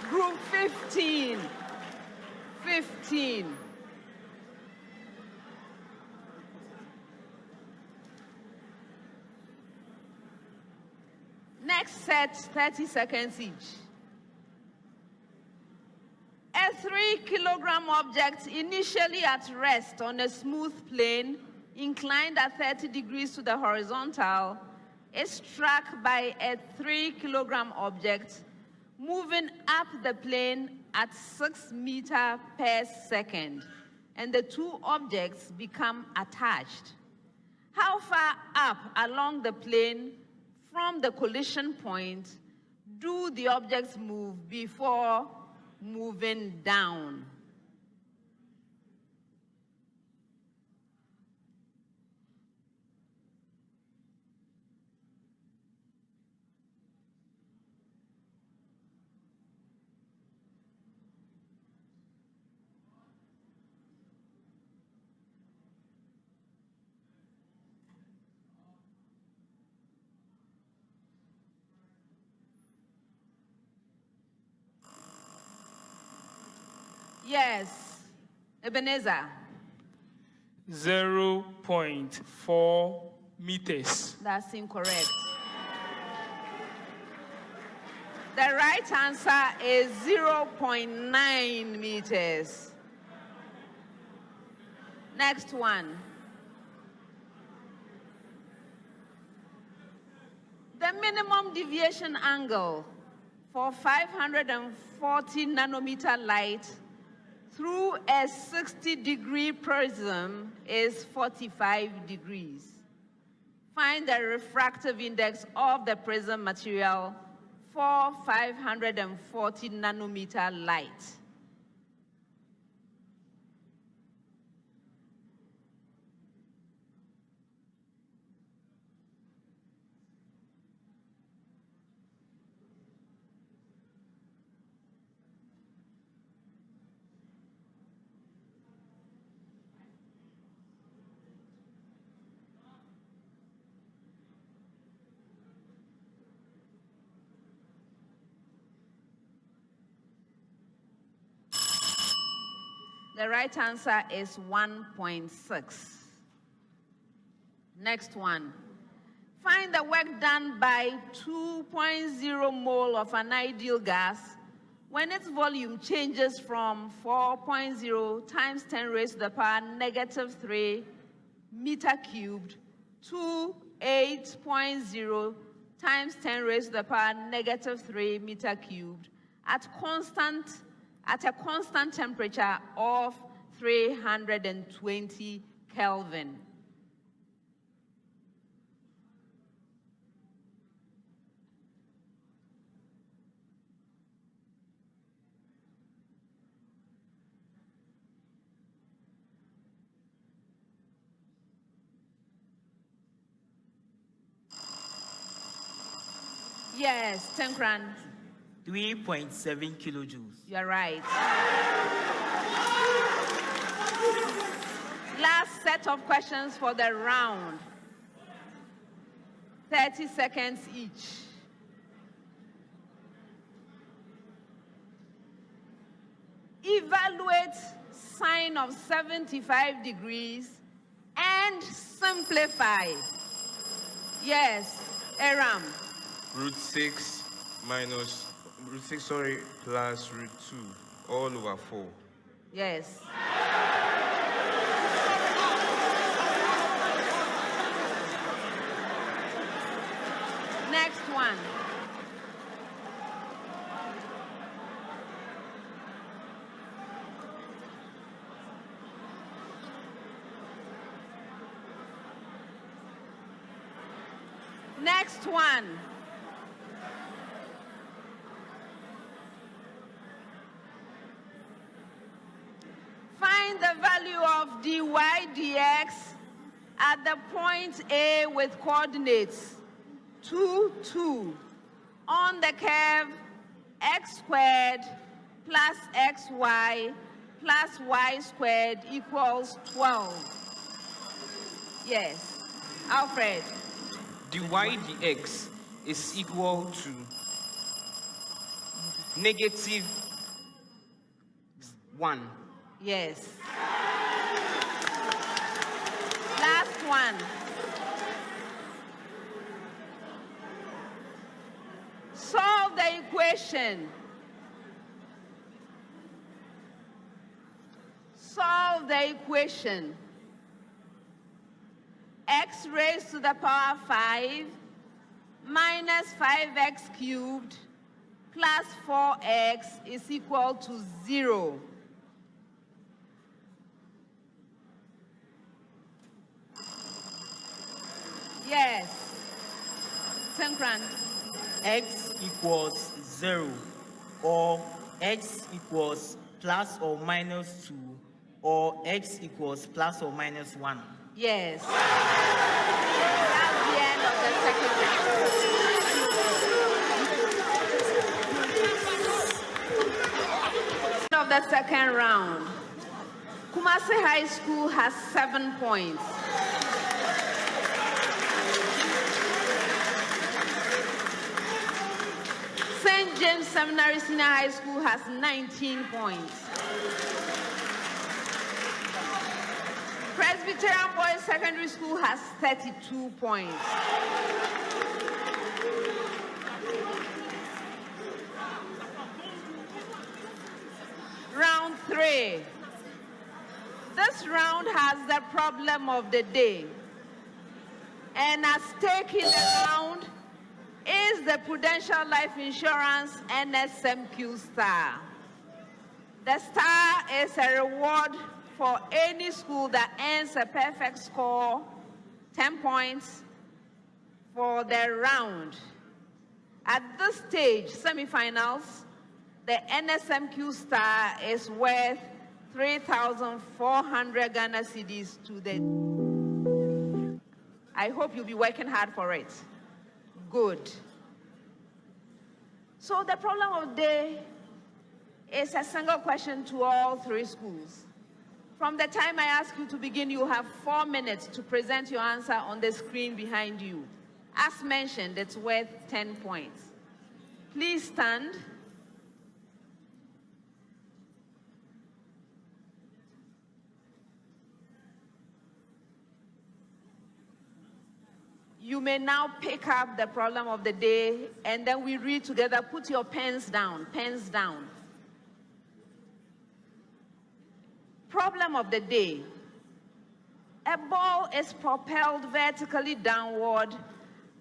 Group 15. 15. Next set, 30 seconds each. A 3-kilogram object initially at rest on a smooth plane, inclined at 30 degrees to the horizontal, is struck by a 3-kilogram object moving up the plane at 6 meters per second, and the 2 objects become attached. How far up along the plane from the collision point do the objects move before moving down? Yes, Ebenezer. 0.4 meters. That's incorrect. The right answer is 0.9 meters. Next one. The minimum deviation angle for 540 nanometer light through a 60-degree prism is 45 degrees. Find the refractive index of the prism material for 540 nanometer light. The right answer is 1.6. Next one. Find the work done by 2.0 mole of an ideal gas when its volume changes from 4.0 times 10 raised to the power -3 meter cubed to 8.0 times 10 raised to the power -3 meter cubed at a constant temperature of 320 Kelvin. Yes, Tenkran. 3.7 kilojoules. You're right. Last set of questions for the round. 30 seconds each. Evaluate sine of 75 degrees and simplify. Yes, Aram. √6 plus √2 all over 4. Yes. Next one. Next one. Find the value of dy dx at the point A with coordinates 2, 2 on the curve x squared plus xy plus y squared equals 12. Yes. Alfred. dy dx is equal to -1. Yes. Last one. Solve the equation. Solve the equation. X raised to the power 5 minus 5x cubed plus 4x is equal to 0. Yes. Tenkran. X equals 0, or x equals plus or minus 2, or x equals plus or minus 1. Yes. That's the end of the second round. Of the second round. Kumasi High School has 7 points. St. James Seminary Senior High School has 19 points. Presbyterian Boys Secondary School has 32 points. Round 3. This round has the problem of the day. And at stake in the round is the Prudential Life Insurance NSMQ star. The star is a reward for any school that earns a perfect score, 10 points, for the round. At this stage, semifinals, the NSMQ star is worth 3,400 Ghana cedis to the... I hope you'll be working hard for it. Good. So the problem of the day is a single question to all three schools. From the time I ask you to begin, you have 4 minutes to present your answer on the screen behind you. As mentioned, it's worth 10 points. Please stand. You may now pick up the problem of the day, and then we read together. Put your pens down, pens down. Problem of the day. A ball is propelled vertically downward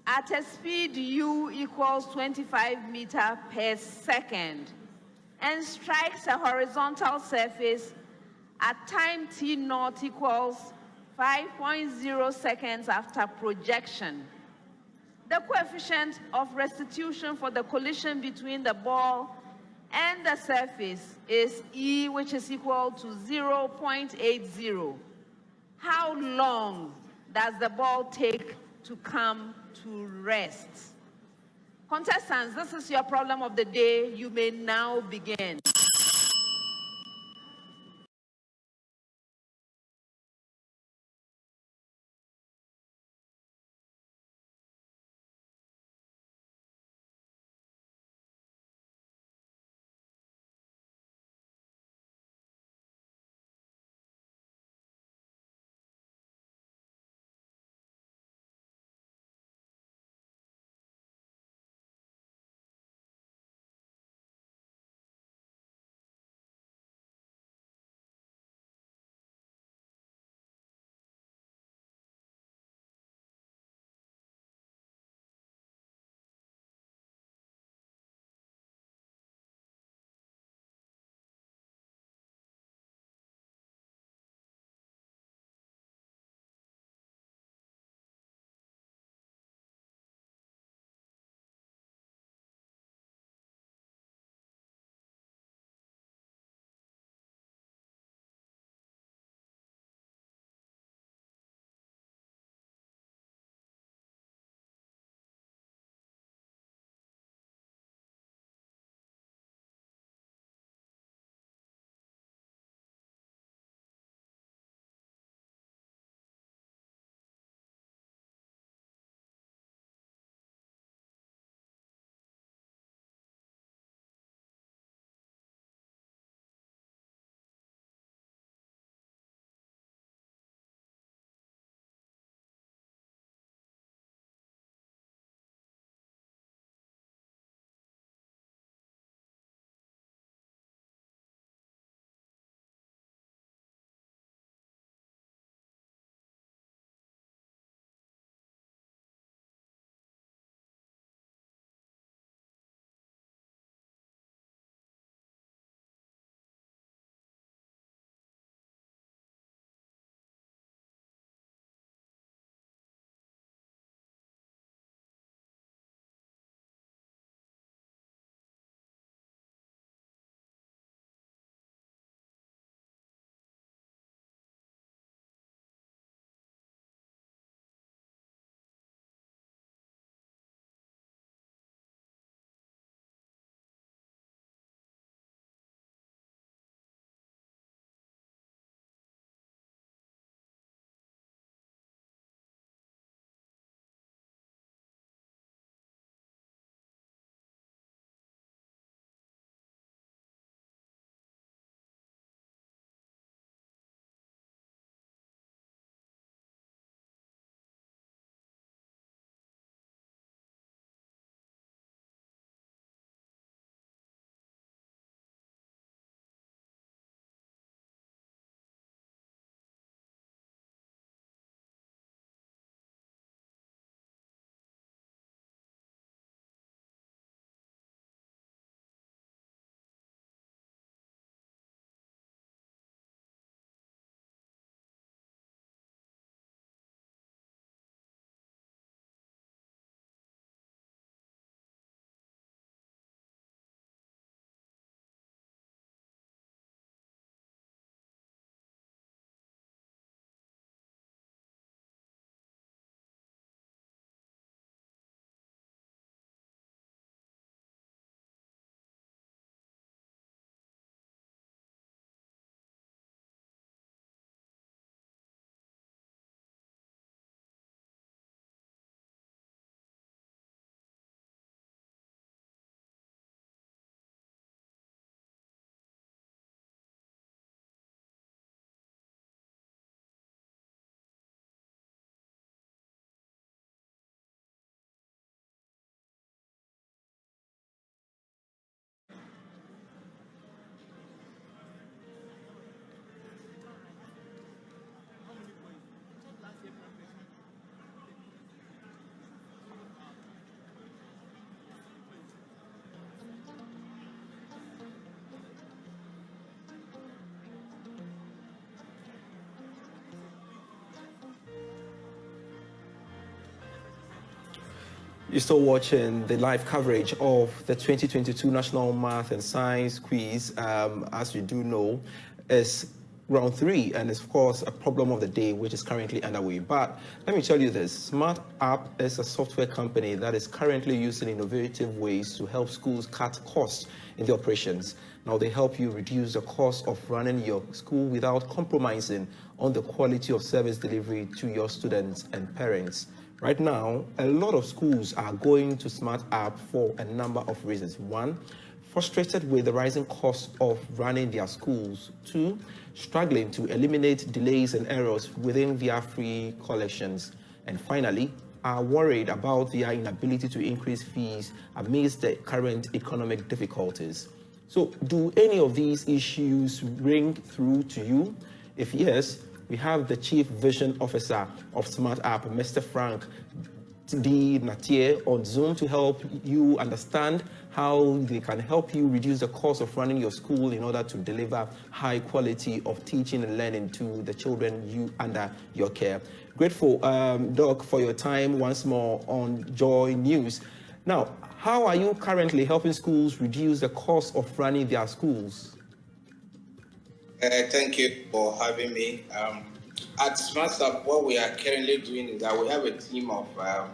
at a speed u equals 25 meters per second and strikes a horizontal surface at time t naught equals 5.0 seconds after projection. The coefficient of restitution for the collision between the ball and the surface is E, which is equal to 0.80. How long does the ball take to come to rest? Contestants, this is your problem of the day. You may now begin. You're still watching the live coverage of the 2022 National Math and Science Quiz. As you do know, it's round 3, and it's, of course, a problem of the day, which is currently underway. But let me tell you this. Smart App is a software company that is currently using innovative ways to help schools cut costs in the operations. Now, they help you reduce the cost of running your school without compromising on the quality of service delivery to your students and parents. Right now, a lot of schools are going to Smart App for a number of reasons. 1, frustrated with the rising cost of running their schools. 2, struggling to eliminate delays and errors within their free collections. And finally, are worried about their inability to increase fees amidst the current economic difficulties. So, do any of these issues ring through to you? If yes, we have the Chief Vision Officer of Smart App, Mr. Frank D. Natier, on Zoom to help you understand how they can help you reduce the cost of running your school in order to deliver high quality of teaching and learning to the children you under your care. Grateful, Doc, for your time once more on Joy News. Now, how are you currently helping schools reduce the cost of running their schools? Thank you for having me. At SmartStop, what we are currently doing is that we have a team of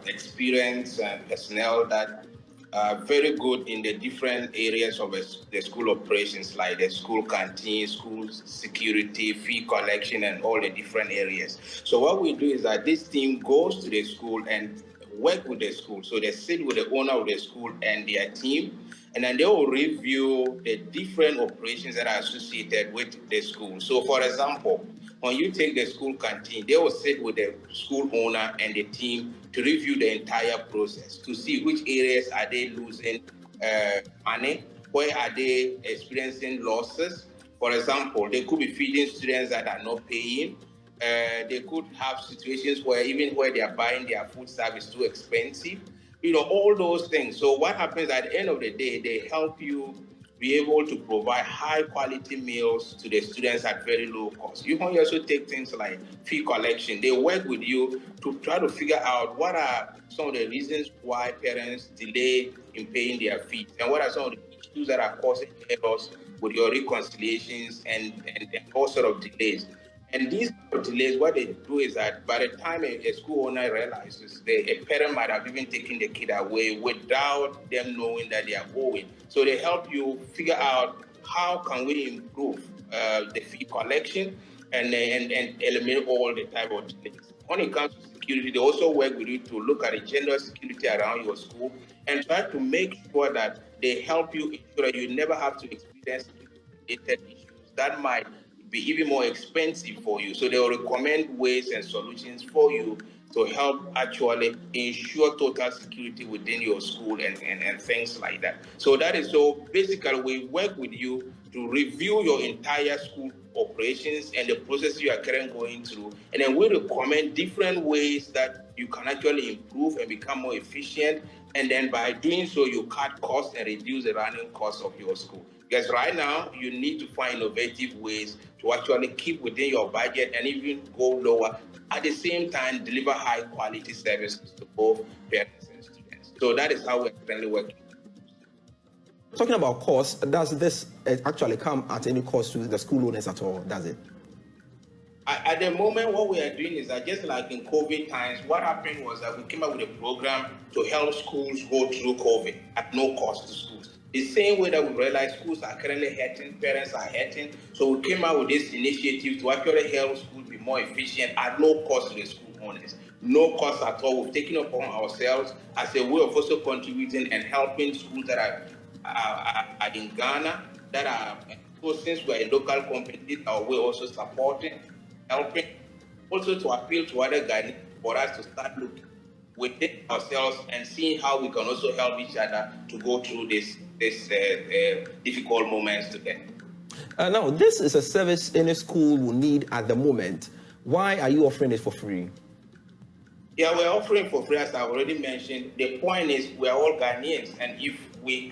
experienced personnel that are very good in the different areas of the school operations, like the school canteen, school security, fee collection, and all the different areas. So what we do is that this team goes to the school and work with the school. So they sit with the owner of the school and their team, and then they will review the different operations that are associated with the school. So for example, when you take the school canteen, they will sit with the school owner and the team to review the entire process to see which areas are they losing money, where are they experiencing losses. For example, they could be feeding students that are not paying. They could have situations where even where they are buying their food service too expensive. All those things. So what happens at the end of the day, they help you be able to provide high quality meals to the students at very low cost. You can also take things like fee collection. They work with you to try to figure out what are some of the reasons why parents delay in paying their fees, and what are some of the issues that are causing errors with your reconciliations and all sort of delays. And these delays, what they do is that by the time a school owner realizes, a parent might have even taken the kid away without them knowing that they are owing. So they help you figure out how can we improve the fee collection and eliminate all the type of delays. When it comes to security, they also work with you to look at the general security around your school and try to make sure that they help you ensure that you never have to experience related issues that might be even more expensive for you. So they will recommend ways and solutions for you to help actually ensure total security within your school and things like that. So that is so basically we work with you to review your entire school operations and the process you are currently going through. And then we recommend different ways that you can actually improve and become more efficient. And then by doing so, you cut costs and reduce the running costs of your school. Because right now, you need to find innovative ways to actually keep within your budget and even go lower. At the same time, deliver high quality services to both parents and students. So that is how we're currently working. Talking about cost, does this actually come at any cost to the school owners at all, does it? At the moment, what we are doing is that just like in COVID times, what happened was that we came up with a program to help schools go through COVID at no cost to schools. The same way that we realize schools are currently hurting, parents are hurting, so we came out with this initiative to actually help schools be more efficient at no cost to the school owners. No cost at all. We've taken upon ourselves as a way of also contributing and helping schools that are in Ghana, that are, since we're a local company, we're also supporting, helping, also to appeal to other Ghanaians for us to start looking within ourselves and seeing how we can also help each other to go through this difficult moments together. Now, this is a service any school will need at the moment. Why are you offering it for free? Yeah, we're offering for free, as I already mentioned. The point is we're all Ghanaians, and if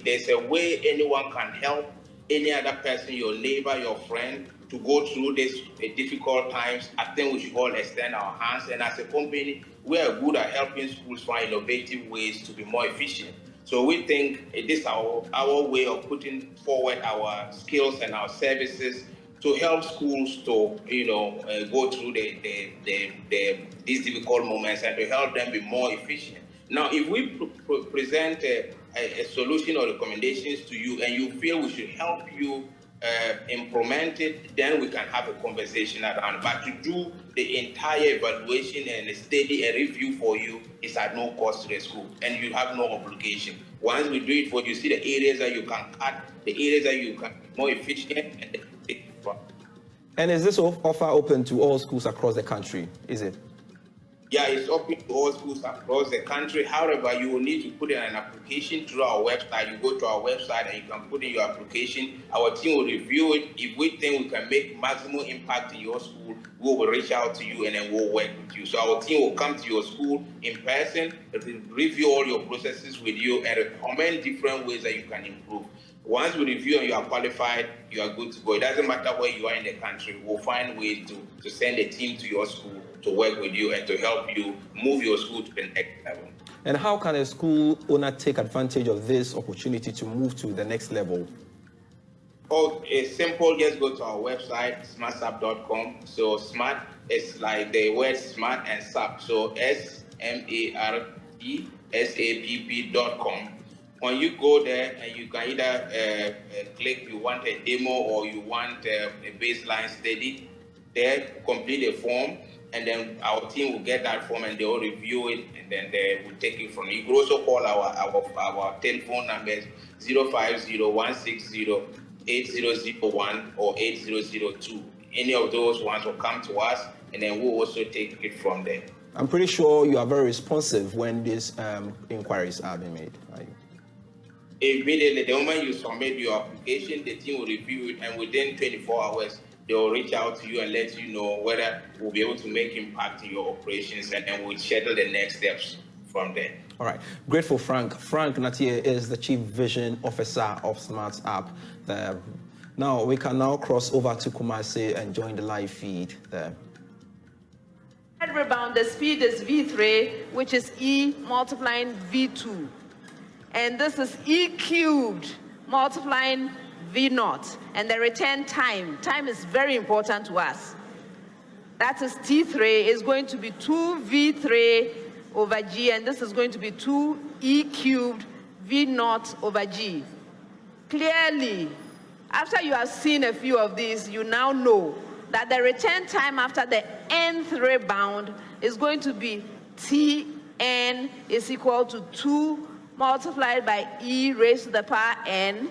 there's a way anyone can help any other person, your neighbor, your friend, to go through these difficult times, I think we should all extend our hands. And as a company, we are good at helping schools find innovative ways to be more efficient. So we think this is our way of putting forward our skills and our services to help schools to, go through these difficult moments and to help them be more efficient. Now, if we present a solution or recommendations to you and you feel we should help you implement it, then we can have a conversation around it. But to do the entire evaluation and study and review for you is at no cost to the school, and you have no obligation. Once we do it for you, see the areas that you can cut, the areas that you can be more efficient, and take it from. And is this offer open to all schools across the country? Is it? Yeah, it's open to all schools across the country. However, you will need to put in an application through our website. You go to our website and you can put in your application. Our team will review it. If we think we can make maximum impact in your school, we will reach out to you and then we'll work with you. So our team will come to your school in person, review all your processes with you, and recommend different ways that you can improve. Once we review and you are qualified, you are good to go. It doesn't matter where you are in the country. We'll find ways to send a team to your school to work with you and to help you move your school to the next level. And how can a school owner take advantage of this opportunity to move to the next level? Oh, it's simple. Just go to our website, smartsapp.com. So smart is like the word smart and sap. So SMARTSAPP.com. When you go there, and you can either click you want a demo or you want a baseline study, there complete a form, and then our team will get that form and they will review it, and then they will take it from you. You can also call our telephone numbers 050-160-8001 or 8002. Any of those ones will come to us, and then we'll also take it from there. I'm pretty sure you are very responsive when these inquiries are being made. Right? Immediately, the moment you submit your application, the team will review it, and within 24 hours, they will reach out to you and let you know whether we'll be able to make impact in your operations, and then we'll schedule the next steps from there. All right. Grateful, Frank. Frank Natie is the Chief Vision Officer of Smart App. Now, we can now cross over to Kumasi and join the live feed there. Rebound, the speed is V3, which is E multiplying V2. And this is E cubed multiplying V0. And the return time. Time is very important to us. That is T3 is going to be 2V3 over G, and this is going to be 2E cubed V0 over G. Clearly, after you have seen a few of these, you now know that the return time after the nth rebound is going to be Tn is equal to 2 multiplied by E raised to the power n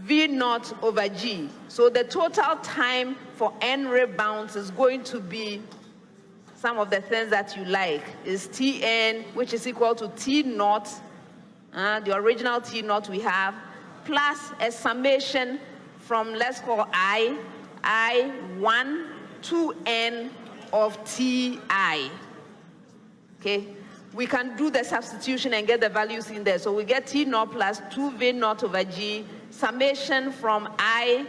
V0 over G. So the total time for n rebounds is going to be some of the things that you like is Tn, which is equal to T0, the original T0 we have, plus a summation from, let's call I1 to n of Ti. Okay, we can do the substitution and get the values in there. So we get T0 plus 2V0 over G, summation from I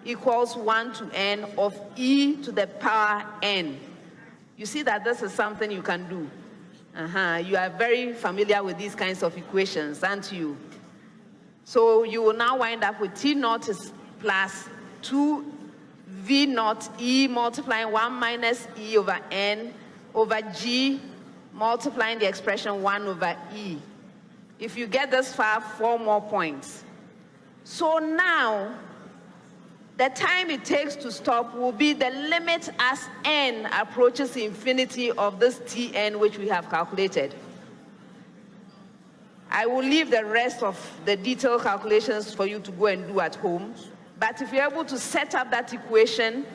equals 1 to n of E to the power n. You see that this is something you can do. You are very familiar with these kinds of equations, aren't you? So you will now wind up with T0 is plus 2V0 E multiplying 1 minus E over n over G multiplying the expression 1 over E. If you get this far, 4 more points. So now, the time it takes to stop will be the limit as n approaches infinity of this Tn which we have calculated. I will leave the rest of the detailed calculations for you to go and do at home. But if you're able to set up that equation,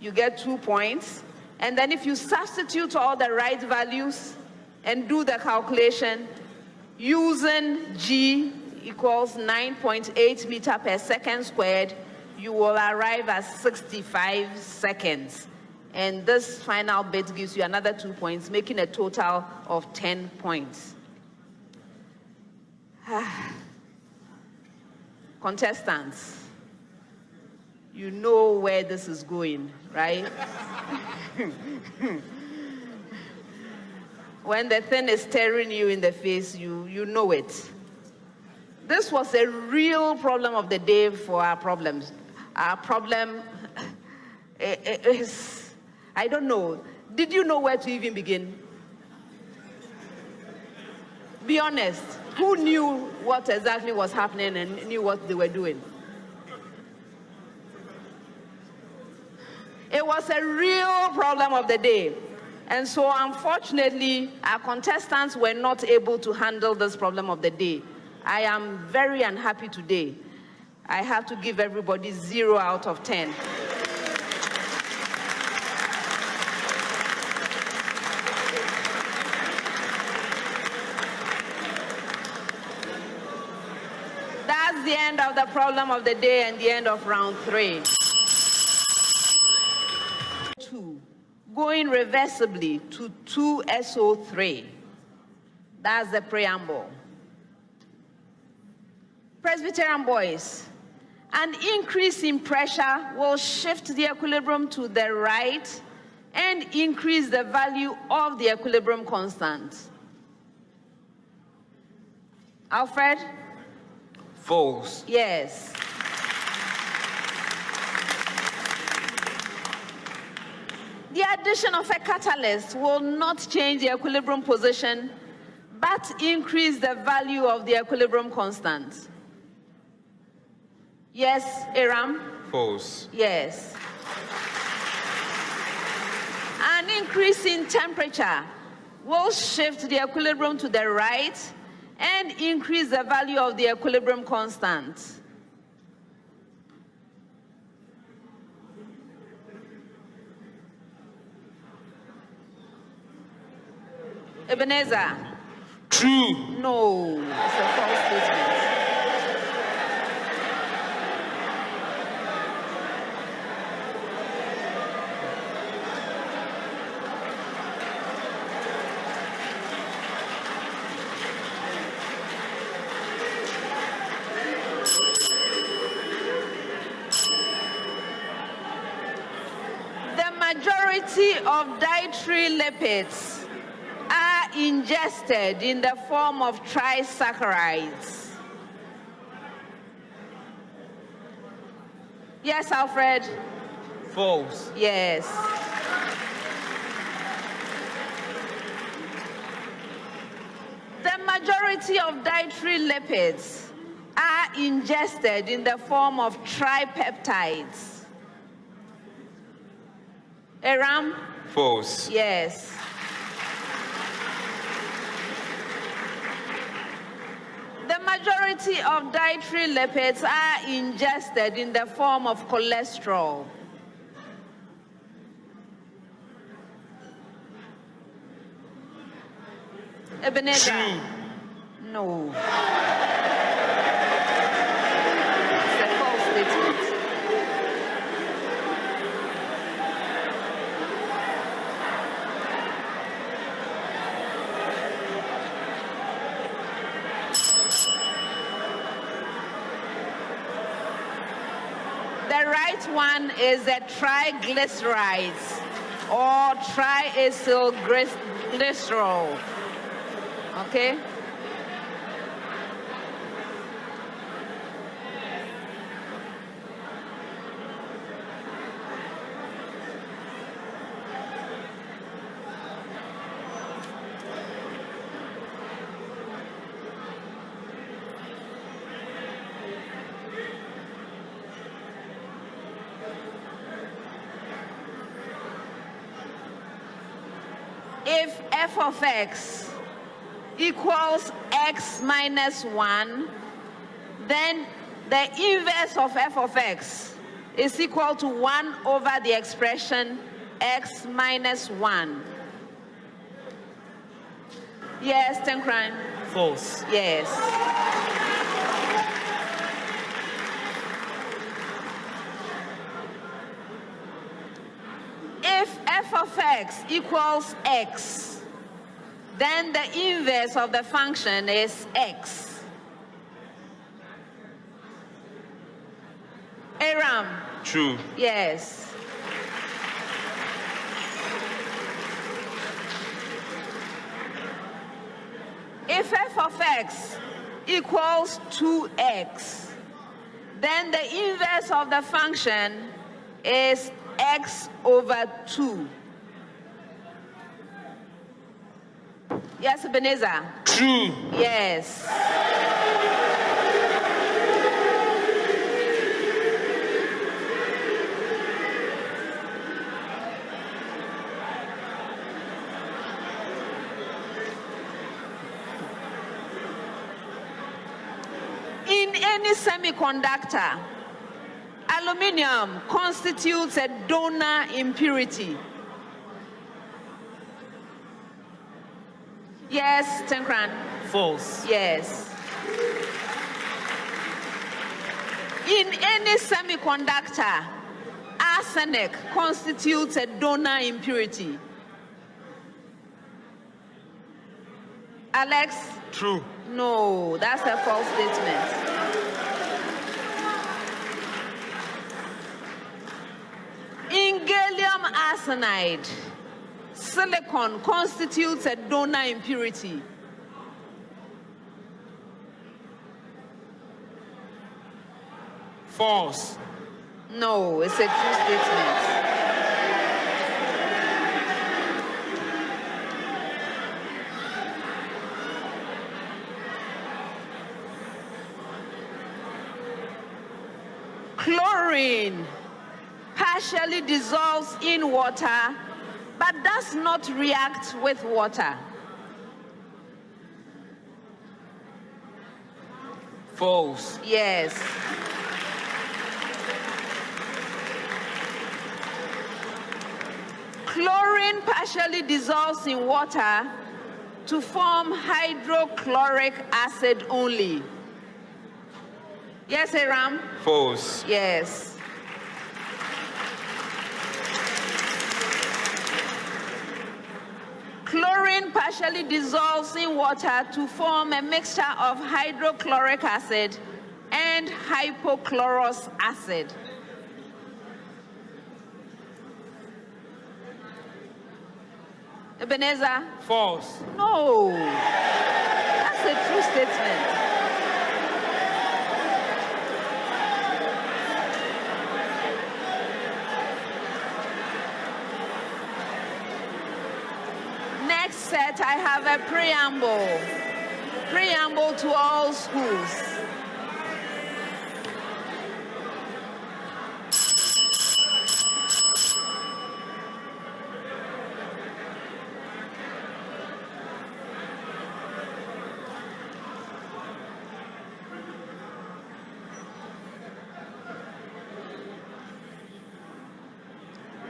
you get 2 points. And then if you substitute all the right values and do the calculation using G equals 9.8 meters per second squared, you will arrive at 65 seconds. And this final bit gives you another 2 points, making a total of 10 points. Contestants, you know where this is going, right? When the thing is staring you in the face, you know it. This was a real problem of the day for our problems. Our problem is, I don't know. Did you know where to even begin? Be honest. Who knew what exactly was happening and knew what they were doing? It was a real problem of the day. And so, unfortunately, our contestants were not able to handle this problem of the day. I am very unhappy today. I have to give everybody 0 out of 10. That's the end of the problem of the day and the end of round 3. 2. Going reversibly to 2SO3. That's the preamble. Presbyterian boys, an increase in pressure will shift the equilibrium to the right and increase the value of the equilibrium constant. Alfred? False. Yes. The addition of a catalyst will not change the equilibrium position, but increase the value of the equilibrium constant. Yes, Aram? False. Yes. An increase in temperature will shift the equilibrium to the right and increase the value of the equilibrium constant. Ebenezer? True. No, it's a false statement. The majority of dietary lipids are ingested in the form of trisaccharides. Yes, Alfred? False. Yes. The majority of dietary lipids are ingested in the form of tripeptides. Aram? False. Yes. The majority of dietary lipids are ingested in the form of cholesterol. Ebenezer? True. No. It's a false statement. The right one is the triglycerides or triacylglycerol. Okay? If f of x equals x minus 1, then the inverse of f of x is equal to 1 over the expression x minus 1. Yes, Tenkran? False. Yes. If f of x equals x, then the inverse of the function is x. Aram. True. Yes. If f of x equals 2x, then the inverse of the function is x over 2. Yes, Ebenezer? True. Yes. In any semiconductor, aluminium constitutes a donor impurity. Yes, Tenkran? False. Yes. In any semiconductor, arsenic constitutes a donor impurity. Alex? True. No, that's a false statement. In gallium arsenide, silicon constitutes a donor impurity. False. No, it's a true statement. Chlorine partially dissolves in water, but does not react with water. False. Yes. Chlorine partially dissolves in water to form hydrochloric acid only. Yes, Aram? False. Yes. Chlorine partially dissolves in water to form a mixture of hydrochloric acid and hypochlorous acid. Ebenezer? False. No. That's a true statement. Next set, I have a preamble. Preamble to all schools.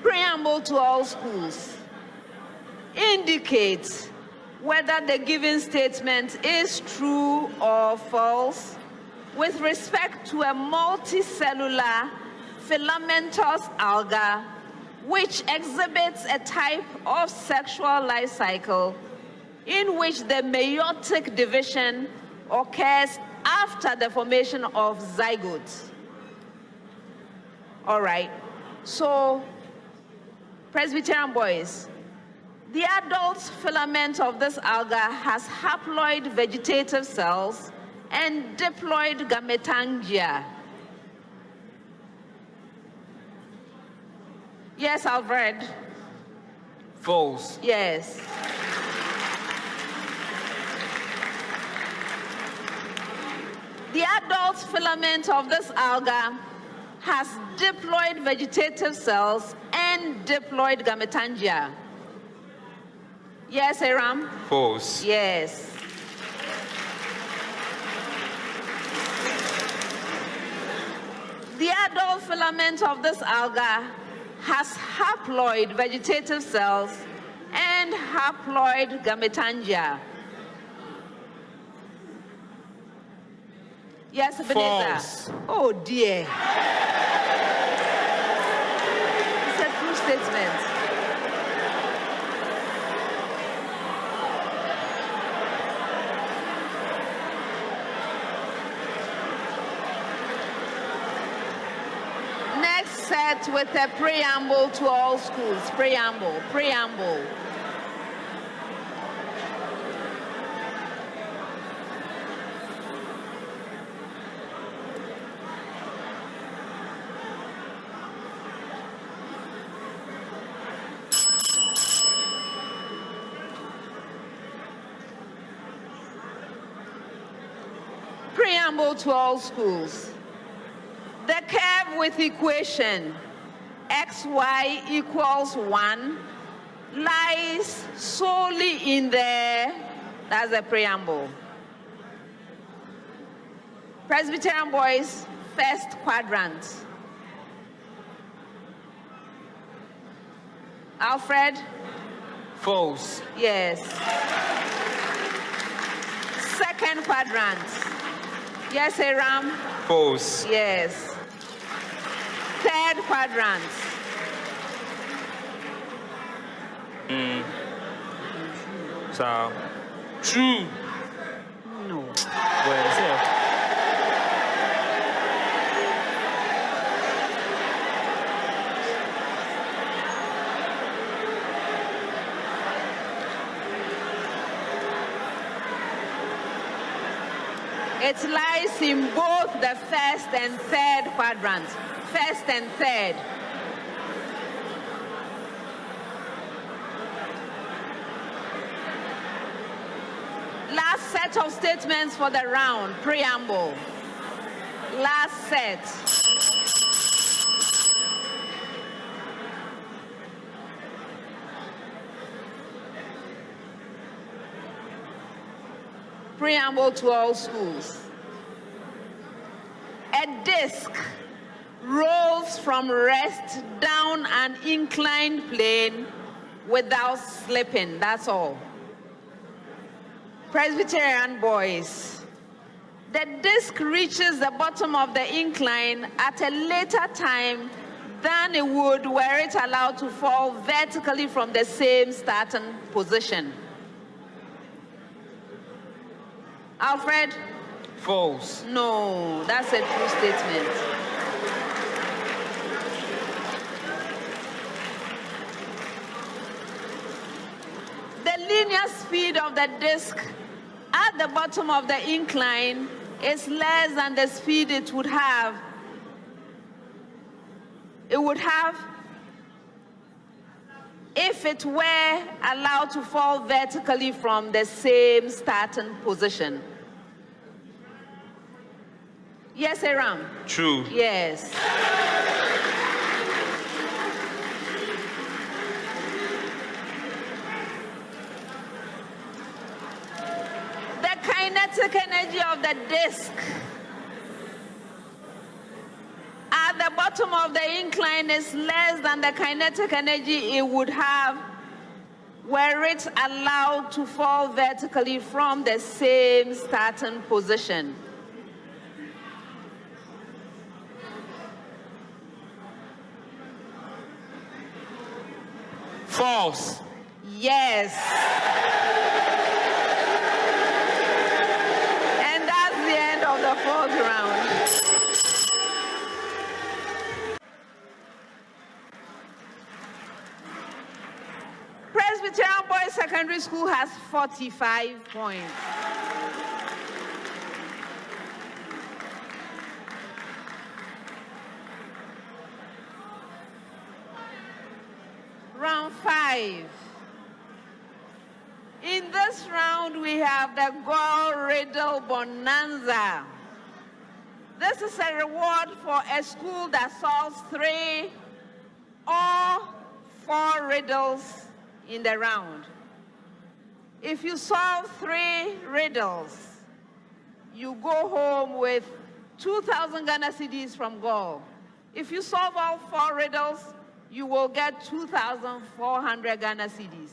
Preamble to all schools indicates whether the given statement is true or false with respect to a multicellular filamentous alga which exhibits a type of sexual life cycle in which the meiotic division occurs after the formation of zygotes. All right, so Presbyterian boys, the adult filament of this alga has haploid vegetative cells and diploid gametangia. Yes, Alfred? False. Yes. The adult filament of this alga has diploid vegetative cells and diploid gametangia. Yes, Aram? False. Yes. The adult filament of this alga has haploid vegetative cells and haploid gametangia. Yes, Ebenezer? False. Oh, dear. It's a true statement. set with a preamble to all schools. Preamble, preamble. Preamble to all schools. The curve with equation xy equals 1 lies solely in the, that's the preamble. Presbyterian boys, first quadrant. Alfred? False. Yes. Second quadrant. Yes, Aram? False. Yes. Third quadrant. So, true. No. Well, so. It lies in both the first and third quadrants. First and third. Last set of statements for the round. Preamble. Last set. Preamble to all schools. A disc rolls from rest down an inclined plane without slipping. That's all. Presbyterian boys. The disc reaches the bottom of the incline at a later time than it would were it allowed to fall vertically from the same starting position. Alfred? False. No, that's a true statement. The linear speed of the disc at the bottom of the incline is less than the speed it would have if it were allowed to fall vertically from the same starting position. Yes, Aram? True. Yes. The kinetic energy of the disk at the bottom of the incline is less than the kinetic energy it would have were it allowed to fall vertically from the same starting position. False. Yes. And that's the end of the fourth round. Presbyterian Boys Secondary School has 45 points. Round 5. In this round, we have the Goal Riddle Bonanza. This is a reward for a school that solves 3 or 4 riddles in the round. If you solve 3 riddles, you go home with 2,000 Ghana cedis from Goal. If you solve all 4 riddles, you will get 2,400 Ghana cedis.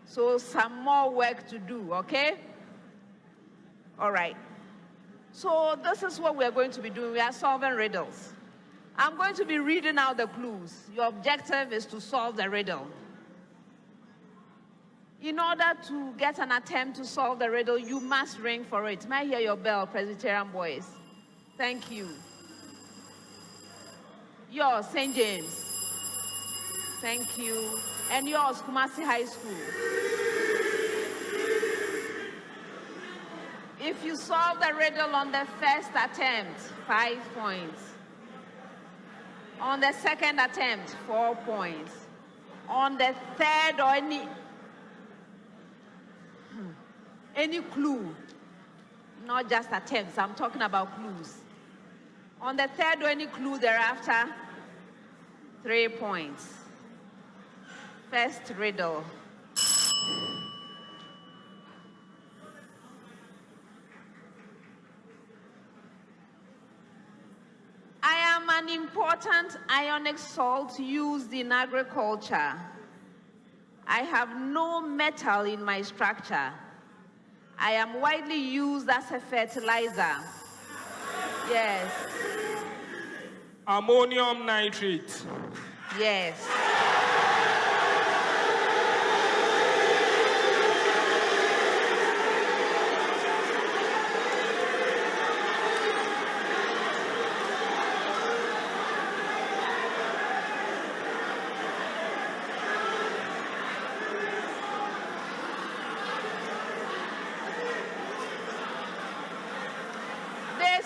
So some more work to do, okay? All right. So this is what we're going to be doing. We are solving riddles. I'm going to be reading out the clues. Your objective is to solve the riddle. In order to get an attempt to solve the riddle, you must ring for it. May I hear your bell, Presbyterian boys? Thank you. Yours, St. James. Thank you. And yours, Kumasi High School. If you solve the riddle on the first attempt, 5 points. On the second attempt, 4 points. On the third or any clue, not just attempts, I'm talking about clues. On the third or any clue thereafter, 3 points. First riddle. I am an important ionic salt used in agriculture. I have no metal in my structure. I am widely used as a fertilizer. Yes. Ammonium nitrate. Yes.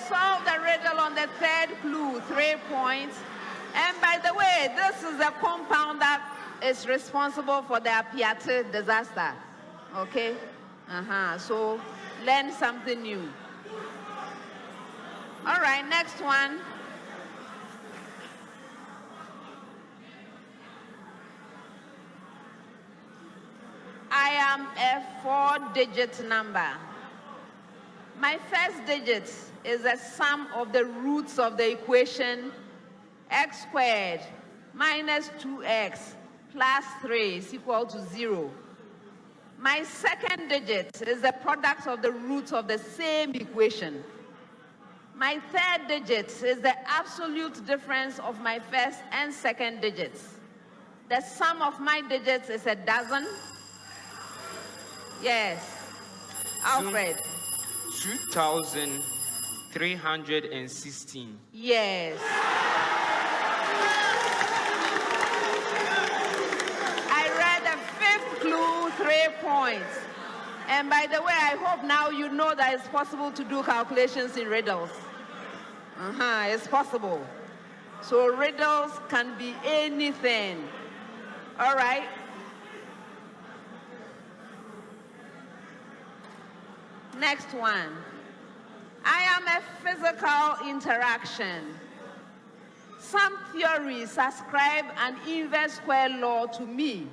Solve the riddle on the third clue, 3 points. And by the way, this is the compound that is responsible for the Apiate disaster. Okay? So learn something new. All right, next one. I am a 4-digit number. My first digit is the sum of the roots of the equation x squared minus 2x plus 3 is equal to 0. My second digit is the product of the roots of the same equation. My third digit is the absolute difference of my first and second digits. The sum of my digits is a dozen. Yes. Alfred. 2,316. Yes. I read the fifth clue, 3 points. And by the way, I hope now you know that it's possible to do calculations in riddles. It's possible. So riddles can be anything. All right. Next one. I am a physical interaction. Some theories ascribe an inverse square law to me.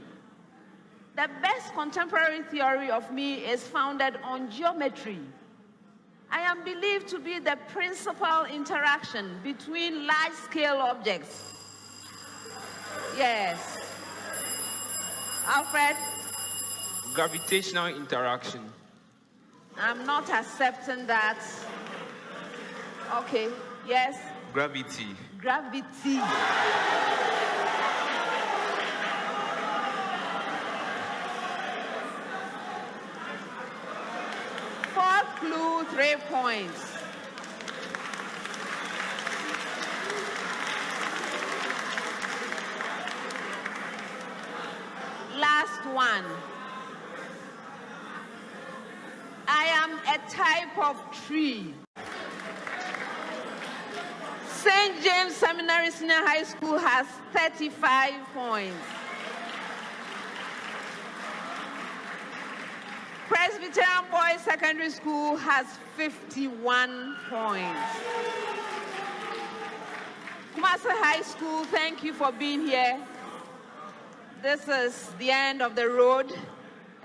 The best contemporary theory of me is founded on geometry. I am believed to be the principal interaction between large-scale objects. Yes. Alfred? Gravitational interaction. I'm not accepting that. Okay, yes? Gravity. Gravity. Fourth clue, 3 points. Last one. I am a type of tree. St. James Seminary Senior High School has 35 points. Presbyterian Boys Secondary School has 51 points. Kumasi High School, thank you for being here. This is the end of the road,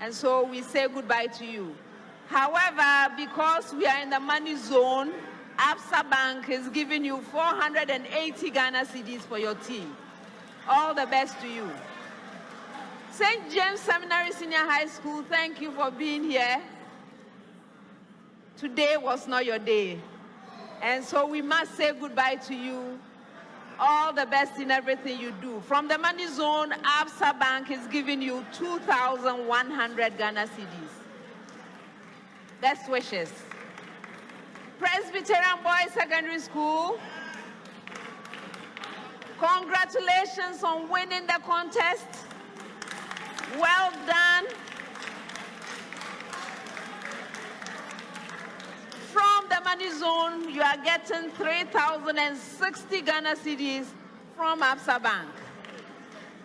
and so we say goodbye to you. However, because we are in the money zone, Absa Bank is giving you 480 Ghana cedis for your team. All the best to you. St. James Seminary Senior High School, thank you for being here. Today was not your day. And so we must say goodbye to you. All the best in everything you do. From the money zone, Absa Bank is giving you 2,100 Ghana cedis. Best wishes. Presbyterian Boys Secondary School, Congratulations on winning the contest. Well done. From the money zone, you are getting 3,060 Ghana cedis from Absa Bank.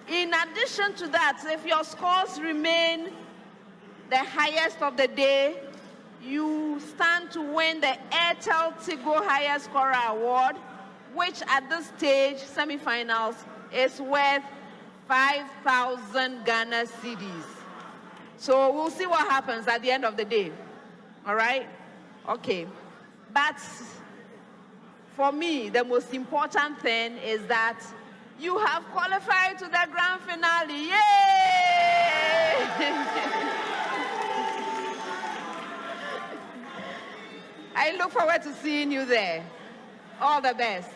In addition to that, if your scores remain the highest of the day, you stand to win the Airtel Tigo Highest Scorer Award, which at this stage, semifinals, is worth 5,000 Ghana cedis. So we'll see what happens at the end of the day. All right? Okay. But for me, the most important thing is that you have qualified to the grand finale. Yay! I look forward to seeing you there. All the best.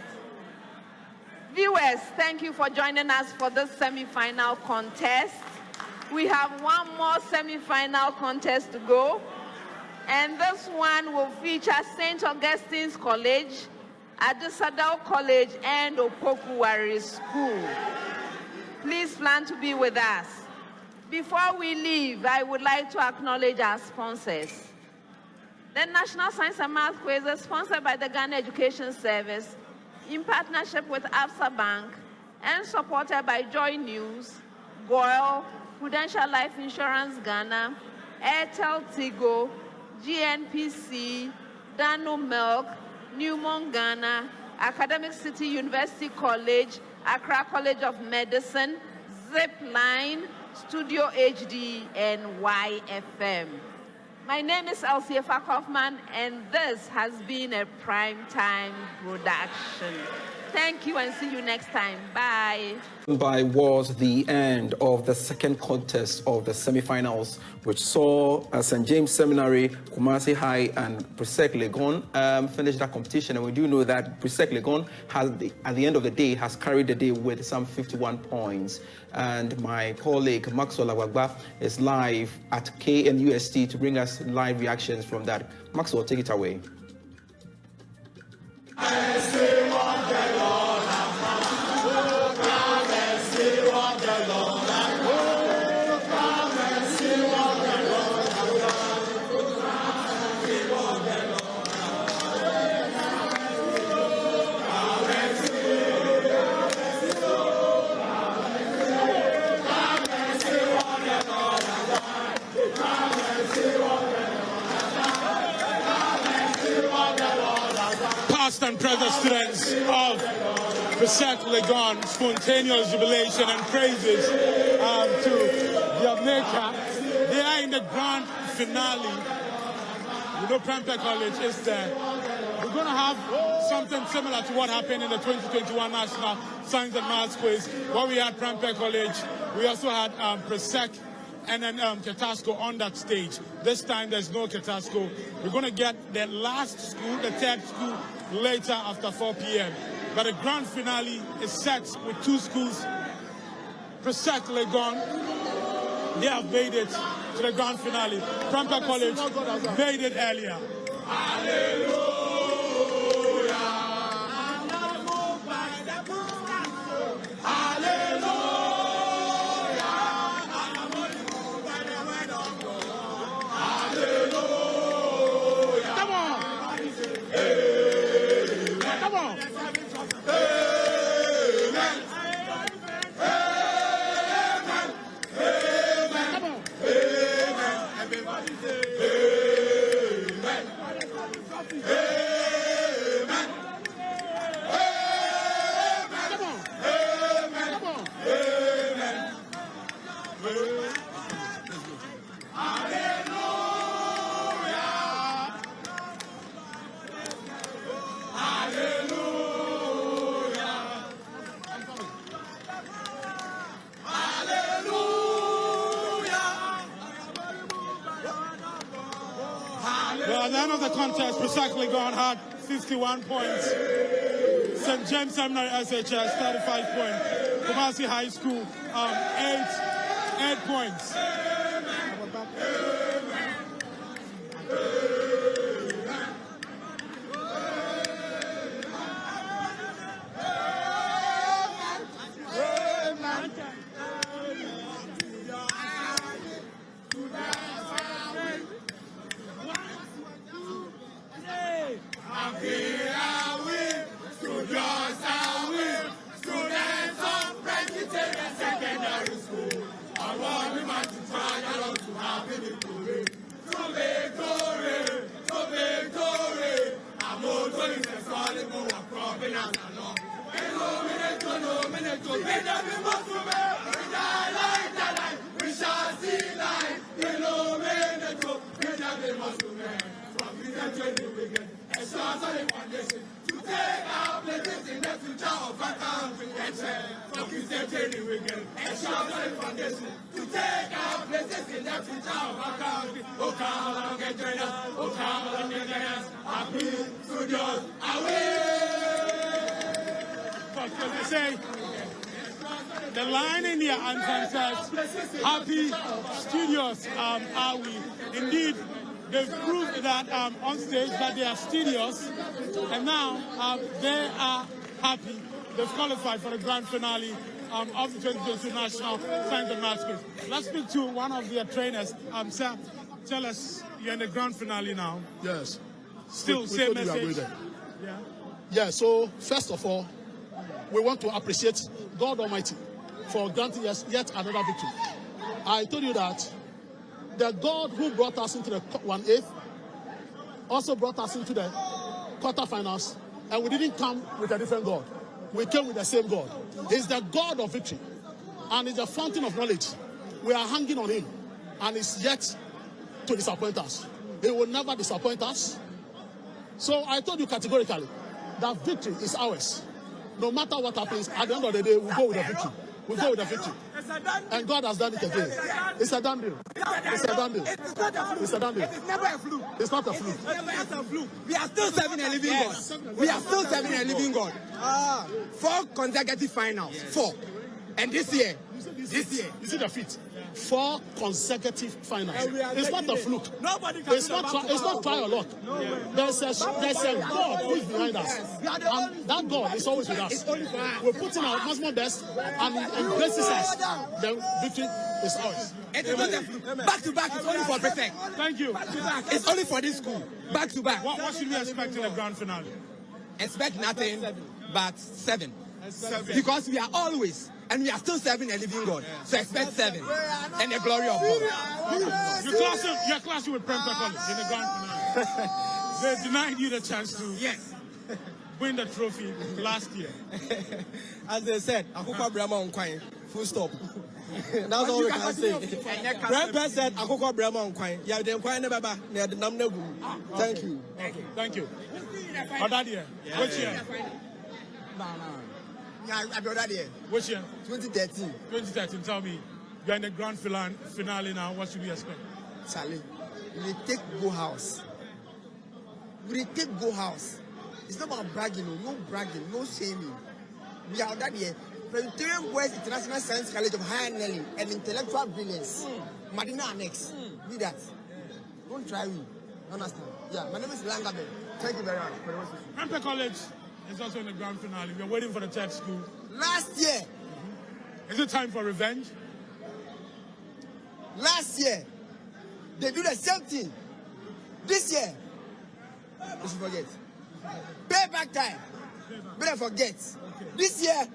Viewers, thank you for joining us for this semi-final contest. We have one more semi-final contest to go. And this one will feature St. Augustine's College, Adisadao College, and Opokuwari School. Please plan to be with us. Before we leave, I would like to acknowledge our sponsors. The National Science and Math Quiz is sponsored by the Ghana Education Service in partnership with Absa Bank and supported by Joy News, Goyle, Prudential Life Insurance Ghana, Airtel Tigo, GNPC, Dano Milk, Newmont Ghana, Academic City University College, Accra College of Medicine, Zipline, Studio HD, and YFM. My name is Elsie Kaufman, and this has been a Primetime production. Thank you and see you next time. Bye. By was the end of the second contest of the semi-finals, which saw St. James Seminary, Kumasi High, and PRESEC Legon finish that competition. And we do know that PRESEC Legon has, at the end of the day, has carried the day with some 51 points. And my colleague Maxwell Awagba is live at KNUST to bring us live reactions from that. Maxwell, take it away. Past and present students of PRESEC Legon, spontaneous jubilation and praises to their maker. They are in the grand finale. You know, Prempeh College is there. We're going to have something similar to what happened in the 2021 National Science and Maths Quiz, where we had Prempeh College. We also had PRESEC and then Ketasco on that stage. This time there's no Ketasco. We're going to get the last school, the third school, later after 4 p.m. But the grand finale is set with two schools. PRESEC Legon, they have made it to the grand finale. Prempeh College made it earlier. Hallelujah. Well, at the end of the contest, PRESEC Legon had 51 points. St. James Seminary SHS, 35 points. Kumasi High School, 8 points. stars on the foundation to take our places in the future of our country. Focus the journey we get. And stars on the foundation to take our places in the future of our country. Oh, come along and join us. Oh, come along and join us. Happy studios away. Because they say, the line in their anthem says, happy studios are we. Indeed, they've proved that on stage that they are studios, and now they are happy. They've qualified for the grand finale of the 2022 National Science and Maths Quiz. Let's speak to one of their trainers. Sir, tell us, you're in the grand finale now. Yes. Still, same message. Yeah, so first of all, we want to appreciate God Almighty for granting us yet another victory. I told you that the God who brought us into the 1/8 also brought us into the quarterfinals, and we didn't come with a different God. We came with the same God. He's the God of victory, and he's the fountain of knowledge. We are hanging on him, and he's yet to disappoint us. He will never disappoint us. So I told you categorically that victory is ours. No matter what happens, at the end of the day, we'll go with the victory. We'll go with the victory. And God has done it again. It's a done deal. It's a done deal. It's a done deal. It's never a fluke. It's not a fluke. It's never a fluke. We are still serving a living God. We are still serving a living God. 4 consecutive finals. 4. And this year. You see the feat. 4 consecutive finals. It's not a fluke. It's not try or luck. There's a God who is behind us. And that God is always with us. We're putting our maximum best, and He embraces us. The victory is ours. Back to back, it's only for PRESEC. Thank you. It's only for this school. Back to back. What should we expect in the grand finale? Expect nothing but 7. Because we are always, and we are still serving a living God. So expect 7 and the glory of God. You're clashing with Prempeh College in the grand finale. They denied you the chance to win the trophy last year. As they said, Akoko Brahma on Kwai, full stop. That's all we can say. Prempeh said, Akoko Brahma on Kwai. Yeah, the Kwai never back. Thank you. Thank you. Odadia, which year? Which year? 2013. 2013, tell me. You're in the grand finale now. What should we expect? Charlie, we take go house. We take go house. It's not about bragging, no bragging, no shaming. We are that year. Presbyterian Boys International Science College of Higher Learning and Intellectual Brilliance. Madina Annex. Be that. Don't try me. Understand? Yeah, my name is Langabe. Thank you very much. Prempeh College is also in the grand finale. We're waiting for the tech school. Last year. Is it time for revenge? Last year, they do the same thing. This year, you should forget. Payback time. Better forget. This year,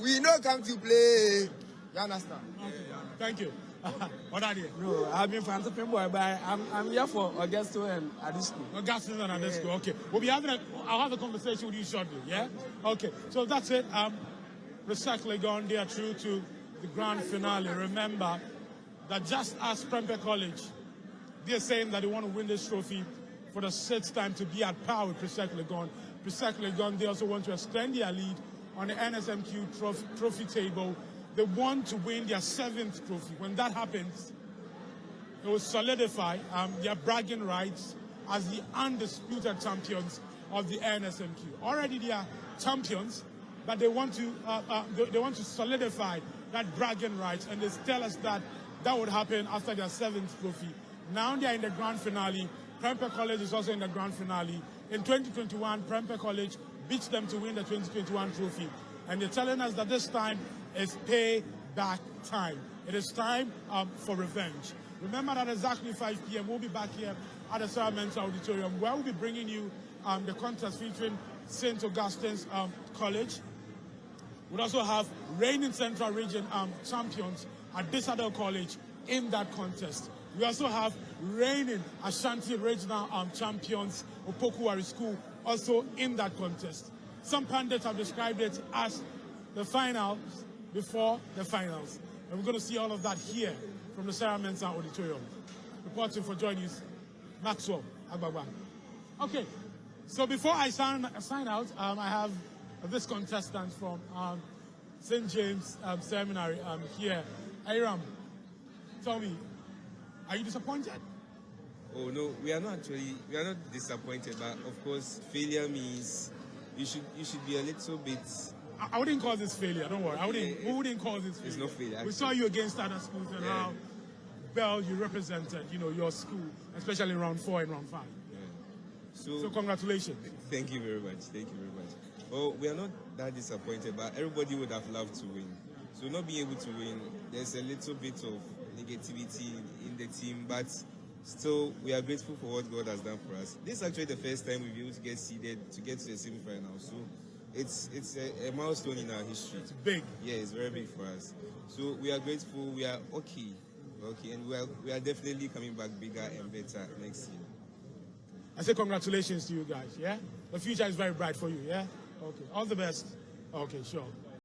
we know come to play. You understand? Okay. Thank you. What are you? No, I've been from September, but I'm here for Augusto and Adisco. Augusto and Adisco, okay. I'll have a conversation with you shortly, yeah? Okay, so that's it. PRESEC Legon, they are true to the grand finale. Remember that just as Prempeh College, they're saying that they want to win this trophy for the 6th time to be at par with PRESEC Legon. PRESEC Legon, they also want to extend their lead on the NSMQ trophy table. They want to win their 7th trophy. When that happens, it will solidify their bragging rights as the undisputed champions of the NSMQ. Already they are champions, but they want to solidify that bragging rights, and they tell us that would happen after their 7th trophy. Now they are in the grand finale. Prempeh College is also in the grand finale. In 2021, Prempeh College beat them to win the 2021 trophy, and they're telling us that this time is payback time. It is time for revenge. Remember that exactly 5 p.m. we'll be back here at the Sarah Mensa Auditorium, where we'll be bringing you the contest featuring St. Augustine's College. We'll also have reigning Central Region champions at Disadel College in that contest. We also have reigning Ashanti Regional champions, Opokuwari School, also in that contest. Some pundits have described it as the finals before the finals. And we're going to see all of that here from the Sarah Mensa Auditorium. Reporting for Joy News, Maxwell Agbagba. Okay, so before I sign out, I have this contestant from St. James Seminary here. Iram, tell me, are you disappointed? Oh no, we are not disappointed, but of course failure means you should be a little bit. I wouldn't call this failure, don't worry. We wouldn't call this failure. It's not failure. We saw you against other schools and how well you represented, your school, especially round 4 and round 5. Yeah. So congratulations. Thank you very much. Thank you very much. Well, we are not that disappointed, but everybody would have loved to win. So not being able to win, there's a little bit of negativity in the team, but still, we are grateful for what God has done for us. This is actually the first time we've been able to get seeded to get to the semi-final. So it's a milestone in our history. It's big. Yeah, it's very big for us. So we are grateful. We are okay, and we are definitely coming back bigger and better next year. I say congratulations to you guys, yeah? The future is very bright for you, yeah? Okay, all the best. Okay, sure.